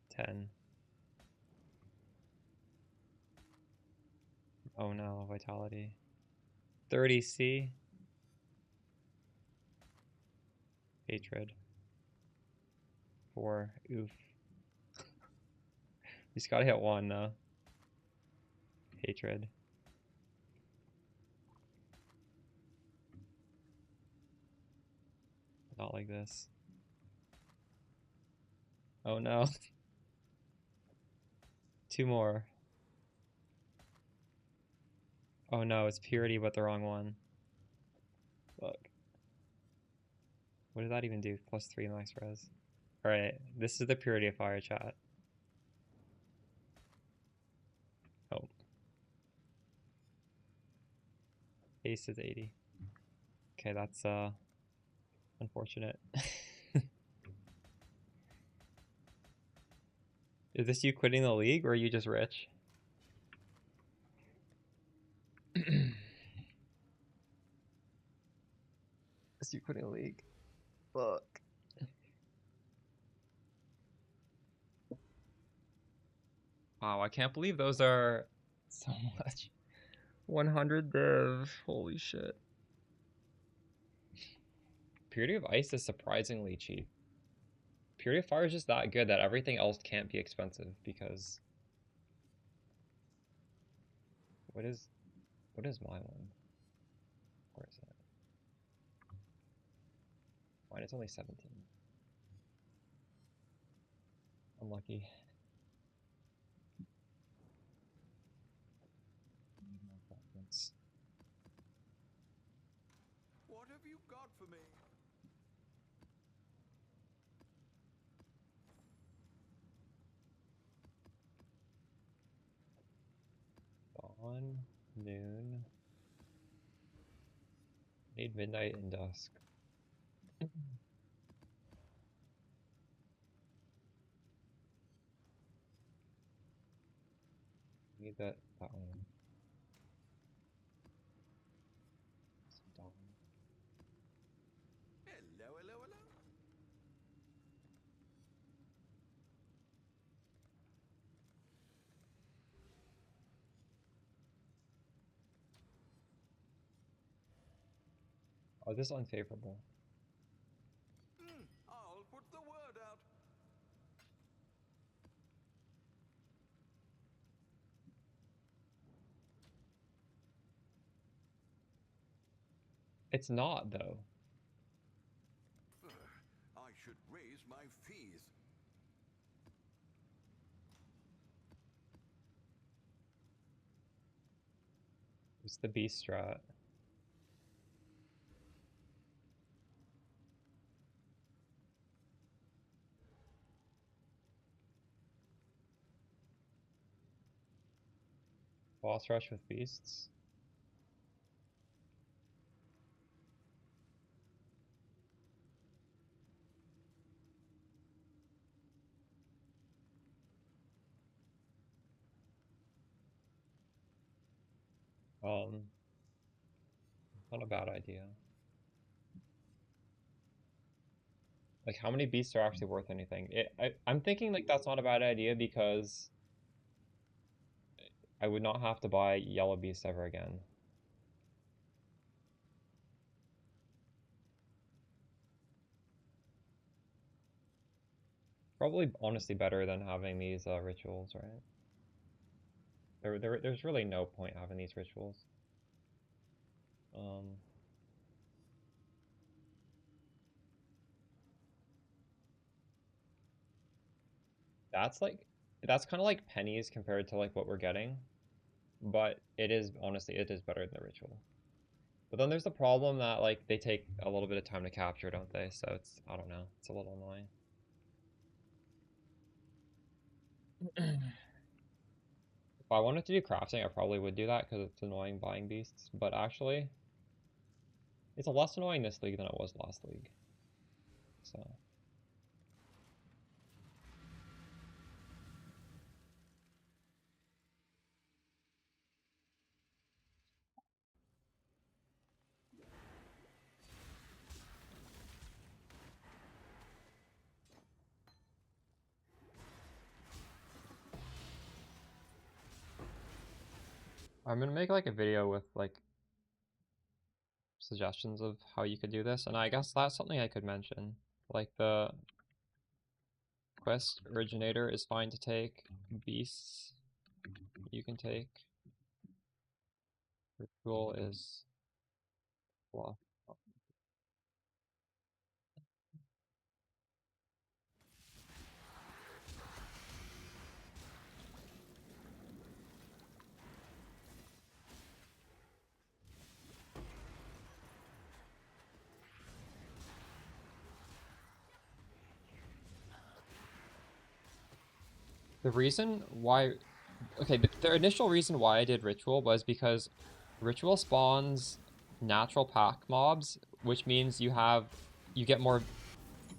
10. Oh no, Vitality. 30C. Hatred. 4. Oof. You just gotta hit 1 though. Hatred. Not like this. Oh no. 2 more. Oh no, it's Purity but the wrong one. Look. What does that even do? Plus 3 max res. Alright, this is the Purity of Fire chat. Oh. Ace is 80. Okay, that's unfortunate. Is this you quitting the league or are you just rich? Is you quitting the league? Fuck. Wow, I can't believe those are so much. 100 div. Holy shit. Purity of Ice is surprisingly cheap. Purity of Fire is just that good that everything else can't be expensive because... What is my one? Where is it? Mine is only 17. Unlucky. What have you got for me? Dawn, noon. Need midnight and dusk. Need that one. Dawn. Hello, hello, hello. Oh, this is unfavorable. I'll put the word out. It's not though. I should raise my fees. It's the beast strat. Boss rush with beasts. Not a bad idea. Like, how many beasts are actually worth anything? I'm thinking like that's not a bad idea because I would not have to buy yellow beasts ever again. Probably honestly better than having these rituals, right? There's really no point having these rituals. That's kind of like pennies compared to like what we're getting, but it is honestly it is better than the ritual. But then there's the problem that like they take a little bit of time to capture, don't they? So it's I don't know, it's a little annoying. If I wanted to do crafting, I probably would do that because it's annoying buying beasts. But actually, it's less annoying this league than it was last league. So. I'm gonna make like a video with like suggestions of how you could do this, and I guess that's something I could mention. Like the quest originator is fine to take, beasts you can take, ritual is blah. The reason why, okay, the initial reason why I did ritual was because ritual spawns natural pack mobs, which means you get more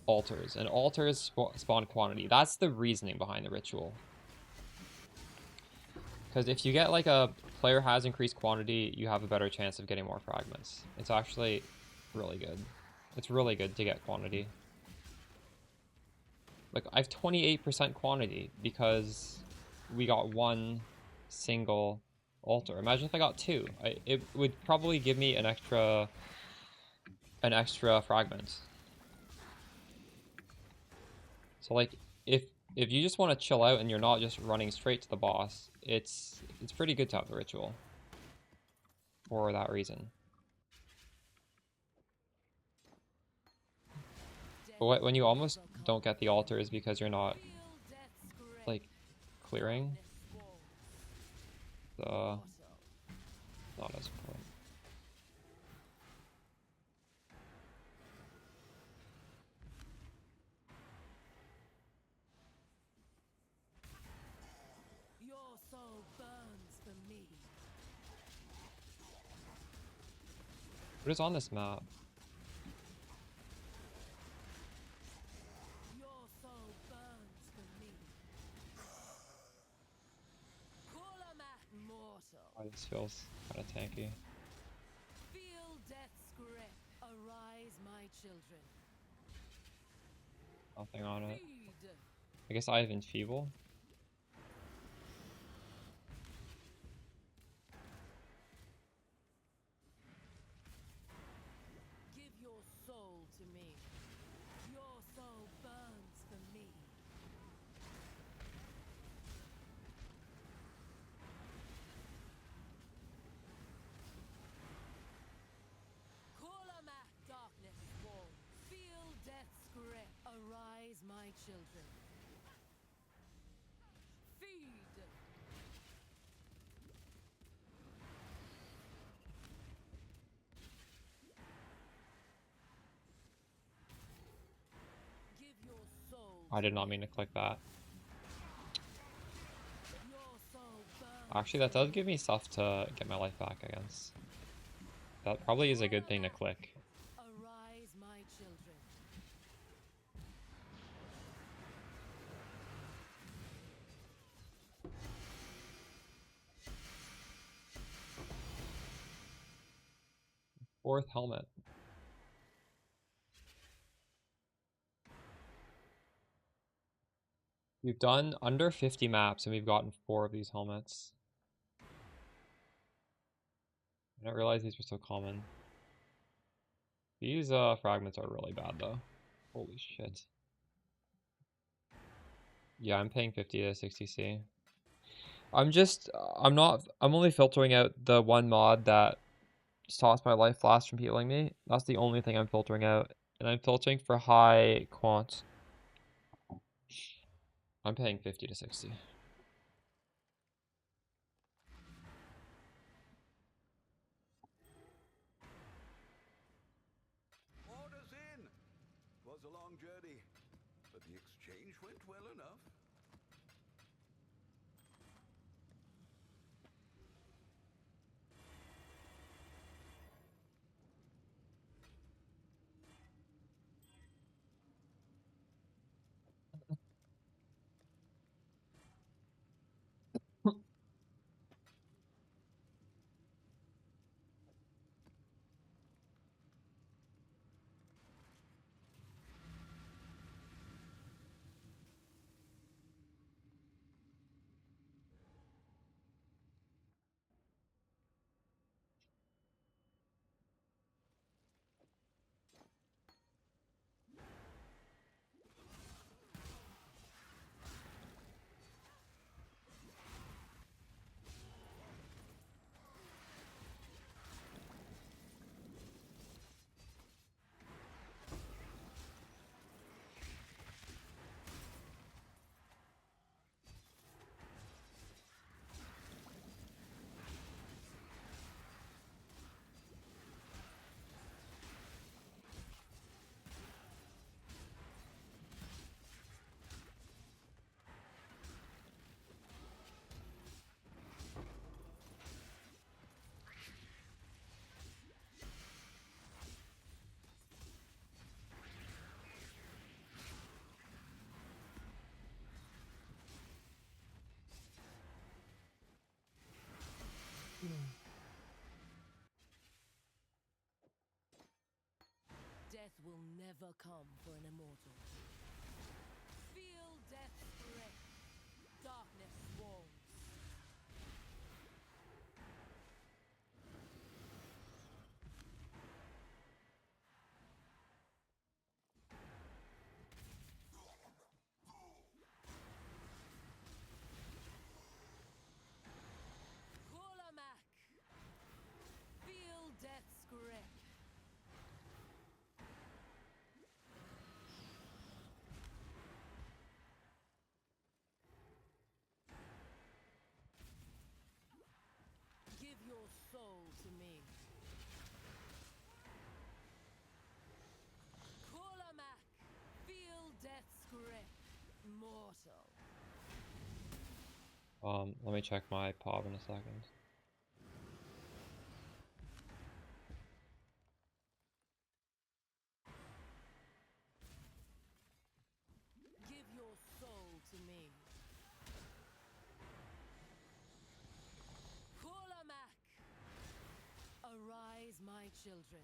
altars, and altars spawn quantity. That's the reasoning behind the ritual. Because if you get like a player has increased quantity, you have a better chance of getting more fragments. It's actually really good. It's really good to get quantity. Like I have 28% quantity because we got one single altar. Imagine if I got two. It would probably give me an extra fragment. So like if you just want to chill out and you're not just running straight to the boss, it's pretty good to have the ritual for that reason. But when you almost don't get the altars because you're not like clearing the not as important. Your soul burns for me. What is on this map? Your soul burns for me. Mortal. Oh, this feels kind of tanky. Feel death's grip. Arise, my children. Nothing on it. Feed. I guess I have enfeeble. Give your soul to me. Your soul burns for me. Kolamak darkness fall. Feel death's grip. Arise, my children. Feed. Give your soul. I did not mean to click that. Your soul burns. Actually, that does give me stuff to get my life back against. That probably is a good thing to click. Arise, my children. Fourth helmet. We've done under 50 maps and we've gotten 4 of these helmets. I didn't realize these were so common. These fragments are really bad though. Holy shit. Yeah, I'm paying 50 to 60C. I'm only filtering out the one mod that stops my life flash from healing me. That's the only thing I'm filtering out. And I'm filtering for high quant. I'm paying 50 to 60. Orders in! 'Twas a long journey, but the exchange went well enough. Death will never come for an immortal. Feel death's breath. Darkness swarms. Kulamak. Feel death's grip. Give your soul to me. Kulamak. Feel death's grip. Mortal. Let me check my PoB in a second. Give your soul to me. Kulamak. Arise, my children.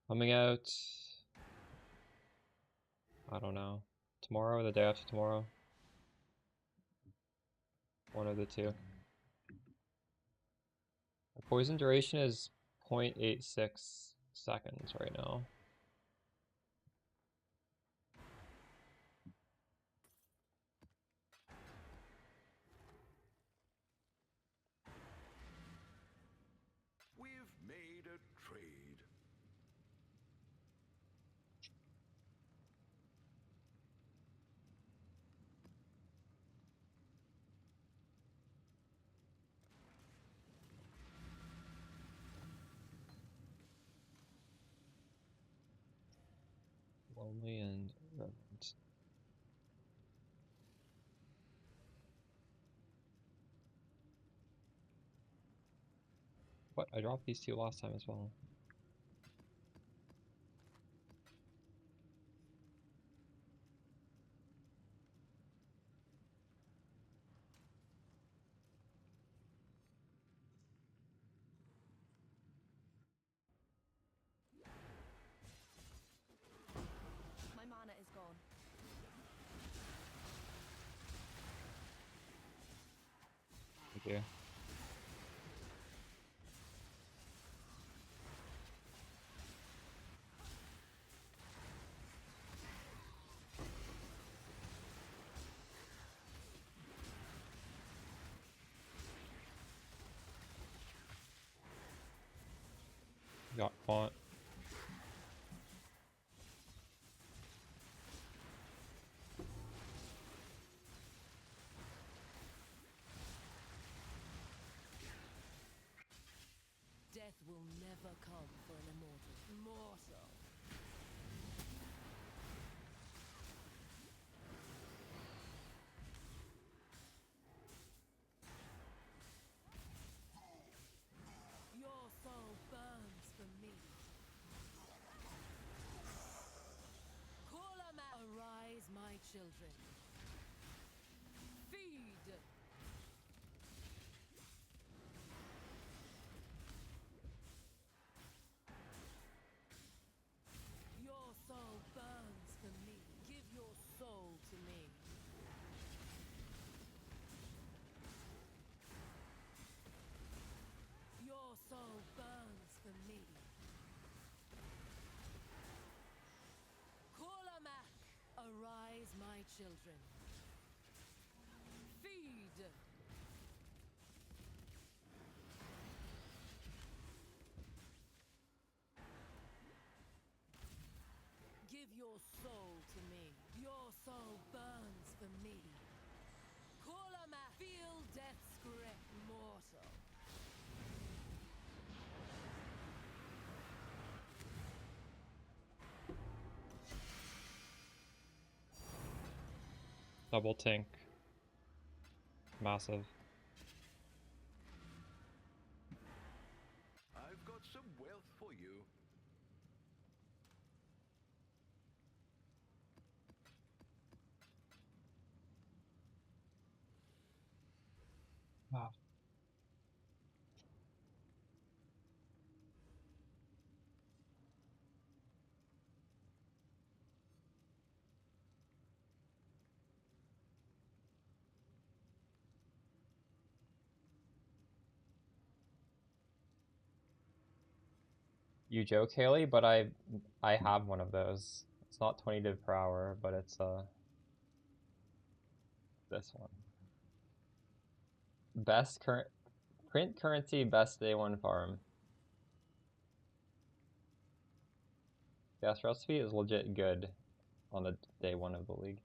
Coming out, I don't know, tomorrow or the day after tomorrow. One of the two. My poison duration is 0.86 seconds right now. We've made a trade. Lonely and reverent. What? I dropped these two last time as well. Got caught. Death will never come for an immortal. Mortal. Your soul burns for me. Arise, my children. Feed. Your soul burns for me. Give your soul to me. Your soul burns for me. Arise, my children. Feed. Give your soul to me. Your soul burns for me. Feel death's grip, mortal. Double tank. Massive. I've got some wealth for you. Wow. You joke, Haley, but I have one of those. It's not 20 div per hour, but it's this one. Best current print currency, best day one farm. Gas recipe is legit good on the day one of the league.